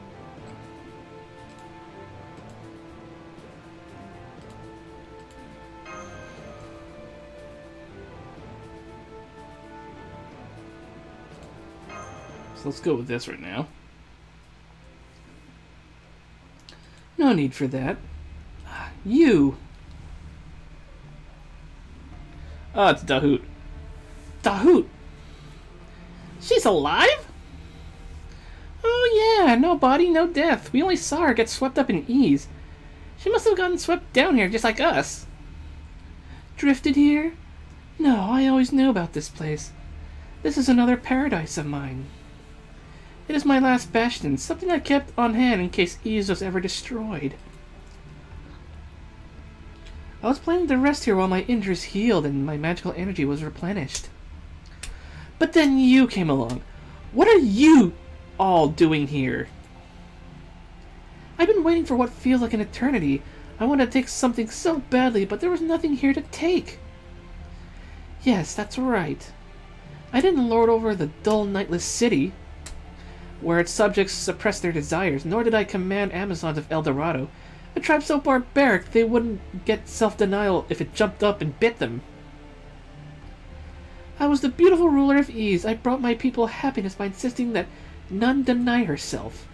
So let's go with this right now. No need for that. You! Oh, it's Dahoot. Dahoot! She's alive? Oh yeah, no body, no death. We only saw her get swept up in ease. She must have gotten swept down here just like us. Drifted here? No, I always knew about this place. This is another paradise of mine. It is my last bastion, something I kept on hand in case Ease was ever destroyed. I was planning to rest here while my injuries healed and my magical energy was replenished. But then you came along. What are you all doing here? I've been waiting for what feels like an eternity. I wanted to take something so badly, but there was nothing here to take. Yes, that's right. I didn't lord over the dull, nightless city. where its subjects suppress their desires, nor did I command Amazons of El Dorado, a tribe so barbaric they wouldn't get self-denial if it jumped up and bit them. I was the beautiful ruler of ease. I brought my people happiness by insisting that none deny herself.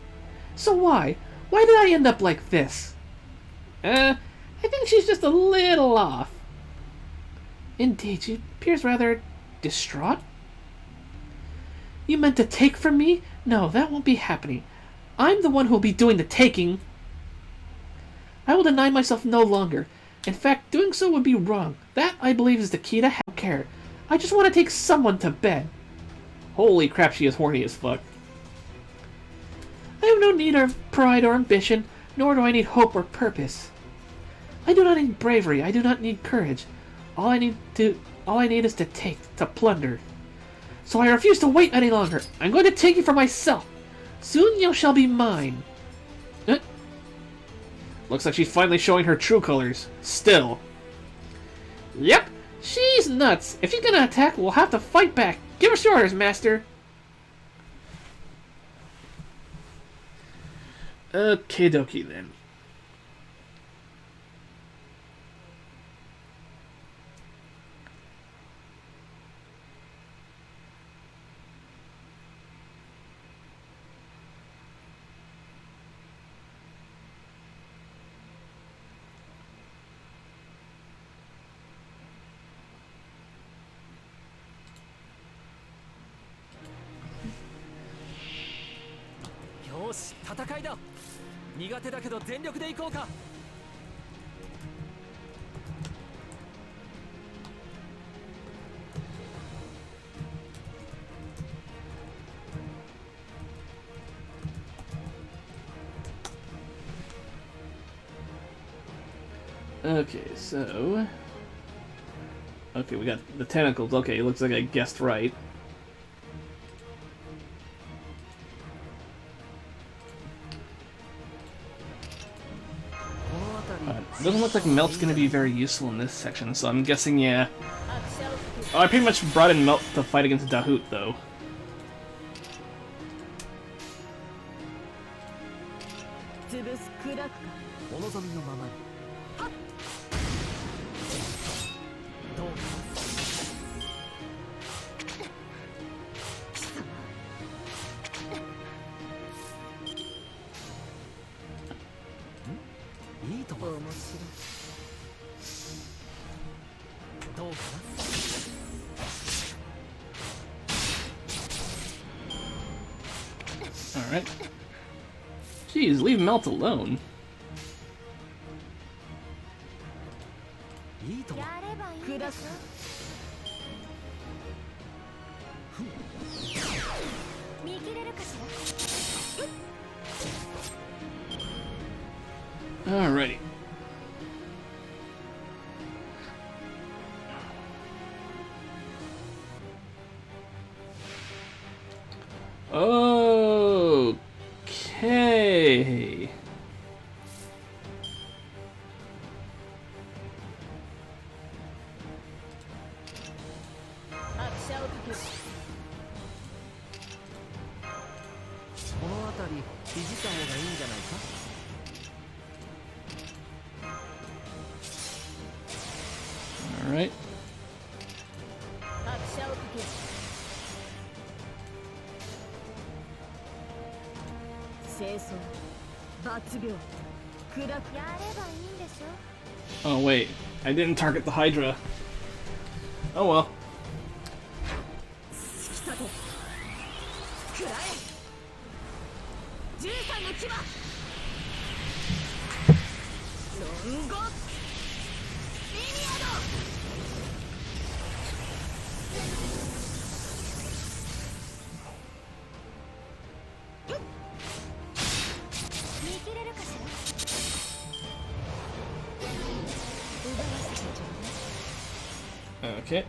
So why? Why did I end up like this? I think she's just a little off. Indeed, she appears rather distraught. You meant to take from me? No, that won't be happening. I'm the one who will be doing the taking. I will deny myself no longer. In fact, doing so would be wrong. That, I believe, is the key to care. I just want to take someone to bed. Holy crap, she is horny as fuck. I have no need of pride or ambition, nor do I need hope or purpose. I do not need bravery. I do not need courage. All I need is to take, to plunder. So I refuse to wait any longer. I'm going to take you for myself. Soon you shall be mine. Looks like she's finally showing her true colors. Still. Yep, she's nuts. If she's gonna attack, we'll have to fight back. Give us orders, master. Okie dokie then. Okay, so... Okay, we got the tentacles. Okay, it looks like I guessed right. Doesn't look like Melt's gonna be very useful in this section, so I'm guessing, yeah. Oh, I pretty much brought in Melt to fight against Dahoot, though. Alright. Jeez, leave Melt alone. Alrighty. Okay. All right. Oh wait, I didn't target the Hydra. Oh well. Okay.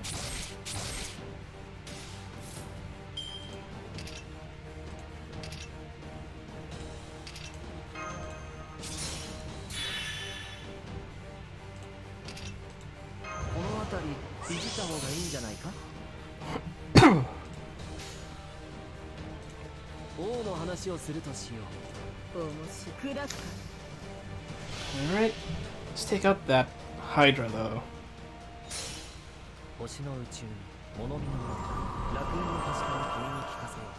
話をするとしよう。面白い。砕くか。 Alright. Let's take out that Hydra, though. 星の宇宙に物見の歌、楽園の端から君に聞かせよう。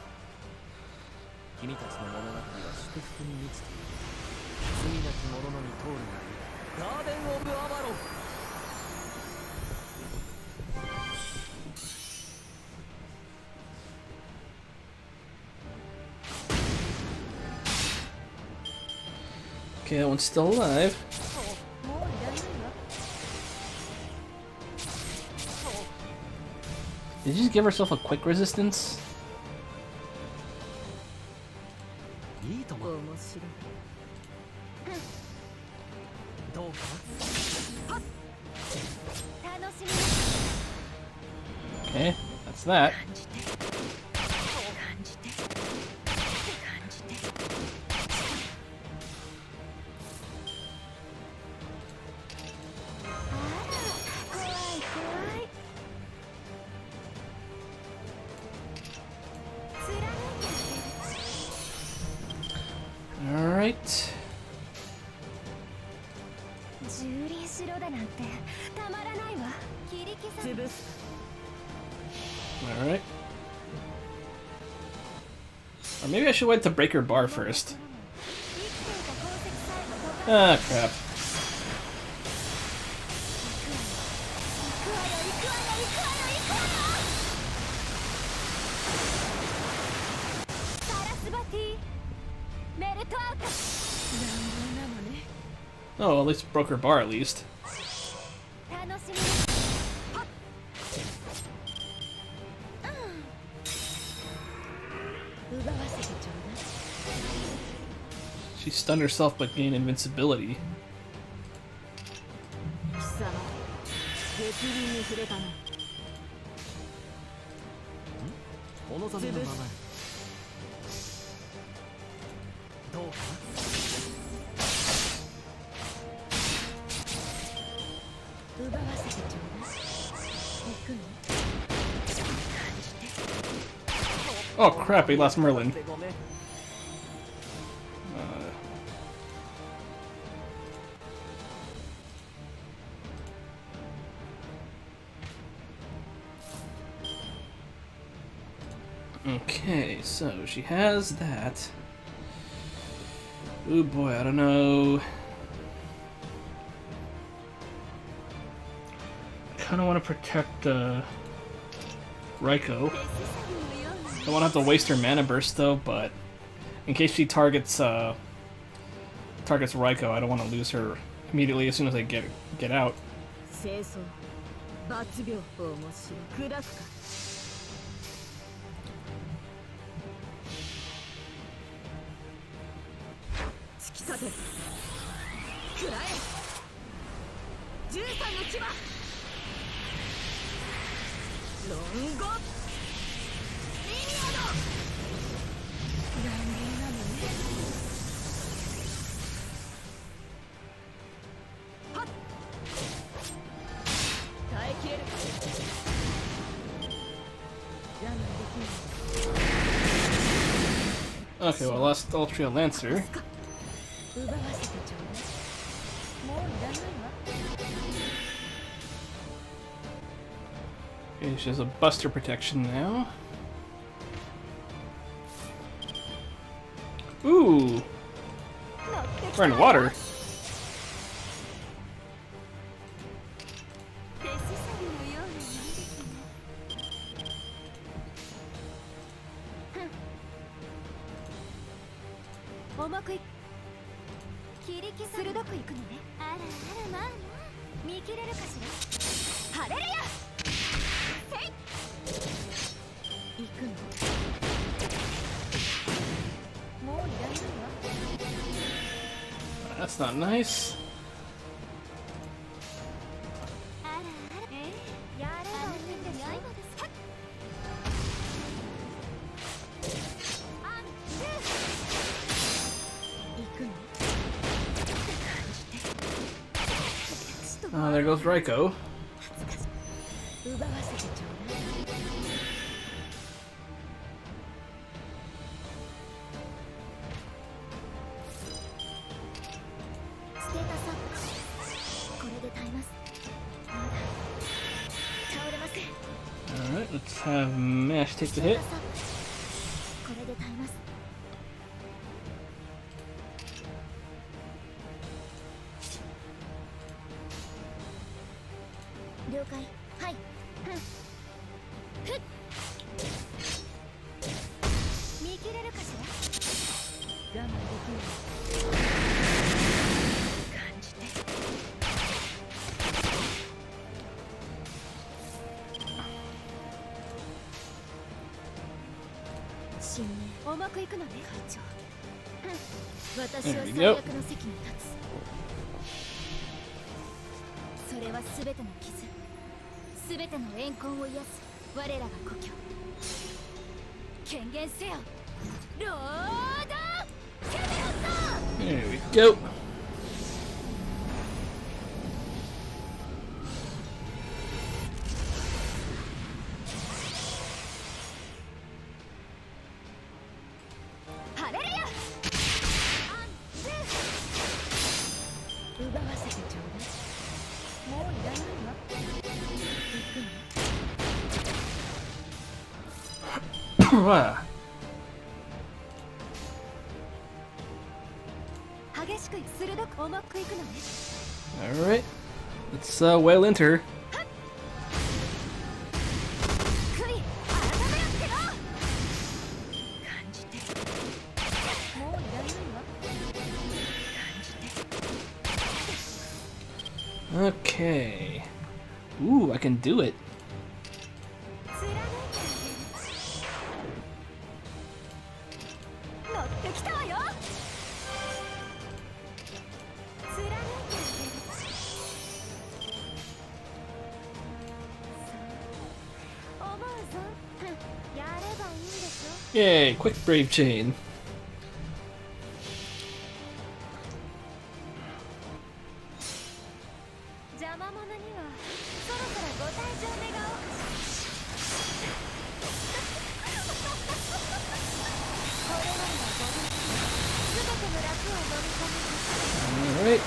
君たちの物語は祝福に満ちている。罪なき者のみ通るがいい。ガーデン・オブ・アバロン。Okay, that one's still alive. もういらないわ。 Did you just give herself a quick resistance? いいとも。面白い。どうか。楽しみ Okay, that's that. 感じて感じて感じて 怖い怖い。貫いて Alright. 蹂躙しろだなんてたまらないわ。切り刻む。潰す。 Alright. Or maybe I should wait to break her bar first. 生きていた功績さえも Ah, crap. 行くわよ行くわよ行くわよ行くわよ。サラスバティメルトアウト。乱暴なのね。 Oh, at least broke her bar, at least. 楽しみに。はっ奪わせてちょうだい。 She stunned herself but gained invincibility. 貴様、激鱗に触れたな。お望みのままに。どうか。奪わせてちょうだい。行くの。 Oh, crap, we lost Merlin. ごめん。 Okay, so she has that. Oh boy, I don't know. I kind of want to protect Raiko. Don't want to have to waste her mana burst though, but in case she targets Raiko, I don't want to lose her immediately as soon as I get out. 清掃。罰病。面白い。砕くか。 突き立てる。食らえ。13の牙。ロンゴ。リニアド。乱暴なのね。はっ。耐えきれる。我慢できない。 Okay, well, I lost Ultra Lancer. 奪わせてちょうだい。もういらないわ。 Okay, she has a Buster protection now. Ooh! We're in water. 手すさびのようなものですね。ふん重くい切り刻む。鋭くいくのね。あらあらまあまあ見切れるかしら。ハレルヤせい。行くの。もういらないわ。 That's not nice. あらあらやればいいんでしょ。アン行くの。 Oh, there goes Raiko. 奪わせてちょうだい。Let's have Mash take the hit. これで耐えます。了解。はい。ふっ。見切れるかしら。我慢できる感じて。新年重くいくのね会長。私は There 最 you 悪 go. の席に立つ。それは全ての傷、全ての怨恨を癒す我らが故郷。権限せよ、ロードキャメロット。 There we go. ハレルヤ。奪わせてちょうだい。もういらないわ。行くの。 Wow. 激しく鋭く重くいくのね。 Alright. Let's well enter. クリ改めよってよ。感じて。もういらないわ。感じて。 Okay. Ooh, I can do it. 貫いてあげる。乗ってきたわよ。貫いてあげる。そう思うぞ。やればいいんでしょ。 Yay, quick brave chain. 邪魔者にはそろそろご退場願おうかしら。これまでのご分全ての楽を飲み込み Alright.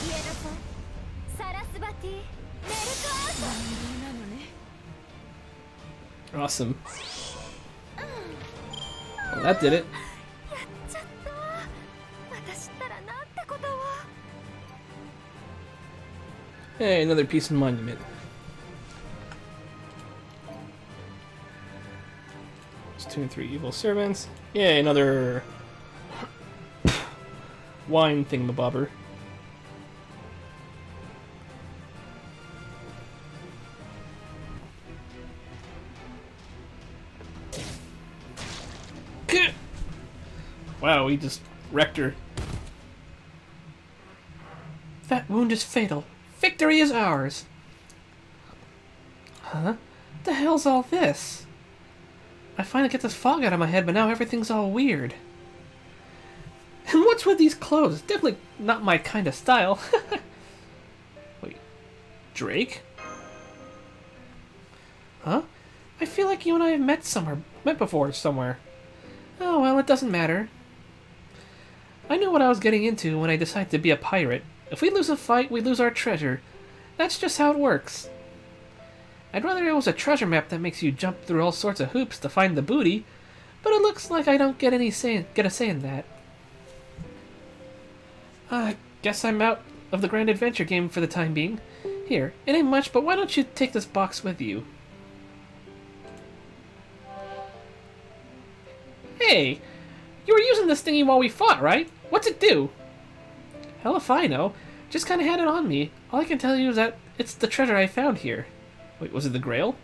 消えなさい。サラスバティメルクアウト。乱暴なのね。 Awesome. Well, that did it. やっちゃった。私ったらなんてことを。 Hey, another piece of monument. It's 2 and 3 evil servants. Yay, another wine thingamabobber. Wow, he just wrecked her. That wound is fatal. Victory is ours! Huh? The hell's all this? I finally get this fog out of my head, but now everything's all weird. And what's with these clothes? Definitely not my kind of style. Wait, Drake? Huh? I feel like you and I have met before somewhere. Oh well, it doesn't matter. I knew what I was getting into when I decided to be a pirate. If we lose a fight, we lose our treasure. That's just how it works. I'd rather it was a treasure map that makes you jump through all sorts of hoops to find the booty, but it looks like I don't get a say in that. I guess I'm out of the Grand Adventure game for the time being. Here, it ain't much, but why don't you take this box with you? Hey! You were using this thingy while we fought, right? What's it do? Hell if I know. Just kinda had it on me. All I can tell you is that it's the treasure I found here. Wait, was it the Grail?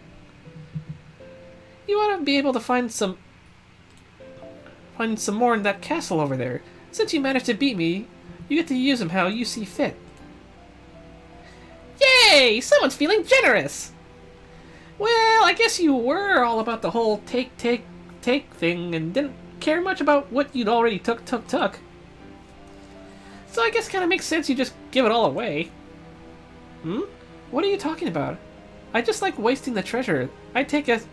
You ought to be able to find some more in that castle over there. Since you managed to beat me, you get to use them how you see fit. Yay! Someone's feeling generous! Well, I guess you were all about the whole take thing and didn't care much about what you'd already took. So I guess it kind of makes sense you just give it all away. Hmm? What are you talking about? I just like wasting the treasure I take as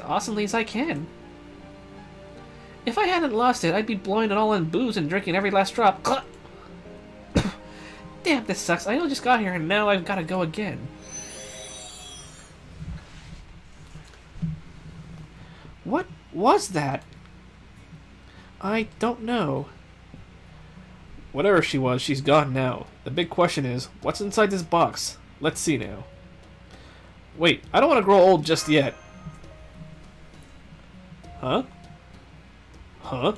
awesomely as I can. If I hadn't lost it, I'd be blowing it all in booze and drinking every last drop. Damn, this sucks. I only just got here and now I've got to go again. What was that? I don't know. Whatever she was, she's gone now. The big question is, what's inside this box? Let's see now. Wait, I don't want to grow old just yet. Huh? Huh?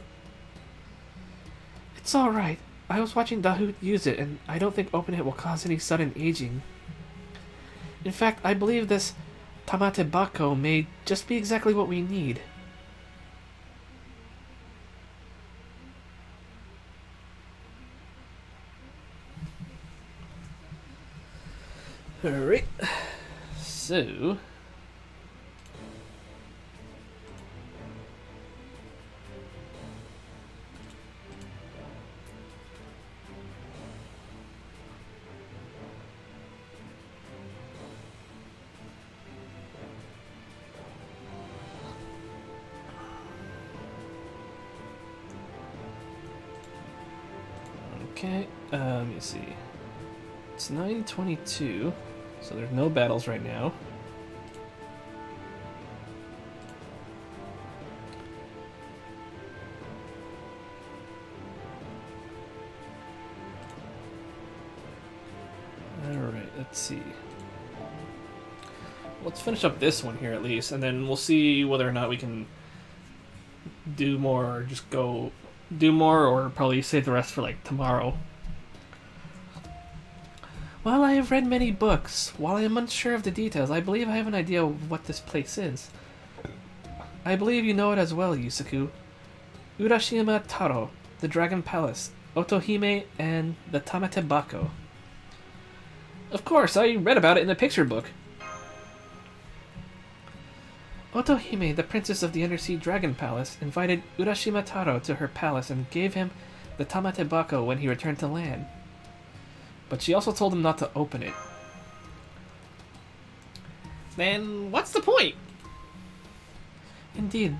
It's alright. I was watching Dahoot use it, and I don't think opening it will cause any sudden aging. In fact, I believe this Tamate Bako may just be exactly what we need. Alright. So... Okay, let me see. It's 9:22, so there's no battles right now. Alright, let's see. Let's finish up this one here at least, and then we'll see whether or not we can do more, or just go do more, or probably save the rest for like tomorrow. While I have read many books, while I am unsure of the details, I believe I have an idea of what this place is. I believe you know it as well, Yusaku. Urashima Taro, the Dragon Palace, Otohime, and the Tamate Bako. Of course, I read about it in the picture book. Otohime, the princess of the Undersea Dragon Palace, invited Urashima Taro to her palace and gave him the Tamate Bako when he returned to land. But she also told him not to open it. Then what's the point? Indeed,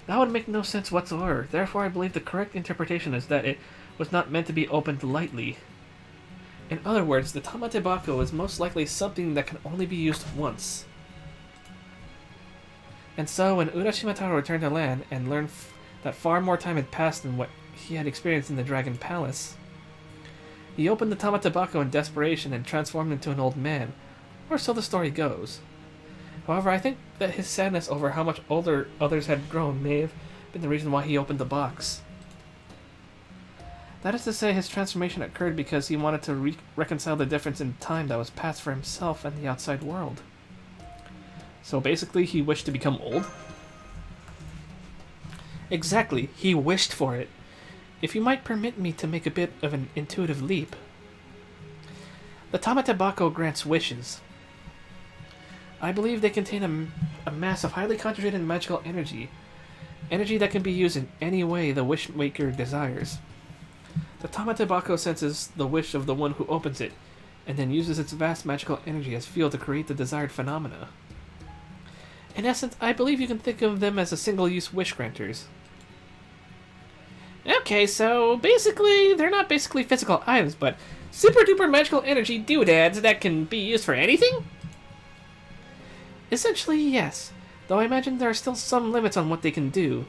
that would make no sense whatsoever. Therefore, I believe the correct interpretation is that it was not meant to be opened lightly. In other words, the Tamate Bako is most likely something that can only be used once. And so, when Urashima Taro returned to land and learned that far more time had passed than what he had experienced in the Dragon Palace, he opened the Tamate Bako in desperation and transformed into an old man, or so the story goes. However, I think that his sadness over how much older others had grown may have been the reason why he opened the box. That is to say, his transformation occurred because he wanted to reconcile the difference in time that was passed for himself and the outside world. So basically, he wished to become old? Exactly, he wished for it. If you might permit me to make a bit of an intuitive leap. The Tamate Bako grants wishes. I believe they contain a mass of highly concentrated magical energy. Energy that can be used in any way the wishmaker desires. The Tamate Bako senses the wish of the one who opens it, and then uses its vast magical energy as fuel to create the desired phenomena. In essence, I believe you can think of them as a single-use wish granters. Okay, so basically, they're not basically physical items, but super-duper magical energy doodads that can be used for anything? Essentially, yes. Though I imagine there are still some limits on what they can do.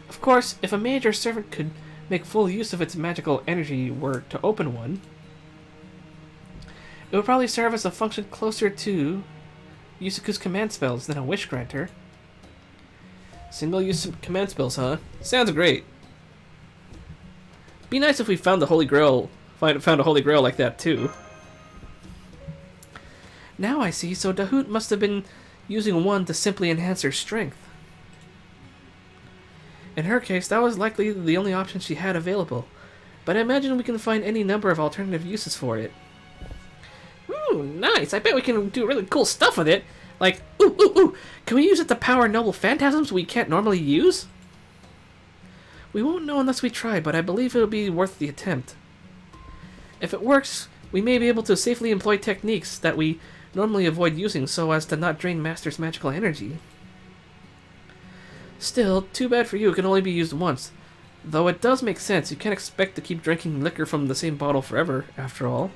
Of course, if a mage or servant could make full use of its magical energy were to open one, it would probably serve as a function closer to Yusaku's command spells than a wish granter. Single-use command spells, huh? Sounds great. Be nice if we found the Holy Grail, found a Holy Grail like that too. Now I see, so Dahoot must have been using one to simply enhance her strength. In her case, that was likely the only option she had available, but I imagine we can find any number of alternative uses for it. Ooh, nice! I bet we can do really cool stuff with it! Like, ooh, can we use it to power noble phantasms we can't normally use? We won't know unless we try, but I believe it'll be worth the attempt. If it works, we may be able to safely employ techniques that we normally avoid using so as to not drain Master's magical energy. Still, too bad for you, it can only be used once. Though it does make sense, you can't expect to keep drinking liquor from the same bottle forever, after all.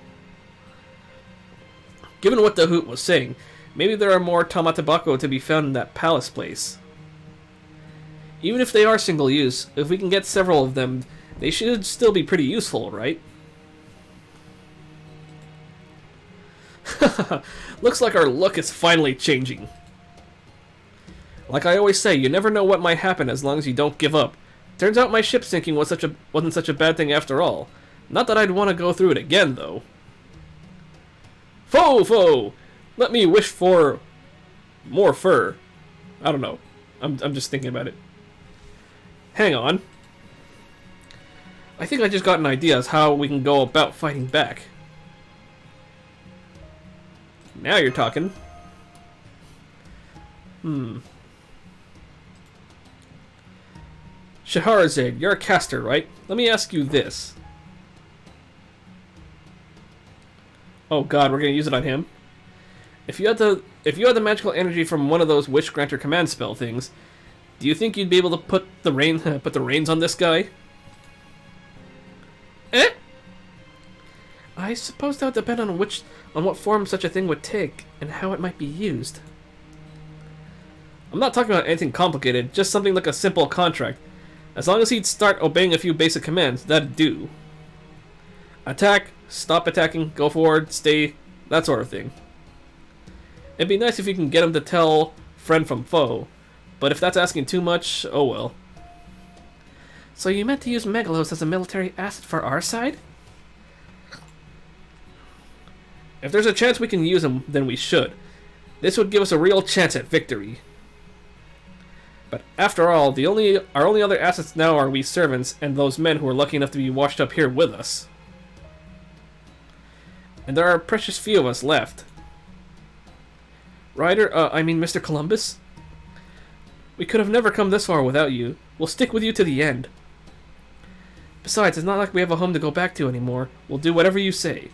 Given what Dahoot was saying, Maybe there are more Tamatabako to be found in that palace place. Even if they are single-use, if we can get several of them, they should still be pretty useful, right? Looks like our luck is finally changing. Like I always say, you never know what might happen as long as you don't give up. Turns out my ship sinking wasn't such a bad thing after all. Not that I'd want to go through it again, though. Foe! Let me wish for more fur. I don't know. I'm just thinking about it. Hang on. I think I just got an idea as how we can go about fighting back. Now you're talking. Shahrazad, you're a caster, right? Let me ask you this. Oh god, we're gonna use it on him. If you had the magical energy from one of those Wish Granter command spell things, do you think you'd be able to put the reins on this guy? Eh? I suppose that would depend on what form such a thing would take and how it might be used. I'm not talking about anything complicated, just something like a simple contract. As long as he'd start obeying a few basic commands, that'd do. Attack, stop attacking, go forward, stay, that sort of thing. It'd be nice if you can get him to tell friend from foe, but if that's asking too much, oh well. So you meant to use Megalos as a military asset for our side? If there's a chance we can use him, then we should. This would give us a real chance at victory. But after all, our only other assets now are we servants and those men who are lucky enough to be washed up here with us. And there are a precious few of us left. Mr. Columbus? We could have never come this far without you. We'll stick with you to the end. Besides, it's not like we have a home to go back to anymore. We'll do whatever you say.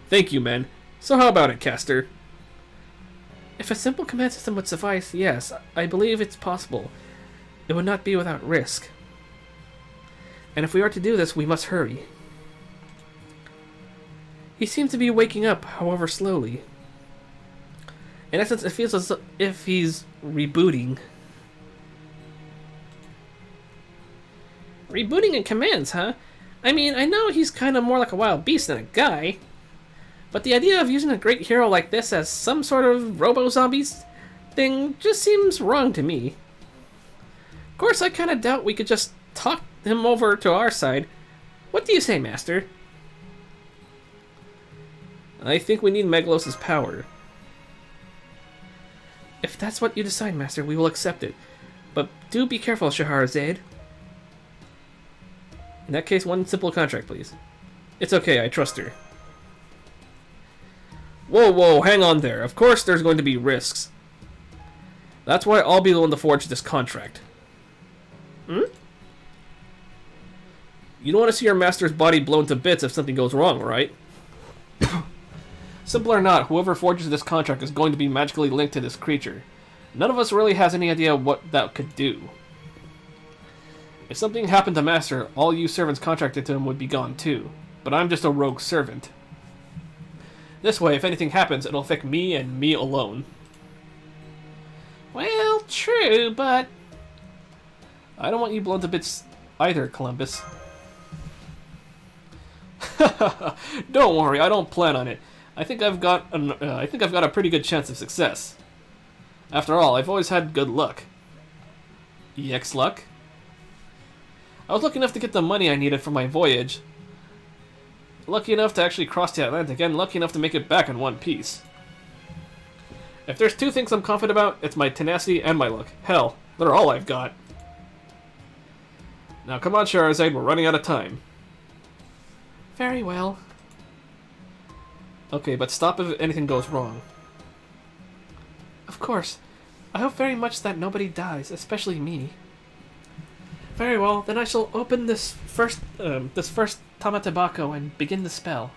Thank you, men. So how about it, Caster? If a simple command system would suffice, yes, I believe it's possible. It would not be without risk. And if we are to do this, we must hurry. He seems to be waking up, however slowly. In essence, it feels as if he's rebooting. Rebooting in commands, huh? I mean, I know he's kind of more like a wild beast than a guy. But the idea of using a great hero like this as some sort of robo-zombies thing just seems wrong to me. Of course, I kind of doubt we could just talk him over to our side. What do you say, Master? I think we need Megalos' power. If that's what you decide, Master, we will accept it. But do be careful, Shahrazad. In that case, one simple contract, please. It's okay, I trust her. Whoa, hang on there. Of course there's going to be risks. That's why I'll be the one to forge this contract. You don't want to see your master's body blown to bits if something goes wrong, right? Simple or not, whoever forges this contract is going to be magically linked to this creature. None of us really has any idea what that could do. If something happened to Master, all you servants contracted to him would be gone too. But I'm just a rogue servant. This way, if anything happens, it'll affect me and me alone. Well, true, but I don't want you blown to bits either, Columbus. Don't worry, I don't plan on it. I think I've got a pretty good chance of success. After all, I've always had good luck. EX luck? I was lucky enough to get the money I needed for my voyage. Lucky enough to actually cross the Atlantic, and lucky enough to make it back in one piece. If there's two things I'm confident about, it's my tenacity and my luck. Hell, they're all I've got. Now come on, Shahrazad, we're running out of time. Very well. Okay, but stop if anything goes wrong. Of course. I hope very much that nobody dies, especially me. Very well, then I shall open this first Tamatabako and begin the spell.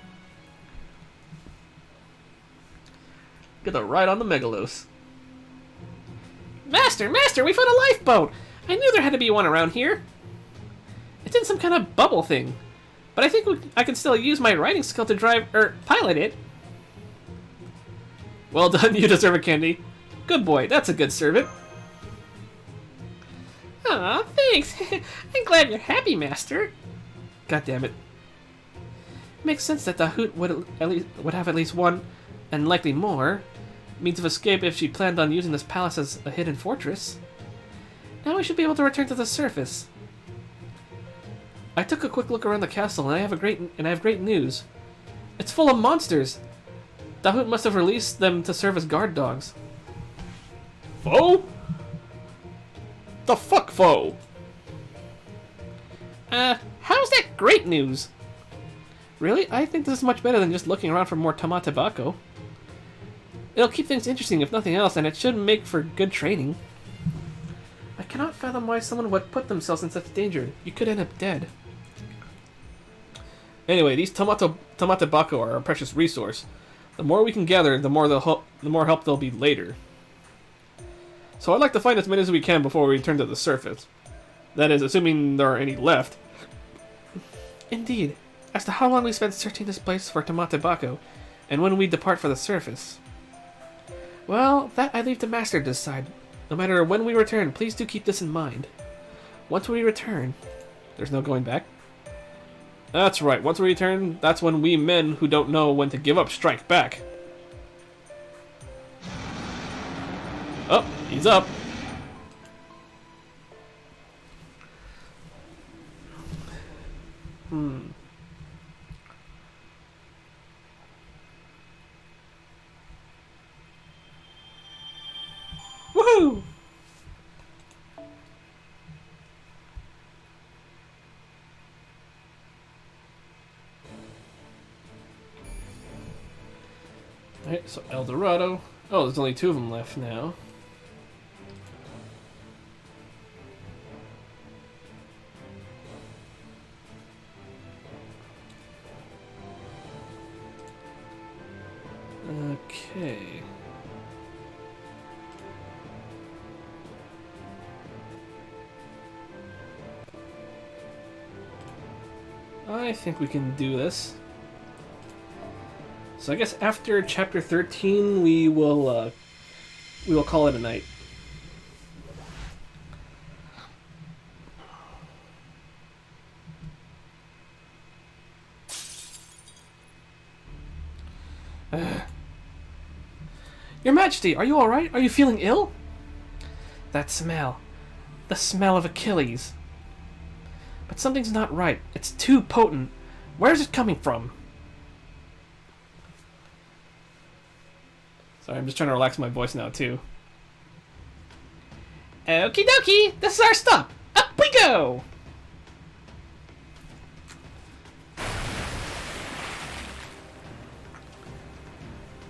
Get the ride on the Megalos. Master, we found a lifeboat! I knew there had to be one around here. It's in some kind of bubble thing. But I think I can still use my riding skill to pilot it. Well done, you deserve a candy. Good boy, that's a good servant. Aw, thanks. I'm glad you're happy, Master. God damn it. Makes sense that Dahoot would have at least one, and likely more, means of escape if she planned on using this palace as a hidden fortress. Now we should be able to return to the surface. I took a quick look around the castle, and I have great news. It's full of monsters. Dahoot must have released them to serve as guard dogs. Foe? The fuck foe? How's that great news? Really? I think this is much better than just looking around for more Tamatebako. It'll keep things interesting if nothing else, and it should make for good training. I cannot fathom why someone would put themselves in such danger. You could end up dead. Anyway, these Tamatebako are a precious resource. The more we can gather, the more help there'll be later. So I'd like to find as many as we can before we return to the surface. That is, assuming there are any left. Indeed. As to how long we spent searching this place for Tamatebako, and when we depart for the surface. Well, that I leave to Master to decide. No matter when we return, please do keep this in mind. Once we return... There's no going back? That's right, once we return, that's when we men who don't know when to give up strike back. Oh, he's up. Woohoo! Alright, so El Dorado. Oh, there's only 2 of them left now. Okay. I think we can do this. So I guess after chapter 13 we will call it a night. Your Majesty, are you alright? Are you feeling ill? That smell. The smell of Achilles. But something's not right. It's too potent. Where's it coming from? Sorry, I'm just trying to relax my voice now too. Okie dokie, this is our stop. Up we go!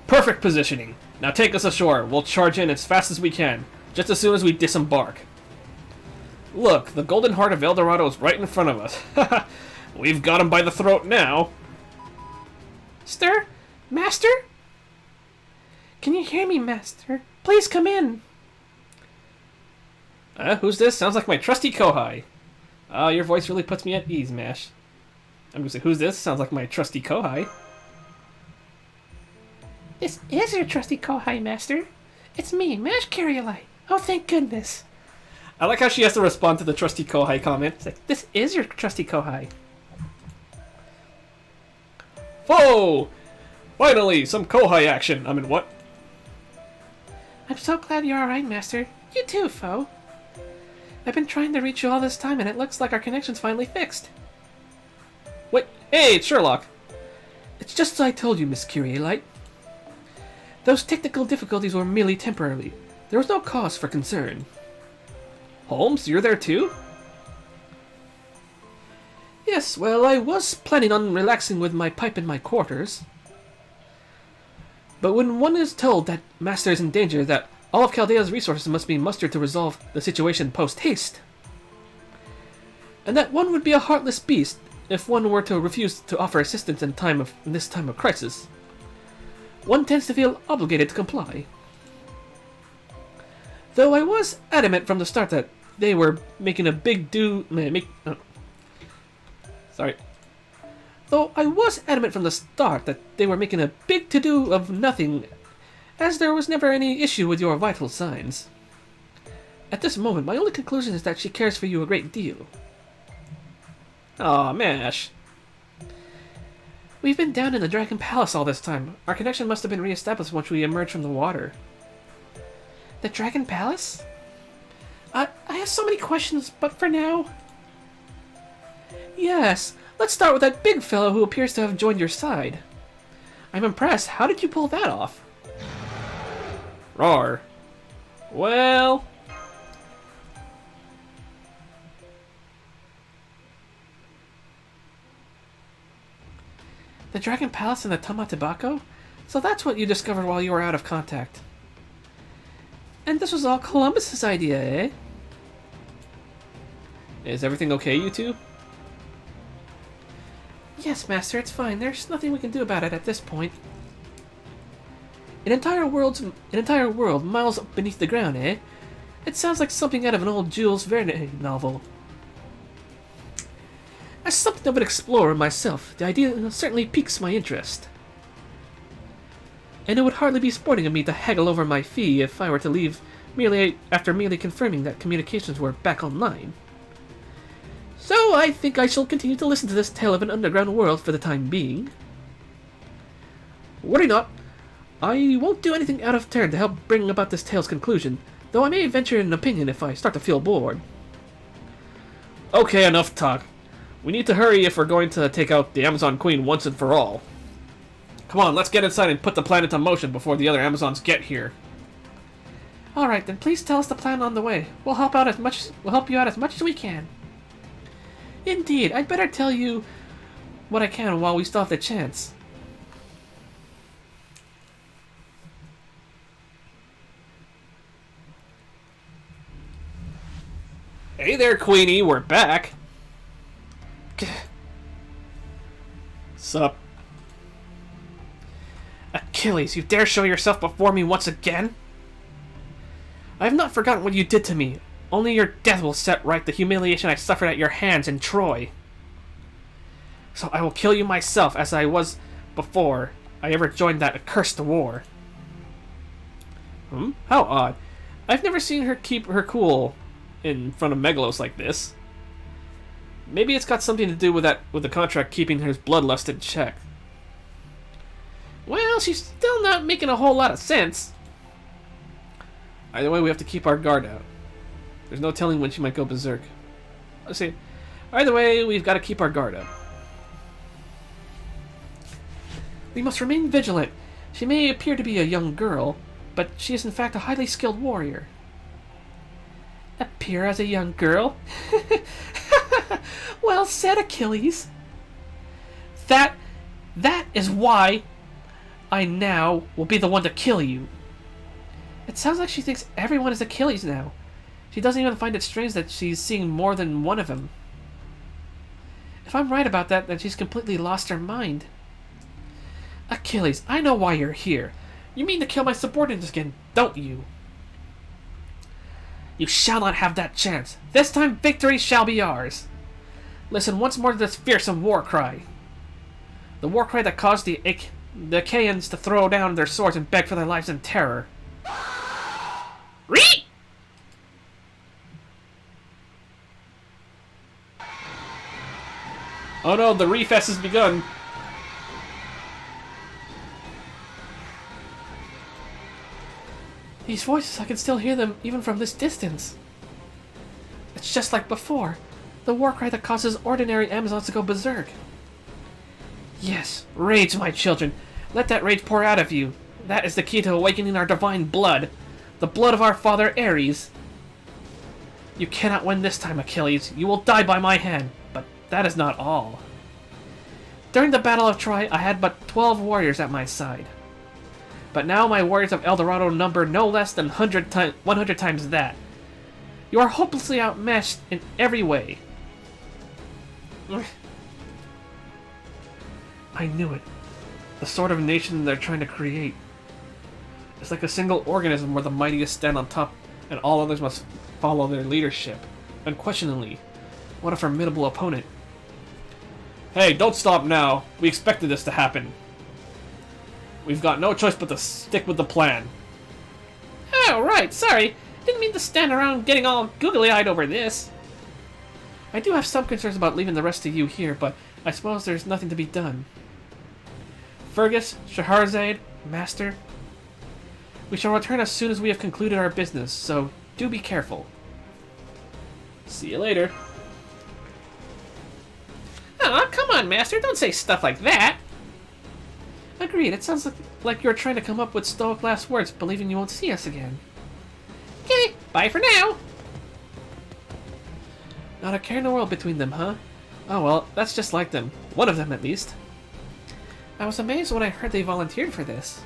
Perfect positioning. Now take us ashore. We'll charge in as fast as we can, just as soon as we disembark. Look, the golden heart of El Dorado is right in front of us. We've got him by the throat now. Sir? Master? Can you hear me, Master? Please come in. Who's this? Sounds like my trusty Kohai. Your voice really puts me at ease, Mash. I'm gonna say, who's this? Sounds like my trusty Kohai. This is your trusty Kohai, Master. It's me, Mash Curiolite. Oh, thank goodness. I like how she has to respond to the trusty Kohai comment. It's like, this is your trusty Kohai. Whoa! Finally, some Kohai action. I mean, what? I'm so glad you're alright, Master. You too, foe. I've been trying to reach you all this time, and it looks like our connection's finally fixed. Wait, hey, it's Sherlock. It's just as I told you, Miss Curiolite. Those technical difficulties were merely temporary. There was no cause for concern. Holmes, you're there too? Yes, well, I was planning on relaxing with my pipe in my quarters. But when one is told that Master is in danger, that all of Chaldea's resources must be mustered to resolve the situation post-haste, and that one would be a heartless beast if one were to refuse to offer assistance in this time of crisis, one tends to feel obligated to comply. Though I was adamant from the start that they were making a big Though I was adamant from the start that they were making a big to-do of nothing, as there was never any issue with your vital signs. At this moment, my only conclusion is that she cares for you a great deal. Aw, Mash. We've been down in the Dragon Palace all this time. Our connection must have been re-established once we emerged from the water. The Dragon Palace? I have so many questions, but for now... Yes, let's start with that big fellow who appears to have joined your side. I'm impressed. How did you pull that off? Roar. Well... The Dragon Palace in the Tamatebako? So that's what you discovered while you were out of contact. And this was all Columbus's idea, eh? Is everything okay, you two? Yes, Master, it's fine. There's nothing we can do about it at this point. An entire world miles up beneath the ground, eh? It sounds like something out of an old Jules Verne novel. As something of an explorer myself, the idea certainly piques my interest. And it would hardly be sporting of me to haggle over my fee if I were to leave after merely confirming that communications were back online. So I think I shall continue to listen to this tale of an underground world for the time being. Worry not, I won't do anything out of turn to help bring about this tale's conclusion, though I may venture an opinion if I start to feel bored. Okay, enough talk. We need to hurry if we're going to take out the Amazon Queen once and for all. Come on, let's get inside and put the plan into motion before the other Amazons get here. Alright, then please tell us the plan on the way. We'll help you out as much as we can. Indeed, I'd better tell you what I can while we still have the chance. Hey there, Queenie, we're back. Sup? Achilles, you dare show yourself before me once again? I have not forgotten what you did to me. Only your death will set right the humiliation I suffered at your hands in Troy. So I will kill you myself as I was before I ever joined that accursed war. How odd. I've never seen her keep her cool in front of Megalos like this. Maybe it's got something to do with the contract keeping his bloodlust in check. Well, she's still not making a whole lot of sense. Either way, we have to keep our guard out. There's no telling when she might go berserk. Let's see. Either way, we've got to keep our guard up. We must remain vigilant. She may appear to be a young girl, but she is in fact a highly skilled warrior. Appear as a young girl? Well said, Achilles. That is why I now will be the one to kill you. It sounds like she thinks everyone is Achilles now. She doesn't even find it strange that she's seeing more than one of him. If I'm right about that, then she's completely lost her mind. Achilles, I know why you're here. You mean to kill my subordinates again, don't you? You shall not have that chance. This time victory shall be ours. Listen once more to this fearsome war cry. The war cry that caused the Achaeans to throw down their swords and beg for their lives in terror. Reet! Oh no, the refest has begun. These voices, I can still hear them even from this distance. It's just like before. The war cry that causes ordinary Amazons to go berserk. Yes, rage, my children. Let that rage pour out of you. That is the key to awakening our divine blood. The blood of our father Ares. You cannot win this time, Achilles. You will die by my hand. But that is not all. During the Battle of Troy, I had but 12 warriors at my side. But now my warriors of El Dorado number no less than 100 times that. You are hopelessly outmatched in every way. I knew it. The sort of nation they're trying to create. It's like a single organism where the mightiest stand on top and all others must follow their leadership. Unquestionably, what a formidable opponent. Hey, don't stop now. We expected this to happen. We've got no choice but to stick with the plan. Oh, right, sorry. Didn't mean to stand around getting all googly-eyed over this. I do have some concerns about leaving the rest of you here, but I suppose there's nothing to be done. Fergus, Shahrazad, Master, we shall return as soon as we have concluded our business, so do be careful. See you later. Aw, come on, Master, don't say stuff like that. Agreed, it sounds like you're trying to come up with stoic last words, believing you won't see us again. Okay, bye for now. Not a care in the world between them, huh? Oh well, that's just like them. One of them, at least. I was amazed when I heard they volunteered for this.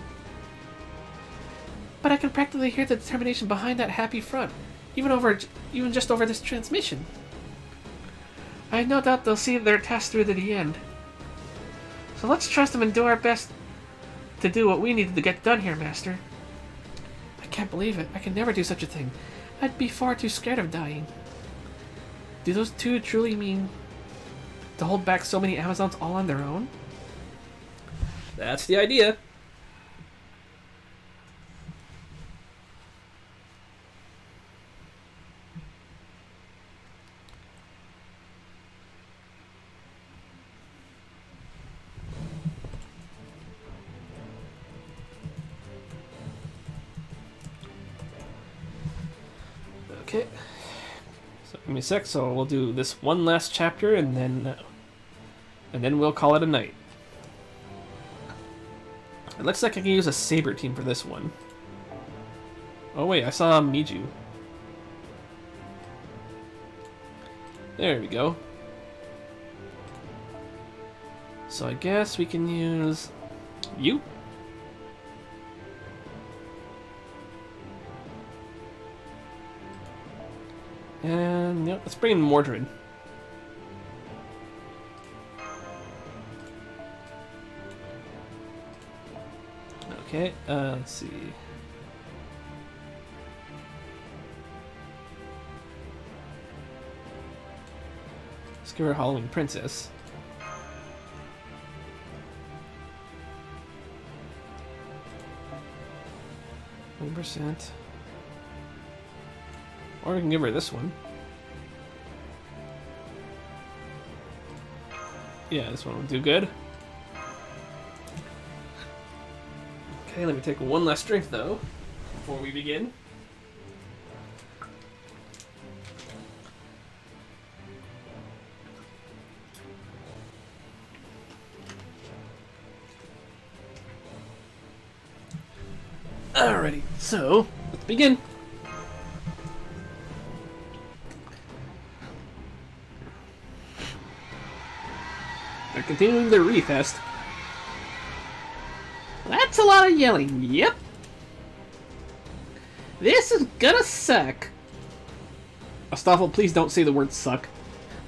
But I can practically hear the determination behind that happy front, even just over this transmission. I have no doubt they'll see their task through to the end. So let's trust them and do our best to do what we need to get done here, Master. I can't believe it. I can never do such a thing. I'd be far too scared of dying. Do those two truly mean to hold back so many Amazons all on their own? That's the idea. Okay. So give me a sec, so we'll do this one last chapter and then we'll call it a night. It looks like I can use a saber team for this one. Oh wait, I saw Miju. There we go. So I guess we can use you. And yep, let's bring in Mordred. Okay, let's see. Let's give her Halloween Princess. %. Or we can give her this one. Yeah, this one will do good. Okay, let me take one last drink though, before we begin. Alrighty, so let's begin. We're continuing the refest. That's a lot of yelling, yep. This is gonna suck. Astolfo, please don't say the word suck.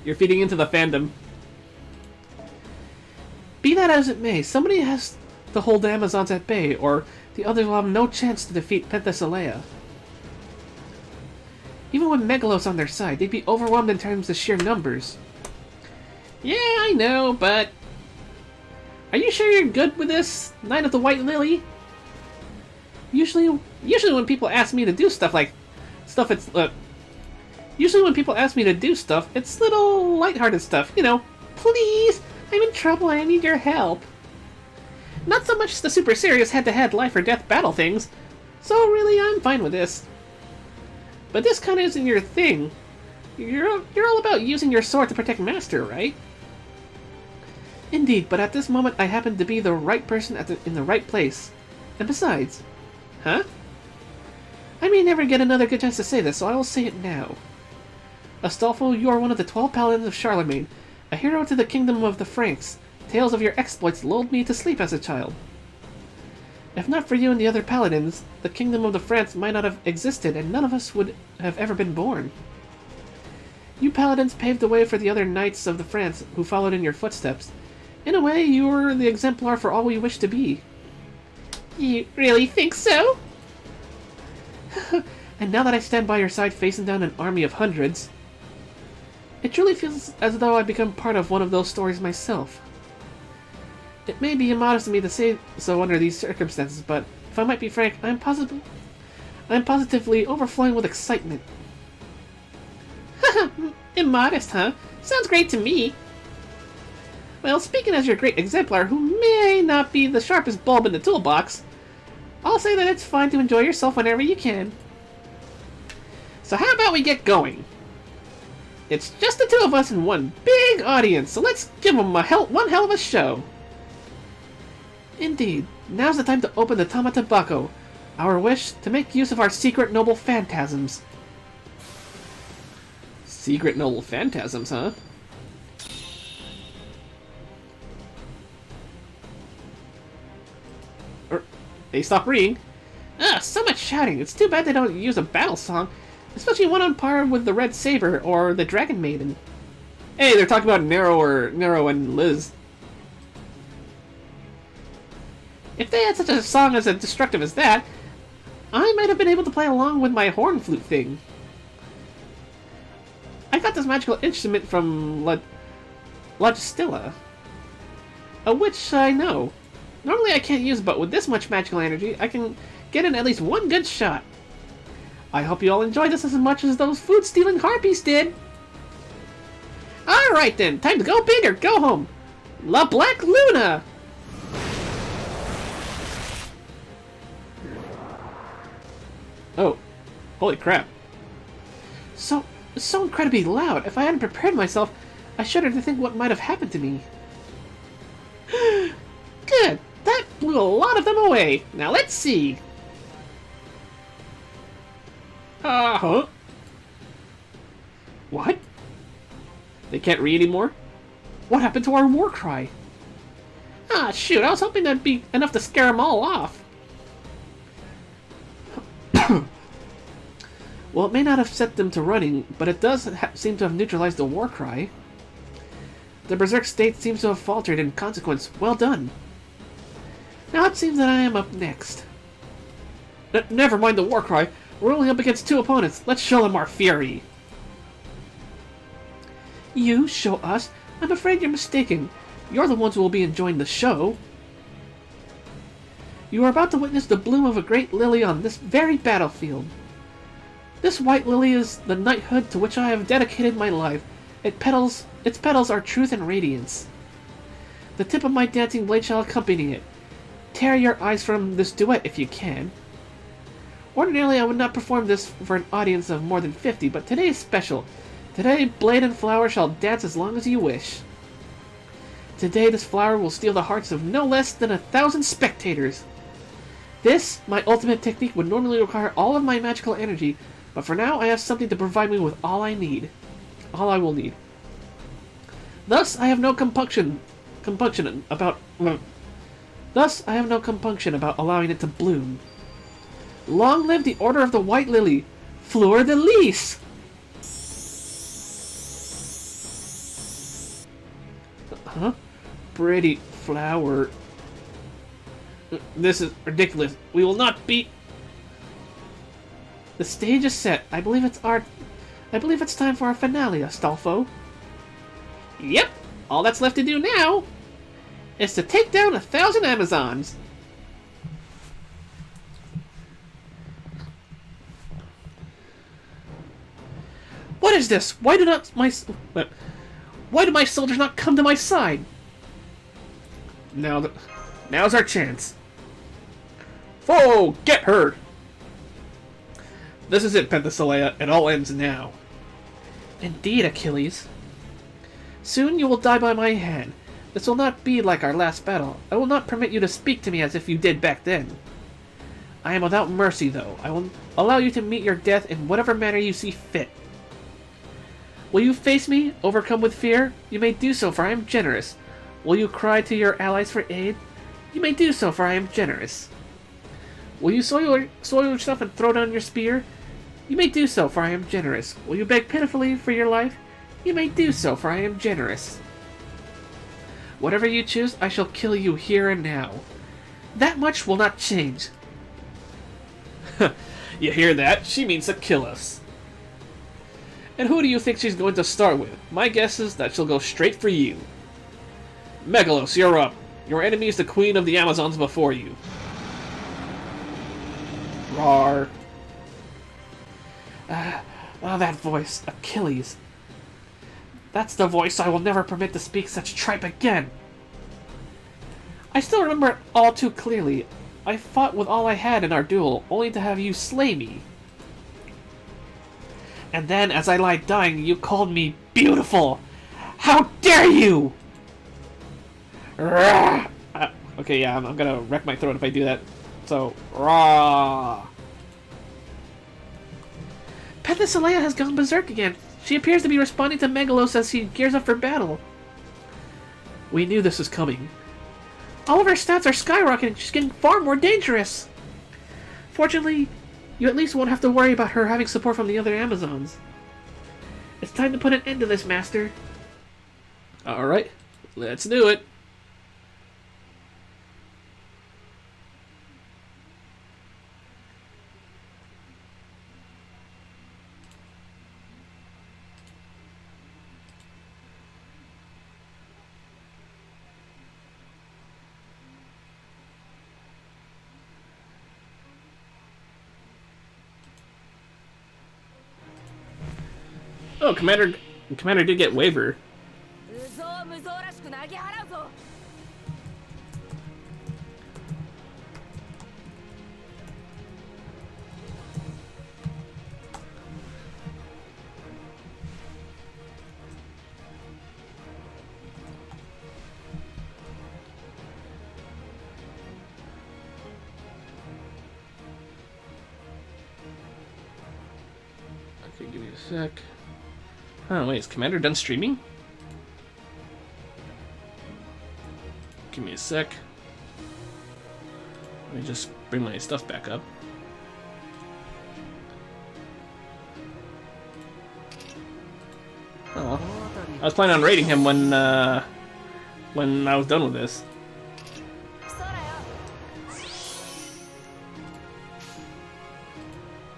You're feeding into the fandom. Be that as it may, somebody has to hold the Amazons at bay, or the others will have no chance to defeat Penthesilea. Even with Megalos on their side, they'd be overwhelmed in terms of sheer numbers. Yeah, I know, but... Are you sure you're good with this, Knight of the White Lily? Usually when people ask me to do stuff like... Usually when people ask me to do stuff, it's little lighthearted stuff. You know, please, I'm in trouble, I need your help. Not so much the super serious head-to-head life or death battle things. So really, I'm fine with this. But this kind of isn't your thing. You're all about using your sword to protect Master, right? Indeed, but at this moment I happen to be the right person in the right place. And besides... Huh? I may never get another good chance to say this, so I will say it now. Astolfo, you are one of the 12 paladins of Charlemagne, a hero to the kingdom of the Franks. Tales of your exploits lulled me to sleep as a child. If not for you and the other paladins, the kingdom of the Franks might not have existed, and none of us would have ever been born. You paladins paved the way for the other knights of the Franks who followed in your footsteps. In a way, you were the exemplar for all we wish to be. You really think so? And now that I stand by your side facing down an army of hundreds, it truly feels as though I've become part of one of those stories myself. It may be immodest of me to say so under these circumstances, but if I might be frank, I'm positively overflowing with excitement. Haha, immodest, huh? Sounds great to me. Well, speaking as your great exemplar who may not be the sharpest bulb in the toolbox, I'll say that it's fine to enjoy yourself whenever you can. So how about we get going? It's just the two of us and one big audience, so let's give them one hell of a show. Indeed, now's the time to open the Tamatabako, our wish to make use of our secret noble phantasms. Secret noble phantasms, huh? They stop reading. So much shouting. It's too bad they don't use a battle song, especially one on par with the Red Saber or the Dragon Maiden. Hey, they're talking about Nero and Liz. If they had such a song as destructive as that, I might have been able to play along with my horn flute thing. I got this magical instrument from Logistilla, a witch I know. Normally I can't use it, but with this much magical energy, I can get in at least one good shot. I hope you all enjoyed this as much as those food-stealing harpies did. Alright then, time to go big or go home. La Black Luna! Oh, holy crap. So incredibly loud. If I hadn't prepared myself, I shudder to think what might have happened to me. Good! That blew a lot of them away. Now let's see. Huh? What? They can't read anymore? What happened to our war cry? Ah, shoot, I was hoping that'd be enough to scare them all off. Well, it may not have set them to running, but it does seem to have neutralized the war cry. The Berserk state seems to have faltered in consequence. Well done. Now it seems that I am up next. Never mind the war cry. We're only up against two opponents. Let's show them our fury. You show us? I'm afraid you're mistaken. You're the ones who will be enjoying the show. You are about to witness the bloom of a great lily on this very battlefield. This white lily is the knighthood to which I have dedicated my life. Its petals are truth and radiance. The tip of my dancing blade shall accompany it. Tear your eyes from this duet if you can. Ordinarily, I would not perform this for an audience of more than 50, but today is special. Today, blade and flower shall dance as long as you wish. Today, this flower will steal the hearts of no less than 1,000 spectators. This, my ultimate technique, would normally require all of my magical energy, but for now, I have something to provide me with all I will need. Thus, I have no compunction about allowing it to bloom. Long live the Order of the White Lily, Fleur de Lis! Huh? Pretty flower. This is ridiculous. We will not be. The stage is set. I believe it's time for our finale, Astolfo. Yep. All that's left to do now is to take down 1,000 Amazons. What is this? Why do my soldiers not come to my side? Now's our chance. Foe, get her! This is it, Penthesilea. It all ends now. Indeed, Achilles. Soon you will die by my hand. This will not be like our last battle. I will not permit you to speak to me as if you did back then. I am without mercy, though. I will allow you to meet your death in whatever manner you see fit. Will you face me, overcome with fear? You may do so, for I am generous. Will you cry to your allies for aid? You may do so, for I am generous. Will you soil yourself and throw down your spear? You may do so, for I am generous. Will you beg pitifully for your life? You may do so, for I am generous. Whatever you choose, I shall kill you here and now. That much will not change. You hear that? She means to kill us. And who do you think she's going to start with? My guess is that she'll go straight for you. Megalos, you're up. Your enemy is the queen of the Amazons before you. Roar. That voice. Achilles. That's the voice I will never permit to speak such tripe again. I still remember it all too clearly. I fought with all I had in our duel, only to have you slay me. And then, as I lied dying, you called me beautiful! How dare you! Okay, yeah, I'm gonna wreck my throat if I do that. So, rah! Penthesilea has gone berserk again. She appears to be responding to Megalos as he gears up for battle. We knew this was coming. All of her stats are skyrocketing. She's getting far more dangerous. Fortunately, you at least won't have to worry about her having support from the other Amazons. It's time to put an end to this, Master. Alright, let's do it. Oh, Commander did get waiver. 無造無造らしく投げ払うぞ。 Okay, give me a sec. Oh, wait, is Commander done streaming? Give me a sec. Let me just bring my stuff back up. Oh, I was planning on raiding him when I was done with this. 空よ。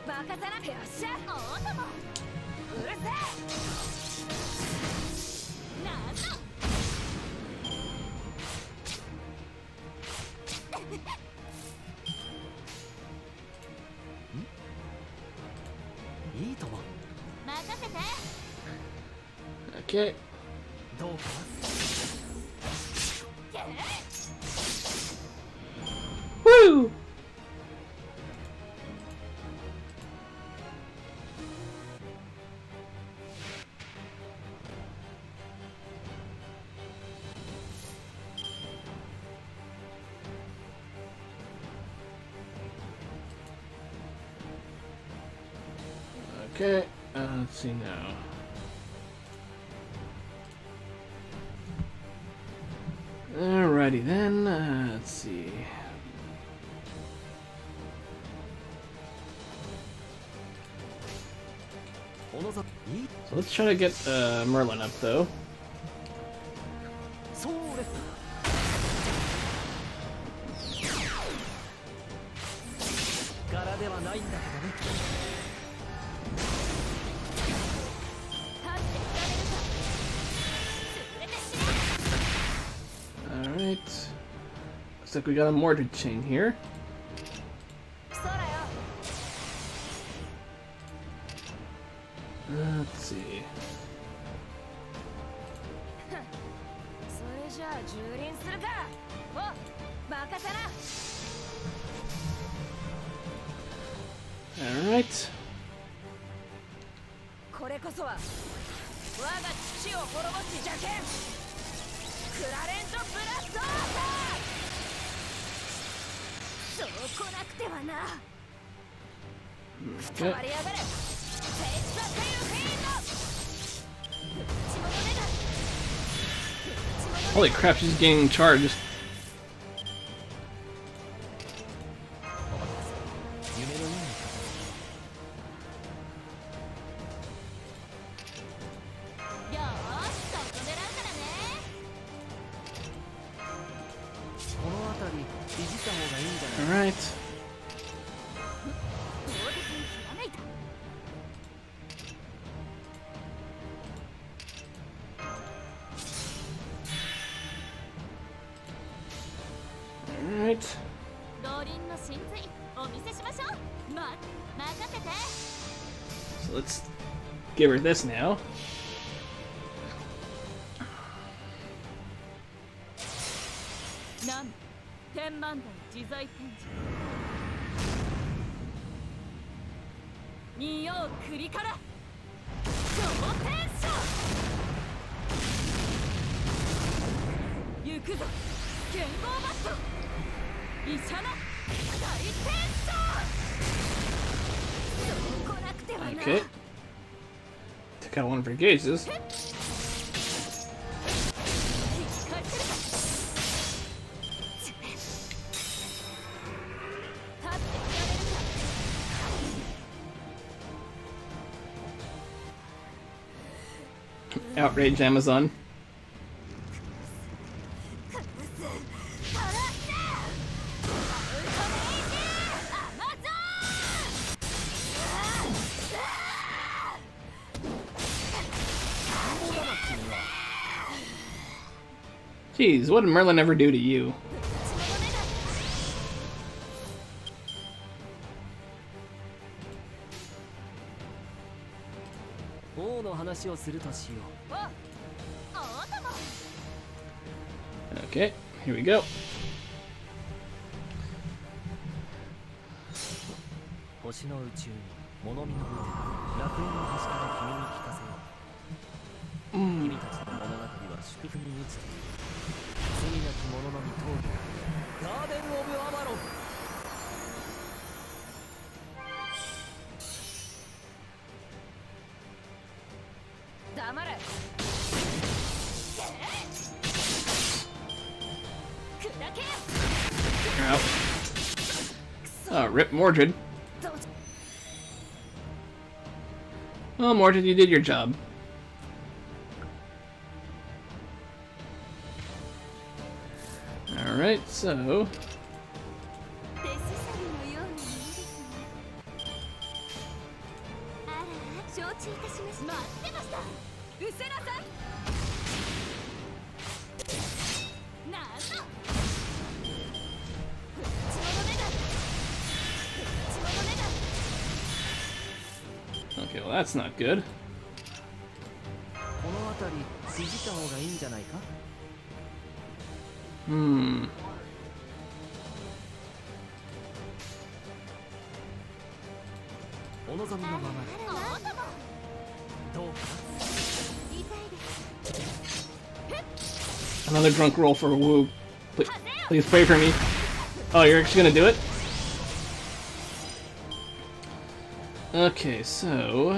任せな。よっしゃ。おーとも。うるせえ。なんだ。いいとも。任せて。 Okay. どうか Woo! Okay, let's see now. Alrighty then, let's see. So let's try to get Merlin up though. それ。柄ではないんだけどね。 Alright. Looks like we got a mortar chain here. 空よ。 Let's see. それじゃあ蹂躙するか。お、任せな。 Alright. これこそは我が父を滅ぼし邪剣クラレント・ブラストアーター。そう来なくてはな。伝 Okay. わりやがれ。フェイス・ザ・テイル・フィーンド。内ももねだ。 Holy crap, she's getting charged. 夢のように よーし、そこ狙うからね。 この辺りいじった方がいいんじゃない Alright. どうですにひらめいた。 こ So let's give her this now. Okay. Took out one of her gauges. Outrage Amazon. Jeez, what did Merlin ever do to you? Okay, here we go. Out. Oh, rip Mordred. Well, Mordred, you did your job. Alright, so... Okay, well that's not good. Hmm. Another drunk roll for Wu. Please pray for me. Oh, you're actually gonna do it? Okay, so...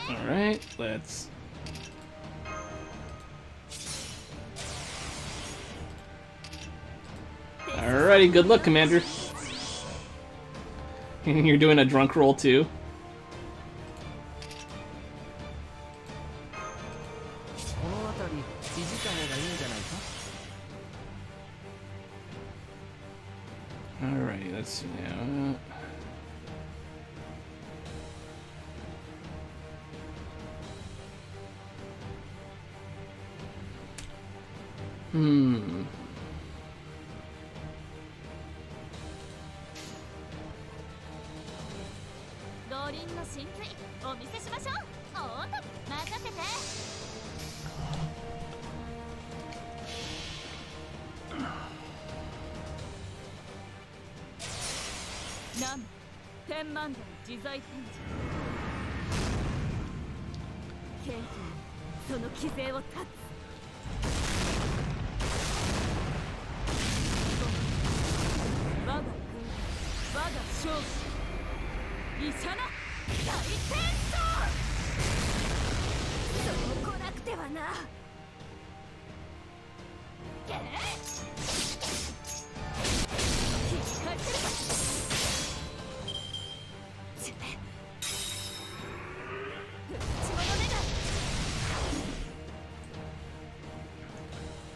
Alright, let's... Alrighty, good luck, Commander. You're doing a drunk roll, too. Alrighty, let's see now. Hmm.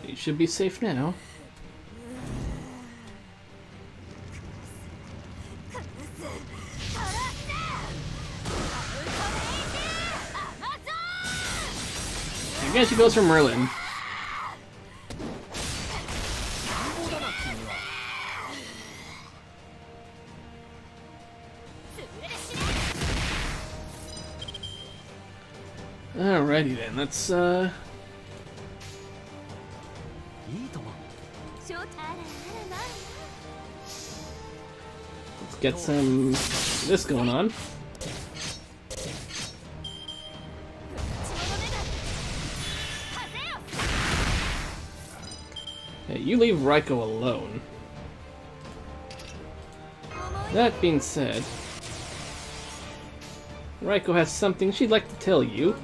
You should be safe now. I guess she goes for Merlin. Alrighty then, let's いいとも get some this going on. Hey, you leave Raiko alone. That being said, Raiko has something she'd like to tell you.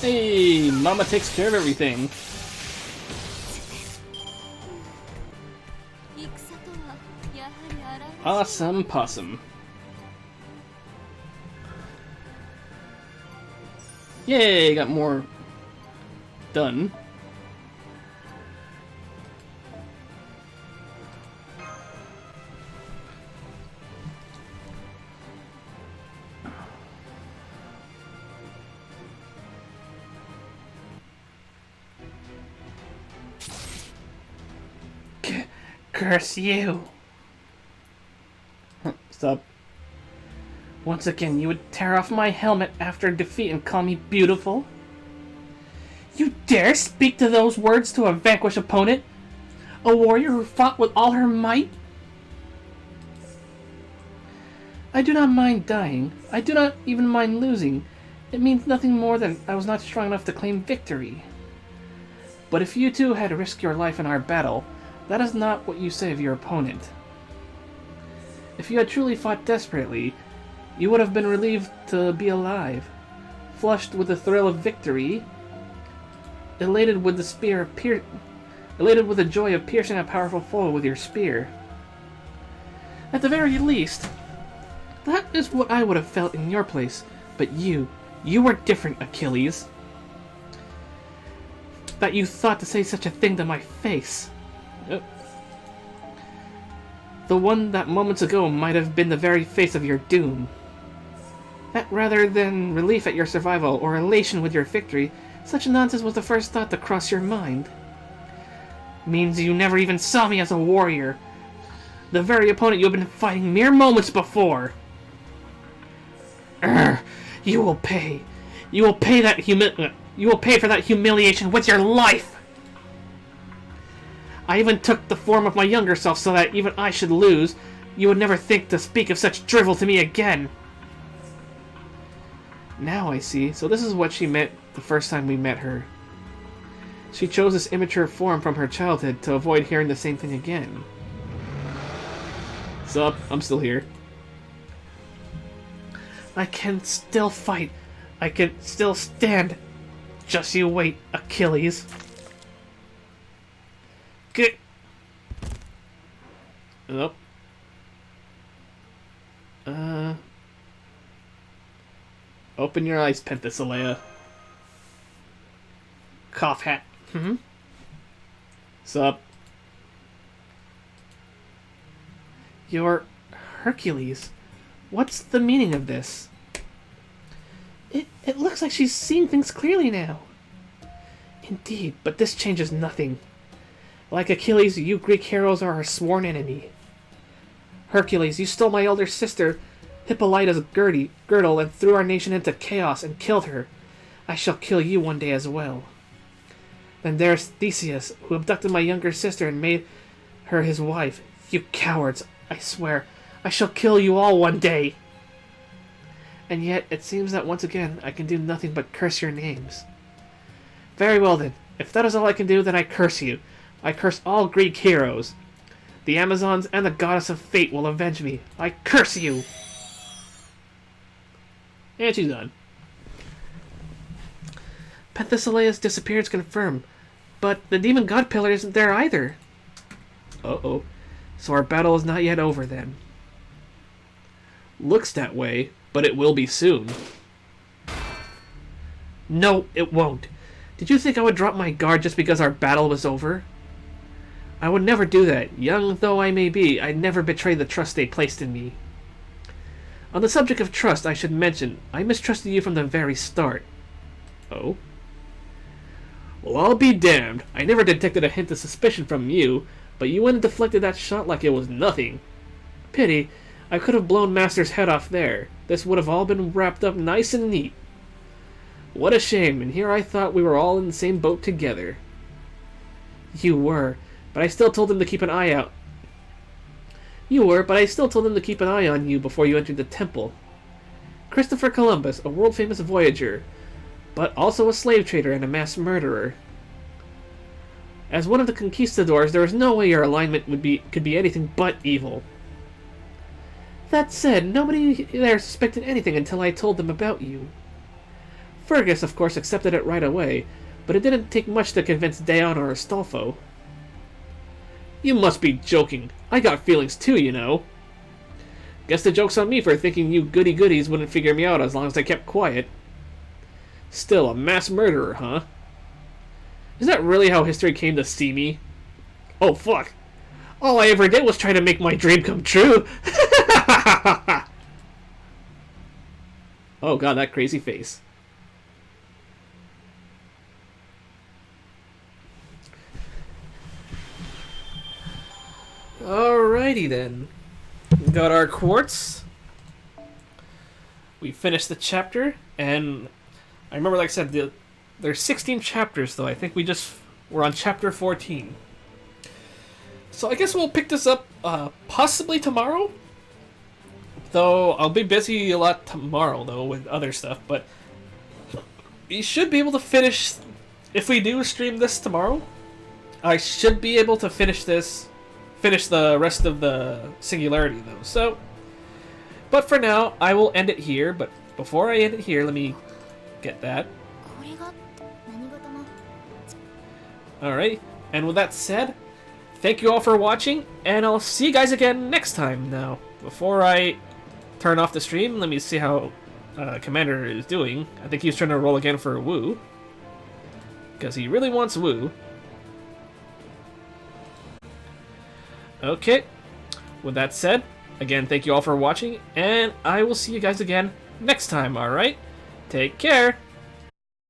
Hey, Mama takes care of everything. Awesome possum. Yay, got more done. Curse you! Stop. Once again, you would tear off my helmet after defeat and call me beautiful? You dare speak to those words to a vanquished opponent? A warrior who fought with all her might? I do not mind dying. I do not even mind losing. It means nothing more than I was not strong enough to claim victory. But if you two had to risk your life in our battle, that is not what you say of your opponent. If you had truly fought desperately, you would have been relieved to be alive, flushed with the thrill of victory, elated with the joy of piercing a powerful foe with your spear. At the very least, that is what I would have felt in your place. But you were different, Achilles. That you thought to say such a thing to my face. Yep. The one that moments ago might have been the very face of your doom. That rather than relief at your survival or elation with your victory, such nonsense was the first thought to cross your mind. Means you never even saw me as a warrior. The very opponent you have been fighting mere moments before. You will pay. You will pay for that humiliation with your life. I even took the form of my younger self so that even I should lose, you would never think to speak of such drivel to me again. Now I see. So this is what she meant the first time we met her. She chose this immature form from her childhood to avoid hearing the same thing again. Sup? I'm still here. I can still fight. I can still stand. Just you wait, Achilles. Good. Nope. Open your eyes, Penthesilea. Cough hat. Sup? You're Hercules. What's the meaning of this? It looks like she's seeing things clearly now. Indeed, but this changes nothing. Like Achilles, you Greek heroes are our sworn enemy. Hercules, you stole my elder sister, Hippolyta's girdle, and threw our nation into chaos and killed her. I shall kill you one day as well. Then there's Theseus, who abducted my younger sister and made her his wife. You cowards, I swear, I shall kill you all one day. And yet, it seems that once again, I can do nothing but curse your names. Very well then, if that is all I can do, then I curse you. I curse all Greek heroes. The Amazons and the goddess of fate will avenge me. I curse you! And she's done. Penthesilea's disappearance confirmed, but the demon god pillar isn't there either. Uh-oh. So our battle is not yet over then. Looks that way, but it will be soon. No, it won't. Did you think I would drop my guard just because our battle was over? I would never do that. Young though I may be, I'd never betray the trust they placed in me. On the subject of trust, I should mention, I mistrusted you from the very start. Oh? Well, I'll be damned. I never detected a hint of suspicion from you, but you went and deflected that shot like it was nothing. Pity. I could have blown Master's head off there. This would have all been wrapped up nice and neat. What a shame, and here I thought we were all in the same boat together. You were, but I still told them to keep an eye out. You were, but I still told them to keep an eye on you before you entered the temple. Christopher Columbus, a world-famous voyager, but also a slave trader and a mass murderer. As one of the conquistadors, there is no way your alignment could be anything but evil. That said, nobody there suspected anything until I told them about you. Fergus, of course, accepted it right away, but it didn't take much to convince Deon or Astolfo. You must be joking. I got feelings too, you know. Guess the joke's on me for thinking you goody-goodies wouldn't figure me out as long as I kept quiet. Still, a mass murderer, huh? Is that really how history came to see me? Oh, fuck. All I ever did was try to make my dream come true. Oh god, that crazy face. Alrighty then. We got our quartz. We finished the chapter, and I remember, like I said, there's 16 chapters, though. I think we're on chapter 14. So I guess we'll pick this up possibly tomorrow. Though I'll be busy a lot tomorrow, though, with other stuff. But we should be able to finish, if we do stream this tomorrow, I should be able to finish the rest of the Singularity, though. So, but for now, I will end it here. But before I end it here, let me get that. Alright, and with that said, thank you all for watching, and I'll see you guys again next time. Now, before I turn off the stream, let me see how Commander is doing. I think he's trying to roll again for Wu, because he really wants Wu. Okay, with that said, again, thank you all for watching, and I will see you guys again next time, alright? Take care!